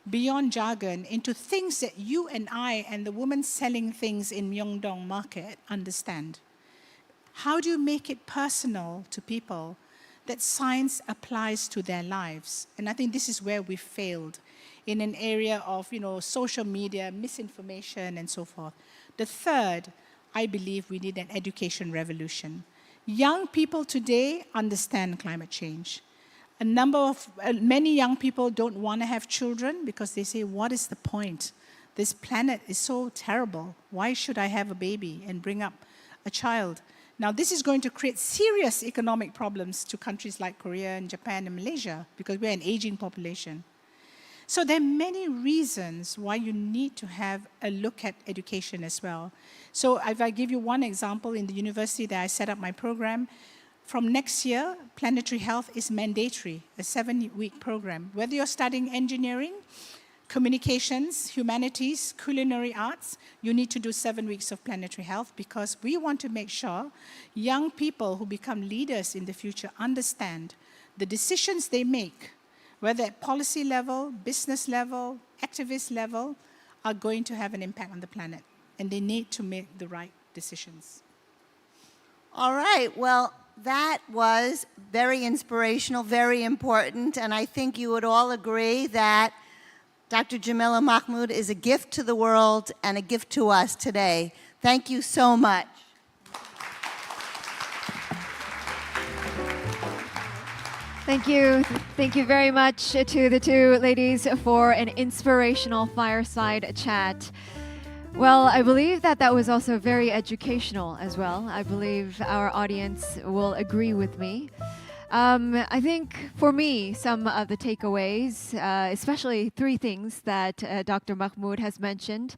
beyond jargon into things that you and I and the woman selling things in Myeongdong market understand. How do you make it personal to people that science applies to their lives? And I think this is where we failed in an area of, social media, misinformation, and so forth. The third, I believe we need an education revolution. Young people today understand climate change. Many young people don't want to have children because they say, what is the point? This planet is so terrible. Why should I have a baby and bring up a child. Now, this is going to create serious economic problems to countries like Korea and Japan and Malaysia because we're an aging population. So there are many reasons why you need to have a look at education as well. So if I give you one example, in the university that I set up my program, from next year, planetary health is mandatory, a 7-week program. Whether you're studying engineering, communications, humanities, culinary arts, you need to do 7 weeks of planetary health because we want to make sure young people who become leaders in the future understand the decisions they make, whether at policy level, business level, activist level, are going to have an impact on the planet. And they need to make the right decisions. All right, well, that was very inspirational, very important, and I think you would all agree that Dr. Jamila Mahmood is a gift to the world and a gift to us today. Thank you so much. Thank you. Thank you very much to the two ladies for an inspirational fireside chat. Well, I believe that that was also very educational as well. I believe our audience will agree with me. I think for me, some of the takeaways, especially 3 things that Dr. Mahmood has mentioned.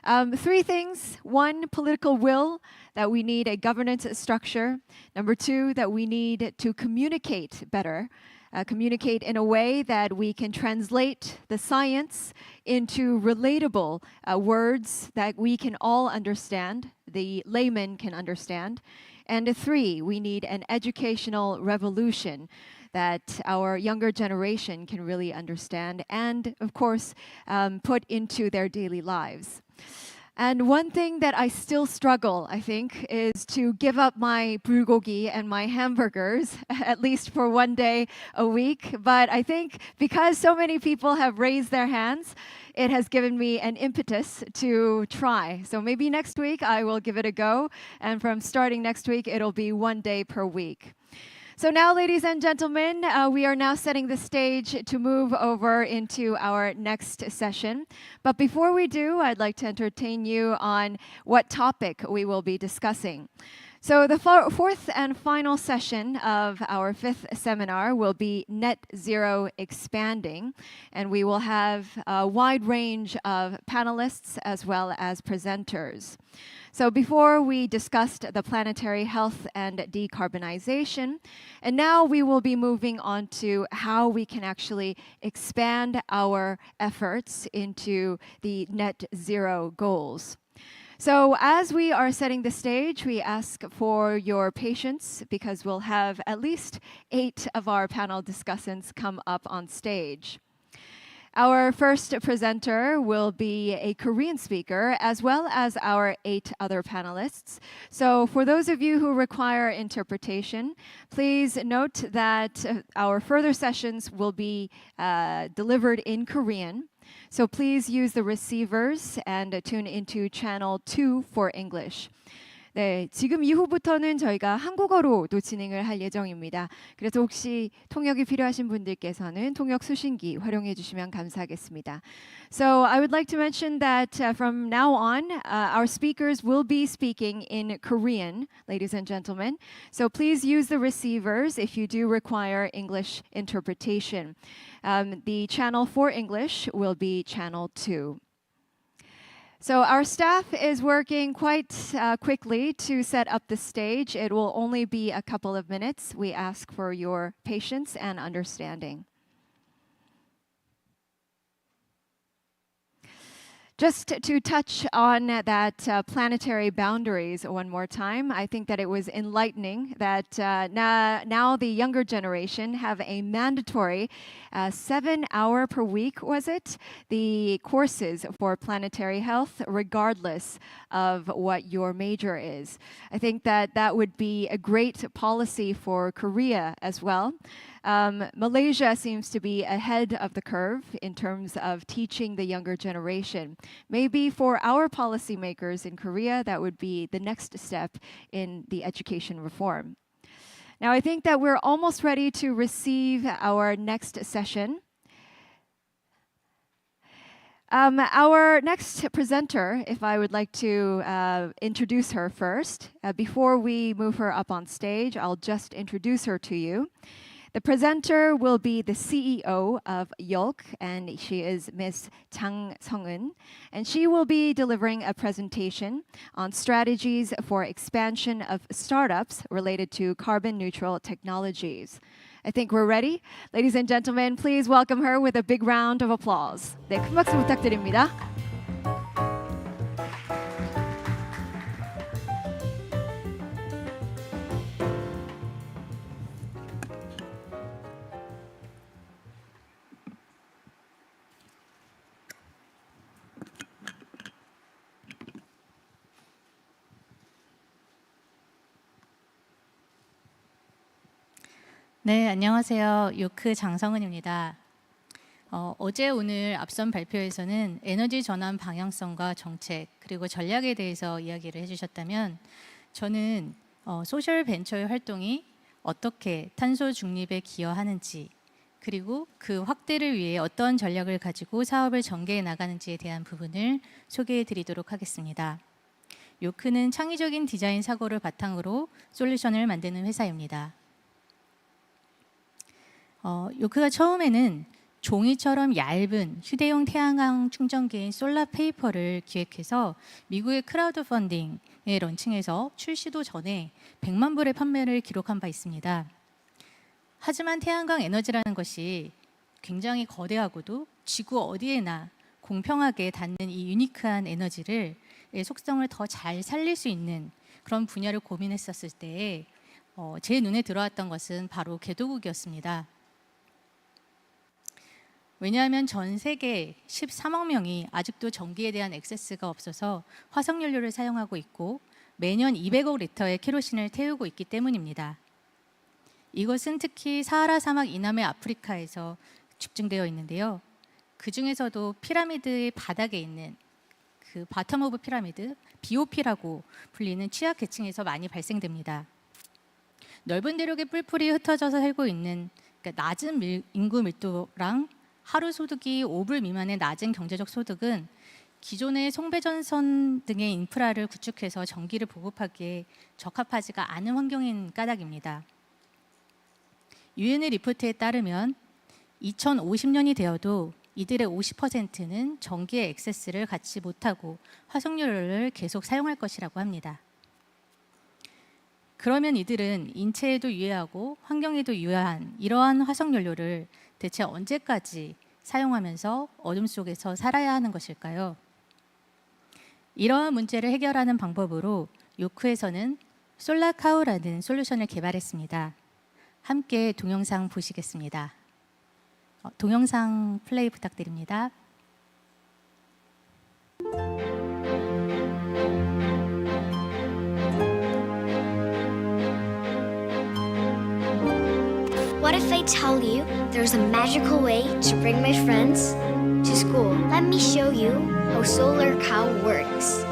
3 things. 1, political will, that we need a governance structure. Number 2, that we need to communicate better. Communicate in a way that we can translate the science into relatable words that we can all understand, the layman can understand. And 3, we need an educational revolution that our younger generation can really understand and, of course, put into their daily lives. And one thing that I still struggle, I think, is to give up my bulgogi and my hamburgers, at least for 1 day a week. But I think because so many people have raised their hands, it has given me an impetus to try. So maybe next week I will give it a go. And from starting next week, it'll be 1 day per week. So now, ladies and gentlemen, we are now setting the stage to move over into our next session. But before we do, I'd like to entertain you on what topic we will be discussing. So the 4th and final session of our 5th seminar will be Net Zero Expanding, and we will have a wide range of panelists as well as presenters. So before we discussed the planetary health and decarbonization, and now we will be moving on to how we can actually expand our efforts into the net zero goals. So as we are setting the stage, we ask for your patience because we'll have at least 8 of our panel discussants come up on stage. Our first presenter will be a Korean speaker, as well as our 8 other panelists. So for those of you who require interpretation, please note that our further sessions will be delivered in Korean. So please use the receivers and tune into channel 2 for English. 네, 지금 이후부터는 저희가 한국어로도 진행을 할 예정입니다. 그래서 혹시 통역이 필요하신 분들께서는 통역 수신기 활용해 주시면 감사하겠습니다. So I would like to mention that from now on, our speakers will be speaking in Korean, ladies and gentlemen. So please use the receivers if you do require English interpretation. The channel for English will be channel 2. So our staff is working quite quickly to set up the stage. It will only be a couple of minutes. We ask for your patience and understanding. Just to touch on that planetary boundaries one more time, I think that it was enlightening that now the younger generation have a mandatory 7-hour per week, was it? The courses for planetary health, regardless of what your major is. I think that that would be a great policy for Korea as well. Malaysia seems to be ahead of the curve in terms of teaching the younger generation. Maybe for our policymakers in Korea, that would be the next step in the education reform. Now, I think that we're almost ready to receive our next session. Our next presenter, if I would like to introduce her first, before we move her up on stage, I'll just introduce her to you. The presenter will be the CEO of Yolk, and she is Ms. Jang Sung-eun, and she will be delivering a presentation on strategies for expansion of startups related to carbon neutral technologies. I think we're ready. Ladies and gentlemen, please welcome her with a big round of applause. 네, 큰 박수 부탁드립니다. 네, 안녕하세요. 요크 장성은입니다. 어제 오늘 앞선 발표에서는 에너지 전환 방향성과 정책 그리고 전략에 대해서 이야기를 해주셨다면 저는 소셜 벤처의 활동이 어떻게 탄소 중립에 기여하는지 그리고 그 확대를 위해 어떤 전략을 가지고 사업을 전개해 나가는지에 대한 부분을 소개해 드리도록 하겠습니다. 요크는 창의적인 디자인 사고를 바탕으로 솔루션을 만드는 회사입니다. 요크가 처음에는 종이처럼 얇은 휴대용 태양광 충전기인 솔라 페이퍼를 기획해서 미국의 크라우드 펀딩에 런칭해서 출시도 전에 100만 불의 판매를 기록한 바 있습니다. 하지만 태양광 에너지라는 것이 굉장히 거대하고도 지구 어디에나 공평하게 닿는 이 유니크한 에너지를 속성을 더 잘 살릴 수 있는 그런 분야를 고민했었을 때에 제 눈에 들어왔던 것은 바로 개도국이었습니다. 왜냐하면 전 세계 13억 명이 아직도 전기에 대한 액세스가 없어서 화석연료를 사용하고 있고 매년 200억 리터의 케로신을 태우고 있기 때문입니다. 이것은 특히 사하라 사막 이남의 아프리카에서 집중되어 있는데요. 그 중에서도 피라미드의 바닥에 있는 그 바텀 오브 피라미드, BOP라고 불리는 취약계층에서 많이 발생됩니다. 넓은 대륙에 뿔뿔이 흩어져서 살고 있는 그러니까 낮은 인구 밀도랑 하루 소득이 5불 미만의 낮은 경제적 소득은 기존의 송배전선 등의 인프라를 구축해서 전기를 보급하기에 적합하지가 않은 환경인 까닭입니다. 유엔의 리포트에 따르면 2050년이 되어도 이들의 50%는 전기의 액세스를 갖지 못하고 화석연료를 계속 사용할 것이라고 합니다. 그러면 이들은 인체에도 유해하고 환경에도 유해한 이러한 화석연료를 대체 언제까지 사용하면서 어둠 속에서 살아야 하는 것일까요? 이러한 문제를 해결하는 방법으로 요크에서는 솔라카우라는 솔루션을 개발했습니다. 함께 동영상 보시겠습니다. 동영상 플레이 부탁드립니다. What if I tell you there's a magical way to bring my friends to school? Let me show you how Solar Cow works.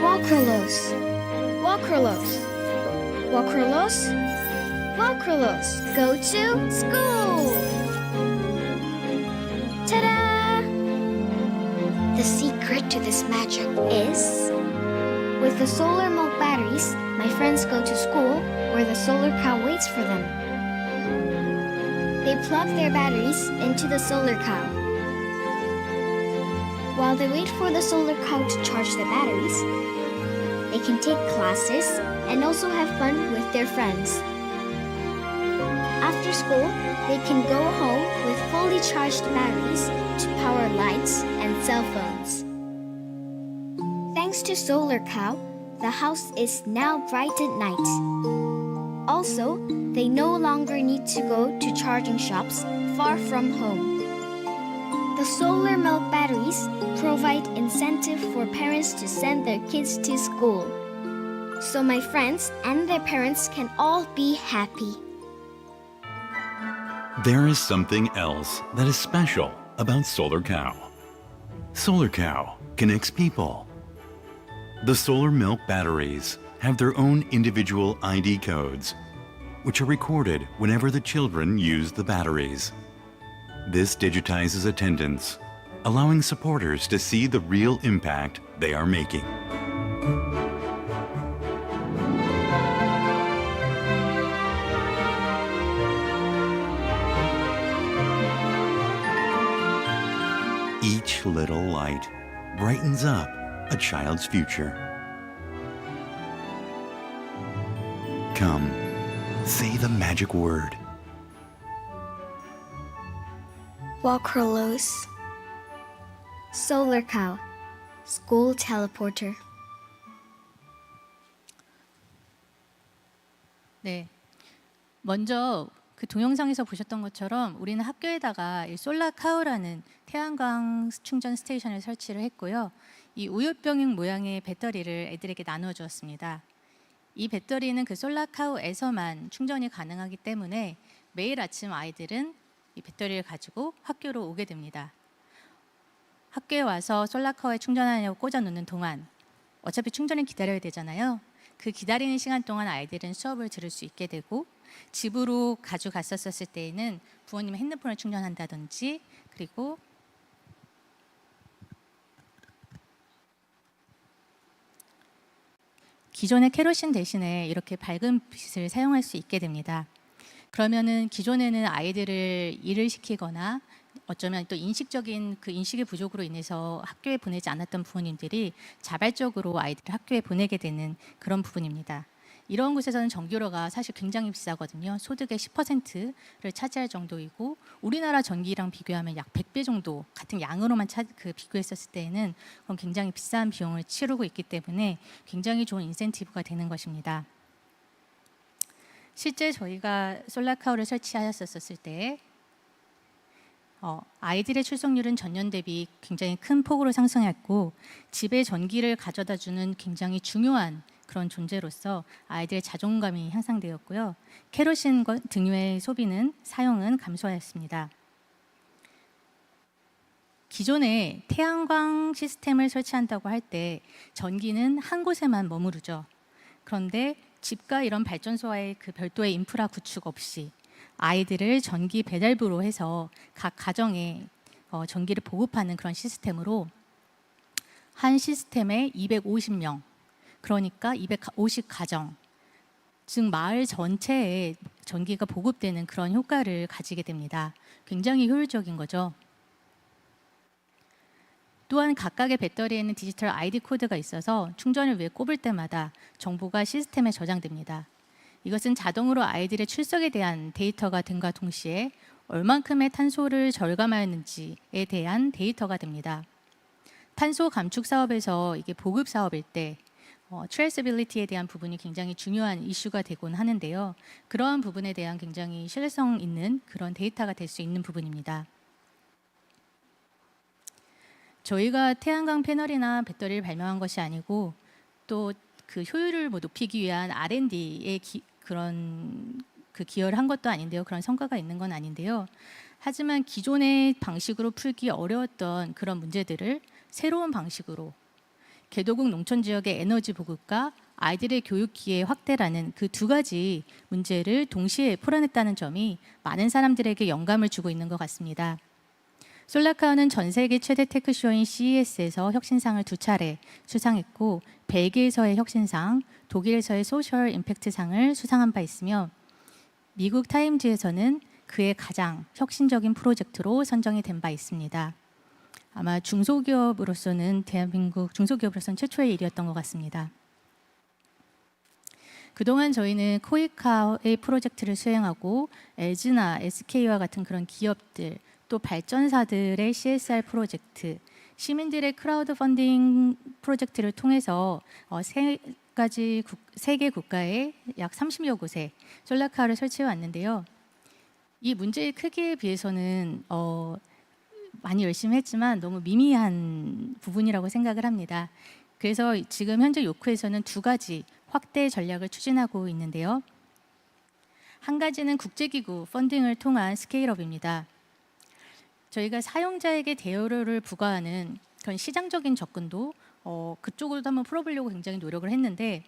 Walkerlos, Walkerlos, Walkerlos, Walkerlos. Go to school. Ta-da! The secret to this magic is with the solar milk batteries, my friends go to school where the solar cow waits for them. They plug their batteries into the solar cow. While they wait for the solar cow to charge the batteries, they can take classes and also have fun with their friends. After school, they can go home with fully charged batteries to power lights and cell phones. Thanks to Solar Cow, the house is now bright at night. Also, they no longer need to go to charging shops far from home. The solar milk batteries provide incentive for parents to send their kids to school. So my friends and their parents can all be happy. There is something else that is special about Solar Cow. Solar Cow connects people. The solar milk batteries have their own individual ID codes, which are recorded whenever the children use the batteries. This digitizes attendance, allowing supporters to see the real impact they are making. Each little light brightens up a child's future. Come, say the magic word. Walkerlos. Solar cow. School teleporter. 네. 먼저 그 동영상에서 보셨던 것처럼 우리는 학교에다가 이 솔라카우라는 태양광 충전 스테이션을 설치를 했고요. 이 우유병 모양의 배터리를 애들에게 나누어 주었습니다. 이 배터리는 그 솔라카우에서만 충전이 가능하기 때문에 매일 아침 아이들은 이 배터리를 가지고 학교로 오게 됩니다. 학교에 와서 솔라카우에 충전하려고 꽂아 놓는 동안 어차피 충전을 기다려야 되잖아요. 그 기다리는 시간 동안 아이들은 수업을 들을 수 있게 되고 집으로 가져갔었을 때에는 부모님의 핸드폰을 충전한다든지 그리고 기존의 케로신 대신에 이렇게 밝은 빛을 사용할 수 있게 됩니다. 그러면은 기존에는 아이들을 일을 시키거나 어쩌면 또 인식적인 그 인식의 부족으로 인해서 학교에 보내지 않았던 부모님들이 자발적으로 아이들을 학교에 보내게 되는 그런 부분입니다. 이런 곳에서는 전기료가 사실 굉장히 비싸거든요. 소득의 10%를 차지할 정도이고 우리나라 전기랑 비교하면 약 100배 정도 같은 양으로만 비교했었을 때에는 그건 굉장히 비싼 비용을 치르고 있기 때문에 굉장히 좋은 인센티브가 되는 것입니다. 실제 저희가 솔라카우를 설치하였었을 때 아이들의 출석률은 전년 대비 굉장히 큰 폭으로 상승했고 집에 전기를 가져다 주는 굉장히 중요한 그런 존재로서 아이들의 자존감이 향상되었고요. 케로신 등유의 사용은 감소하였습니다. 기존에 태양광 시스템을 설치한다고 할 때 전기는 한 곳에만 머무르죠. 그런데 집과 이런 발전소와의 그 별도의 인프라 구축 없이 아이들을 전기 배달부로 해서 각 가정에 전기를 보급하는 그런 시스템으로 한 시스템에 250명, 그러니까 250가정, 즉 마을 전체에 전기가 보급되는 그런 효과를 가지게 됩니다. 굉장히 효율적인 거죠. 또한 각각의 배터리에는 디지털 ID 코드가 있어서 충전을 위해 꼽을 때마다 정보가 시스템에 저장됩니다. 이것은 자동으로 아이들의 출석에 대한 데이터가 됨과 동시에 얼만큼의 탄소를 절감하였는지에 대한 데이터가 됩니다. 탄소 감축 사업에서 이게 보급 사업일 때 트레이서빌리티에 대한 부분이 굉장히 중요한 이슈가 되곤 하는데요. 그러한 부분에 대한 굉장히 신뢰성 있는 그런 데이터가 될 수 있는 부분입니다. 저희가 태양광 패널이나 배터리를 발명한 것이 아니고 또 그 효율을 높이기 위한 R&D에 기여를 한 것도 아닌데요. 그런 성과가 있는 건 아닌데요. 하지만 기존의 방식으로 풀기 어려웠던 그런 문제들을 새로운 방식으로 개도국 농촌 지역의 에너지 보급과 아이들의 교육 기회 확대라는 그 두 가지 문제를 동시에 풀어냈다는 점이 많은 사람들에게 영감을 주고 있는 것 같습니다. 솔라카우는 전 세계 최대 테크쇼인 CES에서 혁신상을 2차례 수상했고 벨기에에서의 혁신상, 독일에서의 소셜 임팩트상을 수상한 바 있으며 미국 타임즈에서는 그의 가장 혁신적인 프로젝트로 선정이 된 바 있습니다. 아마 대한민국 중소기업으로서는 최초의 일이었던 것 같습니다. 그동안 저희는 코이카의 프로젝트를 수행하고 LG나 SK와 같은 그런 기업들 또 발전사들의 CSR 프로젝트, 시민들의 크라우드 펀딩 프로젝트를 통해서 세 개 국가의 약 30여 곳에 솔라카우를 설치해 왔는데요. 이 문제의 크기에 비해서는 많이 열심히 했지만 너무 미미한 부분이라고 생각을 합니다. 그래서 지금 현재 요크에서는 2가지 확대 전략을 추진하고 있는데요. 한 가지는 국제기구 펀딩을 통한 스케일업입니다. 저희가 사용자에게 대여료를 부과하는 그런 시장적인 접근도 그쪽으로도 한번 풀어보려고 굉장히 노력을 했는데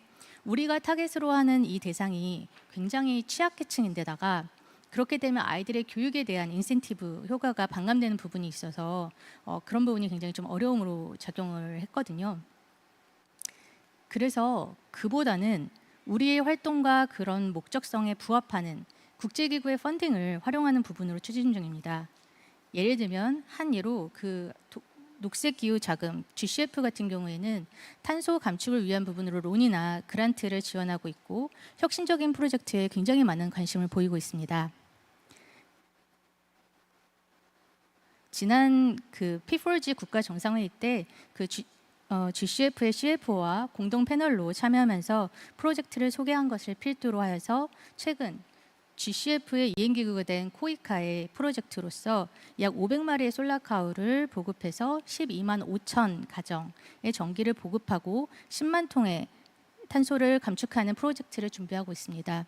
우리가 타겟으로 하는 이 대상이 굉장히 취약계층인데다가 그렇게 되면 아이들의 교육에 대한 인센티브 효과가 반감되는 부분이 있어서 그런 부분이 굉장히 좀 어려움으로 작용을 했거든요. 그래서 그보다는 우리의 활동과 그런 목적성에 부합하는 국제기구의 펀딩을 활용하는 부분으로 추진 중입니다. 예를 들면 한 예로 그 녹색기후 자금 GCF 같은 경우에는 탄소 감축을 위한 부분으로 론이나 그란트를 지원하고 있고 혁신적인 프로젝트에 굉장히 많은 관심을 보이고 있습니다. 지난 그 P4G 국가 정상회의 때 그 GCF의 CFO와 공동 패널로 참여하면서 프로젝트를 소개한 것을 필두로 하여서 최근 GCF의 이행기구가 된 코이카의 프로젝트로서 약 500마리의 솔라카우를 보급해서 12만 5천 가정의 전기를 보급하고 10만 통의 탄소를 감축하는 프로젝트를 준비하고 있습니다.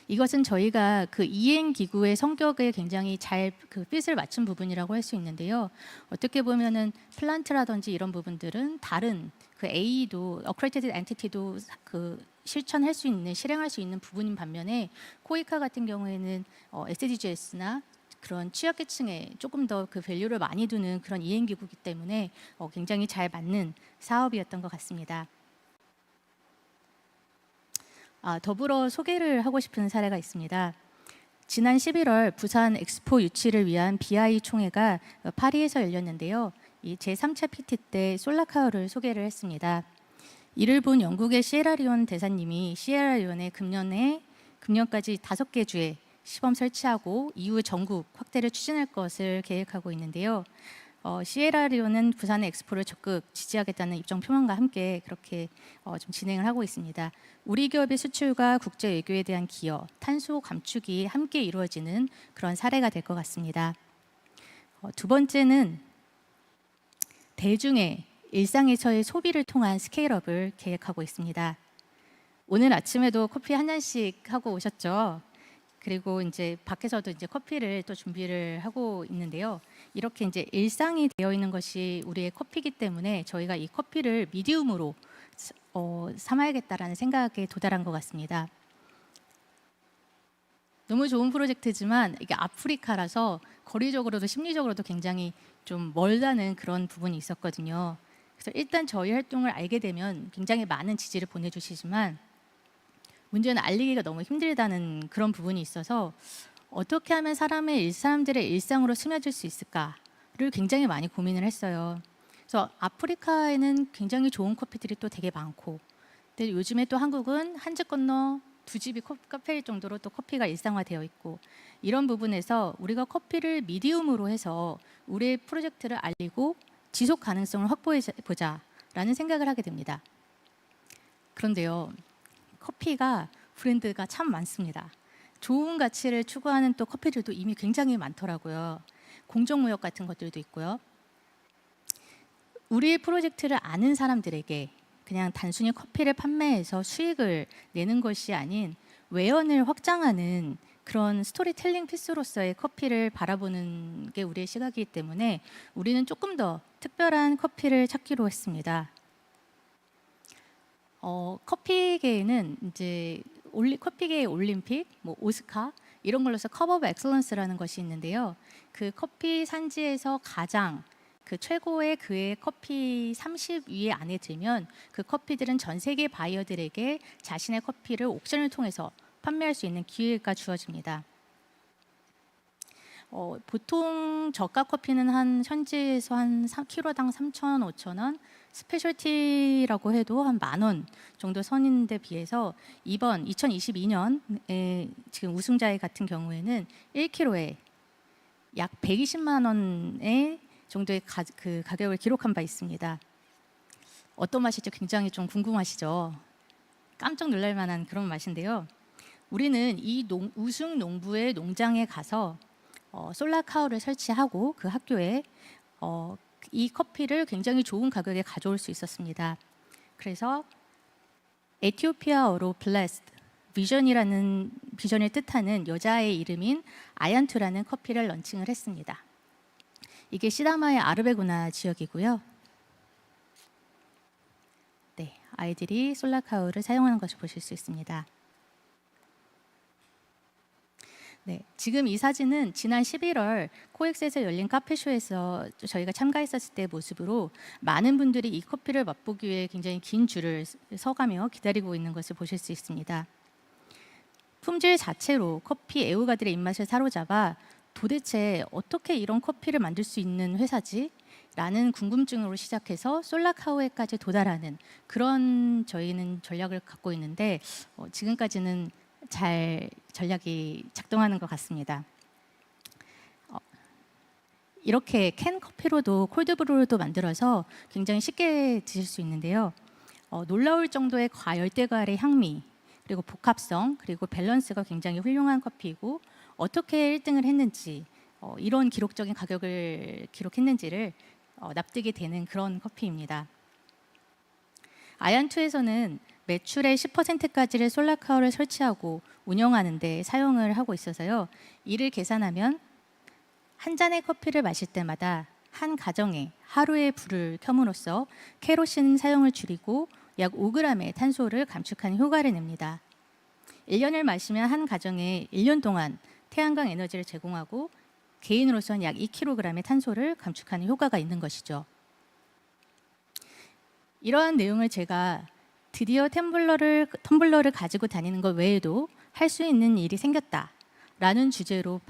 이것은 저희가 그 이행기구의 성격에 굉장히 잘 그 핏을 맞춘 부분이라고 할 수 있는데요. 어떻게 보면은 플란트라든지 이런 부분들은 다른 그 A도 accredited entity도 그 실천할 수 있는 실행할 수 있는 부분인 반면에 코이카 같은 경우에는 SDGs나 그런 취약계층에 조금 더 그 밸류를 많이 두는 그런 이행기구이기 때문에 굉장히 잘 맞는 사업이었던 것 같습니다. 더불어 소개를 하고 싶은 사례가 있습니다. 지난 11월 부산 엑스포 유치를 위한 BI 총회가 파리에서 열렸는데요. 이 제3차 PT 때 솔라카우를 소개를 했습니다. 이를 본 영국의 시에라리온 대사님이 시에라리온에 금년까지 5개 주에 시범 설치하고 이후 전국 확대를 추진할 것을 계획하고 있는데요. 시에라리온은 부산의 엑스포를 적극 지지하겠다는 입장 표명과 함께 그렇게 좀 진행을 하고 있습니다. 우리 기업의 수출과 국제 외교에 대한 기여, 탄소 감축이 함께 이루어지는 그런 사례가 될 것 같습니다. 두 번째는 대중의 일상에서의 소비를 통한 스케일업을 계획하고 있습니다. 오늘 아침에도 커피 한 잔씩 하고 오셨죠? 그리고 이제 밖에서도 이제 커피를 또 준비를 하고 있는데요. 이렇게 이제 일상이 되어 있는 것이 우리의 커피이기 때문에 저희가 이 커피를 미디움으로 삼아야겠다라는 생각에 도달한 것 같습니다. 너무 좋은 프로젝트지만 이게 아프리카라서 거리적으로도 심리적으로도 굉장히 좀 멀다는 그런 부분이 있었거든요. 그래서 일단 저희 활동을 알게 되면 굉장히 많은 지지를 보내주시지만 문제는 알리기가 너무 힘들다는 그런 부분이 있어서 어떻게 하면 사람들의 일상으로 스며들 수 있을까를 굉장히 많이 고민을 했어요. 그래서 아프리카에는 굉장히 좋은 커피들이 또 되게 많고, 근데 요즘에 또 한국은 한 집 건너 두 집이 카페일 정도로 또 커피가 일상화되어 있고, 이런 부분에서 우리가 커피를 미디움으로 해서 우리의 프로젝트를 알리고 지속 가능성을 확보해 보자라는 생각을 하게 됩니다. 그런데요, 커피가 브랜드가 참 많습니다. 좋은 가치를 추구하는 또 커피들도 이미 굉장히 많더라고요. 공정무역 같은 것들도 있고요. 우리의 프로젝트를 아는 사람들에게 그냥 단순히 커피를 판매해서 수익을 내는 것이 아닌 외연을 확장하는 그런 스토리텔링 피스로서의 커피를 바라보는 게 우리의 시각이기 때문에 우리는 조금 더 특별한 커피를 찾기로 했습니다. 커피계에는 이제 커피계의 올림픽, 뭐 오스카 이런 걸로서 컵 오브 엑셀런스라는 것이 있는데요. 그 커피 산지에서 가장 그 최고의 그의 커피 30위 안에 들면 그 커피들은 전 세계 바이어들에게 자신의 커피를 옥션을 통해서 판매할 수 있는 기회가 주어집니다. 보통 저가 커피는 한 현지에서 한 키로당 3,000원, 5,000원, 스페셜티라고 해도 한 10,000원 정도 선인데 비해서 이번 2022년에 지금 우승자의 같은 경우에는 1kg에 약 120만 원의 정도의 그 가격을 기록한 바 있습니다. 어떤 맛일지 굉장히 좀 궁금하시죠? 깜짝 놀랄 만한 그런 맛인데요. 우리는 이 우승 농부의 농장에 가서 솔라카우를 설치하고 그 학교에 이 커피를 굉장히 좋은 가격에 가져올 수 있었습니다. 그래서 에티오피아어로 blessed, 비전이라는 비전을 뜻하는 여자의 이름인 아얀투라는 커피를 런칭을 했습니다. 이게 시다마의 아르베구나 지역이고요. 네, 아이들이 솔라카우를 사용하는 것을 보실 수 있습니다. 네, 지금 이 사진은 지난 11월 코엑스에서 열린 카페쇼에서 저희가 참가했었을 때 모습으로 많은 분들이 이 커피를 맛보기 위해 굉장히 긴 줄을 서가며 기다리고 있는 것을 보실 수 있습니다. 품질 자체로 커피 애호가들의 입맛을 사로잡아 도대체 어떻게 이런 커피를 만들 수 있는 회사지? 라는 궁금증으로 시작해서 솔라카우에까지 도달하는 그런 저희는 전략을 갖고 있는데 지금까지는 잘 전략이 작동하는 것 같습니다. 이렇게 캔 커피로도 콜드브루도 만들어서 굉장히 쉽게 드실 수 있는데요. 놀라울 정도의 열대과일의 향미, 그리고 복합성, 그리고 밸런스가 굉장히 훌륭한 커피이고 어떻게 1등을 했는지, 이런 기록적인 가격을 기록했는지를 납득이 되는 그런 커피입니다. 아얀2에서는 매출의 10%까지를 솔라카우를 설치하고 운영하는 데 사용을 하고 있어서요. 이를 계산하면 한 잔의 커피를 마실 때마다 한 가정에 하루에 불을 켬으로써 케로신 사용을 줄이고 약 5g의 탄소를 감축하는 효과를 냅니다. 1년을 마시면 한 가정에 1년 동안 태양광 에너지를 제공하고 개인으로서는 약 2kg의 탄소를 감축하는 효과가 있는 것이죠. 이러한 내용을 제가 드디어 텀블러를 가지고 다니는 것 외에도 할 수 있는 일이 생겼다라는 주제로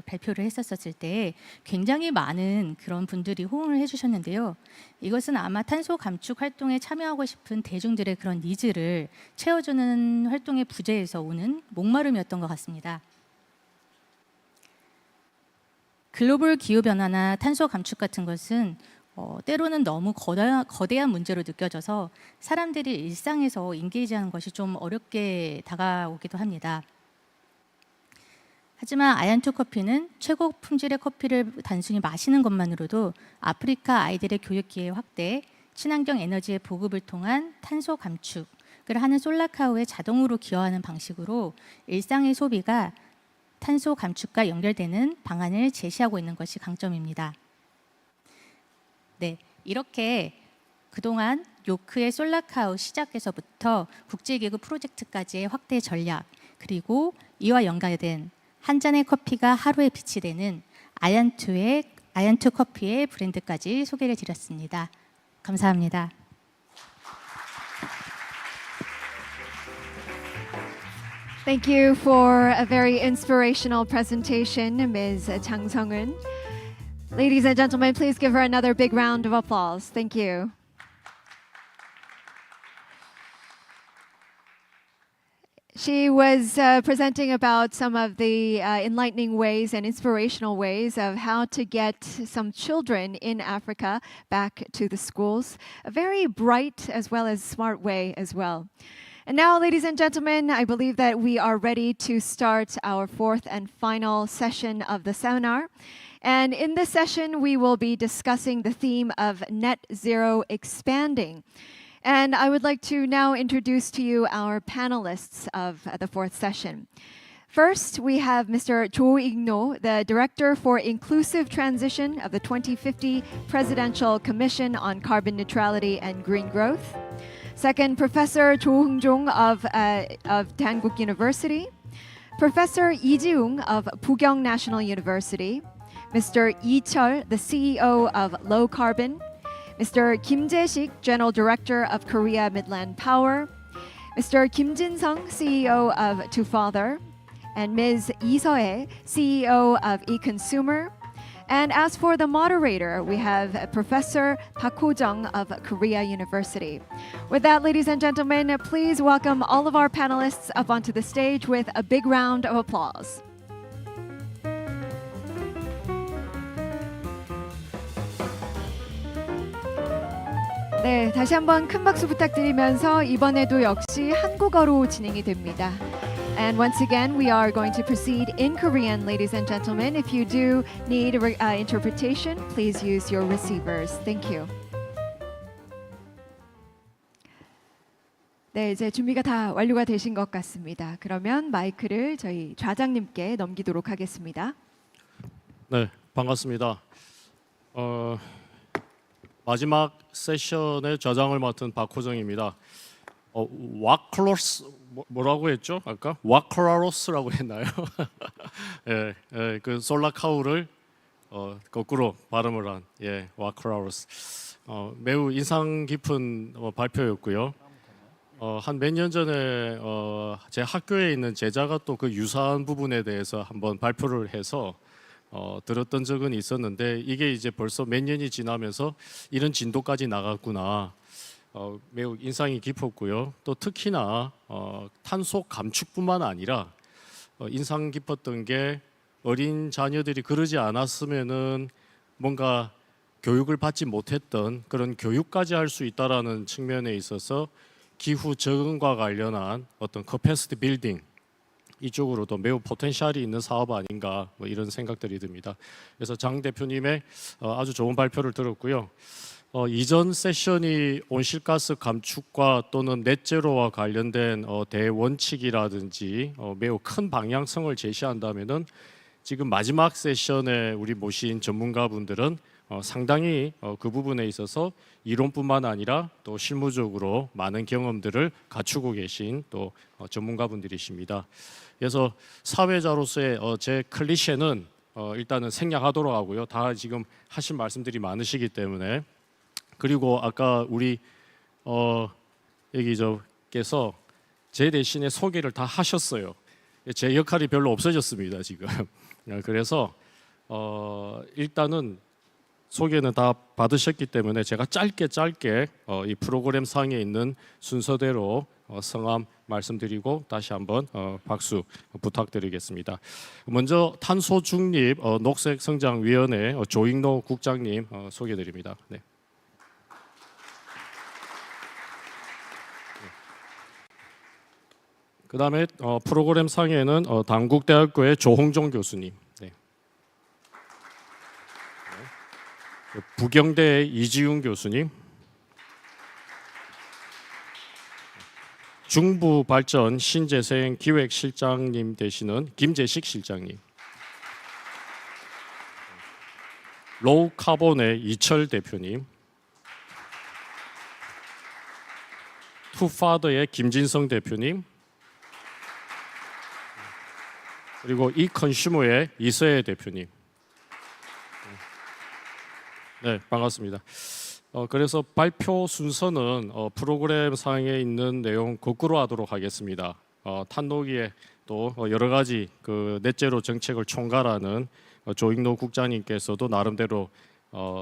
발표를 했었을 때 굉장히 많은 그런 분들이 호응을 해주셨는데요. 이것은 아마 탄소 감축 활동에 참여하고 싶은 대중들의 그런 니즈를 채워주는 활동의 부재에서 오는 목마름이었던 것 같습니다. 글로벌 기후변화나 탄소 감축 같은 것은 때로는 너무 거대한 문제로 느껴져서 사람들이 일상에서 인게이지하는 것이 좀 어렵게 다가오기도 합니다. 하지만 아얀2 커피는 최고 품질의 커피를 단순히 마시는 것만으로도 아프리카 아이들의 교육 기회 확대, 친환경 에너지의 보급을 통한 탄소 감축을 하는 솔라카우에 자동으로 기여하는 방식으로 일상의 소비가 탄소 감축과 연결되는 방안을 제시하고 있는 것이 강점입니다. 네, 이렇게 그동안 요크의 솔라카우 시작에서부터 국제기구 프로젝트까지의 확대 전략, 그리고 이와 연관된 한 잔의 커피가 하루에 빛이 되는 아얀2 커피의 브랜드까지 소개를 드렸습니다. 감사합니다. Thank you for a very inspirational presentation, Ms. Chang Sung-eun. Ladies and gentlemen, please give her another big round of applause. Thank you. She was presenting about some of the enlightening ways and inspirational ways of how to get some children in Africa back to the schools. A very bright as well as smart way as well. And now, ladies and gentlemen, I believe that we are ready to start our fourth and final session of the seminar. And in this session, we will be discussing the theme of net zero expanding. And I would like to now introduce to you our panelists of the fourth session. First, we have Mr. Jo Ik-no, the Director for Inclusive Transition of the 2050 Presidential Commission on Carbon Neutrality and Green Growth. Second, Professor Cho Heung-jong of Dankook University. Professor Lee Ji-ung of Pugyong National University. Mr. Lee Cheol, the CEO of Low Carbon. Mr. Kim Jae-sik, General Director of Korea Midland Power. Mr. Kim Jin-sung, CEO of To Father. And Ms. Lee So-hae, CEO of eConsumer. And as for the moderator, we have Professor Park Ho-jung of Korea University. With that, ladies and gentlemen, please welcome all of our panelists up onto the stage with a big round of applause. 네, 다시 한번 큰 박수 부탁드리면서 이번에도 역시 한국어로 진행이 됩니다. And once again, we are going to proceed in Korean, ladies and gentlemen. If you do need interpretation, please use your receivers. Thank you. 네, 이제 준비가 다 완료가 되신 것 같습니다. 그러면 마이크를 저희 좌장님께 넘기도록 하겠습니다. 네, 반갑습니다. 마지막 세션의 좌장을 맡은 박호정입니다. 와클로스 뭐라고 했죠? 아까 와클라로스라고 했나요? 예, 예, 그 솔라카우를 거꾸로 발음을 한 와클라로스. 매우 인상 깊은 발표였고요. 한 몇 년 전에 제 학교에 있는 제자가 또 그 유사한 부분에 대해서 한번 발표를 해서 들었던 적은 있었는데 이게 이제 벌써 몇 년이 지나면서 이런 진도까지 나갔구나. 매우 인상이 깊었고요. 또 특히나 탄소 감축뿐만 아니라 인상 깊었던 게 어린 자녀들이 그러지 않았으면은 뭔가 교육을 받지 못했던 그런 교육까지 할 수 있다라는 측면에 있어서 기후 적응과 관련한 어떤 커패시티 빌딩 이쪽으로도 매우 포텐셜이 있는 사업 아닌가 뭐 이런 생각들이 듭니다. 그래서 장 대표님의 아주 좋은 발표를 들었고요. 이전 세션이 온실가스 감축과 또는 넷제로와 관련된 대원칙이라든지 매우 큰 방향성을 제시한다면은 지금 마지막 세션에 우리 모신 전문가분들은 상당히 그 부분에 있어서 이론뿐만 아니라 또 실무적으로 많은 경험들을 갖추고 계신 또 전문가분들이십니다. 그래서 사회자로서의 제 클리셰는 일단은 생략하도록 하고요. 다 지금 하신 말씀들이 많으시기 때문에. 그리고 아까 우리 여기 저께서 제 대신에 소개를 다 하셨어요. 제 역할이 별로 없어졌습니다 지금. 그래서 일단은 소개는 다 받으셨기 때문에 제가 짧게 이 프로그램 상에 있는 순서대로 성함 말씀드리고 다시 한번 박수 부탁드리겠습니다. 먼저 탄소중립 녹색성장위원회 조익노 국장님 소개드립니다. 네. 그 다음에 프로그램 상에는 당국대학교의 조홍종 교수님, 네. 부경대의 이지훈 교수님, 중부발전 신재생 기획실장님 되시는 김재식 실장님, 로우 카본의 이철 대표님, 투파더의 김진성 대표님, 그리고 이 컨슈머의 이서혜 대표님. 네, 반갑습니다. 그래서 발표 순서는 프로그램 상에 있는 내용 거꾸로 하도록 하겠습니다. 탄노기에 또 여러 가지 그 넷제로 정책을 총괄하는 조익노 국장님께서도 나름대로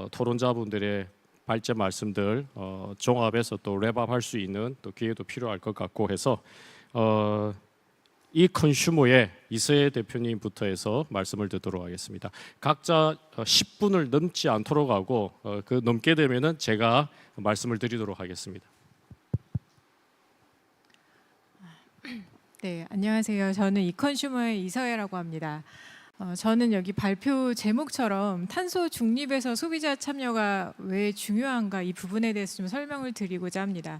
토론자분들의 발제 말씀들 종합해서 또 랩업할 수 있는 또 기회도 필요할 것 같고 해서 이 컨슈머의 이서혜 대표님부터 해서 말씀을 듣도록 하겠습니다. 각자 10분을 넘지 않도록 하고 그 넘게 되면은 제가 말씀을 드리도록 하겠습니다. 네, 안녕하세요. 저는 이 컨슈머의 이서혜라고 합니다. 저는 여기 발표 제목처럼 탄소 중립에서 소비자 참여가 왜 중요한가 이 부분에 대해서 좀 설명을 드리고자 합니다.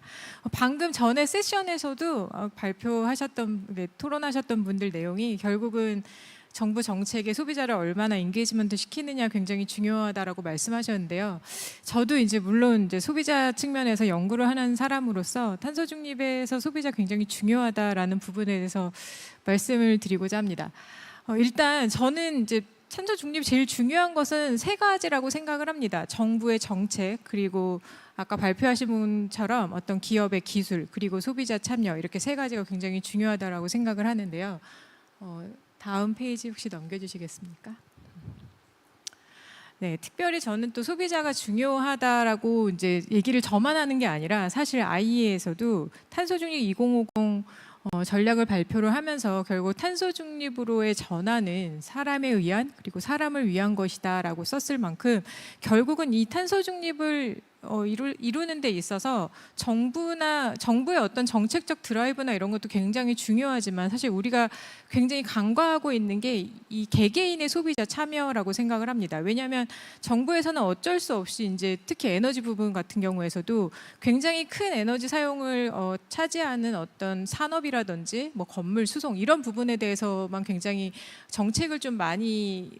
방금 전에 세션에서도 발표하셨던 토론하셨던 분들 내용이 결국은 정부 정책에 소비자를 얼마나 인게이지먼트 시키느냐 굉장히 중요하다라고 말씀하셨는데요. 저도 이제 물론 이제 소비자 측면에서 연구를 하는 사람으로서 탄소 중립에서 소비자 굉장히 중요하다라는 부분에 대해서 말씀을 드리고자 합니다. 일단 저는 이제 탄소 중립 제일 중요한 것은 세 가지라고 생각을 합니다. 정부의 정책, 그리고 아까 발표하신 분처럼 어떤 기업의 기술, 그리고 소비자 참여, 이렇게 세 가지가 굉장히 중요하다라고 생각을 하는데요. 다음 페이지 혹시 넘겨주시겠습니까? 네, 특별히 저는 또 소비자가 중요하다라고 이제 얘기를 저만 하는 게 아니라 사실 IEA에서도 탄소중립 2050 전략을 발표를 하면서 결국 탄소 중립으로의 전환은 사람에 의한 그리고 사람을 위한 것이다라고 썼을 만큼 결국은 이 탄소 중립을 이루는 데 있어서 정부의 어떤 정책적 드라이브나 이런 것도 굉장히 중요하지만 사실 우리가 굉장히 간과하고 있는 게 이 개개인의 소비자 참여라고 생각을 합니다. 왜냐하면 정부에서는 어쩔 수 없이 이제 특히 에너지 부분 같은 경우에서도 굉장히 큰 에너지 사용을 차지하는 어떤 산업이라든지 뭐 건물 수송 이런 부분에 대해서만 굉장히 정책을 좀 많이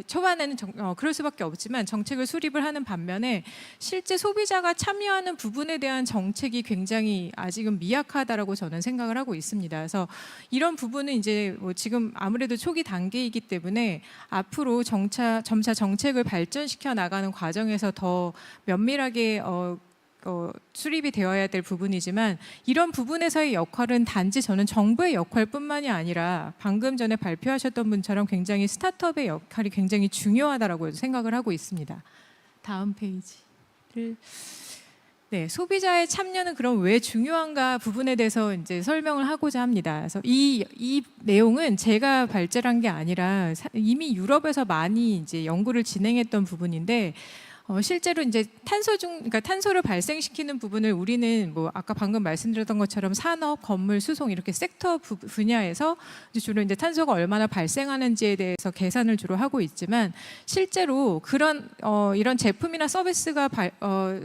초반에는 그럴 수밖에 없지만 정책을 수립을 하는 반면에 실제 소비자가 참여하는 부분에 대한 정책이 굉장히 아직은 미약하다라고 저는 생각을 하고 있습니다. 그래서 이런 부분은 이제 뭐 지금 아무래도 초기 단계이기 때문에 앞으로 점차 정책을 발전시켜 나가는 과정에서 더 면밀하게 수립이 되어야 될 부분이지만 이런 부분에서의 역할은 단지 저는 정부의 역할뿐만이 아니라 방금 전에 발표하셨던 분처럼 굉장히 스타트업의 역할이 굉장히 중요하다라고 생각을 하고 있습니다. 다음 페이지를 네, 소비자의 참여는 그럼 왜 중요한가 부분에 대해서 이제 설명을 하고자 합니다. 그래서 이 내용은 제가 발제한 게 아니라 이미 유럽에서 많이 이제 연구를 진행했던 부분인데 실제로 이제 그러니까 탄소를 발생시키는 부분을 우리는 뭐 아까 방금 말씀드렸던 것처럼 산업, 건물, 수송 이렇게 섹터 분야에서 주로 이제 탄소가 얼마나 발생하는지에 대해서 계산을 주로 하고 있지만 실제로 그런 이런 제품이나 서비스가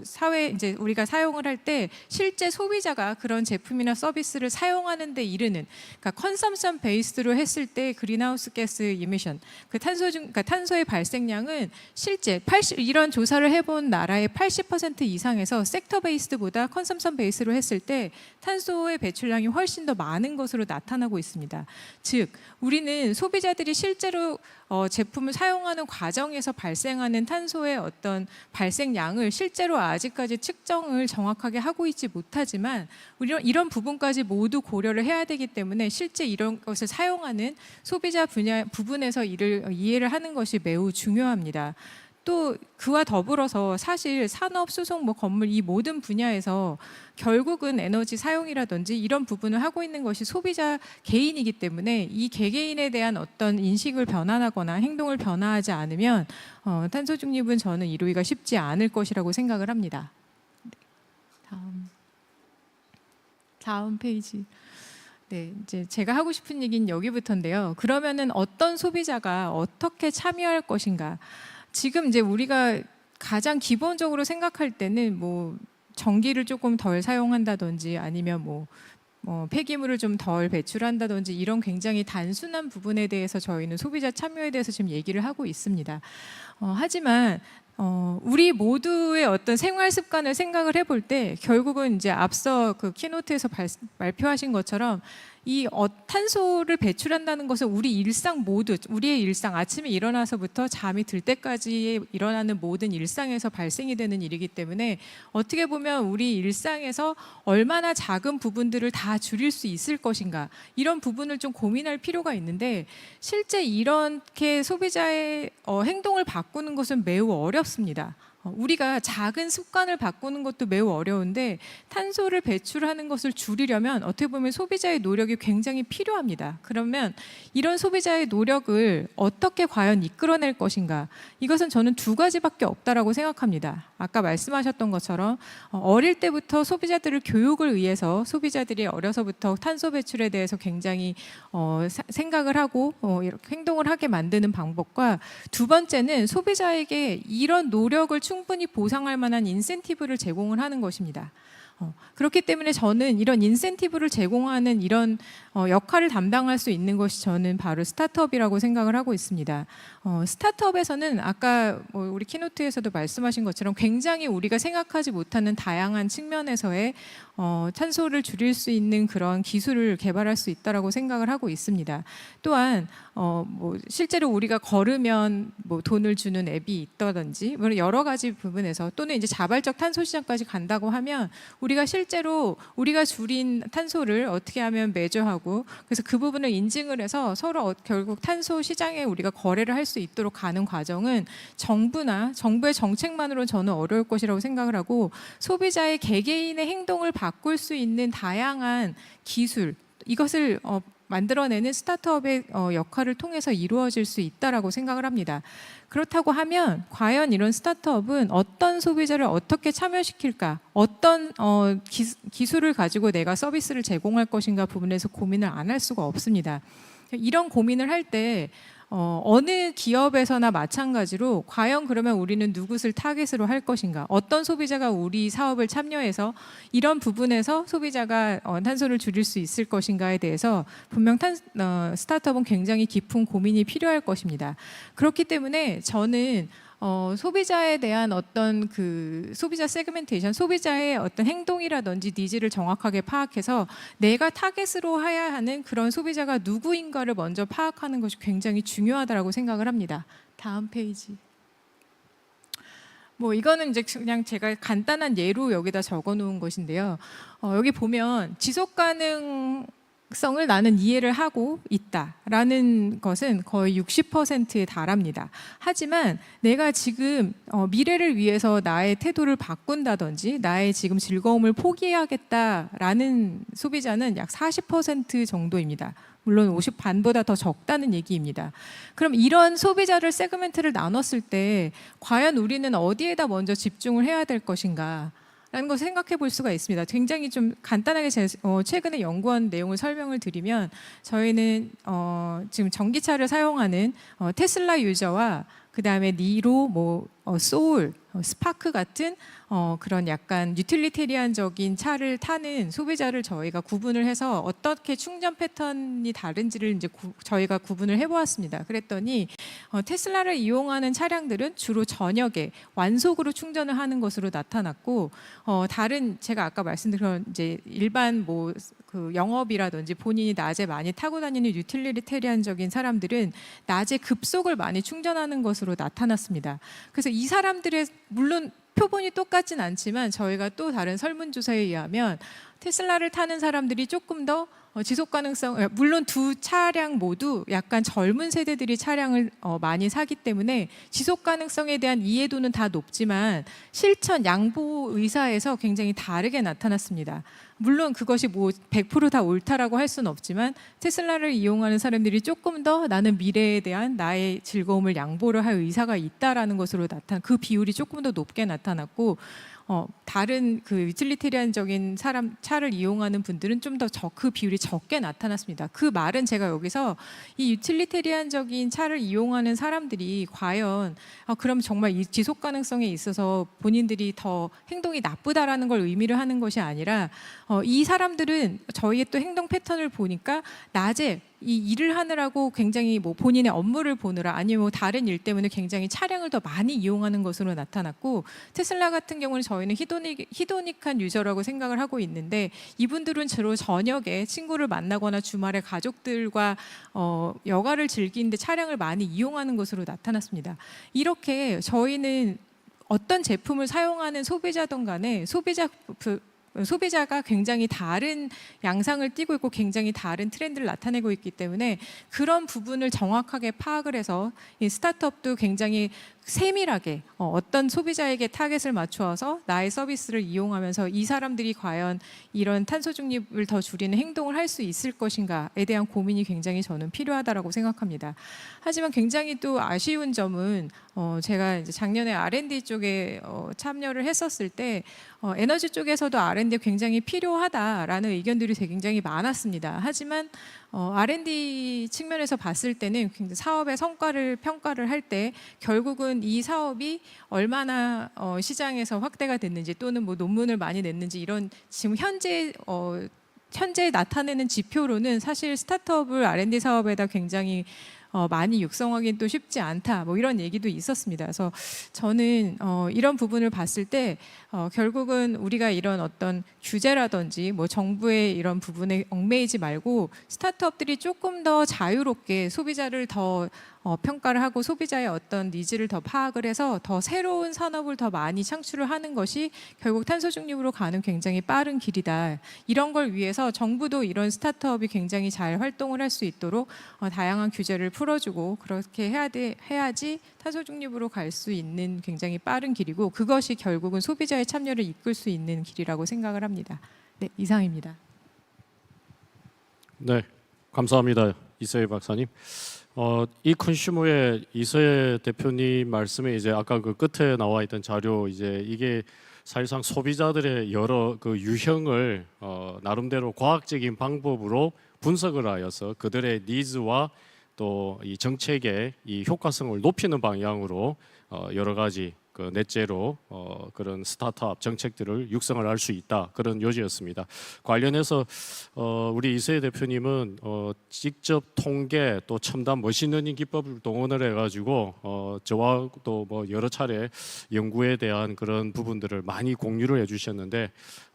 사회 이제 우리가 사용을 할 때 실제 소비자가 그런 제품이나 서비스를 사용하는 데 이르는 그러니까 컨섬션 베이스로 했을 때 그린하우스 가스 이미션 그러니까 탄소의 발생량은 실제 이런 조사를 해본 나라의 80% 이상에서 섹터 베이스보다 컨섬션 베이스로 했을 때 탄소의 배출량이 훨씬 더 많은 것으로 나타나고 있습니다. 즉 우리는 소비자들이 실제로 제품을 사용하는 과정에서 발생하는 탄소의 어떤 발생량을 실제로 아직까지 측정을 정확하게 하고 있지 못하지만 이런 부분까지 모두 고려를 해야 되기 때문에 실제 이런 것을 사용하는 소비자 부분에서 이해를 하는 것이 매우 중요합니다. 또 그와 더불어서 사실 산업, 수송, 뭐 건물 이 모든 분야에서 결국은 에너지 사용이라든지 이런 부분을 하고 있는 것이 소비자 개인이기 때문에 이 개개인에 대한 어떤 인식을 변화하거나 행동을 변화하지 않으면 탄소 중립은 저는 이루기가 쉽지 않을 것이라고 생각을 합니다. 다음 페이지. 네, 이제 제가 하고 싶은 얘기는 여기부터인데요. 그러면은 어떤 소비자가 어떻게 참여할 것인가? 지금 이제 우리가 가장 기본적으로 생각할 때는 뭐 전기를 조금 덜 사용한다든지 아니면 뭐 폐기물을 좀 덜 배출한다든지 이런 굉장히 단순한 부분에 대해서 저희는 소비자 참여에 대해서 지금 얘기를 하고 있습니다. 하지만 우리 모두의 어떤 생활 습관을 생각을 해볼 때 결국은 이제 앞서 그 키노트에서 발표하신 것처럼 이 탄소를 배출한다는 것은 우리의 일상 아침에 일어나서부터 잠이 들 때까지 일어나는 모든 일상에서 발생이 되는 일이기 때문에 어떻게 보면 우리 일상에서 얼마나 작은 부분들을 다 줄일 수 있을 것인가 이런 부분을 좀 고민할 필요가 있는데 실제 이렇게 소비자의 행동을 바꾸는 것은 매우 어렵습니다. 우리가 작은 습관을 바꾸는 것도 매우 어려운데 탄소를 배출하는 것을 줄이려면 어떻게 보면 소비자의 노력이 굉장히 필요합니다. 그러면 이런 소비자의 노력을 어떻게 과연 이끌어낼 것인가? 이것은 저는 두 가지밖에 없다라고 생각합니다. 아까 말씀하셨던 것처럼 어릴 때부터 소비자들을 교육을 위해서 소비자들이 어려서부터 탄소 배출에 대해서 굉장히 생각을 하고 이렇게 행동을 하게 만드는 방법과 두 번째는 소비자에게 이런 노력을 충분히 보상할 만한 인센티브를 제공을 하는 것입니다. 그렇기 때문에 저는 이런 인센티브를 제공하는 이런 역할을 담당할 수 있는 것이 저는 바로 스타트업이라고 생각을 하고 있습니다. 스타트업에서는 아까 우리 키노트에서도 말씀하신 것처럼 굉장히 우리가 생각하지 못하는 다양한 측면에서의 탄소를 줄일 수 있는 그런 기술을 개발할 수 있다라고 생각을 하고 있습니다. 또한 실제로 우리가 걸으면 돈을 주는 앱이 있다든지 여러 가지 부분에서 또는 이제 자발적 탄소 시장까지 간다고 하면 우리가 실제로 우리가 줄인 탄소를 어떻게 하면 매저하고 그래서 그 부분을 인증을 해서 서로 결국 탄소 시장에 우리가 거래를 할 수 있도록 가는 과정은 정부의 정책만으로는 저는 어려울 것이라고 생각을 하고 소비자의 개개인의 행동을 바꿀 수 있는 다양한 기술 이것을 만들어내는 스타트업의 역할을 통해서 이루어질 수 있다라고 생각을 합니다. 그렇다고 하면 과연 이런 스타트업은 어떤 소비자를 어떻게 참여시킬까? 어떤 기술을 가지고 내가 서비스를 제공할 것인가 부분에서 고민을 안 할 수가 없습니다. 이런 고민을 할 때 어느 기업에서나 마찬가지로 과연 그러면 우리는 누구를 타겟으로 할 것인가, 어떤 소비자가 우리 사업을 참여해서 이런 부분에서 소비자가 탄소를 줄일 수 있을 것인가에 대해서 분명 스타트업은 굉장히 깊은 고민이 필요할 것입니다. 그렇기 때문에 저는 소비자에 대한 어떤 그 소비자 세그멘테이션, 소비자의 어떤 행동이라든지 니즈를 정확하게 파악해서 내가 타겟으로 해야 하는 그런 소비자가 누구인가를 먼저 파악하는 것이 굉장히 중요하다고 생각을 합니다. 다음 페이지. 뭐 이거는 이제 그냥 제가 간단한 예로 여기다 적어 놓은 것인데요. 여기 보면 지속 가능성을 나는 이해를 하고 있다라는 것은 거의 60%에 달합니다. 하지만 내가 지금 미래를 위해서 나의 태도를 바꾼다든지 나의 지금 즐거움을 포기해야겠다라는 소비자는 약 40% 정도입니다. 물론 50 반보다 더 적다는 얘기입니다. 그럼 이런 소비자를 세그멘트를 나눴을 때 과연 우리는 어디에다 먼저 집중을 해야 될 것인가? 라는 것을 생각해 볼 수가 있습니다. 굉장히 좀 간단하게 최근에 연구한 내용을 설명을 드리면 저희는 지금 전기차를 사용하는 테슬라 유저와 그 다음에 니로, 소울, 스파크 같은 그런 약간 유틸리테리안적인 차를 타는 소비자를 저희가 구분을 해서 어떻게 충전 패턴이 다른지를 이제 저희가 구분을 해보았습니다. 그랬더니 테슬라를 이용하는 차량들은 주로 저녁에 완속으로 충전을 하는 것으로 나타났고, 다른 제가 아까 말씀드린 이제 일반 그 영업이라든지 본인이 낮에 많이 타고 다니는 유틸리테리안적인 사람들은 낮에 급속을 많이 충전하는 것으로 나타났습니다. 그래서 이 사람들의 물론 표본이 똑같진 않지만 저희가 또 다른 설문조사에 의하면 테슬라를 타는 사람들이 조금 더 지속 가능성, 물론 두 차량 모두 약간 젊은 세대들이 차량을 많이 사기 때문에 지속 가능성에 대한 이해도는 다 높지만 실천 양보 의사에서 굉장히 다르게 나타났습니다. 물론 그것이 100% 다 옳다라고 할 수는 없지만 테슬라를 이용하는 사람들이 조금 더 나는 미래에 대한 나의 즐거움을 양보를 할 의사가 있다라는 것으로 그 비율이 조금 더 높게 나타났고, 다른 그 유틸리테리안적인 차를 이용하는 분들은 좀 더 그 비율이 적게 나타났습니다. 그 말은 제가 여기서 이 유틸리테리안적인 차를 이용하는 사람들이 과연 그럼 정말 이 지속 가능성에 있어서 본인들이 더 행동이 나쁘다라는 걸 의미를 하는 것이 아니라 이 사람들은 저희의 또 행동 패턴을 보니까 낮에 이 일을 하느라고 굉장히 본인의 업무를 보느라 아니면 다른 일 때문에 굉장히 차량을 더 많이 이용하는 것으로 나타났고, 테슬라 같은 경우는 저희는 히도닉한 유저라고 생각을 하고 있는데 이분들은 주로 저녁에 친구를 만나거나 주말에 가족들과 여가를 즐기는데 차량을 많이 이용하는 것으로 나타났습니다. 이렇게 저희는 어떤 제품을 사용하는 소비자든 간에 소비자가 굉장히 다른 양상을 띠고 있고 굉장히 다른 트렌드를 나타내고 있기 때문에 그런 부분을 정확하게 파악을 해서 이 스타트업도 굉장히 세밀하게 어떤 소비자에게 타겟을 맞추어서 나의 서비스를 이용하면서 이 사람들이 과연 이런 탄소 중립을 더 줄이는 행동을 할 수 있을 것인가에 대한 고민이 굉장히 저는 필요하다라고 생각합니다. 하지만 굉장히 또 아쉬운 점은 제가 이제 작년에 R&D 쪽에 참여를 했었을 때 에너지 쪽에서도 R&D 굉장히 필요하다라는 의견들이 굉장히 많았습니다. 하지만 R&D 측면에서 봤을 때는 사업의 성과를 평가를 할 때 결국은 이 사업이 얼마나 시장에서 확대가 됐는지 또는 논문을 많이 냈는지 이런 지금 현재 나타내는 지표로는 사실 스타트업을 R&D 사업에다 굉장히 많이 육성하기는 또 쉽지 않다, 이런 얘기도 있었습니다. 그래서 저는 이런 부분을 봤을 때 결국은 우리가 이런 어떤 규제라든지 정부의 이런 부분에 얽매이지 말고 스타트업들이 조금 더 자유롭게 소비자를 더 평가를 하고 소비자의 어떤 니즈를 더 파악을 해서 더 새로운 산업을 더 많이 창출을 하는 것이 결국 탄소 중립으로 가는 굉장히 빠른 길이다. 이런 걸 위해서 정부도 이런 스타트업이 굉장히 잘 활동을 할 수 있도록 다양한 규제를 풀어주고 그렇게 해야지 탄소 중립으로 갈 수 있는 굉장히 빠른 길이고, 그것이 결국은 소비자의 참여를 이끌 수 있는 길이라고 생각을 합니다. 네, 이상입니다. 네, 감사합니다, 이서희 박사님. 이 컨슈머의 이서희 대표님 말씀에 이제 아까 그 끝에 나와 있던 자료, 이제 이게 사실상 소비자들의 여러 그 유형을 나름대로 과학적인 방법으로 분석을 하여서 그들의 니즈와 또 이 정책의 이 효과성을 높이는 방향으로 여러 가지 그 넷째로 그런 스타트업 정책들을 육성을 할 수 있다, 그런 요지였습니다. 관련해서 우리 이세희 대표님은 직접 통계 또 첨단 머신러닝 기법을 동원을 해가지고 저와 또 뭐 여러 차례 연구에 대한 그런 부분들을 많이 공유를 해주셨는데,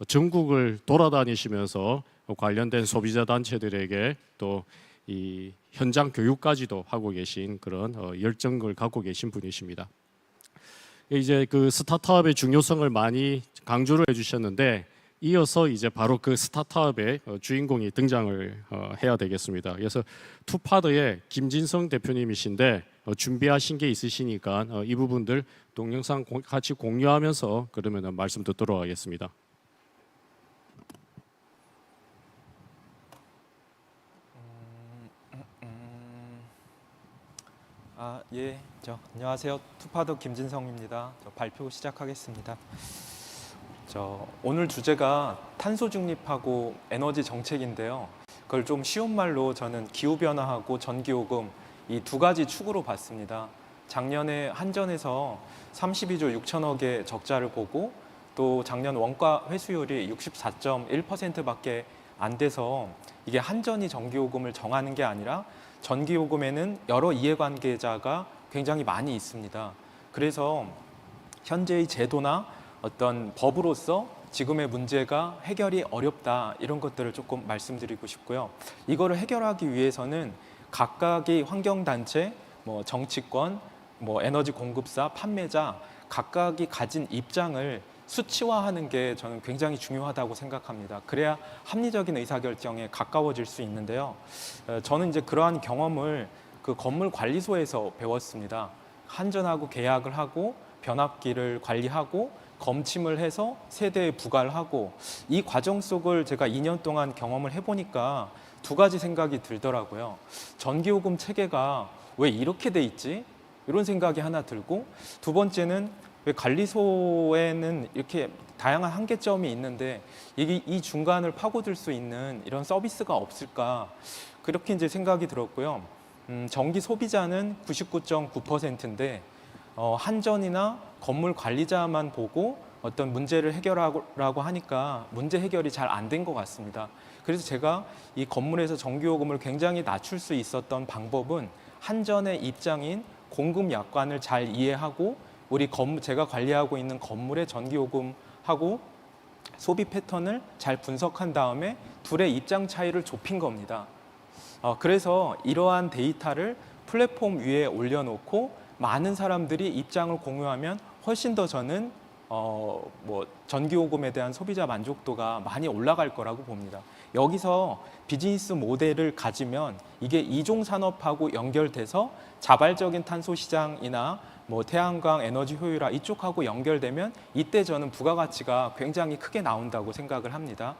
전국을 돌아다니시면서 관련된 소비자 단체들에게 또 이 현장 교육까지도 하고 계신 그런 열정을 갖고 계신 분이십니다. 이제 그 스타트업의 중요성을 많이 강조를 해주셨는데, 이어서 이제 바로 그 스타트업의 주인공이 등장을 해야 되겠습니다. 그래서 투파더의 김진성 대표님이신데 준비하신 게 있으시니까 이 부분들 동영상 같이 공유하면서 그러면 말씀 듣도록 하겠습니다. 예, 안녕하세요. 투파더 김진성입니다. 발표 시작하겠습니다. 오늘 주제가 탄소 중립하고 에너지 정책인데요. 그걸 좀 쉬운 말로 저는 기후변화하고 전기요금 이 두 가지 축으로 봤습니다. 작년에 한전에서 32조 6천억의 적자를 보고, 또 작년 원가 회수율이 64.1%밖에 안 돼서 이게 한전이 전기요금을 정하는 게 아니라 전기요금에는 여러 이해관계자가 굉장히 많이 있습니다. 그래서 현재의 제도나 어떤 법으로서 지금의 문제가 해결이 어렵다, 이런 것들을 조금 말씀드리고 싶고요. 이거를 해결하기 위해서는 각각의 환경단체, 뭐 정치권, 뭐 에너지 공급사, 판매자 각각이 가진 입장을 수치화하는 게 저는 굉장히 중요하다고 생각합니다. 그래야 합리적인 의사결정에 가까워질 수 있는데요. 저는 이제 그러한 경험을 그 건물 관리소에서 배웠습니다. 한전하고 계약을 하고 변압기를 관리하고 검침을 해서 세대에 부과를 하고, 이 과정 속을 제가 2년 동안 경험을 해보니까 두 가지 생각이 들더라고요. 전기요금 체계가 왜 이렇게 돼 있지? 이런 생각이 하나 들고, 두 번째는 왜 관리소에는 이렇게 다양한 한계점이 있는데 이게 이 중간을 파고들 수 있는 이런 서비스가 없을까, 그렇게 이제 생각이 들었고요. 전기 소비자는 99.9%인데 한전이나 건물 관리자만 보고 어떤 문제를 해결하라고 하니까 문제 해결이 잘 안 된 것 같습니다. 그래서 제가 이 건물에서 전기요금을 굉장히 낮출 수 있었던 방법은 한전의 입장인 공급 약관을 잘 이해하고 우리 제가 관리하고 있는 건물의 전기요금하고 소비 패턴을 잘 분석한 다음에 둘의 입장 차이를 좁힌 겁니다. 그래서 이러한 데이터를 플랫폼 위에 올려놓고 많은 사람들이 입장을 공유하면 훨씬 더 저는 전기요금에 대한 소비자 만족도가 많이 올라갈 거라고 봅니다. 여기서 비즈니스 모델을 가지면 이게 이종 산업하고 연결돼서 자발적인 탄소 시장이나 뭐 태양광 에너지 효율화 이쪽하고 연결되면 이때 저는 부가가치가 굉장히 크게 나온다고 생각을 합니다.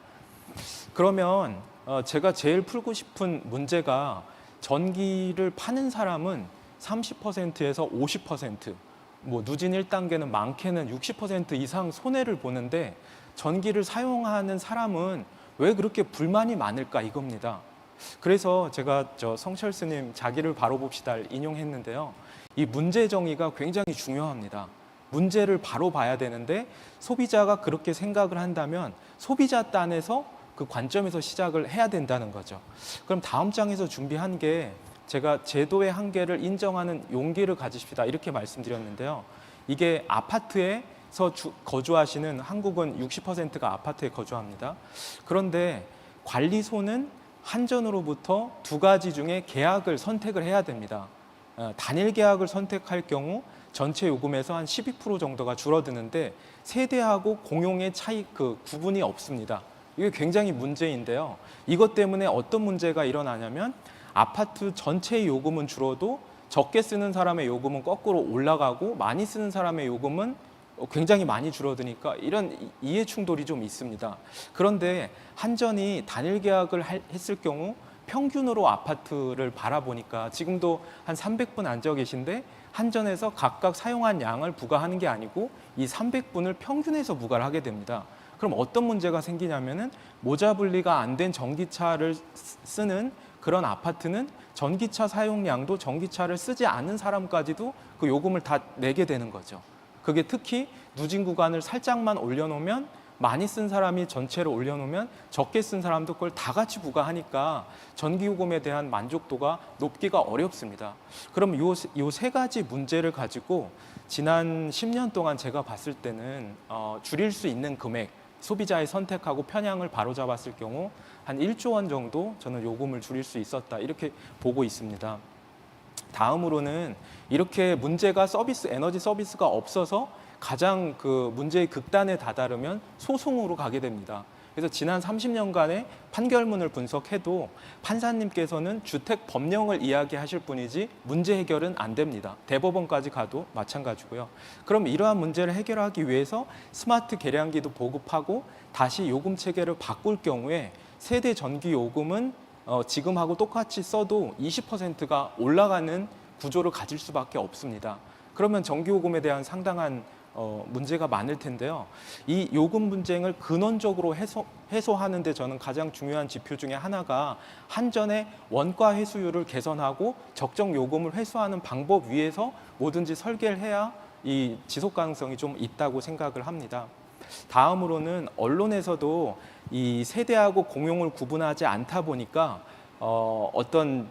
그러면 제가 제일 풀고 싶은 문제가, 전기를 파는 사람은 30%에서 50%, 뭐 누진 1단계는 많게는 60% 이상 손해를 보는데 전기를 사용하는 사람은 왜 그렇게 불만이 많을까, 이겁니다. 그래서 제가 성철 스님 자기를 바로 봅시다를 인용했는데요. 이 문제 정의가 굉장히 중요합니다. 문제를 바로 봐야 되는데 소비자가 그렇게 생각을 한다면 소비자 딴에서 그 관점에서 시작을 해야 된다는 거죠. 그럼 다음 장에서 준비한 게, 제가 제도의 한계를 인정하는 용기를 가지십시다, 이렇게 말씀드렸는데요. 이게 아파트에서 거주하시는, 한국은 60%가 아파트에 거주합니다. 그런데 관리소는 한전으로부터 두 가지 중에 계약을 선택을 해야 됩니다. 단일 계약을 선택할 경우 전체 요금에서 한 12% 정도가 줄어드는데 세대하고 공용의 차이, 그 구분이 없습니다. 이게 굉장히 문제인데요. 이것 때문에 어떤 문제가 일어나냐면 아파트 전체의 요금은 줄어도 적게 쓰는 사람의 요금은 거꾸로 올라가고 많이 쓰는 사람의 요금은 굉장히 많이 줄어드니까 이런 이해 충돌이 좀 있습니다. 그런데 한전이 단일 계약을 했을 경우 평균으로 아파트를 바라보니까 지금도 한 300분 앉아 계신데 한전에서 각각 사용한 양을 부과하는 게 아니고 이 300분을 평균해서 부과를 하게 됩니다. 그럼 어떤 문제가 생기냐면은 모자 분리가 안 된 전기차를 쓰는 그런 아파트는 전기차 사용량도 전기차를 쓰지 않은 사람까지도 그 요금을 다 내게 되는 거죠. 그게 특히 누진 구간을 살짝만 올려놓으면 많이 쓴 사람이 전체를 올려놓으면 적게 쓴 사람도 그걸 다 같이 부과하니까 전기요금에 대한 만족도가 높기가 어렵습니다. 그럼 요 세 가지 문제를 가지고 지난 10년 동안 제가 봤을 때는 줄일 수 있는 금액, 소비자의 선택하고 편향을 바로잡았을 경우 한 1조 원 정도 저는 요금을 줄일 수 있었다 이렇게 보고 있습니다. 다음으로는 이렇게 문제가 에너지 서비스가 없어서 가장 그 문제의 극단에 다다르면 소송으로 가게 됩니다. 그래서 지난 30년간의 판결문을 분석해도 판사님께서는 주택 법령을 이야기하실 뿐이지 문제 해결은 안 됩니다. 대법원까지 가도 마찬가지고요. 그럼 이러한 문제를 해결하기 위해서 스마트 계량기도 보급하고 다시 요금 체계를 바꿀 경우에 세대 전기 요금은 지금하고 똑같이 써도 20%가 올라가는 구조를 가질 수밖에 없습니다. 그러면 전기요금에 대한 상당한 문제가 많을 텐데요. 이 요금 분쟁을 근원적으로 해소하는 데 저는 가장 중요한 지표 중에 하나가 한전의 원가 회수율을 개선하고 적정 요금을 회수하는 방법 위에서 뭐든지 설계를 해야 이 지속 가능성이 좀 있다고 생각을 합니다. 다음으로는 언론에서도 이 세대하고 공용을 구분하지 않다 보니까 어떤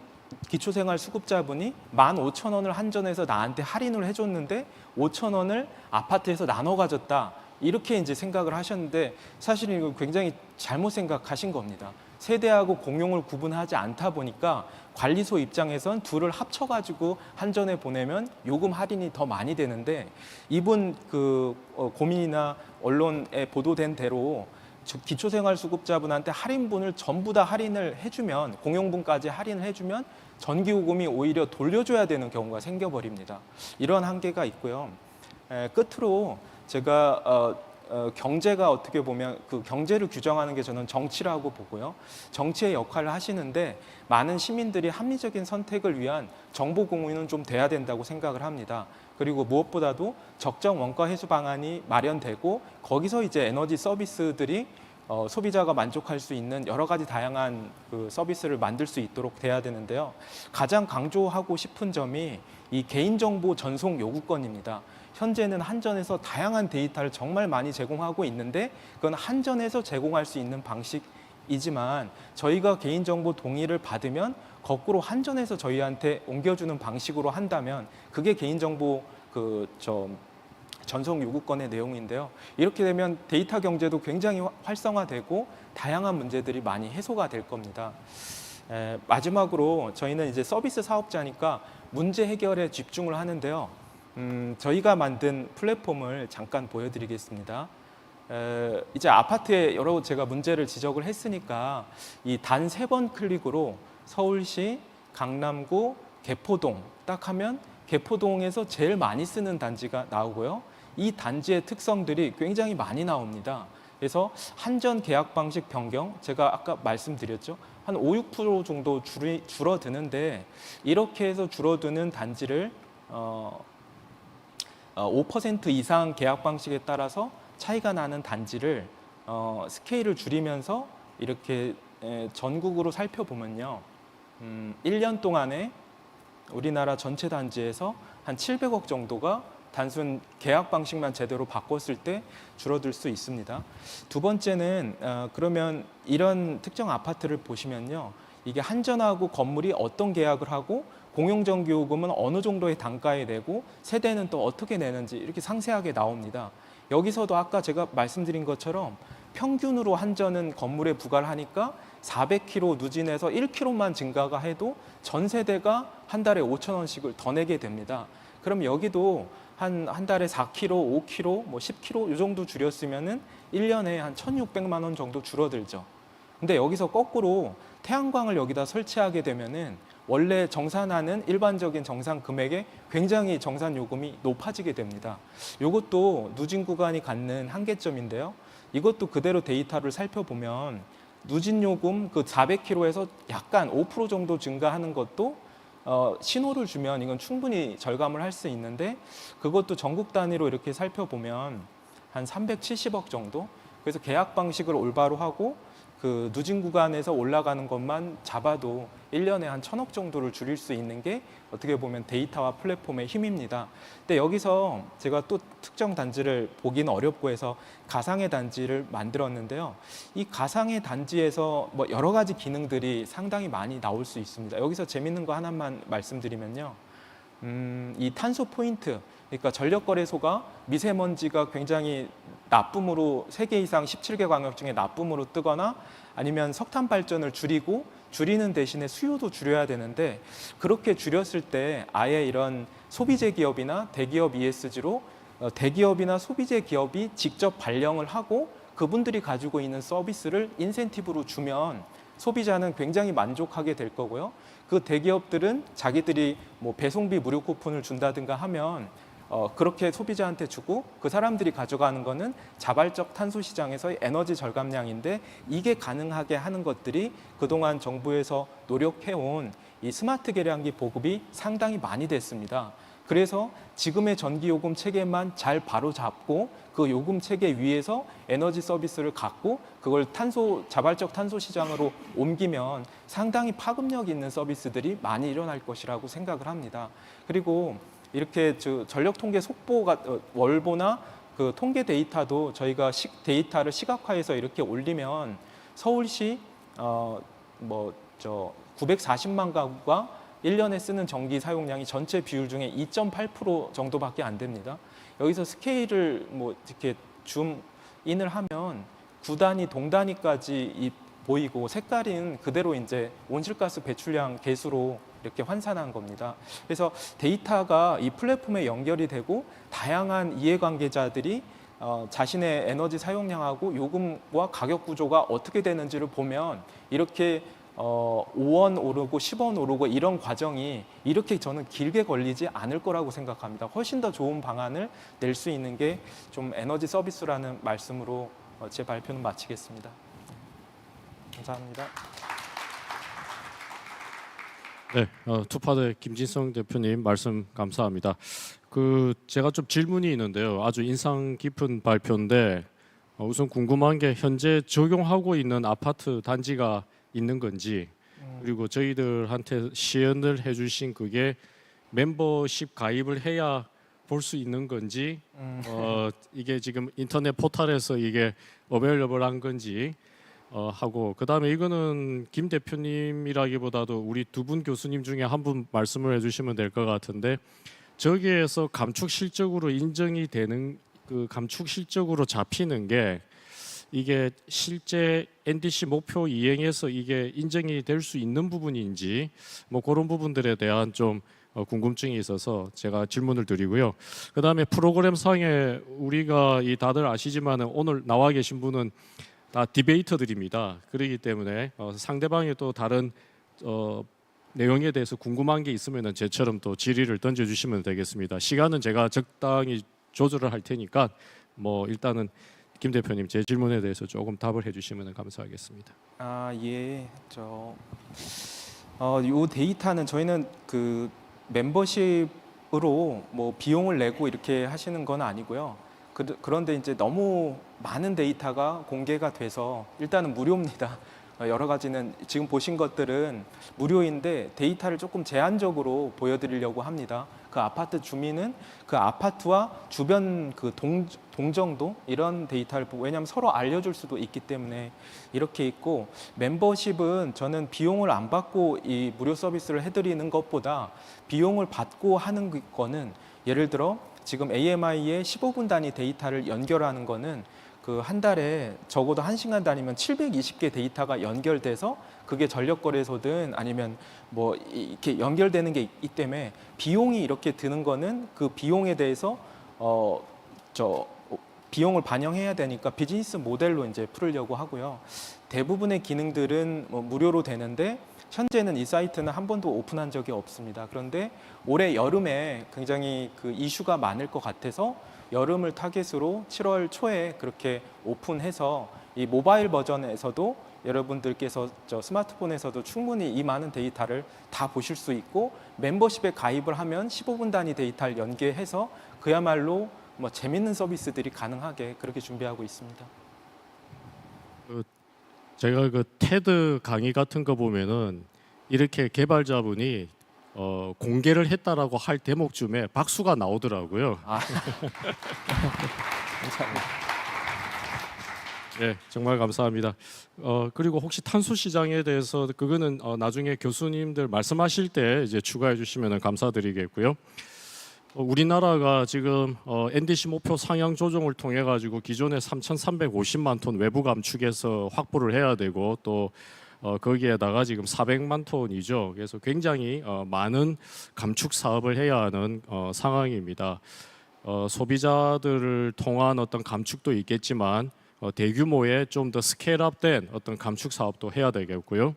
기초생활수급자분이 15,000원을 한전에서 나한테 할인을 해줬는데 5,000원을 아파트에서 나눠 가졌다 이렇게 이제 생각을 하셨는데 사실은 이거 굉장히 잘못 생각하신 겁니다. 세대하고 공용을 구분하지 않다 보니까 관리소 입장에선 둘을 합쳐가지고 한전에 보내면 요금 할인이 더 많이 되는데 이분 그 고민이나 언론에 보도된 대로 기초생활수급자분한테 할인분을 전부 다 할인을 해주면 공용분까지 할인을 해주면 전기요금이 오히려 돌려줘야 되는 경우가 생겨버립니다. 이런 한계가 있고요. 끝으로 제가 경제가 어떻게 보면 그 경제를 규정하는 게 저는 정치라고 보고요. 정치의 역할을 하시는데 많은 시민들이 합리적인 선택을 위한 정보 공유는 좀 돼야 된다고 생각을 합니다. 그리고 무엇보다도 적정 원가 회수 방안이 마련되고 거기서 이제 에너지 서비스들이 소비자가 만족할 수 있는 여러 가지 다양한 그 서비스를 만들 수 있도록 돼야 되는데요. 가장 강조하고 싶은 점이 이 개인정보 전송 요구권입니다. 현재는 한전에서 다양한 데이터를 정말 많이 제공하고 있는데 그건 한전에서 제공할 수 있는 방식이지만 저희가 개인정보 동의를 받으면 거꾸로 한전에서 저희한테 옮겨주는 방식으로 한다면 그게 개인정보 전송 요구권의 내용인데요. 이렇게 되면 데이터 경제도 굉장히 활성화되고 다양한 문제들이 많이 해소가 될 겁니다. 마지막으로 저희는 이제 서비스 사업자니까 문제 해결에 집중을 하는데요. 저희가 만든 플랫폼을 잠깐 보여드리겠습니다. 이제 아파트에 여러 제가 문제를 지적을 했으니까 이 단 3번 클릭으로 서울시, 강남구, 개포동 딱 하면 개포동에서 제일 많이 쓰는 단지가 나오고요. 이 단지의 특성들이 굉장히 많이 나옵니다. 그래서 한전 계약 방식 변경, 제가 아까 말씀드렸죠. 한 5, 6% 정도 줄어드는데 이렇게 해서 줄어드는 단지를 5% 이상 계약 방식에 따라서 차이가 나는 단지를 스케일을 줄이면서 이렇게 전국으로 살펴보면요. 1년 동안에 우리나라 전체 단지에서 한 700억 정도가 단순 계약 방식만 제대로 바꿨을 때 줄어들 수 있습니다. 두 번째는 그러면 이런 특정 아파트를 보시면요. 이게 한전하고 건물이 어떤 계약을 하고 공용전기요금은 어느 정도의 단가에 내고 세대는 또 어떻게 내는지 이렇게 상세하게 나옵니다. 여기서도 아까 제가 말씀드린 것처럼 평균으로 한전은 건물에 부과를 하니까 400km 누진에서 1km만 증가가 해도 전 세대가 한 달에 5,000원씩을 더 내게 됩니다. 그럼 여기도 한 달에 4km, 5km, 뭐 10km 이 정도 줄였으면은 1년에 한 1,600만 원 정도 줄어들죠. 근데 여기서 거꾸로 태양광을 여기다 설치하게 되면은 원래 정산하는 일반적인 정산 금액에 굉장히 정산 요금이 높아지게 됩니다. 이것도 누진 구간이 갖는 한계점인데요. 이것도 그대로 데이터를 살펴보면 누진 요금 그 400km에서 약간 5% 정도 증가하는 것도 신호를 주면 이건 충분히 절감을 할 수 있는데 그것도 전국 단위로 이렇게 살펴보면 한 370억 정도. 그래서 계약 방식을 올바로 하고 그 누진 구간에서 올라가는 것만 잡아도 1년에 한 1,000억 정도를 줄일 수 있는 게 어떻게 보면 데이터와 플랫폼의 힘입니다. 근데 여기서 제가 또 특정 단지를 보기는 어렵고 해서 가상의 단지를 만들었는데요. 이 가상의 단지에서 뭐 여러 가지 기능들이 상당히 많이 나올 수 있습니다. 여기서 재밌는 거 하나만 말씀드리면요. 이 탄소 포인트, 그러니까 전력거래소가 미세먼지가 굉장히 나쁨으로 3개 이상 17개 광역 중에 나쁨으로 뜨거나 아니면 석탄 발전을 줄이는 대신에 수요도 줄여야 되는데 그렇게 줄였을 때 아예 이런 소비재 기업이나 대기업 ESG로 대기업이나 소비재 기업이 직접 발령을 하고 그분들이 가지고 있는 서비스를 인센티브로 주면 소비자는 굉장히 만족하게 될 거고요. 그 대기업들은 자기들이 뭐 배송비 무료 쿠폰을 준다든가 하면 그렇게 소비자한테 주고 그 사람들이 가져가는 거는 자발적 탄소 시장에서의 에너지 절감량인데 이게 가능하게 하는 것들이 그동안 정부에서 노력해온 이 스마트 계량기 보급이 상당히 많이 됐습니다. 그래서 지금의 전기요금 체계만 잘 바로잡고 그 요금 체계 위에서 에너지 서비스를 갖고 그걸 자발적 탄소 시장으로 옮기면 상당히 파급력 있는 서비스들이 많이 일어날 것이라고 생각을 합니다. 그리고 이렇게 전력 통계 속보가 월보나 그 통계 데이터도 저희가 데이터를 시각화해서 이렇게 올리면 서울시 940만 가구가 1년에 쓰는 전기 사용량이 전체 비율 중에 2.8% 정도밖에 안 됩니다. 여기서 스케일을 이렇게 줌인을 하면 구단위, 동단위까지 보이고 색깔은 그대로 이제 온실가스 배출량 계수로 이렇게 환산한 겁니다. 그래서 데이터가 이 플랫폼에 연결이 되고 다양한 이해관계자들이 자신의 에너지 사용량하고 요금과 가격 구조가 어떻게 되는지를 보면 이렇게 5원 오르고 10원 오르고 이런 과정이 이렇게 저는 길게 걸리지 않을 거라고 생각합니다. 훨씬 더 좋은 방안을 낼 수 있는 게 좀 에너지 서비스라는 말씀으로 제 발표는 마치겠습니다. 감사합니다. 네, 투파대 김진성 대표님 말씀 감사합니다. 제가 좀 질문이 있는데요. 아주 인상 깊은 발표인데 우선 궁금한 게 현재 적용하고 있는 아파트 단지가 있는 건지 그리고 저희들한테 시연을 해주신 그게 멤버십 가입을 해야 볼 수 있는 건지 이게 지금 인터넷 포털에서 이게 어베일러블한 건지 하고 그다음에 이거는 김 대표님이라기보다도 우리 두 분 교수님 중에 한 분 말씀을 해주시면 될 것 같은데 저기에서 감축 실적으로 인정이 되는 그 감축 실적으로 잡히는 게 이게 실제 NDC 목표 이행에서 이게 인정이 될 수 있는 부분인지 뭐 그런 부분들에 대한 좀 궁금증이 있어서 제가 질문을 드리고요. 그다음에 프로그램 상에 우리가 다들 아시지만은 오늘 나와 계신 분은 다 디베이터들입니다. 그렇기 때문에 상대방의 또 다른 내용에 대해서 궁금한 게 있으면은 제처럼 또 질의를 던져주시면 되겠습니다. 시간은 제가 적당히 조절을 할 테니까 뭐 일단은 김 대표님 제 질문에 대해서 조금 답을 해주시면 감사하겠습니다. 예, 요 데이터는 저희는 그 멤버십으로 뭐 비용을 내고 이렇게 하시는 건 아니고요. 그런데 이제 너무 많은 데이터가 공개가 돼서 일단은 무료입니다. 여러 가지는 지금 보신 것들은 무료인데 데이터를 조금 제한적으로 보여드리려고 합니다. 그 아파트 주민은 그 아파트와 주변 그 동정도 이런 데이터를 보고 왜냐하면 서로 알려줄 수도 있기 때문에 이렇게 있고 멤버십은 저는 비용을 안 받고 이 무료 서비스를 해드리는 것보다 비용을 받고 하는 거는 예를 들어 지금 AMI에 15분 단위 데이터를 연결하는 거는 그 한 달에 적어도 1시간 단위면 720개 데이터가 연결돼서 그게 전력거래소든 아니면 뭐 이렇게 연결되는 게 있기 때문에 비용이 이렇게 드는 거는 그 비용에 대해서 비용을 반영해야 되니까 비즈니스 모델로 이제 풀으려고 하고요. 대부분의 기능들은 뭐 무료로 되는데 현재는 이 사이트는 한 번도 오픈한 적이 없습니다. 그런데 올해 여름에 굉장히 그 이슈가 많을 것 같아서 여름을 타겟으로 7월 초에 그렇게 오픈해서 이 모바일 버전에서도 여러분들께서 스마트폰에서도 충분히 이 많은 데이터를 다 보실 수 있고 멤버십에 가입을 하면 15분 단위 데이터를 연계해서 그야말로 뭐 재밌는 서비스들이 가능하게 그렇게 준비하고 있습니다. 제가 그 테드 강의 같은 거 보면은 이렇게 개발자분이 공개를 했다라고 할 대목쯤에 박수가 나오더라고요. 네, 정말 감사합니다. 그리고 혹시 탄소 시장에 대해서 그거는 나중에 교수님들 말씀하실 때 이제 추가해 주시면 감사드리겠고요. 우리나라가 지금 NDC 목표 상향 조정을 통해 가지고 기존에 3,350만 톤 외부 감축에서 확보를 해야 되고 또 거기에다가 지금 400만 톤이죠. 그래서 굉장히 많은 감축 사업을 해야 하는 상황입니다. 소비자들을 통한 어떤 감축도 있겠지만 대규모의 좀 더 스케일업된 어떤 감축 사업도 해야 되겠고요.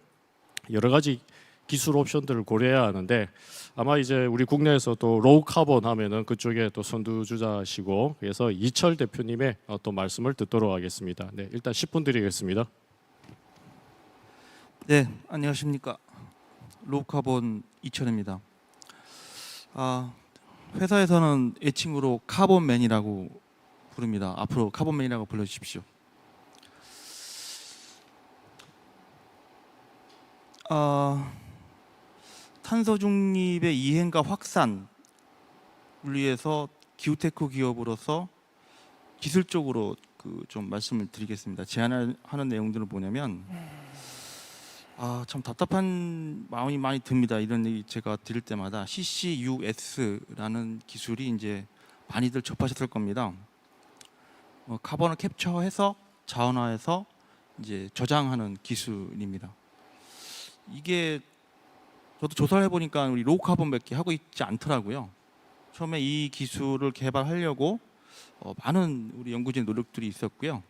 여러 가지 기술 옵션들을 고려해야 하는데 아마 이제 우리 국내에서도 로우 카본 하면은 그쪽에 또 선두주자시고 그래서 이철 대표님의 또 말씀을 듣도록 하겠습니다. 네, 일단 10분 드리겠습니다. 네, 안녕하십니까. 로우카본 이철입니다. 회사에서는 애칭으로 카본맨이라고 부릅니다. 앞으로 카본맨이라고 불러주십시오. 탄소 중립의 이행과 확산을 위해서 기후테크 기업으로서 기술적으로 좀 말씀을 드리겠습니다. 제안하는 내용들은 뭐냐면 참 답답한 마음이 많이 듭니다. 이런 얘기 제가 드릴 때마다 CCUS라는 기술이 이제 많이들 접하셨을 겁니다. 카본을 캡처해서 자원화해서 이제 저장하는 기술입니다. 이게 저도 조사를 해보니까 우리 로우 카본밖에 하고 있지 않더라고요. 처음에 이 기술을 개발하려고 많은 우리 연구진 노력들이 있었고요.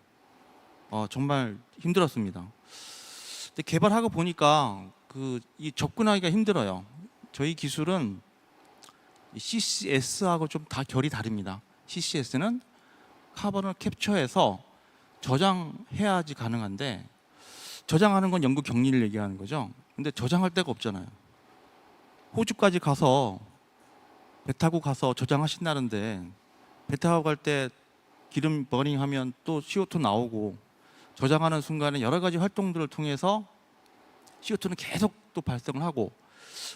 정말 힘들었습니다. 근데 개발하고 보니까 이 접근하기가 힘들어요. 저희 기술은 CCS하고 좀 다 결이 다릅니다. CCS는 카본을 캡처해서 저장해야지 가능한데 저장하는 건 연구 격리를 얘기하는 거죠. 근데 저장할 데가 없잖아요. 호주까지 가서 배 타고 가서 저장하신다는데 배 타고 갈 때 기름 버닝하면 또 CO2 나오고 저장하는 순간에 여러 가지 활동들을 통해서 CO2는 계속 또 발생을 하고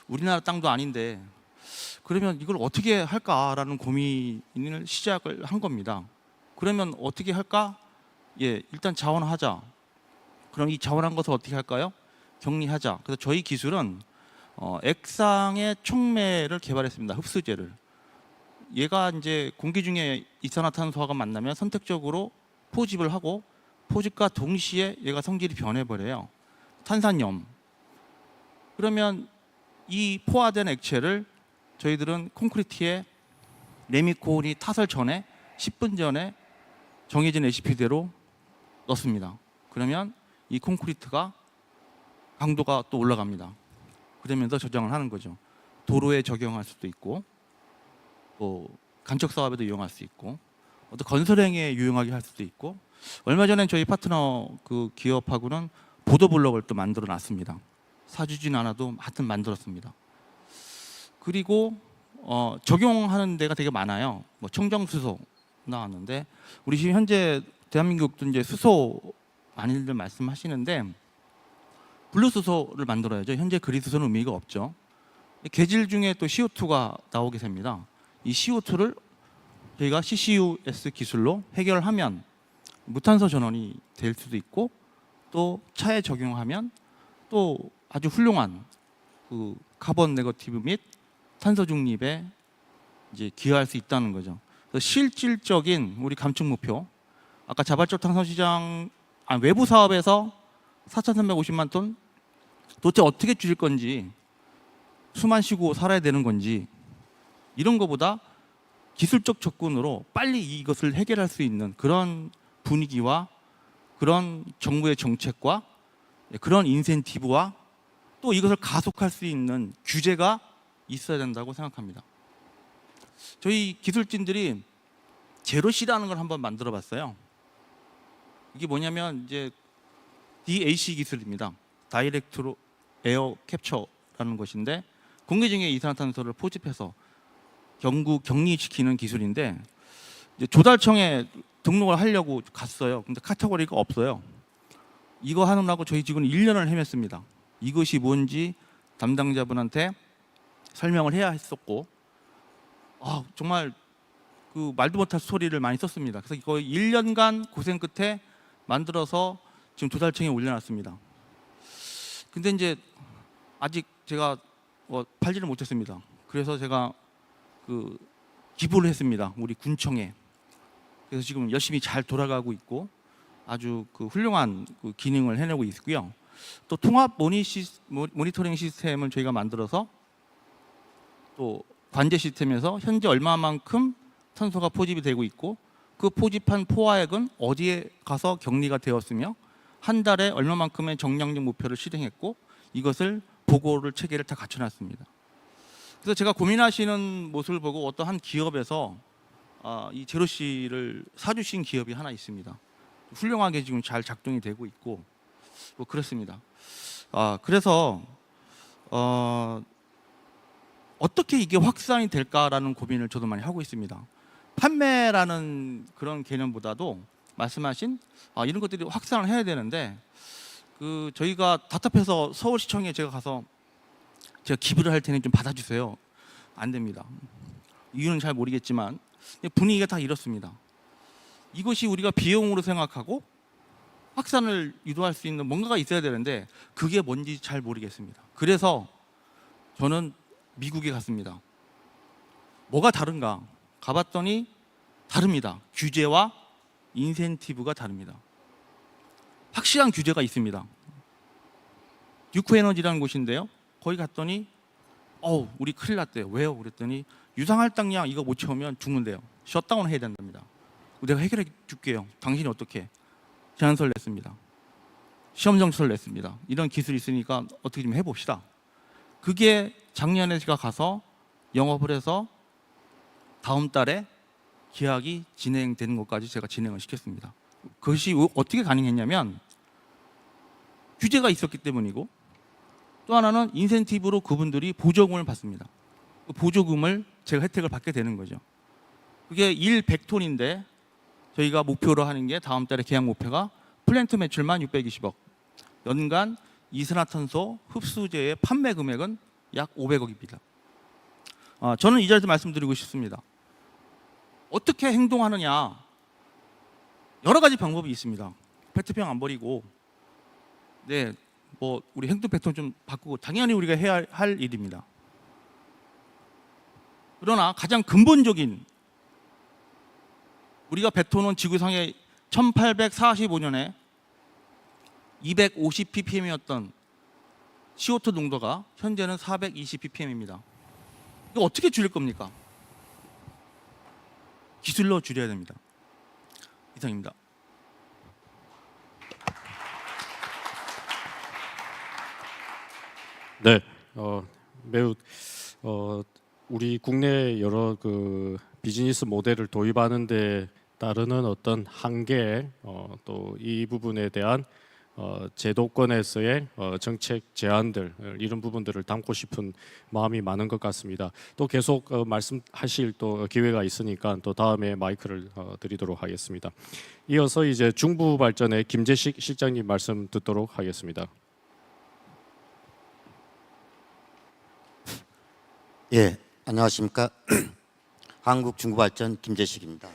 우리나라 땅도 아닌데 그러면 이걸 어떻게 할까라는 고민을 시작을 한 겁니다. 그러면 어떻게 할까? 일단 자원하자. 그럼 이 자원한 것을 어떻게 할까요? 격리하자. 그래서 저희 기술은 액상의 촉매를 개발했습니다. 흡수제를. 얘가 이제 공기 중에 이산화탄소하고 만나면 선택적으로 포집을 하고 포집과 동시에 얘가 성질이 변해버려요. 탄산염. 그러면 이 포화된 액체를 저희들은 콘크리트에 레미콘이 타설 전에 10분 전에 정해진 레시피대로 넣습니다. 그러면 이 콘크리트가 강도가 또 올라갑니다. 그러면서 저장을 하는 거죠. 도로에 적용할 수도 있고 또 간척 사업에도 이용할 수 있고 어떤 건설행위에 유용하게 할 수도 있고 얼마 전에 저희 파트너 기업하고는 보도블럭을 또 만들어 놨습니다. 사주진 않아도 하여튼 만들었습니다. 그리고 적용하는 데가 되게 많아요. 뭐 청정수소 나왔는데 우리 지금 현재 대한민국도 이제 수소 많이들 말씀하시는데 블루수소를 만들어야죠. 현재 그리수소는 의미가 없죠. 계질 중에 또 CO2가 나오게 됩니다. 이 CO2를 저희가 CCUS 기술로 해결하면 무탄소 전원이 될 수도 있고 또 차에 적용하면 또 아주 훌륭한 카본 네거티브 및 탄소 중립에 이제 기여할 수 있다는 거죠. 그래서 실질적인 우리 감축 목표, 아까 자발적 탄소 시장 외부 사업에서 4,350만 톤 도대체 어떻게 줄일 건지 숨만 쉬고 살아야 되는 건지 이런 거보다 기술적 접근으로 빨리 이것을 해결할 수 있는 그런 분위기와 그런 정부의 정책과 그런 인센티브와 또 이것을 가속할 수 있는 규제가 있어야 된다고 생각합니다. 저희 기술진들이 제로C라는 걸 한번 만들어 봤어요. 이게 뭐냐면 이제 DAC 기술입니다. 다이렉트 에어 캡처라는 것인데 공기 중에 이산화탄소를 포집해서 격리시키는 기술인데 이제 조달청에 등록을 하려고 갔어요. 근데 카테고리가 없어요. 이거 하느라고 저희 직원은 1년을 헤맸습니다. 이것이 뭔지 담당자분한테 설명을 해야 했었고, 정말 그 말도 못할 스토리를 많이 썼습니다. 그래서 거의 1년간 고생 끝에 만들어서 지금 조달청에 올려놨습니다. 근데 이제 아직 제가 팔지를 못했습니다. 그래서 제가 그 기부를 했습니다. 우리 군청에. 그래서 지금 열심히 잘 돌아가고 있고 아주 그 훌륭한 그 기능을 해내고 있고요. 또 통합 모니터링 시스템을 저희가 만들어서 또 관제 시스템에서 현재 얼마만큼 탄소가 포집이 되고 있고 그 포집한 포화액은 어디에 가서 격리가 되었으며 한 달에 얼마만큼의 정량적 목표를 실행했고 이것을 보고를 체계를 다 갖춰놨습니다. 그래서 제가 고민하시는 모습을 보고 어떤 한 기업에서 이 제로씨를 사주신 기업이 하나 있습니다. 훌륭하게 지금 잘 작동이 되고 있고 뭐 그렇습니다. 그래서 어떻게 이게 확산이 될까라는 고민을 저도 많이 하고 있습니다. 판매라는 그런 개념보다도 말씀하신 이런 것들이 확산을 해야 되는데 그 저희가 답답해서 서울시청에 제가 가서 제가 기부를 할 테니 좀 받아주세요. 안 됩니다. 이유는 잘 모르겠지만 분위기가 다 이렇습니다. 이것이 우리가 비용으로 생각하고 확산을 유도할 수 있는 뭔가가 있어야 되는데 그게 뭔지 잘 모르겠습니다. 그래서 저는 미국에 갔습니다. 뭐가 다른가? 가봤더니 다릅니다. 규제와 인센티브가 다릅니다. 확실한 규제가 있습니다. 듀크 에너지라는 곳인데요. 거기 갔더니 우리 큰일 났대요. 왜요? 그랬더니 유상할당량 이거 못 채우면 죽는데요. 셧다운 해야 된답니다. 내가 해결해 줄게요. 당신이 어떻게? 제안서를 냈습니다. 시험 정서를 냈습니다. 이런 기술이 있으니까 어떻게 좀 해봅시다. 그게 작년에 제가 가서 영업을 해서 다음 달에 계약이 진행되는 것까지 제가 진행을 시켰습니다. 그것이 어떻게 가능했냐면 규제가 있었기 때문이고 또 하나는 인센티브로 그분들이 보조금을 받습니다. 그 보조금을 제가 혜택을 받게 되는 거죠. 그게 100톤인데 저희가 목표로 하는 게 다음 달에 계약 목표가 플랜트 매출만 620억, 연간 이산화탄소 흡수제의 판매 금액은 약 500억입니다. 저는 이 자리에서 말씀드리고 싶습니다. 어떻게 행동하느냐, 여러 가지 방법이 있습니다. 페트병 안 버리고, 뭐 우리 행동 패턴 좀 바꾸고 당연히 우리가 해야 할 일입니다. 그러나 가장 근본적인 우리가 뱉어놓은 지구상의 1845년에 250ppm이었던 CO2 농도가 현재는 420ppm입니다. 이거 어떻게 줄일 겁니까? 기술로 줄여야 됩니다. 이상입니다. 네, 매우 우리 국내 여러 그 비즈니스 모델을 도입하는 데 따르는 어떤 한계, 또 이 부분에 대한 제도권에서의 정책 제안들, 이런 부분들을 담고 싶은 마음이 많은 것 같습니다. 또 계속 말씀하실 또 기회가 있으니까 또 다음에 마이크를 드리도록 하겠습니다. 이어서 이제 중부발전의 김재식 실장님 말씀 듣도록 하겠습니다. 예, 안녕하십니까. 한국중부발전 김재식입니다.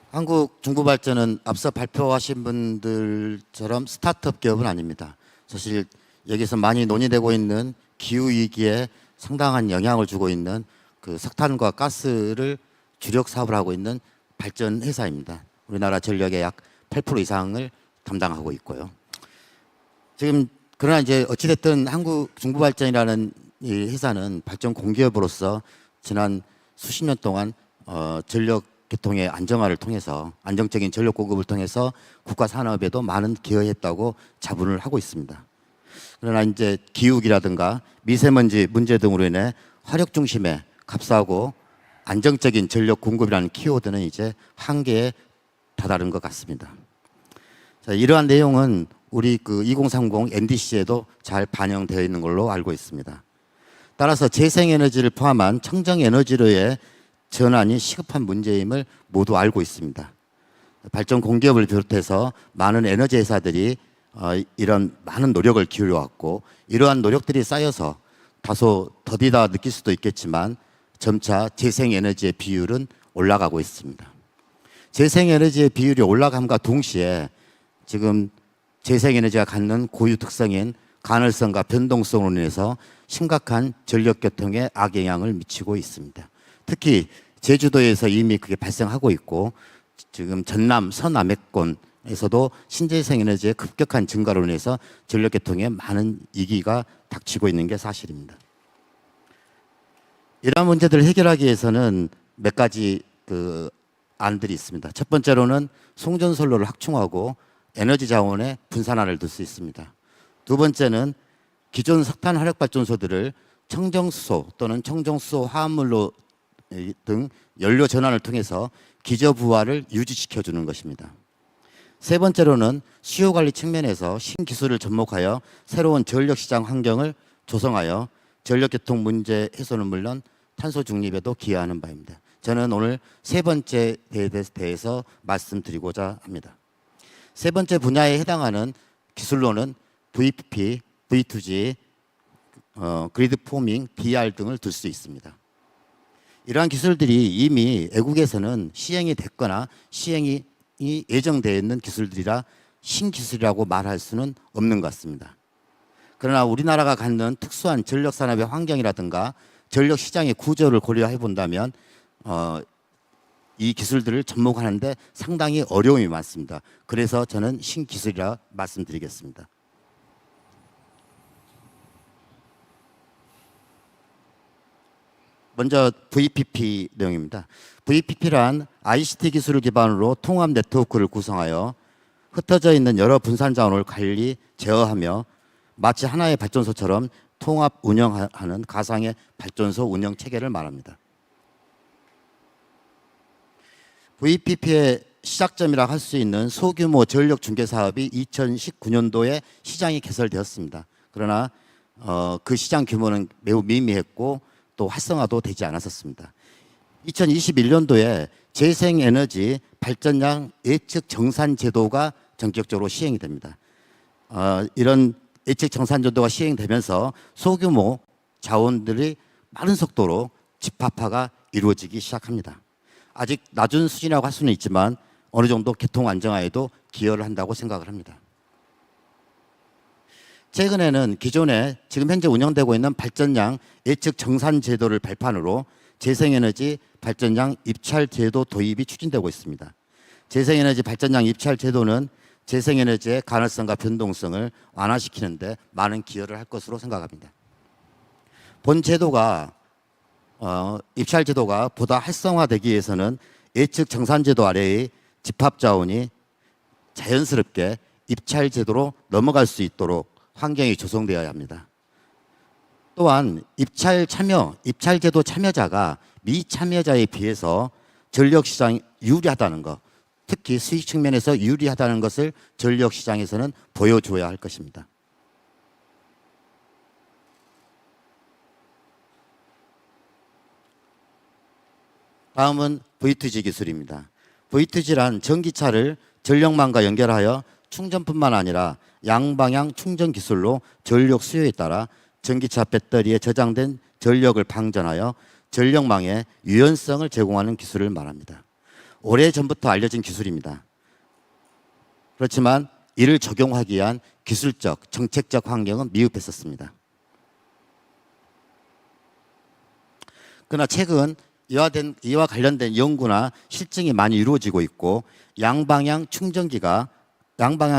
한국중부발전은 앞서 발표하신 분들처럼 스타트업 기업은 아닙니다. 사실 여기서 많이 논의되고 있는 기후위기에 상당한 영향을 주고 있는 그 석탄과 가스를 주력 사업을 하고 있는 발전 회사입니다. 우리나라 전력의 약 8% 이상을 담당하고 있고요. 지금 그러나 이제 어찌됐든 한국중부발전이라는 이 회사는 발전 공기업으로서 지난 수십 년 동안 전력 계통의 안정화를 통해서 안정적인 전력 공급을 통해서 국가 산업에도 많은 기여했다고 자부를 하고 있습니다. 그러나 이제 기후기라든가 미세먼지 문제 등으로 인해 화력 중심의 값싸고 안정적인 전력 공급이라는 키워드는 이제 한계에 다다른 것 같습니다. 자, 이러한 내용은 우리 그 2030 NDC에도 잘 반영되어 있는 걸로 알고 있습니다. 따라서 재생에너지를 포함한 청정에너지로의 전환이 시급한 문제임을 모두 알고 있습니다. 발전 공기업을 비롯해서 많은 에너지 회사들이 이런 많은 노력을 기울여 왔고 이러한 노력들이 쌓여서 다소 더디다 느낄 수도 있겠지만 점차 재생에너지의 비율은 올라가고 있습니다. 재생에너지의 비율이 올라감과 동시에 지금 재생에너지가 갖는 고유 특성인 간헐성과 변동성으로 인해서 심각한 전력교통에 악영향을 미치고 있습니다. 특히 제주도에서 이미 그게 발생하고 있고 지금 전남, 서남해권에서도 신재생에너지의 급격한 증가로 인해서 전력교통에 많은 위기가 닥치고 있는 게 사실입니다. 이러한 문제들을 해결하기 위해서는 몇 가지 안들이 있습니다. 첫 번째로는 송전선로를 확충하고 에너지 자원의 분산화를 둘 수 있습니다. 두 번째는 기존 석탄 화력발전소들을 청정수소 또는 청정수소 화합물로 등 연료 전환을 통해서 기저부하를 유지시켜주는 것입니다. 세 번째로는 수요관리 측면에서 신기술을 접목하여 새로운 전력시장 환경을 조성하여 전력교통 문제 해소는 물론 탄소 중립에도 기여하는 바입니다. 저는 오늘 세 번째에 대해서 말씀드리고자 합니다. 세 번째 분야에 해당하는 기술로는 VPP, V2G, 그리드 포밍, DR 등을 둘 수 있습니다. 이러한 기술들이 이미 외국에서는 시행이 됐거나 시행이 예정되어 있는 기술들이라 신기술이라고 말할 수는 없는 것 같습니다. 그러나 우리나라가 갖는 특수한 전력산업의 환경이라든가 전력시장의 구조를 고려해 본다면 이 기술들을 접목하는데 상당히 어려움이 많습니다. 그래서 저는 신기술이라 말씀드리겠습니다. 먼저 VPP 내용입니다. VPP란 ICT 기술을 기반으로 통합 네트워크를 구성하여 흩어져 있는 여러 분산 자원을 관리, 제어하며 마치 하나의 발전소처럼 통합 운영하는 가상의 발전소 운영 체계를 말합니다. VPP의 시작점이라 할 수 있는 소규모 전력 중개 사업이 2019년도에 시장이 개설되었습니다. 그러나 그 시장 규모는 매우 미미했고 또 활성화도 되지 않았었습니다. 2021년도에 재생에너지 발전량 예측 정산 제도가 전격적으로 시행이 됩니다. 이런 예측 정산 제도가 시행되면서 소규모 자원들이 빠른 속도로 집합화가 이루어지기 시작합니다. 아직 낮은 수준이라고 할 수는 있지만 어느 정도 교통 안정화에도 기여를 한다고 생각을 합니다. 최근에는 기존에 지금 현재 운영되고 있는 발전량 예측 정산 제도를 발판으로 재생에너지 발전량 입찰 제도 도입이 추진되고 있습니다. 재생에너지 발전량 입찰 제도는 재생에너지의 간헐성과 변동성을 완화시키는 데 많은 기여를 할 것으로 생각합니다. 본 제도가 입찰 제도가 보다 활성화되기 위해서는 예측 정산 제도 아래의 집합 자원이 자연스럽게 입찰 제도로 넘어갈 수 있도록 환경이 조성되어야 합니다. 또한 입찰 제도 참여자가 미참여자에 비해서 전력시장이 유리하다는 것, 특히 수익 측면에서 유리하다는 것을 전력시장에서는 보여줘야 할 것입니다. 다음은 V2G 기술입니다. V2G란 전기차를 전력망과 연결하여 충전뿐만 아니라 양방향 충전 기술로 전력 수요에 따라 전기차 배터리에 저장된 전력을 방전하여 전력망에 유연성을 제공하는 기술을 말합니다. 오래전부터 알려진 기술입니다. 그렇지만 이를 적용하기 위한 기술적, 정책적 환경은 미흡했었습니다. 그러나 최근 이와 관련된 연구나 실증이 많이 이루어지고 있고 양방향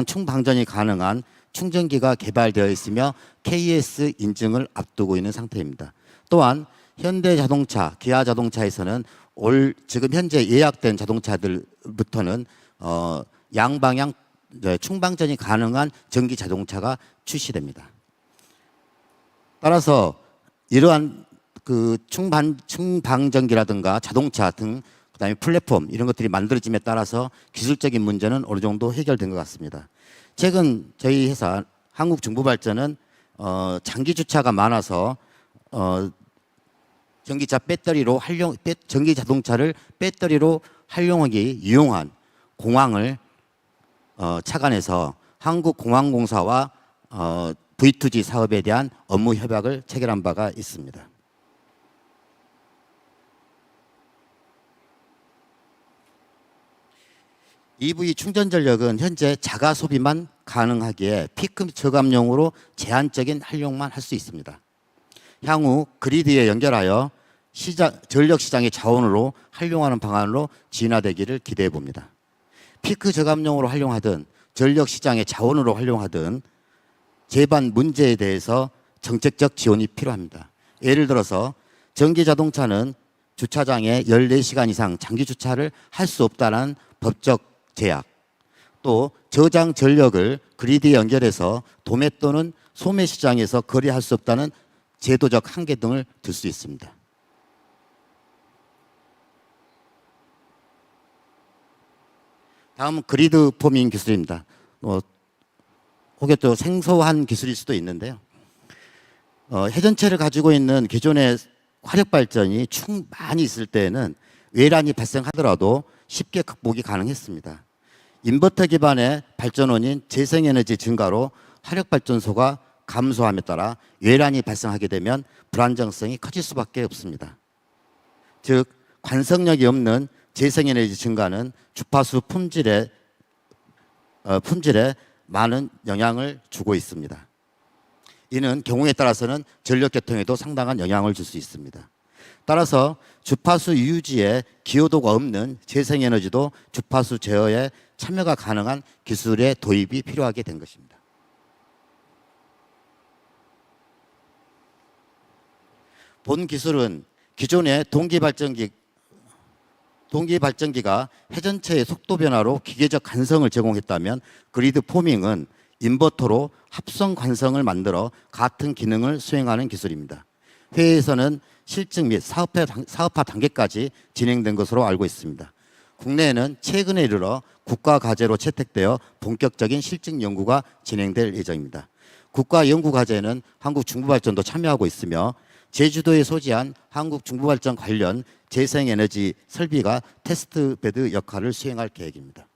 충방전이 가능한 충전기가 개발되어 있으며 KS 인증을 앞두고 있는 상태입니다. 또한 현대자동차, 기아자동차에서는 지금 현재 예약된 자동차들부터는 양방향 충방전이 가능한 전기 자동차가 출시됩니다. 따라서 이러한 충방전기라든가 자동차 등 그다음에 플랫폼 이런 것들이 만들어짐에 따라서 기술적인 문제는 어느 정도 해결된 것 같습니다. 최근 저희 회사 한국정보발전은 장기 주차가 많아서 전기 자동차를 배터리로 활용하기 유용한 공항을 착안해서 한국공항공사와 V2G 사업에 대한 업무 협약을 체결한 바가 있습니다. EV 충전 전력은 현재 자가 소비만 가능하기에 피크 저감용으로 제한적인 활용만 할 수 있습니다. 향후 그리드에 연결하여 전력 시장의 자원으로 활용하는 방안으로 진화되기를 기대해 봅니다. 피크 저감용으로 활용하든 전력 시장의 자원으로 활용하든 제반 문제에 대해서 정책적 지원이 필요합니다. 예를 들어서 전기 자동차는 주차장에 14시간 이상 장기 주차를 할 수 없다는 법적 제약, 또 저장 전력을 그리드에 연결해서 도매 또는 소매 시장에서 거래할 수 없다는 제도적 한계 등을 들 수 있습니다. 다음은 그리드 포밍 기술입니다. 혹여 또 생소한 기술일 수도 있는데요. 회전체를 가지고 있는 기존의 화력 발전이 많이 있을 때에는 외란이 발생하더라도 쉽게 극복이 가능했습니다. 인버터 기반의 발전원인 재생에너지 증가로 화력발전소가 감소함에 따라 외란이 발생하게 되면 불안정성이 커질 수밖에 없습니다. 즉 관성력이 없는 재생에너지 증가는 주파수 품질에 많은 영향을 주고 있습니다. 이는 경우에 따라서는 전력계통에도 상당한 영향을 줄 수 있습니다. 따라서 주파수 유지에 기여도가 없는 재생에너지도 주파수 제어에 참여가 가능한 기술의 도입이 필요하게 된 것입니다. 본 기술은 기존의 동기발전기가 회전체의 속도 변화로 기계적 관성을 제공했다면 그리드 포밍은 인버터로 합성 관성을 만들어 같은 기능을 수행하는 기술입니다. 회의에서는 실증 및 사업화 단계까지 진행된 것으로 알고 있습니다. 국내에는 최근에 이르러 국가 과제로 채택되어 본격적인 실증 연구가 진행될 예정입니다. 국가 연구 과제에는 한국중부발전도 참여하고 있으며 제주도에 소지한 한국중부발전 관련 재생에너지 설비가 테스트베드 역할을 수행할 계획입니다.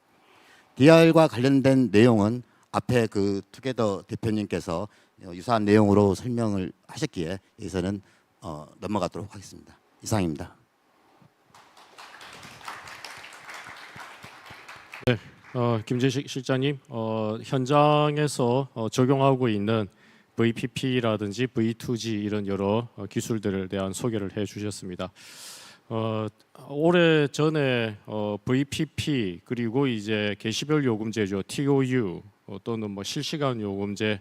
DR과 관련된 내용은 앞에 투게더 대표님께서 유사한 내용으로 설명을 하셨기에 여기서는 넘어가도록 하겠습니다. 이상입니다. 네, 김재식 실장님, 현장에서 적용하고 있는 VPP라든지 V2G 이런 여러 기술들에 대한 소개를 해주셨습니다. 오래 전에 VPP 그리고 이제 개시별 요금제죠, TOU 또는 실시간 요금제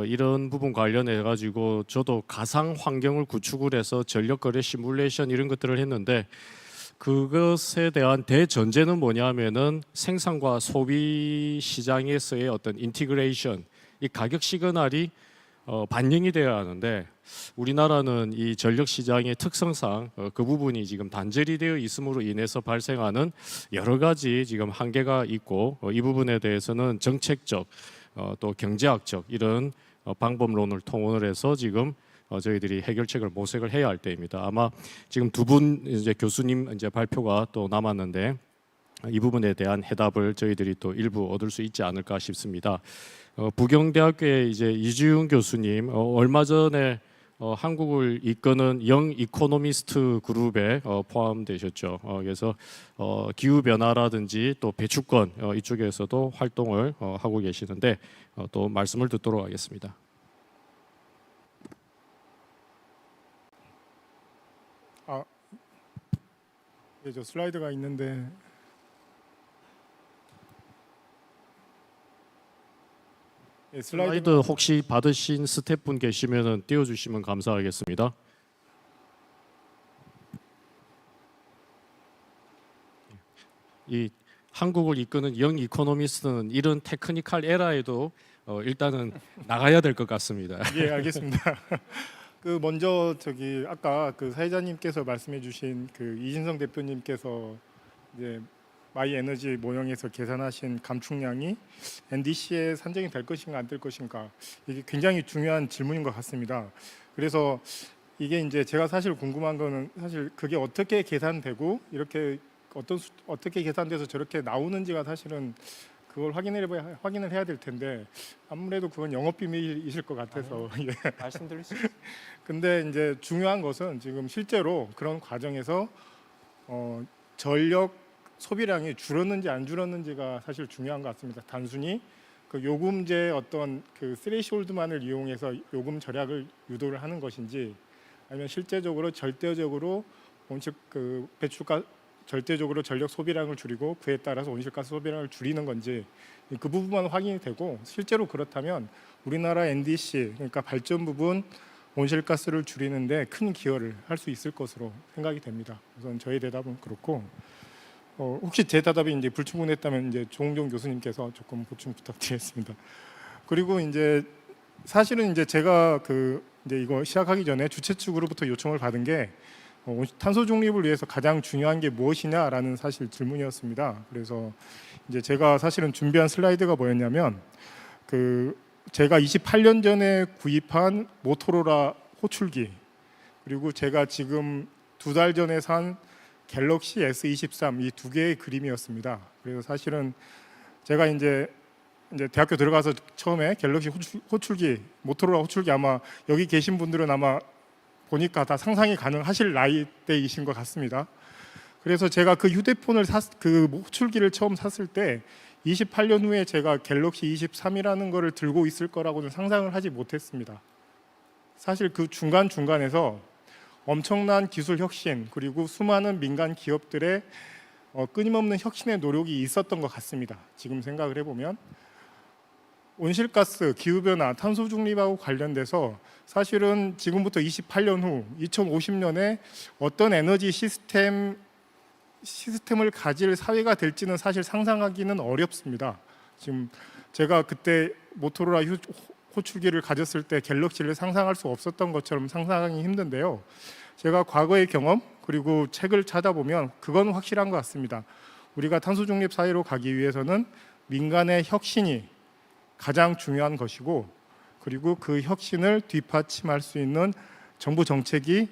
이런 부분 관련해 가지고 저도 가상 환경을 구축을 해서 전력 거래 시뮬레이션 이런 것들을 했는데 그것에 대한 대전제는 뭐냐면은 생산과 소비 시장에서의 어떤 인티그레이션, 이 가격 시그널이 반영이 되어야 하는데 우리나라는 이 전력 시장의 특성상 그 부분이 지금 단절이 되어 있음으로 인해서 발생하는 여러 가지 지금 한계가 있고 이 부분에 대해서는 정책적 또 경제학적 이런 방법론을 통원을 해서 지금 저희들이 해결책을 모색을 해야 할 때입니다. 아마 지금 두 분 이제 교수님 이제 발표가 또 남았는데 이 부분에 대한 해답을 저희들이 또 일부 얻을 수 있지 않을까 싶습니다. 부경대학교의 이제 이주윤 교수님 얼마 전에 한국을 이끄는 영 이코노미스트 그룹에 포함되셨죠. 그래서 기후 변화라든지 또 배출권 이쪽에서도 활동을 하고 계시는데 또 말씀을 듣도록 하겠습니다. 네, 저 슬라이드가 있는데 슬라이드 혹시 받으신 스태프분 계시면 띄워주시면 감사하겠습니다. 이 한국을 이끄는 영 이코노미스트는 이런 테크니컬 에라에도 일단은 나가야 될 것 같습니다. 예, 알겠습니다. 먼저 아까 사회자님께서 말씀해주신 이진성 대표님께서 이제 마이 에너지 모형에서 계산하신 감축량이 NDC에 산정이 될 것인가 안 될 것인가, 이게 굉장히 중요한 질문인 것 같습니다. 그래서 이게 이제 제가 사실 궁금한 거는 사실 그게 어떻게 계산되고 이렇게 어떻게 계산돼서 저렇게 나오는지가 사실은 그걸 확인을 해야 될 텐데 아무래도 그건 영업 비밀이실 것 같아서 예. 말씀드릴 수 있어요. 근데 이제 중요한 것은 지금 실제로 그런 과정에서 전력 소비량이 줄었는지 안 줄었는지가 사실 중요한 것 같습니다. 단순히 그 요금제 어떤 그 스레시홀드만을 이용해서 요금 절약을 유도를 하는 것인지 아니면 실제적으로 절대적으로 절대적으로 전력 소비량을 줄이고 그에 따라서 온실가스 소비량을 줄이는 건지 그 부분만 확인이 되고 실제로 그렇다면 우리나라 NDC 그러니까 발전 부분 온실가스를 줄이는데 큰 기여를 할 수 있을 것으로 생각이 됩니다. 우선 저의 대답은 그렇고 혹시 제 대답이 이제 불충분했다면 이제 조홍종 교수님께서 조금 보충 부탁드리겠습니다. 그리고 이제 사실은 이제 제가 이제 이거 시작하기 전에 주최 측으로부터 요청을 받은 게 탄소 중립을 위해서 가장 중요한 게 무엇이냐라는 사실 질문이었습니다. 그래서 이제 제가 사실은 준비한 슬라이드가 뭐였냐면 제가 28년 전에 구입한 모토로라 호출기 그리고 제가 지금 2달 전에 산 갤럭시 S23 이 두 개의 그림이었습니다. 그래서 사실은 제가 이제 대학교 들어가서 처음에 갤럭시 호출기 모토로라 호출기 아마 여기 계신 분들은 아마 보니까 다 상상이 가능하실 나이대이신 것 같습니다. 그래서 제가 그 휴대폰을 그 호출기를 처음 샀을 때 28년 후에 제가 갤럭시 23이라는 거를 들고 있을 거라고는 상상을 하지 못했습니다. 사실 그 중간에서 엄청난 기술 혁신 그리고 수많은 민간 기업들의 끊임없는 혁신의 노력이 있었던 것 같습니다. 지금 생각을 해보면 온실가스, 기후변화, 탄소 중립하고 관련돼서 사실은 지금부터 28년 후 2050년에 어떤 에너지 시스템을 가질 사회가 될지는 사실 상상하기는 어렵습니다. 지금 제가 그때 모토로라 호출기를 가졌을 때 갤럭시를 상상할 수 없었던 것처럼 상상하기 힘든데요. 제가 과거의 경험 그리고 책을 찾아보면 그건 확실한 것 같습니다. 우리가 탄소 중립 사회로 가기 위해서는 민간의 혁신이 가장 중요한 것이고 그리고 그 혁신을 뒷받침할 수 있는 정부 정책이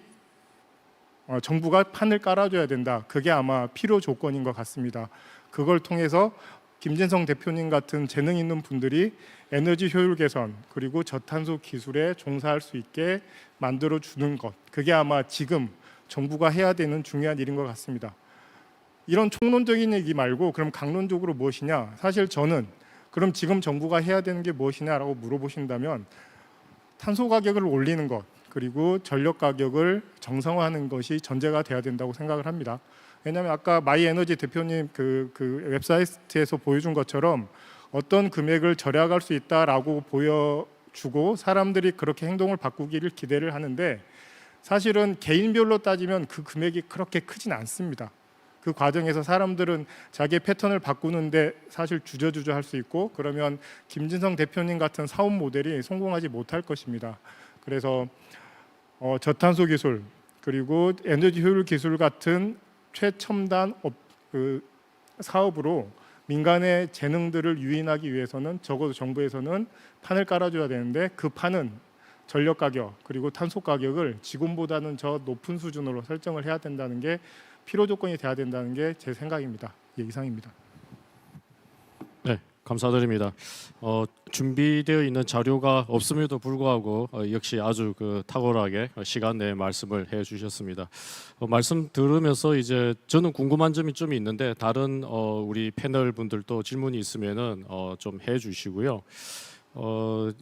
정부가 판을 깔아줘야 된다. 그게 아마 필요 조건인 것 같습니다. 그걸 통해서 김진성 대표님 같은 재능 있는 분들이 에너지 효율 개선 그리고 저탄소 기술에 종사할 수 있게 만들어주는 것 그게 아마 지금 정부가 해야 되는 중요한 일인 것 같습니다. 이런 총론적인 얘기 말고 그럼 강론적으로 무엇이냐 사실 저는 그럼 지금 정부가 해야 되는 게 무엇이냐라고 물어보신다면 탄소 가격을 올리는 것 그리고 전력 가격을 정상화하는 것이 전제가 돼야 된다고 생각을 합니다. 왜냐하면 아까 마이에너지 대표님 그 웹사이트에서 보여준 것처럼 어떤 금액을 절약할 수 있다라고 보여주고 사람들이 그렇게 행동을 바꾸기를 기대를 하는데 사실은 개인별로 따지면 그 금액이 그렇게 크진 않습니다. 그 과정에서 사람들은 자기의 패턴을 바꾸는데 사실 주저주저 할 수 있고 그러면 김진성 대표님 같은 사업 모델이 성공하지 못할 것입니다. 그래서 저탄소 기술 그리고 에너지 효율 기술 같은 최첨단 사업으로 민간의 재능들을 유인하기 위해서는 적어도 정부에서는 판을 깔아줘야 되는데 그 판은 전력 가격 그리고 탄소 가격을 지금보다는 저 높은 수준으로 설정을 해야 된다는 게 필요 조건이 돼야 된다는 게 제 생각입니다. 예, 이상입니다. 네, 감사드립니다. 준비되어 있는 자료가 없음에도 불구하고 역시 아주 탁월하게 시간 내에 말씀을 해주셨습니다. 말씀 들으면서 이제 저는 궁금한 점이 좀 있는데 다른 우리 패널 분들도 질문이 있으면은 좀 해주시고요.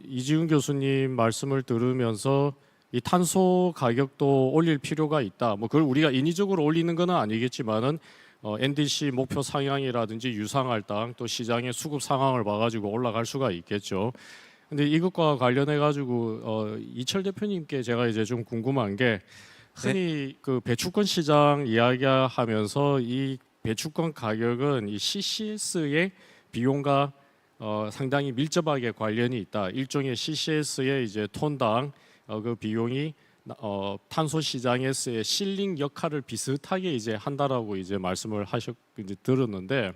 이지훈 교수님 말씀을 들으면서 이 탄소 가격도 올릴 필요가 있다. 뭐 그걸 우리가 인위적으로 올리는 건 아니겠지만은 NDC 목표 상향이라든지 유상할당 또 시장의 수급 상황을 봐가지고 올라갈 수가 있겠죠. 근데 이것과 관련해 가지고 이철 대표님께 제가 이제 좀 궁금한 게 흔히 그 배추권 시장 이야기하면서 이 배추권 가격은 이 CCS의 비용과 상당히 밀접하게 관련이 있다. 일종의 CCS의 이제 톤당 그 비용이 탄소 시장에서의 실링 역할을 비슷하게 이제 한다라고 이제 말씀을 이제 들었는데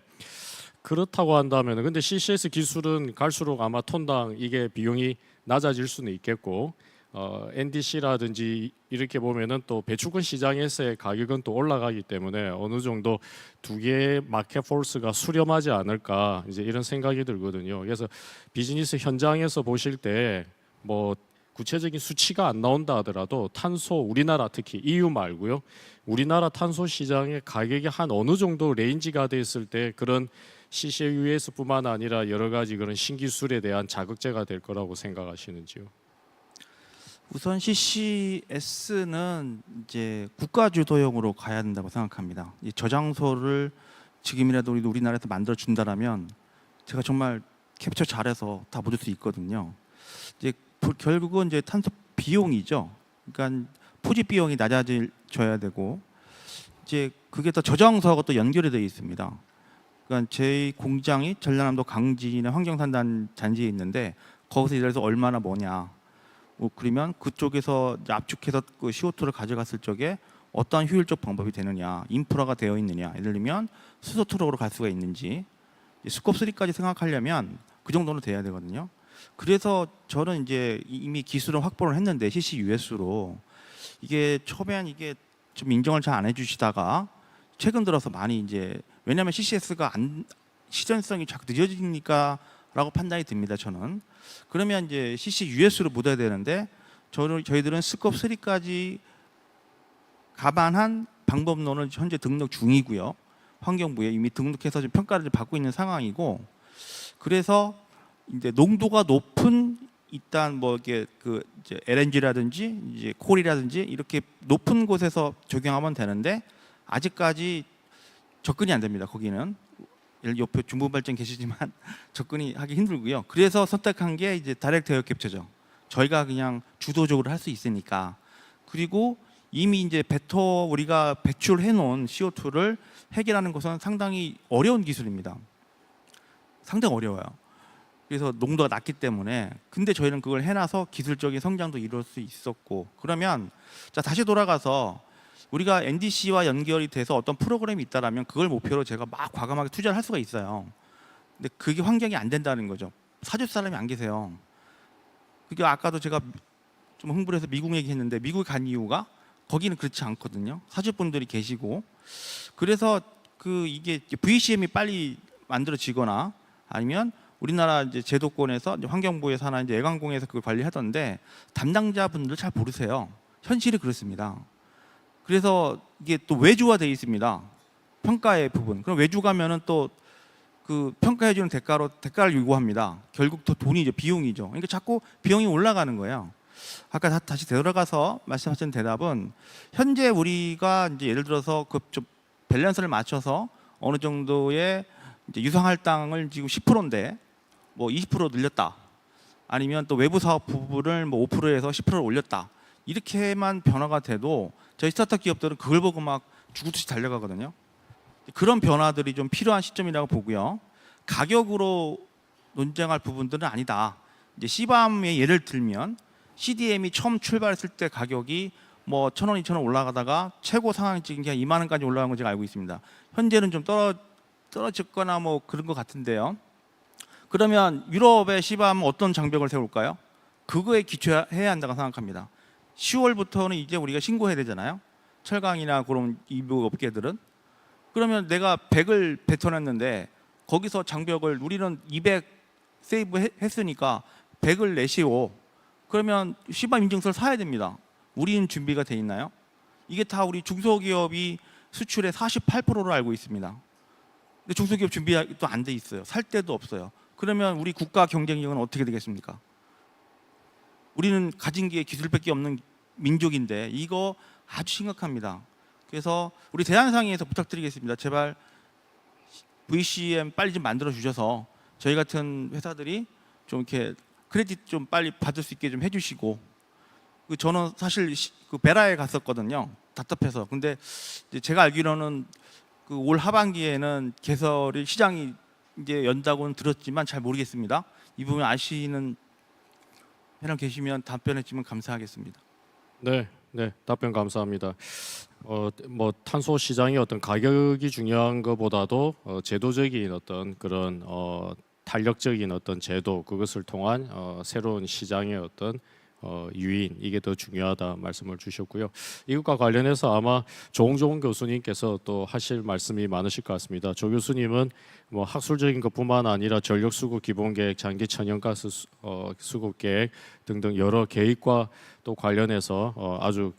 그렇다고 한다면 근데 CCS 기술은 갈수록 아마 톤당 이게 비용이 낮아질 수는 있겠고 NDC라든지 이렇게 보면은 또 배출권 시장에서의 가격은 또 올라가기 때문에 어느 정도 두 개의 마켓 포스가 수렴하지 않을까 이제 이런 생각이 들거든요. 그래서 비즈니스 현장에서 보실 때 뭐 구체적인 수치가 안 나온다 하더라도 탄소 우리나라 특히 EU 말고요. 우리나라 탄소 시장의 가격이 한 어느 정도 레인지가 됐을 때 그런 CCUS뿐만 아니라 여러 가지 그런 신기술에 대한 자극제가 될 거라고 생각하시는지요? 우선 CCS는 이제 국가 주도형으로 가야 된다고 생각합니다. 이 저장소를 지금이라도 우리나라에서 만들어 준다라면 제가 정말 캡처 잘해서 다 묻을 수 있거든요. 이제 결국은 이제 탄소 비용이죠. 그러니까 포지 비용이 낮아져야 되고 이제 그게 또 저장소하고 또 연결이 되어 있습니다. 그러니까 제 공장이 전라남도 강진의 환경산단 단지에 있는데 거기서 예를 들어서 얼마나 뭐냐. 그러면 그쪽에서 압축해서 그 CO2를 가져갔을 적에 어떤 효율적 방법이 되느냐, 인프라가 되어 있느냐, 예를 들면 수소 트럭으로 갈 수가 있는지, 스콥 3까지 생각하려면 그 정도는 돼야 되거든요. 그래서 저는 이제 이미 기술을 확보를 했는데 CCUS로 이게 처음엔 이게 좀 인정을 잘 안 해주시다가 최근 들어서 많이 이제 왜냐하면 CCS가 실현성이 자꾸 늦어지니까라고 판단이 듭니다. 저는. 그러면 이제 CCUS로 묻어야 되는데 저희들은 스콥 3까지 감안한 방법론을 현재 등록 중이고요. 환경부에 이미 등록해서 지금 평가를 받고 있는 상황이고, 그래서 이제 농도가 높은 일단 뭐 이게 그 이제 LNG라든지 이제 콜이라든지 이렇게 높은 곳에서 적용하면 되는데 아직까지 접근이 안 됩니다. 거기는. 옆에 중부발전 계시지만 접근이 하기 힘들고요. 그래서 선택한 게 이제 다이렉트 에어 캡처죠. 저희가 그냥 주도적으로 할 수 있으니까. 그리고 이미 이제 우리가 배출해 놓은 CO2를 해결하는 것은 상당히 어려운 기술입니다. 상당히 어려워요. 그래서 농도가 낮기 때문에. 근데 저희는 그걸 해놔서 기술적인 성장도 이룰 수 있었고. 그러면 자 다시 돌아가서 우리가 NDC와 연결이 돼서 어떤 프로그램이 있다라면 그걸 목표로 제가 막 과감하게 투자를 할 수가 있어요. 근데 그게 환경이 안 된다는 거죠. 사줄 사람이 안 계세요. 그게 아까도 제가 좀 흥분해서 미국 얘기했는데 미국에 간 이유가 거기는 그렇지 않거든요. 사줄 분들이 계시고. 그래서 이게 VCM이 빨리 만들어지거나 아니면 우리나라 이제 제도권에서 이제 환경부에 사나 이제 애관공에서 그걸 관리하던데 담당자분들 잘 모르세요. 현실이 그렇습니다. 그래서 이게 또 외주화되어 있습니다. 평가의 부분. 그럼 외주 가면은 또 그 평가해주는 대가를 요구합니다. 결국 더 돈이죠, 비용이죠. 그러니까 자꾸 비용이 올라가는 거예요. 아까 다시 되돌아가서 말씀하신 대답은 현재 우리가 이제 예를 들어서 그 좀 밸런스를 맞춰서 어느 정도의 이제 유상할당을 지금 10%인데 뭐 20% 늘렸다. 아니면 또 외부 사업 부분을 뭐 5%에서 10%를 올렸다. 이렇게만 변화가 돼도 저희 스타트업 기업들은 그걸 보고 막 죽을듯이 달려가거든요. 그런 변화들이 좀 필요한 시점이라고 보고요. 가격으로 논쟁할 부분들은 아니다. 이제 CBAM의 예를 들면 CDM이 처음 출발했을 때 가격이 뭐 1,000원, 2,000원 올라가다가 최고 상황이 지금 그냥 2만 원까지 올라간 거 제가 알고 있습니다. 현재는 좀 떨어졌거나 뭐 그런 것 같은데요. 그러면 유럽의 CBAM은 어떤 장벽을 세울까요? 그거에 기초해야 한다고 생각합니다. 10월부터는 이제 우리가 신고해야 되잖아요. 철강이나 그런 일부 업계들은. 그러면 내가 100을 뱉어냈는데 거기서 장벽을 우리는 200 세이브 했으니까 100을 내시오. 그러면 CBAM 인증서를 사야 됩니다. 우리는 준비가 돼 있나요? 이게 다 우리 중소기업이 수출의 48%로 알고 있습니다. 근데 중소기업 준비가 또 안 돼 있어요. 살 데도 없어요. 그러면 우리 국가 경쟁력은 어떻게 되겠습니까? 우리는 가진 게 기술밖에 없는 민족인데 이거 아주 심각합니다. 그래서 우리 대한상의에서 부탁드리겠습니다. 제발 VCM 빨리 좀 만들어 주셔서 저희 같은 회사들이 좀 이렇게 크레딧 좀 빨리 받을 수 있게 좀 해주시고. 저는 사실 그 베라에 갔었거든요. 답답해서. 근데 이제 제가 알기로는 그 올 하반기에는 개설이 시장이 이제 연다고는 들었지만 잘 모르겠습니다. 이 부분 아시는 회원 계시면 답변해 주시면 감사하겠습니다. 네, 답변 감사합니다. 뭐 탄소 시장의 어떤 가격이 중요한 것보다도 제도적인 어떤 그런 탄력적인 어떤 제도 그것을 통한 새로운 시장의 어떤 유인 이게 더 중요하다 말씀을 주셨고요. 이것과 관련해서 아마 조홍종 교수님께서 또 하실 말씀이 많으실 것 같습니다. 조 교수님은 뭐 학술적인 것뿐만 아니라 전력 수급 기본 계획, 장기 천연가스 수급 계획 등등 여러 계획과 또 관련해서 아주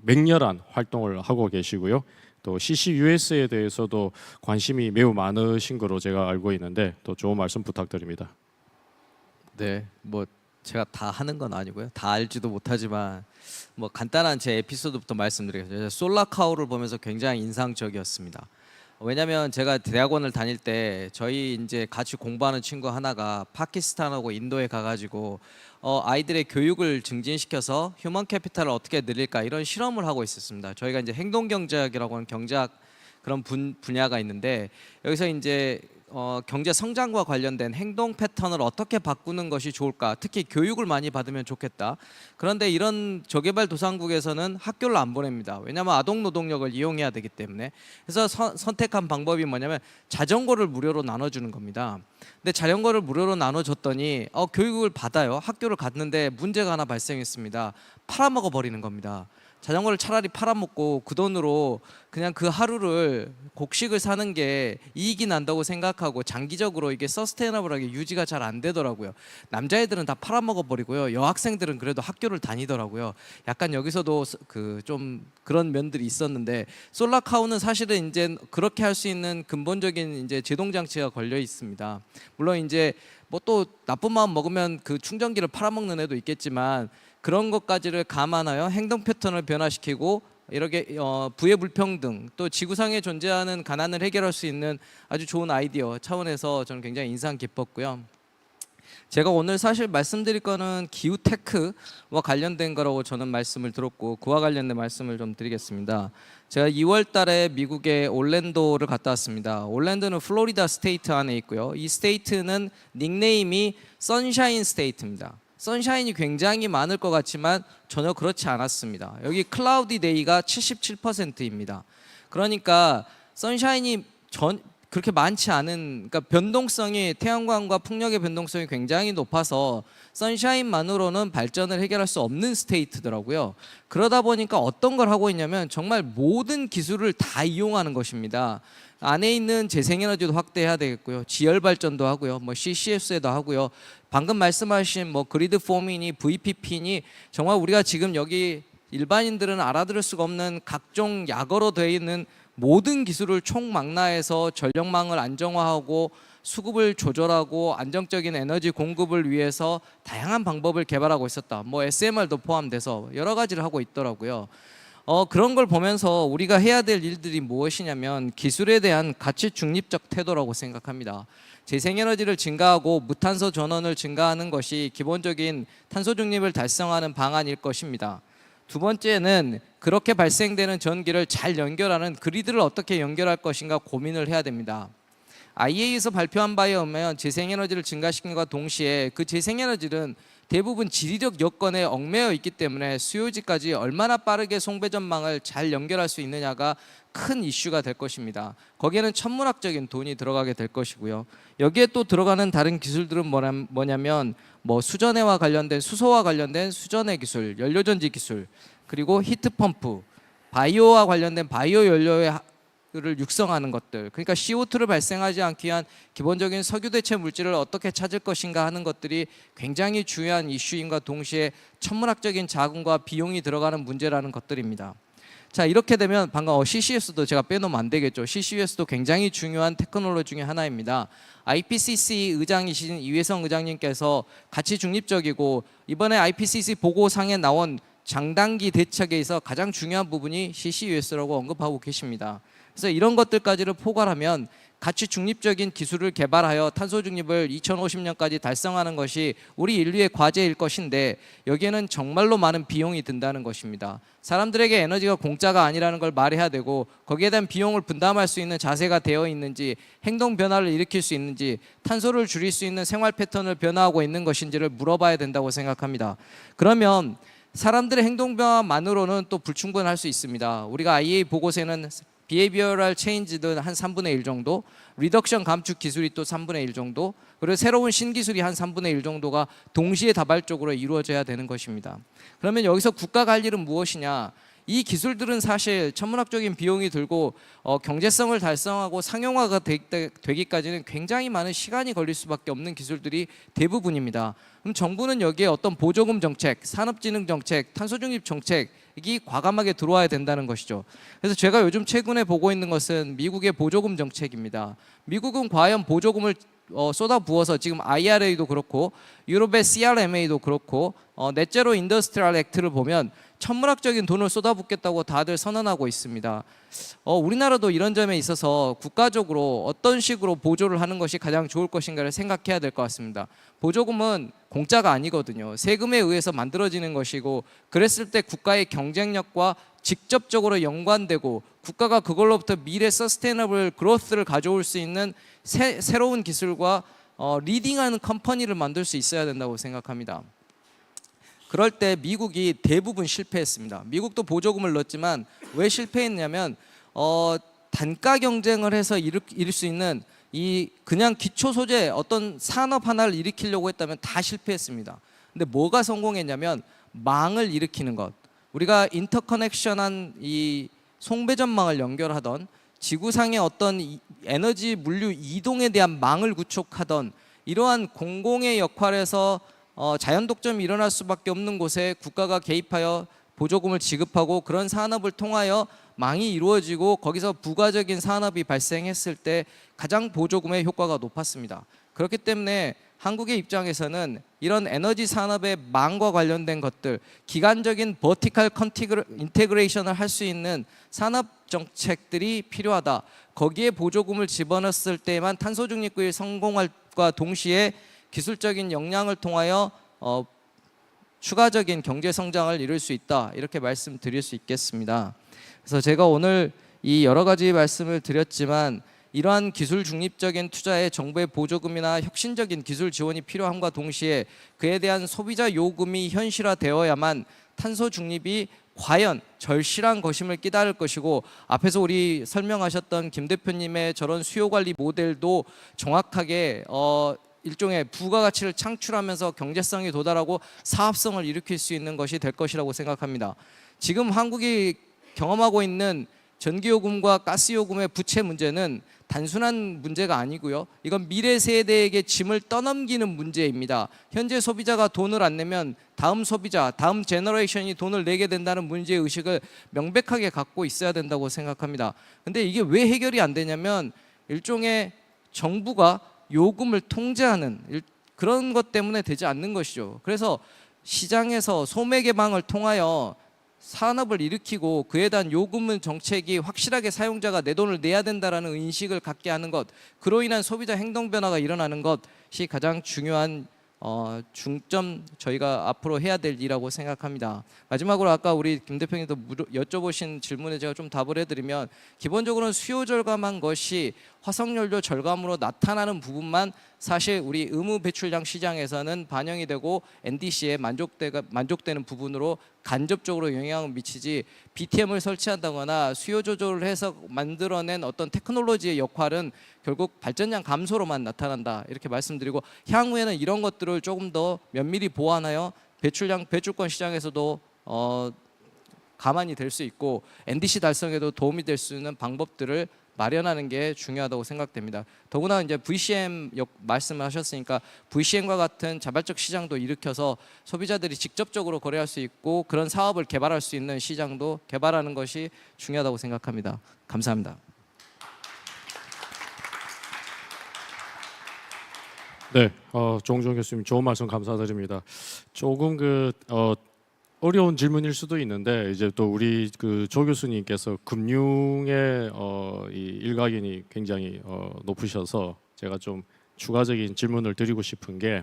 맹렬한 활동을 하고 계시고요. 또 CCUS에 대해서도 관심이 매우 많으신 거로 제가 알고 있는데 또 좋은 말씀 부탁드립니다. 네, 뭐 제가 다 하는 건 아니고요. 다 알지도 못하지만 뭐 간단한 제 에피소드부터 말씀드리겠습니다. 솔라카우를 보면서 굉장히 인상적이었습니다. 왜냐하면 제가 대학원을 다닐 때 저희 이제 같이 공부하는 친구 하나가 파키스탄하고 인도에 가가지고 아이들의 교육을 증진시켜서 휴먼 캐피탈을 어떻게 늘릴까 이런 실험을 하고 있었습니다. 저희가 이제 행동경제학이라고 하는 경제학 그런 분야가 있는데 여기서 이제 경제 성장과 관련된 행동 패턴을 어떻게 바꾸는 것이 좋을까, 특히 교육을 많이 받으면 좋겠다. 그런데 이런 저개발 도상국에서는 학교를 안 보냅니다. 왜냐하면 아동 노동력을 이용해야 되기 때문에. 그래서 선택한 방법이 뭐냐면 자전거를 무료로 나눠주는 겁니다. 근데 자전거를 무료로 나눠줬더니 교육을 받아요. 학교를 갔는데 문제가 하나 발생했습니다. 팔아먹어 버리는 겁니다. 자전거를 차라리 팔아먹고 그 돈으로 그냥 그 하루를 곡식을 사는 게 이익이 난다고 생각하고 장기적으로 이게 서스테이너블하게 유지가 잘 안 되더라고요. 남자애들은 다 팔아먹어 버리고요. 여학생들은 그래도 학교를 다니더라고요. 약간 여기서도 좀 그런 면들이 있었는데 솔라카우는 사실은 이제 그렇게 할 수 있는 근본적인 이제 제동 장치가 걸려 있습니다. 물론 이제 뭐 또 나쁜 마음 먹으면 그 충전기를 팔아먹는 애도 있겠지만 그런 것까지를 감안하여 행동 패턴을 변화시키고 이렇게 부의 불평등 또 지구상에 존재하는 가난을 해결할 수 있는 아주 좋은 아이디어 차원에서 저는 굉장히 인상 깊었고요. 제가 오늘 사실 말씀드릴 거는 기후 테크와 관련된 거라고 저는 말씀을 들었고 그와 관련된 말씀을 좀 드리겠습니다. 제가 2월 달에 미국의 올랜도를 갔다 왔습니다. 올랜도는 플로리다 스테이트 안에 있고요. 이 스테이트는 닉네임이 선샤인 스테이트입니다. 선샤인이 굉장히 많을 것 같지만 전혀 그렇지 않았습니다. 여기 클라우디 데이가 77%입니다. 그러니까 선샤인이 그렇게 많지 않은, 그러니까 변동성이 태양광과 풍력의 변동성이 굉장히 높아서 선샤인만으로는 발전을 해결할 수 없는 스테이트더라고요. 그러다 보니까 어떤 걸 하고 있냐면 정말 모든 기술을 다 이용하는 것입니다. 안에 있는 재생에너지도 확대해야 되겠고요. 지열 발전도 하고요. 뭐 CCS에도 하고요. 방금 말씀하신 뭐 그리드 포밍이 VPP니 정말 우리가 지금 여기 일반인들은 알아들을 수가 없는 각종 약어로 되어 있는 모든 기술을 총망라해서 전력망을 안정화하고 수급을 조절하고 안정적인 에너지 공급을 위해서 다양한 방법을 개발하고 있었다. 뭐 SMR도 포함돼서 여러 가지를 하고 있더라고요. 그런 걸 보면서 우리가 해야 될 일들이 무엇이냐면 기술에 대한 가치 중립적 태도라고 생각합니다. 재생에너지를 증가하고 무탄소 전원을 증가하는 것이 기본적인 탄소 중립을 달성하는 방안일 것입니다. 두 번째는 그렇게 발생되는 전기를 잘 연결하는 그리드를 어떻게 연결할 것인가 고민을 해야 됩니다. IEA에서 발표한 바에 의하면 재생에너지를 증가시킴과 동시에 그 재생에너지는 대부분 지리적 여건에 얽매여 있기 때문에 수요지까지 얼마나 빠르게 송배전망을 잘 연결할 수 있느냐가 큰 이슈가 될 것입니다. 거기에는 천문학적인 돈이 들어가게 될 것이고요. 여기에 또 들어가는 다른 기술들은 뭐냐면 뭐 수전해와 관련된 수소와 관련된 수전해 기술, 연료전지 기술, 그리고 히트펌프, 바이오와 관련된 바이오 연료의 를 육성하는 것들, 그러니까 CO2를 발생하지 않기 위한 기본적인 석유 대체 물질을 어떻게 찾을 것인가 하는 것들이 굉장히 중요한 이슈인과 동시에 천문학적인 자금과 비용이 들어가는 문제라는 것들입니다. 자, 이렇게 되면 방금 CCS도 제가 빼놓으면 안 되겠죠. CCS도 굉장히 중요한 테크놀로지 중에 하나입니다. IPCC 의장이신 이회성 의장님께서 가치 중립적이고 이번에 IPCC 보고상에 나온 장단기 대책에 있어 가장 중요한 부분이 CCUS라고 언급하고 계십니다. 그래서 이런 것들까지를 포괄하면 가치 중립적인 기술을 개발하여 탄소 중립을 2050년까지 달성하는 것이 우리 인류의 과제일 것인데 여기에는 정말로 많은 비용이 든다는 것입니다. 사람들에게 에너지가 공짜가 아니라는 걸 말해야 되고 거기에 대한 비용을 분담할 수 있는 자세가 되어 있는지, 행동 변화를 일으킬 수 있는지, 탄소를 줄일 수 있는 생활 패턴을 변화하고 있는 것인지를 물어봐야 된다고 생각합니다. 그러면 사람들의 행동 변화만으로는 또 불충분할 수 있습니다. 우리가 IEA 보고서에는 비헤이비어럴 체인지도 한 3분의 1 정도, 리덕션 감축 기술이 또 3분의 1 정도, 그리고 새로운 신기술이 한 3분의 1 정도가 동시에 다발적으로 이루어져야 되는 것입니다. 그러면 여기서 국가가 할 일은 무엇이냐? 이 기술들은 사실 천문학적인 비용이 들고 경제성을 달성하고 상용화가 되기까지는 굉장히 많은 시간이 걸릴 수밖에 없는 기술들이 대부분입니다. 그럼 정부는 여기에 어떤 보조금 정책, 산업진흥 정책, 탄소중립 정책이 과감하게 들어와야 된다는 것이죠. 그래서 제가 요즘 최근에 보고 있는 것은 미국의 보조금 정책입니다. 미국은 과연 보조금을 쏟아부어서 지금 IRA도 그렇고 유럽의 CRMA도 그렇고 넷제로 인더스트리얼 액트를 보면 천문학적인 돈을 쏟아붓겠다고 다들 선언하고 있습니다. 우리나라도 이런 점에 있어서 국가적으로 어떤 식으로 보조를 하는 것이 가장 좋을 것인가를 생각해야 될 것 같습니다. 보조금은 공짜가 아니거든요. 세금에 의해서 만들어지는 것이고, 그랬을 때 국가의 경쟁력과 직접적으로 연관되고 국가가 그걸로부터 미래 서스테이너블 그로스를 가져올 수 있는 새로운 기술과 리딩하는 컴퍼니를 만들 수 있어야 된다고 생각합니다. 그럴 때 미국이 대부분 실패했습니다. 미국도 보조금을 넣었지만 왜 실패했냐면 단가 경쟁을 해서 이룰 수 있는 이 그냥 기초 소재 어떤 산업 하나를 일으키려고 했다면 다 실패했습니다. 근데 뭐가 성공했냐면 망을 일으키는 것. 우리가 인터커넥션한 이 송배전망을 연결하던 지구상의 어떤 에너지 물류 이동에 대한 망을 구축하던 이러한 공공의 역할에서 자연 독점이 일어날 수밖에 없는 곳에 국가가 개입하여 보조금을 지급하고 그런 산업을 통하여 망이 이루어지고 거기서 부가적인 산업이 발생했을 때 가장 보조금의 효과가 높았습니다. 그렇기 때문에 한국의 입장에서는 이런 에너지 산업의 망과 관련된 것들, 기간적인 버티컬 인테그레이션을 할 수 있는 산업 정책들이 필요하다. 거기에 보조금을 집어넣었을 때만 탄소 중립구의 성공할과 동시에 기술적인 역량을 통하여 추가적인 경제 성장을 이룰 수 있다. 이렇게 말씀드릴 수 있겠습니다. 그래서 제가 오늘 이 여러 가지 말씀을 드렸지만 이러한 기술 중립적인 투자에 정부의 보조금이나 혁신적인 기술 지원이 필요함과 동시에 그에 대한 소비자 요금이 현실화되어야만 탄소 중립이 과연 절실한 것임을 깨달을 것이고, 앞에서 우리 설명하셨던 김 대표님의 저런 수요 관리 모델도 정확하게 일종의 부가가치를 창출하면서 경제성이 도달하고 사업성을 일으킬 수 있는 것이 될 것이라고 생각합니다. 지금 한국이 경험하고 있는 전기요금과 가스요금의 부채 문제는 단순한 문제가 아니고요. 이건 미래 세대에게 짐을 떠넘기는 문제입니다. 현재 소비자가 돈을 안 내면 다음 소비자, 다음 제너레이션이 돈을 내게 된다는 문제의식을 명백하게 갖고 있어야 된다고 생각합니다. 근데 이게 왜 해결이 안 되냐면 일종의 정부가 요금을 통제하는 그런 것 때문에 되지 않는 것이죠. 그래서 시장에서 소매 개방을 통하여 산업을 일으키고 그에 대한 요금 정책이 확실하게 사용자가 내 돈을 내야 된다라는 인식을 갖게 하는 것, 그로 인한 소비자 행동 변화가 일어나는 것이 가장 중요한 중점 저희가 앞으로 해야 될 일이라고 생각합니다. 마지막으로 아까 우리 김 대표님도 여쭤보신 질문에 제가 좀 답을 해드리면, 기본적으로는 수요 절감한 것이 화석연료 절감으로 나타나는 부분만 사실 우리 의무 배출량 시장에서는 반영이 되고 NDC에 만족되는 부분으로 간접적으로 영향을 미치지, BTM을 설치한다거나 수요 조절을 해서 만들어낸 어떤 테크놀로지의 역할은 결국 발전량 감소로만 나타난다, 이렇게 말씀드리고, 향후에는 이런 것들을 조금 더 면밀히 보완하여 배출권 시장에서도 가만히 될 수 있고 NDC 달성에도 도움이 될 수 있는 방법들을 마련하는 게 중요하다고 생각됩니다. 더구나 이제 VCM 말씀하셨으니까 VCM과 같은 자발적 시장도 일으켜서 소비자들이 직접적으로 거래할 수 있고 그런 사업을 개발할 수 있는 시장도 개발하는 것이 중요하다고 생각합니다. 감사합니다. 네, 조홍준 교수님 좋은 말씀 감사드립니다. 조금 어려운 질문일 수도 있는데 이제 또 우리 조 교수님께서 금융의 이 일각인이 굉장히 높으셔서 제가 좀 추가적인 질문을 드리고 싶은 게,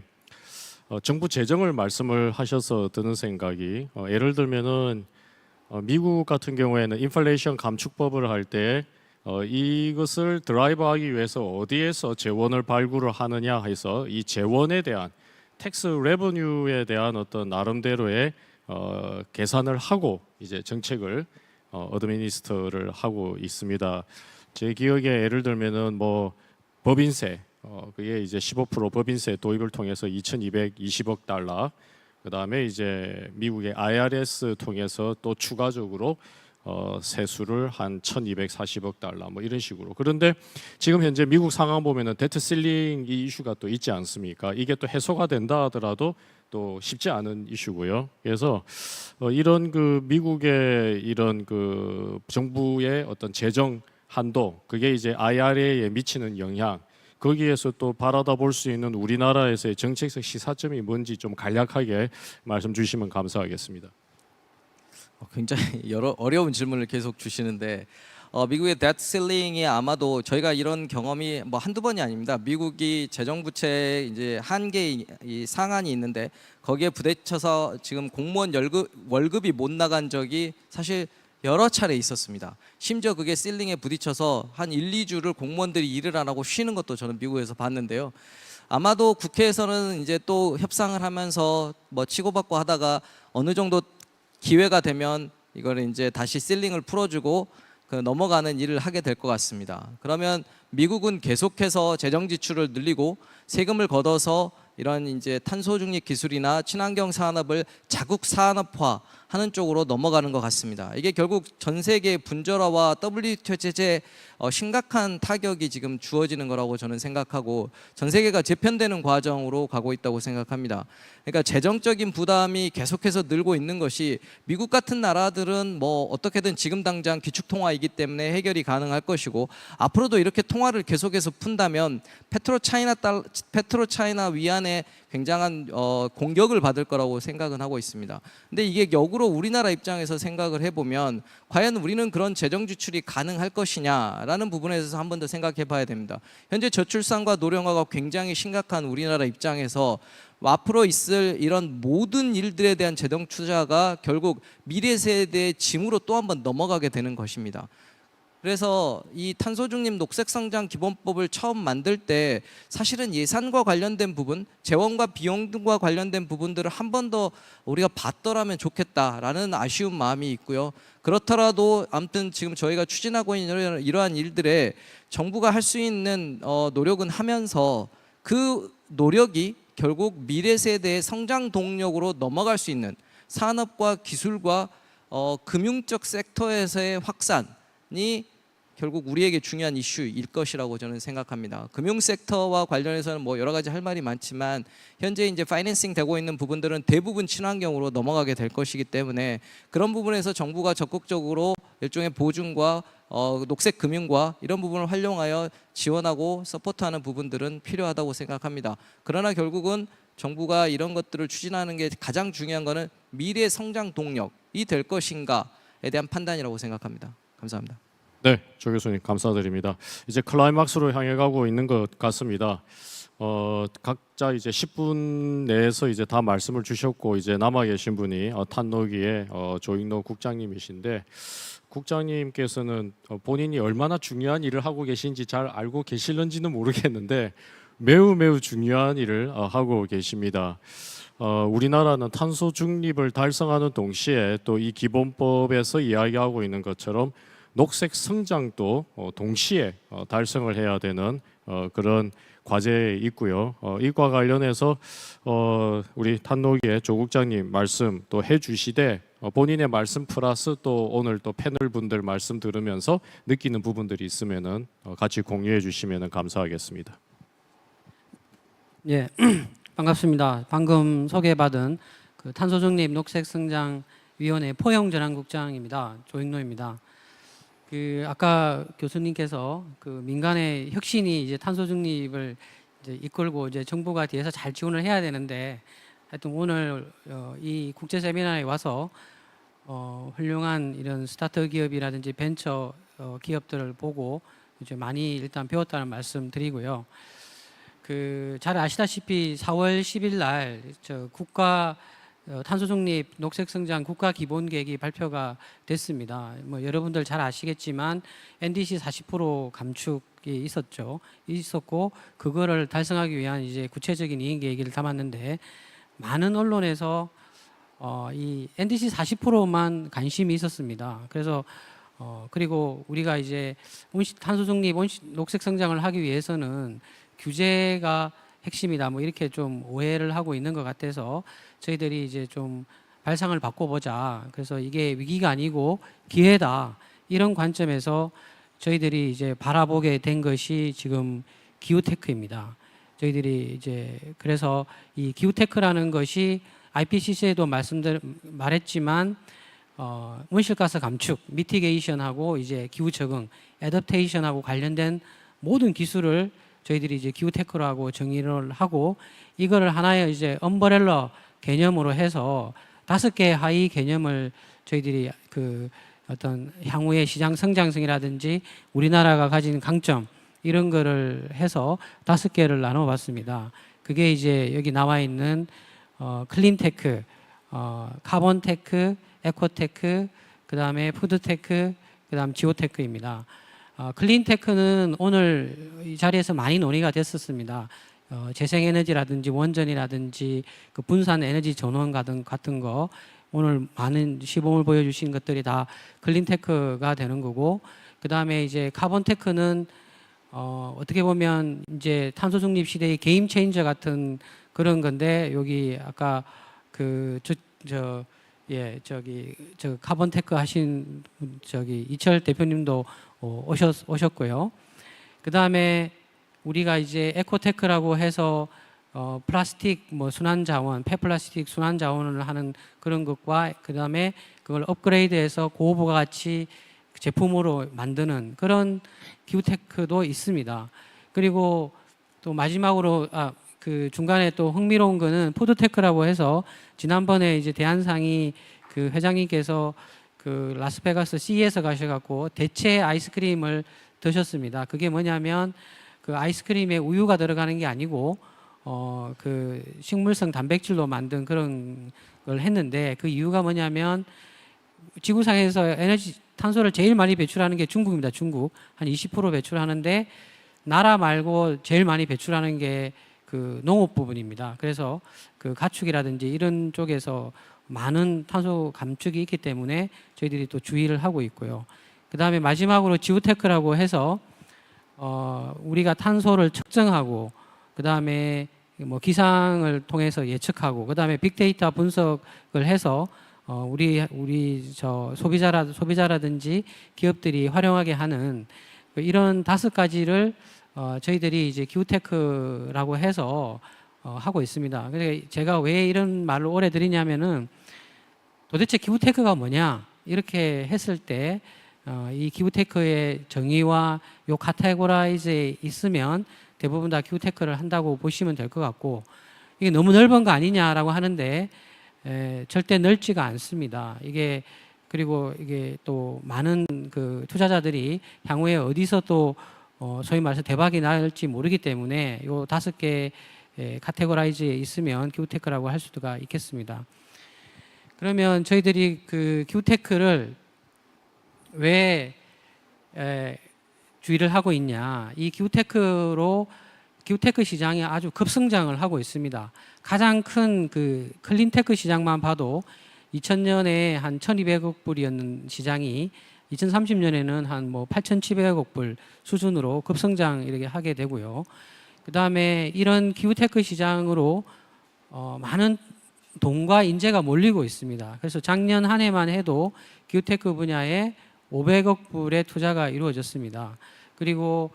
정부 재정을 말씀을 하셔서 드는 생각이, 예를 들면은 미국 같은 경우에는 인플레이션 감축법을 할 때 이것을 드라이브하기 위해서 어디에서 재원을 발굴을 하느냐 해서 이 재원에 대한 텍스 레버뉴에 대한 어떤 나름대로의 계산을 하고 이제 정책을 어드미니스터를 하고 있습니다. 제 기억에 예를 들면은 뭐 법인세 그게 이제 15% 법인세 도입을 통해서 2,220억 달러, 그 다음에 이제 미국의 IRS 통해서 또 추가적으로 세수를 한 1,240억 달러 뭐 이런 식으로. 그런데 지금 현재 미국 상황 보면은 데트 실링 이 이슈가 또 있지 않습니까? 이게 또 해소가 된다 하더라도 또 쉽지 않은 이슈고요. 그래서 이런 그 미국의 이런 그 정부의 어떤 재정 한도, 그게 이제 IRA에 미치는 영향, 거기에서 또 바라다 볼 수 있는 우리나라에서의 정책적 시사점이 뭔지 좀 간략하게 말씀 주시면 감사하겠습니다. 굉장히 여러 어려운 질문을 계속 주시는데 미국의 데트 실링이 아마도 저희가 이런 경험이 뭐 한두 번이 아닙니다. 미국이 재정 부채 이제 한계 이 상한이 있는데 거기에 부딪혀서 지금 공무원 월급이 못 나간 적이 사실 여러 차례 있었습니다. 심지어 그게 실링에 부딪혀서 한 1, 2주를 공무원들이 일을 안 하고 쉬는 것도 저는 미국에서 봤는데요. 아마도 국회에서는 이제 또 협상을 하면서 뭐 치고받고 하다가 어느 정도 기회가 되면 이걸 이제 다시 실링을 풀어주고 그 넘어가는 일을 하게 될 것 같습니다. 그러면 미국은 계속해서 재정 지출을 늘리고 세금을 걷어서 이런 이제 탄소 중립 기술이나 친환경 산업을 자국 산업화하는 쪽으로 넘어가는 것 같습니다. 이게 결국 전 세계 분절화와 WTO 제재에 심각한 타격이 지금 주어지는 거라고 저는 생각하고 전 세계가 재편되는 과정으로 가고 있다고 생각합니다. 그러니까 재정적인 부담이 계속해서 늘고 있는 것이 미국 같은 나라들은 뭐 어떻게든 지금 당장 기축통화이기 때문에 해결이 가능할 것이고 앞으로도 이렇게 통화를 계속해서 푼다면 페트로차이나 위안에 굉장한 공격을 받을 거라고 생각은 하고 있습니다. 근데 이게 역으로 우리나라 입장에서 생각을 해보면 과연 우리는 그런 재정 지출이 가능할 것이냐라는 부분에 대해서 한 번 더 생각해 봐야 됩니다. 현재 저출산과 노령화가 굉장히 심각한 우리나라 입장에서 앞으로 있을 이런 모든 일들에 대한 재정 투자가 결국 미래 세대의 짐으로 또 한 번 넘어가게 되는 것입니다. 그래서 이 탄소중립 녹색성장 기본법을 처음 만들 때 사실은 예산과 관련된 부분, 재원과 비용과 관련된 부분들을 한 번 더 우리가 봤더라면 좋겠다라는 아쉬운 마음이 있고요. 그렇더라도 아무튼 지금 저희가 추진하고 있는 이러한 일들에 정부가 할 수 있는 노력은 하면서 그 노력이 결국 미래 세대의 성장 동력으로 넘어갈 수 있는 산업과 기술과 금융적 섹터에서의 확산이 결국 우리에게 중요한 이슈일 것이라고 저는 생각합니다. 금융 섹터와 관련해서는 뭐 여러 가지 할 말이 많지만 현재 이제 파이낸싱 되고 있는 부분들은 대부분 친환경으로 넘어가게 될 것이기 때문에 그런 부분에서 정부가 적극적으로 일종의 보증과 녹색 금융과 이런 부분을 활용하여 지원하고 서포트하는 부분들은 필요하다고 생각합니다. 그러나 결국은 정부가 이런 것들을 추진하는 게 가장 중요한 것은 미래 성장 동력이 될 것인가에 대한 판단이라고 생각합니다. 감사합니다. 네, 조 교수님 감사드립니다. 이제 클라이막스로 향해 가고 있는 것 같습니다. 각자 이제 10분 내에서 이제 다 말씀을 주셨고 이제 남아 계신 분이 탄노기의 조익노 국장님이신데 국장님께서는 본인이 얼마나 중요한 일을 하고 계신지 잘 알고 계실는지는 모르겠는데 매우 중요한 일을 하고 계십니다. 우리나라는 탄소 중립을 달성하는 동시에 또 이 기본법에서 이야기하고 있는 것처럼 녹색 성장도 동시에 달성을 해야 되는 그런 과제에 있고요. 이과 관련해서 우리 탄노기의 조 국장님 말씀 또 해주시되 본인의 말씀 플러스 또 오늘 또 패널 분들 말씀 들으면서 느끼는 부분들이 있으면은 같이 공유해 주시면은 감사하겠습니다. 예, 반갑습니다. 방금 소개받은 그 탄소중립 녹색성장위원회 포영전환국장입니다. 조익노입니다. 그 아까 교수님께서 그 민간의 혁신이 이제 탄소 중립을 이제 이끌고 이제 정부가 뒤에서 잘 지원을 해야 되는데 하여튼 오늘 이 국제 세미나에 와서 훌륭한 이런 스타트 기업이라든지 벤처 기업들을 보고 이제 많이 일단 배웠다는 말씀 드리고요. 그 잘 아시다시피 4월 10일 날 저 국가 탄소중립 녹색성장 국가기본계획이 발표가 됐습니다. 뭐 여러분들 잘 아시겠지만 NDC 40% 감축이 있었고 그거를 달성하기 위한 이제 구체적인 이행 계획을 담았는데 많은 언론에서 이 NDC 40%만 관심이 있었습니다. 그래서 그리고 우리가 이제 탄소 중립, 녹색 성장을 하기 위해서는 규제가 핵심이다. 뭐 이렇게 좀 오해를 하고 있는 것 같아서 저희들이 이제 좀 발상을 바꿔보자. 그래서 이게 위기가 아니고 기회다. 이런 관점에서 저희들이 이제 바라보게 된 것이 지금 기후테크입니다. 저희들이 이제 그래서 이 기후테크라는 것이 IPCC에도 말했지만 온실가스 감축, 미티게이션하고 이제 기후 적응, 애더테이션하고 관련된 모든 기술을 저희들이 이제 기후테크라고 정의를 하고 이거를 하나의 이제 엄브렐러 개념으로 해서 5개의 하위 개념을 저희들이 그 어떤 향후의 시장 성장성이라든지 우리나라가 가진 강점 이런 거를 해서 5개를 나눠봤습니다. 그게 이제 여기 나와 있는 클린테크, 카본테크, 에코테크, 그 다음에 푸드테크, 그 다음 지오테크입니다. 클린테크는 오늘 이 자리에서 많이 논의가 됐었습니다. 재생에너지라든지 원전이라든지 그 분산 에너지 전원 같은 거 오늘 많은 시범을 보여주신 것들이 다 클린테크가 되는 거고 그 다음에 이제 카본테크는 어떻게 보면 이제 탄소 중립 시대의 게임 체인저 같은 그런 건데 여기 아까 저 카본테크 하신 저기 이철 대표님도 오셨고요. 그 다음에 우리가 이제 에코테크라고 해서 플라스틱 뭐 순환 자원, 폐플라스틱 순환 자원을 하는 그런 것과 그 다음에 그걸 업그레이드해서 고부가 가치 제품으로 만드는 그런 기후테크도 있습니다. 그리고 또 마지막으로 그 중간에 또 흥미로운 거는 푸드테크라고 해서 지난번에 이제 대한상이 그 회장님께서 그 라스베가스 CE에서 가셔갖고 대체 아이스크림을 드셨습니다. 그게 뭐냐면 그 아이스크림에 우유가 들어가는 게 아니고 그 식물성 단백질로 만든 그런 걸 했는데 그 이유가 뭐냐면 지구상에서 탄소를 제일 많이 배출하는 게 중국입니다. 중국 한 20% 배출하는데 나라 말고 제일 많이 배출하는 게 그 농업 부분입니다. 그래서 그 가축이라든지 이런 쪽에서 많은 탄소 감축이 있기 때문에 저희들이 또 주의를 하고 있고요. 그 다음에 마지막으로 지오테크라고 해서 우리가 탄소를 측정하고 그 다음에 뭐 기상을 통해서 예측하고 그 다음에 빅데이터 분석을 해서 우리 저 소비자라든지 기업들이 활용하게 하는 이런 5가지를 저희들이 이제 기후테크라고 해서 하고 있습니다. 그래서 제가 왜 이런 말을 오래 드리냐면은 도대체 기후테크가 뭐냐 이렇게 했을 때 이 기후테크의 정의와 요 카테고라이즈에 있으면 대부분 다 기후테크를 한다고 보시면 될 것 같고 이게 너무 넓은 거 아니냐라고 하는데 절대 넓지가 않습니다. 그리고 이게 또 많은 그 투자자들이 향후에 어디서 또 소위 말해서 대박이 날지 모르기 때문에 요 5개 카테고라이즈에 있으면 기후테크라고 할 수가 있겠습니다. 그러면 저희들이 그 기후테크를 왜 주의를 하고 있냐? 이 기후테크 시장이 아주 급성장을 하고 있습니다. 가장 큰 그 클린테크 시장만 봐도 2000년에 한 1,200억 불이었는 시장이 2030년에는 한 뭐 8,700억 불 수준으로 급성장 이렇게 하게 되고요. 그 다음에 이런 기후테크 시장으로 많은 돈과 인재가 몰리고 있습니다. 그래서 작년 한 해만 해도 기후테크 분야에 500억 불의 투자가 이루어졌습니다. 그리고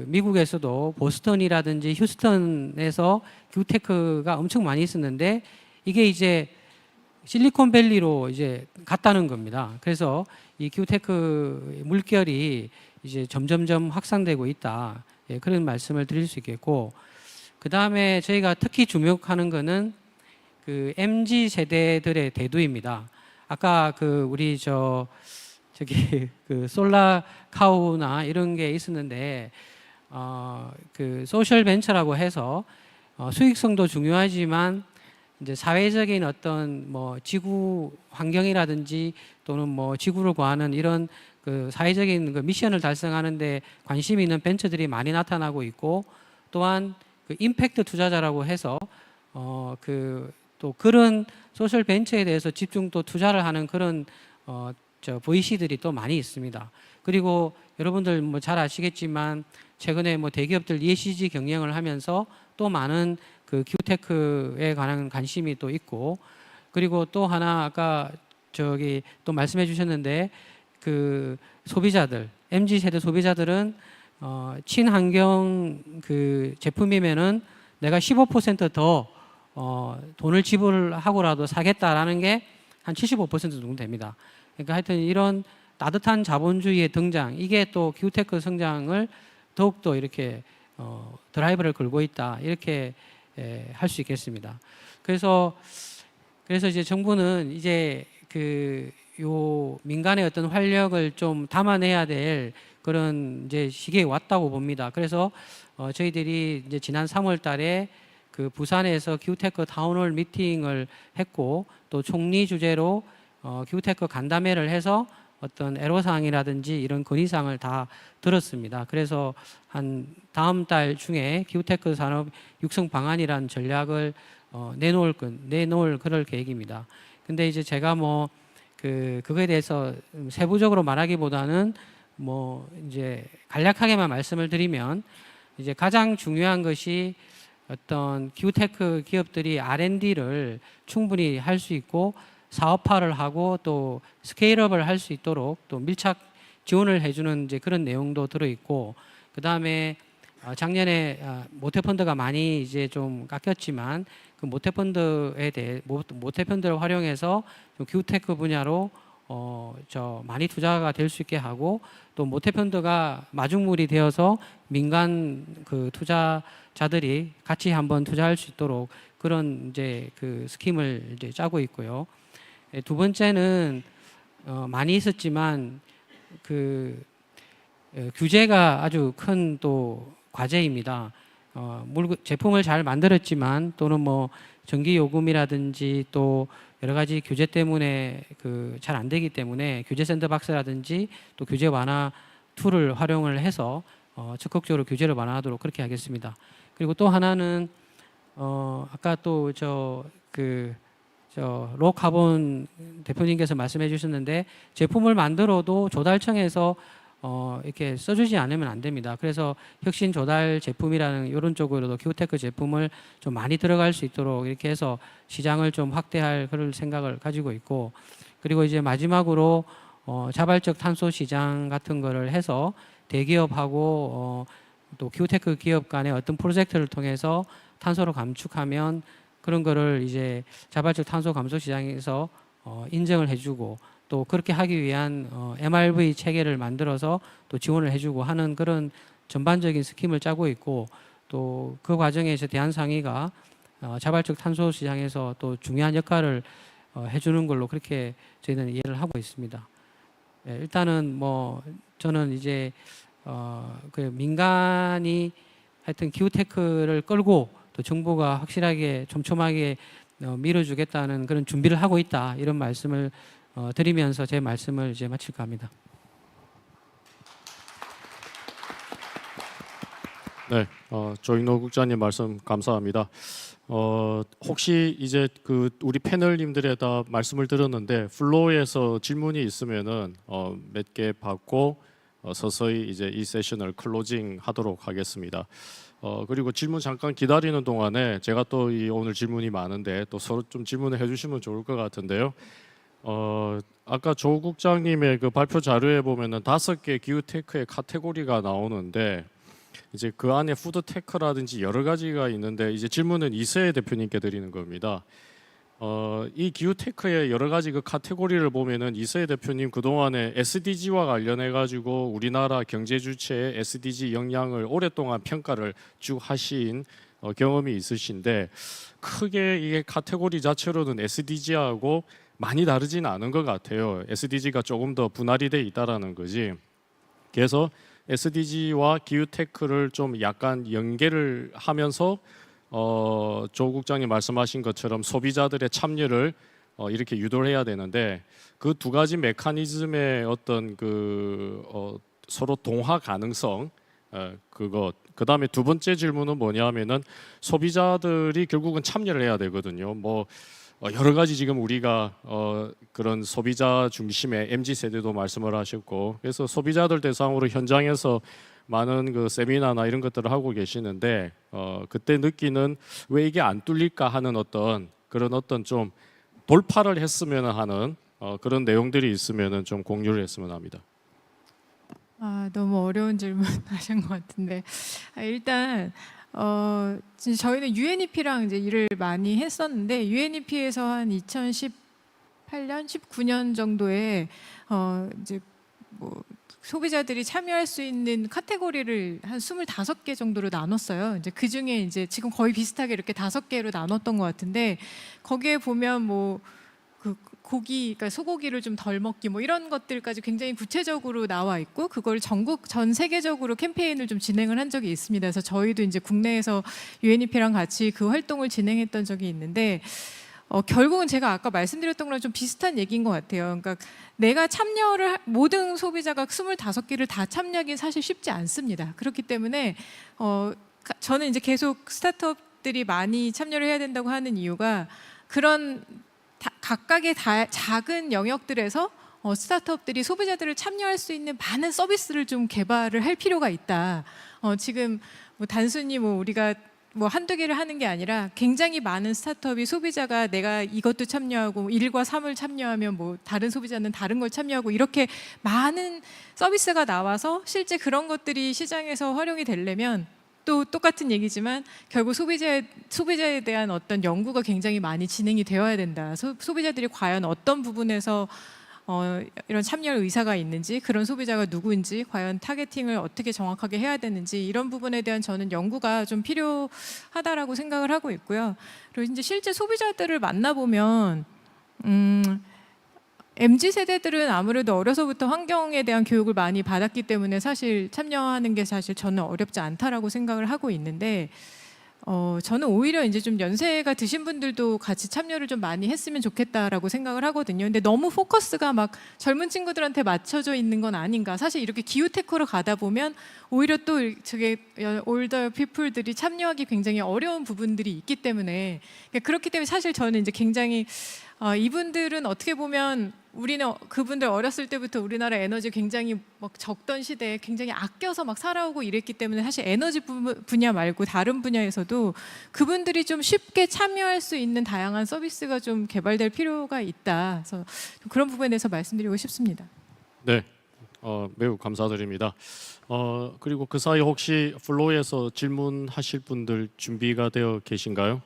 미국에서도 보스턴이라든지 휴스턴에서 기후테크가 엄청 많이 있었는데 이게 이제 실리콘밸리로 이제 갔다는 겁니다. 그래서 이 기후테크 물결이 이제 점점점 확산되고 있다. 그런 말씀을 드릴 수 있겠고, 그 다음에 저희가 특히 주목하는 거는 그 MZ 세대들의 대두입니다. 아까 우리 그 솔라 카우나 이런 게 있었는데 그 소셜 벤처라고 해서 수익성도 중요하지만 이제 사회적인 어떤 뭐 지구 환경이라든지 또는 뭐 지구를 구하는 이런 그 사회적인 그 미션을 달성하는데 관심이 있는 벤처들이 많이 나타나고 있고, 또한 그 임팩트 투자자라고 해서 또 그런 소셜 벤처에 대해서 집중 또 투자를 하는 그런 VC들이 또 많이 있습니다. 그리고 여러분들 뭐 잘 아시겠지만 최근에 뭐 대기업들 ESG 경영을 하면서 또 많은 그 기후테크에 관한 관심이 또 있고, 그리고 또 하나 아까 또 말씀해 주셨는데 그 소비자들, MZ 세대 소비자들은 친환경 그 제품이면은 내가 15% 더 돈을 지불하고라도 사겠다라는 게 한 75% 정도 됩니다. 그러니까 하여튼 이런 따뜻한 자본주의의 등장, 이게 또 기후테크 성장을 더욱더 이렇게 드라이브를 걸고 있다, 이렇게 할 수 있겠습니다. 그래서 이제 정부는 이제 요 민간의 어떤 활력을 좀 담아내야 될 그런 이제 시기에 왔다고 봅니다. 그래서 저희들이 이제 지난 3월 달에 그 부산에서 기후테크 타운홀 미팅을 했고, 또 총리 주재로 기후테크 간담회를 해서 어떤 애로사항이라든지 이런 건의사항을 다 들었습니다. 그래서 한 다음 달 중에 기후테크 산업 육성 방안이라는 전략을 내놓을 그럴 계획입니다. 근데 이제 제가 뭐 그거에 대해서 세부적으로 말하기보다는 뭐 이제 간략하게만 말씀을 드리면, 이제 가장 중요한 것이 어떤 기후테크 기업들이 R&D를 충분히 할 수 있고 사업화를 하고 또 스케일업을 할 수 있도록 또 밀착 지원을 해주는 이제 그런 내용도 들어 있고, 그 다음에 작년에 모태펀드가 많이 이제 좀 깎였지만 그 모태펀드를 활용해서 좀 기후테크 분야로 많이 투자가 될 수 있게 하고, 또 모태펀드가 마중물이 되어서 민간 그 투자자들이 같이 한번 투자할 수 있도록 그런 이제 그 스킴을 이제 짜고 있고요. 두 번째는 많이 있었지만 규제가 아주 큰 또 과제입니다. 제품을 잘 만들었지만 또는 뭐 전기 요금이라든지 또 여러 가지 규제 때문에 잘 안 되기 때문에 규제 샌드박스라든지 또 규제 완화 툴을 활용을 해서 적극적으로 규제를 완화하도록 그렇게 하겠습니다. 그리고 또 하나는 아까 또 로카본 대표님께서 말씀해 주셨는데, 제품을 만들어도 조달청에서 이렇게 써주지 않으면 안 됩니다. 그래서 혁신 조달 제품이라는 이런 쪽으로도 기후테크 제품을 좀 많이 들어갈 수 있도록 이렇게 해서 시장을 좀 확대할 그런 생각을 가지고 있고, 그리고 이제 마지막으로 자발적 탄소 시장 같은 거를 해서 대기업하고 또 기후테크 기업 간의 어떤 프로젝트를 통해서 탄소를 감축하면 그런 거를 이제 자발적 탄소 감소 시장에서 인정을 해주고, 또 그렇게 하기 위한 MRV 체계를 만들어서 또 지원을 해주고 하는 그런 전반적인 스킴을 짜고 있고, 또 그 과정에서 대한상의가 자발적 탄소 시장에서 또 중요한 역할을 해주는 걸로 그렇게 저희는 이해를 하고 있습니다. 일단은 뭐 저는 이제 그 민간이 하여튼 기후테크를 끌고 또 정부가 확실하게 촘촘하게 밀어주겠다는 그런 준비를 하고 있다, 이런 말씀을 드리면서 제 말씀을 이제 마칠까 합니다. 네, 조익노 국장님 말씀 감사합니다. 혹시 이제 우리 패널님들에다 말씀을 드렸는데 플로어에서 질문이 있으면은 몇 개 받고 서서히 이제 이 세션을 클로징 하도록 하겠습니다. 그리고 질문 잠깐 기다리는 동안에 제가 또 오늘 질문이 많은데 또 서로 좀 질문을 해주시면 좋을 것 같은데요. 아까 조 국장님의 그 발표 자료에 보면은 5개 기후테크의 카테고리가 나오는데, 이제 그 안에 푸드테크라든지 여러 가지가 있는데, 이제 질문은 이세혜 대표님께 드리는 겁니다. 이 기후테크의 여러 가지 그 카테고리를 보면은 이세혜 대표님 그동안에 SDG와 관련해 가지고 우리나라 경제 주체의 SDG 역량을 오랫동안 평가를 쭉 하신 경험이 있으신데, 크게 이게 카테고리 자체로는 SDG하고 많이 다르지는 않은 것 같아요. SDG가 조금 더 분할이 돼 있다라는 거지. 그래서 SDG와 기후테크를 좀 약간 연계를 하면서 조 국장님 말씀하신 것처럼 소비자들의 참여를 이렇게 유도를 해야 되는데, 그 두 가지 메커니즘의 어떤 서로 동화 가능성, 그다음에 두 번째 질문은 뭐냐면은 소비자들이 결국은 참여를 해야 되거든요. 뭐 여러 가지 지금 우리가 그런 소비자 중심의 MZ 세대도 말씀을 하셨고, 그래서 소비자들 대상으로 현장에서 많은 그 세미나나 이런 것들을 하고 계시는데 그때 느끼는 왜 이게 안 뚫릴까 하는 어떤 좀 돌파를 했으면 하는 그런 내용들이 있으면은 좀 공유를 했으면 합니다. 너무 어려운 질문 하신 것 같은데 일단 저희는 UNEP랑 이제 일을 많이 했었는데 UNEP에서 한 2018년, 19년 정도에 이제 뭐 소비자들이 참여할 수 있는 카테고리를 한 25개 정도로 나눴어요. 이제 그 중에 이제 지금 거의 비슷하게 이렇게 5개로 나눴던 것 같은데 거기에 보면 뭐 그 그러니까 소고기를 좀 덜 먹기 뭐 이런 것들까지 굉장히 구체적으로 나와 있고 그걸 전 세계적으로 캠페인을 좀 진행을 한 적이 있습니다. 그래서 저희도 이제 국내에서 UNEP랑 같이 그 활동을 진행했던 적이 있는데 결국은 제가 아까 말씀드렸던 거랑 좀 비슷한 얘기인 것 같아요. 그러니까 내가 모든 소비자가 25개를 다 참여하기는 사실 쉽지 않습니다. 그렇기 때문에 저는 이제 계속 스타트업들이 많이 참여를 해야 된다고 하는 이유가 그런 각각의 작은 영역들에서 스타트업들이 소비자들을 참여할 수 있는 많은 서비스를 좀 개발을 할 필요가 있다. 지금 뭐 단순히 뭐 우리가 뭐 한두 개를 하는 게 아니라 굉장히 많은 스타트업이 소비자가 내가 이것도 참여하고 1과 3을 참여하면 뭐 다른 소비자는 다른 걸 참여하고 이렇게 많은 서비스가 나와서 실제 그런 것들이 시장에서 활용이 되려면 또 똑같은 얘기지만 결국 소비자에 대한 어떤 연구가 굉장히 많이 진행이 되어야 된다. 소비자들이 과연 어떤 부분에서 이런 참여할 의사가 있는지, 그런 소비자가 누구인지, 과연 타겟팅을 어떻게 정확하게 해야 되는지 이런 부분에 대한 저는 연구가 좀 필요하다라고 생각을 하고 있고요. 그리고 이제 실제 소비자들을 만나보면 MZ 세대들은 아무래도 어려서부터 환경에 대한 교육을 많이 받았기 때문에 사실 참여하는 게 사실 저는 어렵지 않다라고 생각을 하고 있는데 저는 오히려 이제 좀 연세가 드신 분들도 같이 참여를 좀 많이 했으면 좋겠다라고 생각을 하거든요. 근데 너무 포커스가 막 젊은 친구들한테 맞춰져 있는 건 아닌가. 사실 이렇게 기후테크로 가다 보면 오히려 또 저게 올더 피플들이 참여하기 굉장히 어려운 부분들이 있기 때문에 그렇기 때문에 사실 저는 이제 굉장히 이분들은 어떻게 보면 우리는 그분들 어렸을 때부터 우리나라 에너지 굉장히 막 적던 시대에 굉장히 아껴서 막 살아오고 이랬기 때문에 사실 에너지 분야 말고 다른 분야에서도 그분들이 좀 쉽게 참여할 수 있는 다양한 서비스가 좀 개발될 필요가 있다. 그래서 그런 부분에 대해서 말씀드리고 싶습니다. 네, 매우 감사드립니다. 그리고 그 사이 혹시 플로어에서 질문하실 분들 준비가 되어 계신가요?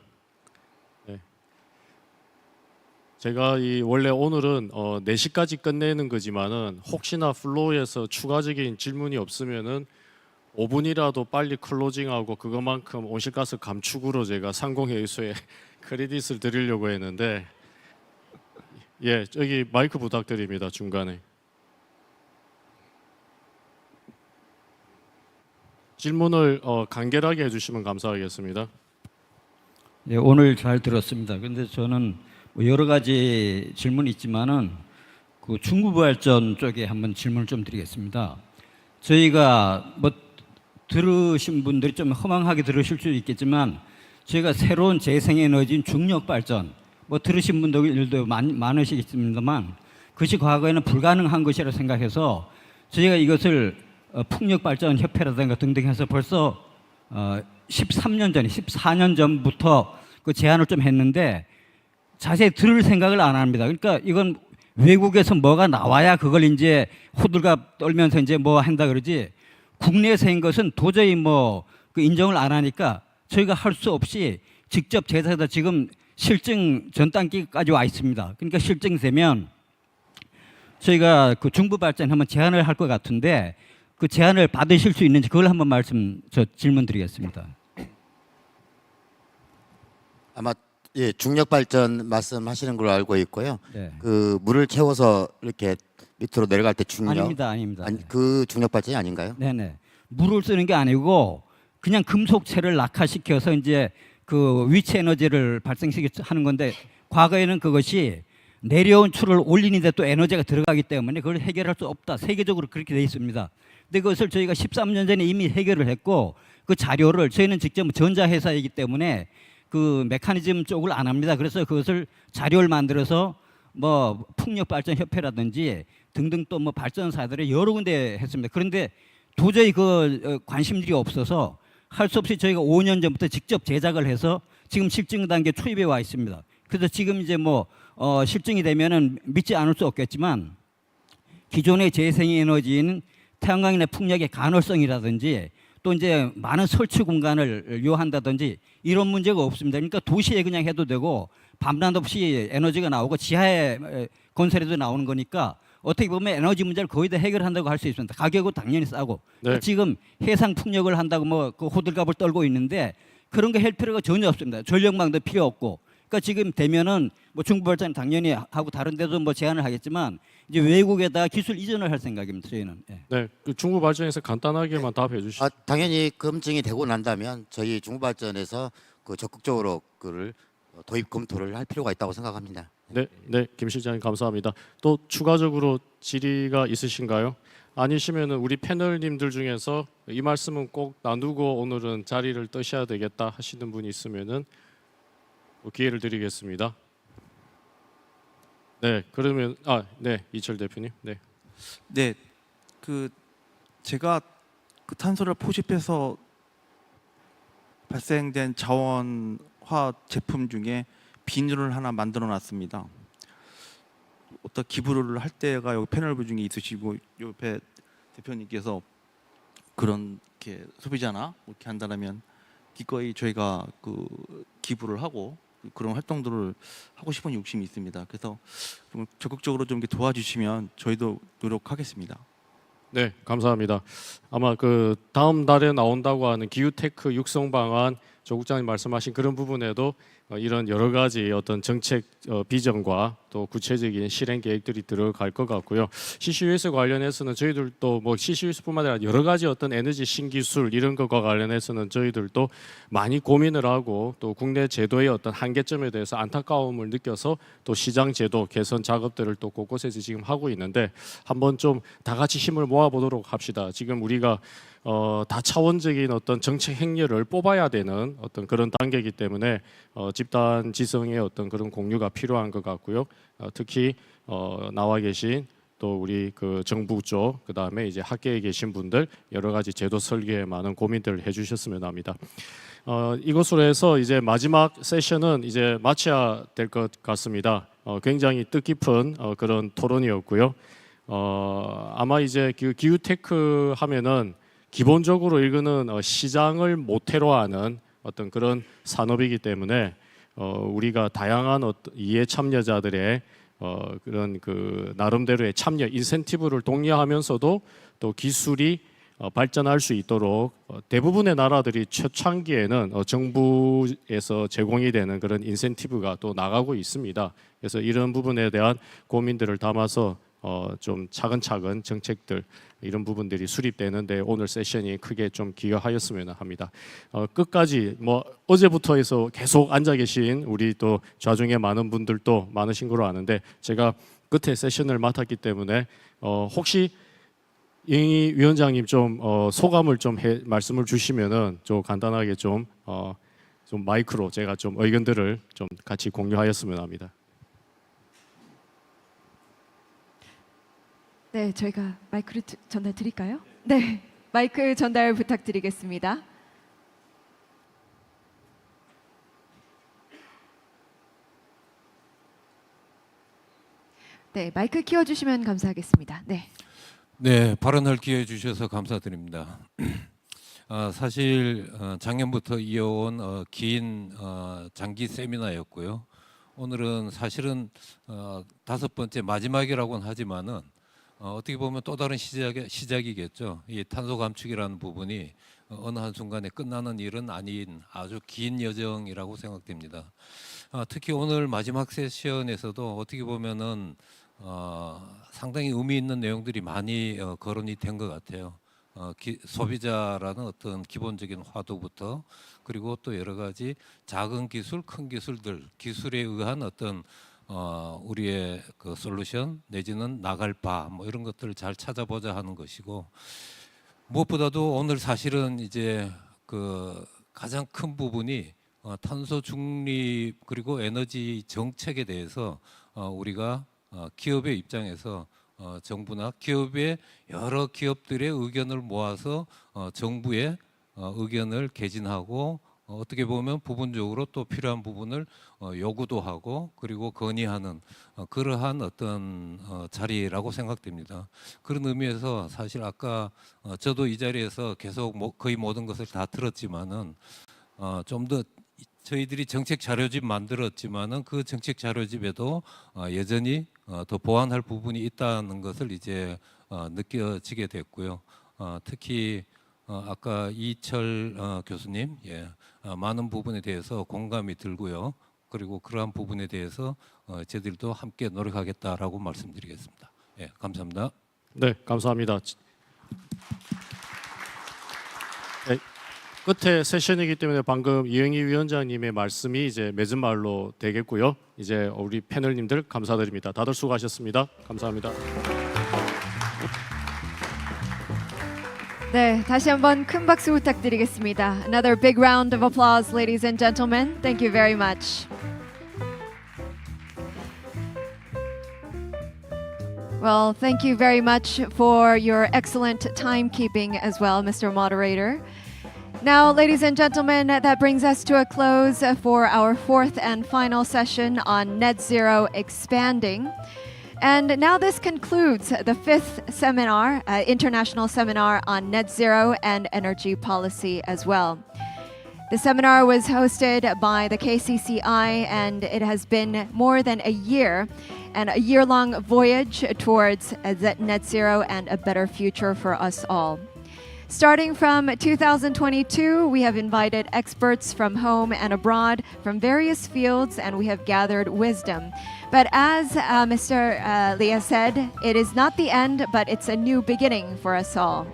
제가 원래 오늘은 4시까지 끝내는 거지만은 혹시나 플로어에서 추가적인 질문이 없으면은 5분이라도 빨리 클로징하고 그것만큼 온실가스 감축으로 제가 상공회의소에 크레딧을 드리려고 했는데 저기 마이크 부탁드립니다. 중간에 질문을 간결하게 해주시면 감사하겠습니다. 네, 오늘 잘 들었습니다. 근데 저는 여러 가지 질문이 있지만은 그 중부 발전 쪽에 한번 질문을 좀 드리겠습니다. 저희가 뭐 들으신 분들이 좀 허망하게 들으실 수도 있겠지만 저희가 새로운 재생에너지인 중력 발전 뭐 들으신 분들도 많으시겠습니다만 그것이 과거에는 불가능한 것이라 생각해서 저희가 이것을 풍력 발전 협회라든가 등등 해서 벌써 14년 전부터 그 제안을 좀 했는데 자세히 들을 생각을 안 합니다. 그러니까 이건 외국에서 뭐가 나와야 그걸 이제 호들갑 떨면서 이제 뭐 한다 그러지 국내에서 한 것은 도저히 뭐 그 인정을 안 하니까 저희가 할 수 없이 직접 제사에다 지금 실증 전 단계까지 와 있습니다. 그러니까 실증되면 저희가 그 중부 발전 한번 제안을 할 것 같은데 그 제안을 받으실 수 있는지 그걸 한번 질문 드리겠습니다. 아마 중력 발전 말씀하시는 걸로 알고 있고요. 네. 그 물을 채워서 이렇게 밑으로 내려갈 때 중력 아닙니다. 그 중력 발전이 아닌가요? 네네. 물을 쓰는 게 아니고 그냥 금속체를 낙하시켜서 이제 그 위치 에너지를 발생시켜 하는 건데 과거에는 그것이 내려온 추를 올리는데 또 에너지가 들어가기 때문에 그걸 해결할 수 없다. 세계적으로 그렇게 돼 있습니다. 근데 그것을 저희가 13년 전에 이미 해결을 했고 그 자료를 저희는 직접 전자회사이기 때문에 그 메커니즘 쪽을 안 합니다. 그래서 그것을 자료를 만들어서 뭐 풍력발전협회라든지 등등 또 뭐 발전사들이 여러 군데 했습니다. 그런데 도저히 그 관심들이 없어서 할 수 없이 저희가 5년 전부터 직접 제작을 해서 지금 실증 단계 초입에 와 있습니다. 그래서 지금 이제 뭐 실증이 되면은 믿지 않을 수 없겠지만 기존의 재생에너지인 태양광이나 풍력의 간헐성이라든지 또 이제 많은 설치 공간을 요한다든지 이런 문제가 없습니다. 그러니까 도시에 그냥 해도 되고 밤낮 없이 에너지가 나오고 지하에 건설에도 나오는 거니까 어떻게 보면 에너지 문제를 거의 다 해결한다고 할 수 있습니다. 가격은 당연히 싸고 네. 지금 해상 풍력을 한다고 뭐 그 호들갑을 떨고 있는데 그런 거 할 필요가 전혀 없습니다. 전력망도 필요 없고. 그러니까 지금 되면은 뭐 중부 발전 당연히 하고 다른 데도 뭐 제안을 하겠지만 이제 외국에다 기술 이전을 할 생각입니다. 저희는. 예. 네, 그 중부 발전에서 간단하게만 답해 주시죠. 당연히 검증이 되고 난다면 저희 중부발전에서 그 적극적으로 그를 도입 검토를 할 필요가 있다고 생각합니다. 네, 네, 김 실장님 감사합니다. 또 추가적으로 질의가 있으신가요? 아니시면은 우리 패널님들 중에서 이 말씀은 꼭 나누고 오늘은 자리를 떠셔야 되겠다 하시는 분이 있으면은 기회를 드리겠습니다. 네, 그러면 네, 이철 대표님. 네. 네, 그 제가 그 탄소를 포집해서 발생된 자원화 제품 중에 비누를 하나 만들어 놨습니다. 어떤 기부를 할 때가 여기 패널부 중에 있으시고 옆에 대표님께서 그런 이렇게 소비자나 이렇게 한다면 기꺼이 저희가 그 기부를 하고 그런 활동들을 하고 싶은 욕심이 있습니다. 그래서 좀 적극적으로 좀 이렇게 도와주시면 저희도 노력하겠습니다. 네, 감사합니다. 아마 그 다음 달에 나온다고 하는 기후테크 육성 방안 조 국장님 말씀하신 그런 부분에도 이런 여러 가지 어떤 정책 비전과 또 구체적인 실행 계획들이 들어갈 것 같고요. CCUS 관련해서는 저희들도 뭐 CCUS뿐만 아니라 여러 가지 어떤 에너지 신기술 이런 것과 관련해서는 저희들도 많이 고민을 하고 또 국내 제도의 어떤 한계점에 대해서 안타까움을 느껴서 또 시장 제도 개선 작업들을 또 곳곳에서 지금 하고 있는데 한번 좀 다 같이 힘을 모아보도록 합시다. 지금 우리가 다차원적인 어떤 정책 행렬을 뽑아야 되는 어떤 그런 단계이기 때문에 집단 지성의 어떤 그런 공유가 필요한 것 같고요. 특히 나와 계신 또 우리 그 정부 쪽 그다음에 이제 학계에 계신 분들 여러 가지 제도 설계에 많은 고민들을 해주셨으면 합니다. 이것으로 해서 이제 마지막 세션은 이제 마쳐야 될 것 같습니다. 굉장히 뜻깊은 그런 토론이었고요. 아마 이제 그 기후테크 하면은 기본적으로 이거는 시장을 모태로 하는 어떤 그런 산업이기 때문에 우리가 다양한 이해 참여자들의 그런 그 나름대로의 참여 인센티브를 독려하면서도 또 기술이 발전할 수 있도록 대부분의 나라들이 초창기에는 정부에서 제공이 되는 그런 인센티브가 또 나가고 있습니다. 그래서 이런 부분에 대한 고민들을 담아서 좀 차근차근 정책들 이런 부분들이 수립되는데 오늘 세션이 크게 좀 기여하였으면 합니다. 끝까지 뭐 어제부터 해서 계속 앉아 계신 우리 또 좌중에 많은 분들도 많으신 걸로 아는데 제가 끝에 세션을 맡았기 때문에 혹시 이 위원장님 좀 소감을 좀 말씀을 주시면은 좀 간단하게 좀 마이크로 제가 좀 의견들을 좀 같이 공유하였으면 합니다. 네, 저희가 마이크를 전달 드릴까요? 네, 마이크 전달 부탁드리겠습니다. 네, 마이크 키워주시면 감사하겠습니다. 네. 네, 발언할 기회 주셔서 감사드립니다. 사실 작년부터 이어온 긴 장기 세미나였고요. 오늘은 사실은 5번째 마지막이라고는 하지만은 어떻게 보면 또 다른 시작이겠죠. 이 탄소 감축이라는 부분이 어느 한순간에 끝나는 일은 아닌 아주 긴 여정이라고 생각됩니다. 특히 오늘 마지막 세션에서도 어떻게 보면은 상당히 의미 있는 내용들이 많이 거론이 된 것 같아요. 소비자라는 어떤 기본적인 화두부터 그리고 또 여러 가지 작은 기술, 큰 기술들, 기술에 의한 어떤 우리의 그 솔루션 내지는 나갈 바 뭐 이런 것들을 잘 찾아보자 하는 것이고, 무엇보다도 오늘 사실은 이제 그 가장 큰 부분이 탄소 중립 그리고 에너지 정책에 대해서 우리가 기업의 입장에서 정부나 기업의 여러 기업들의 의견을 모아서 정부의 의견을 개진하고 어떻게 보면 부분적으로 또 필요한 부분을 요구도 하고 그리고 건의하는 그러한 어떤 자리라고 생각됩니다. 그런 의미에서 사실 아까 저도 이 자리에서 계속 거의 모든 것을 다 들었지만은 좀 더 저희들이 정책 자료집 만들었지만은 그 정책 자료집에도 여전히 더 보완할 부분이 있다는 것을 이제 느껴지게 됐고요. 특히 아까 이철 교수님 많은 부분에 대해서 공감이 들고요. 그리고 그러한 부분에 대해서 저희들도 함께 노력하겠다라고 말씀드리겠습니다. 예, 감사합니다. 네, 감사합니다. 네, 끝에 세션이기 때문에 방금 이영희 위원장님의 말씀이 이제 맺은 말로 되겠고요. 이제 우리 패널님들 감사드립니다. 다들 수고하셨습니다. 감사합니다. 네, 다시 한번 큰 박수 부탁드리겠습니다. Another big round of applause, ladies and gentlemen. Thank you very much. Well, thank you very much for your excellent timekeeping as well, Mr. Moderator. Now, ladies and gentlemen, that brings us to a close for our fourth and final session on Net Zero Expanding. And now this concludes the fifth seminar, international seminar on net zero and energy policy as well. The seminar was hosted by the KCCI, and it has been more than a year and a year-long voyage towards net zero and a better future for us all. Starting from 2022, we have invited experts from home and abroad from various fields, and we have gathered wisdom. But as Mr. Leah said, it is not the end, but it's a new beginning for us all.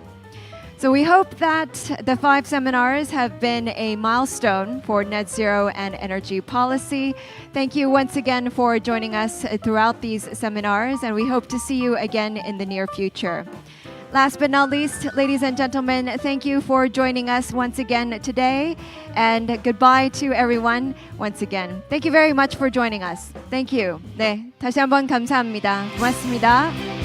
So we hope that the 5 seminars have been a milestone for net zero and energy policy. Thank you once again for joining us throughout these seminars, and we hope to see you again in the near future. Last but not least, ladies and gentlemen, thank you for joining us once again today, and goodbye to everyone once again. Thank you very much for joining us. Thank you. 네, 다시 한번 감사합니다. 고맙습니다.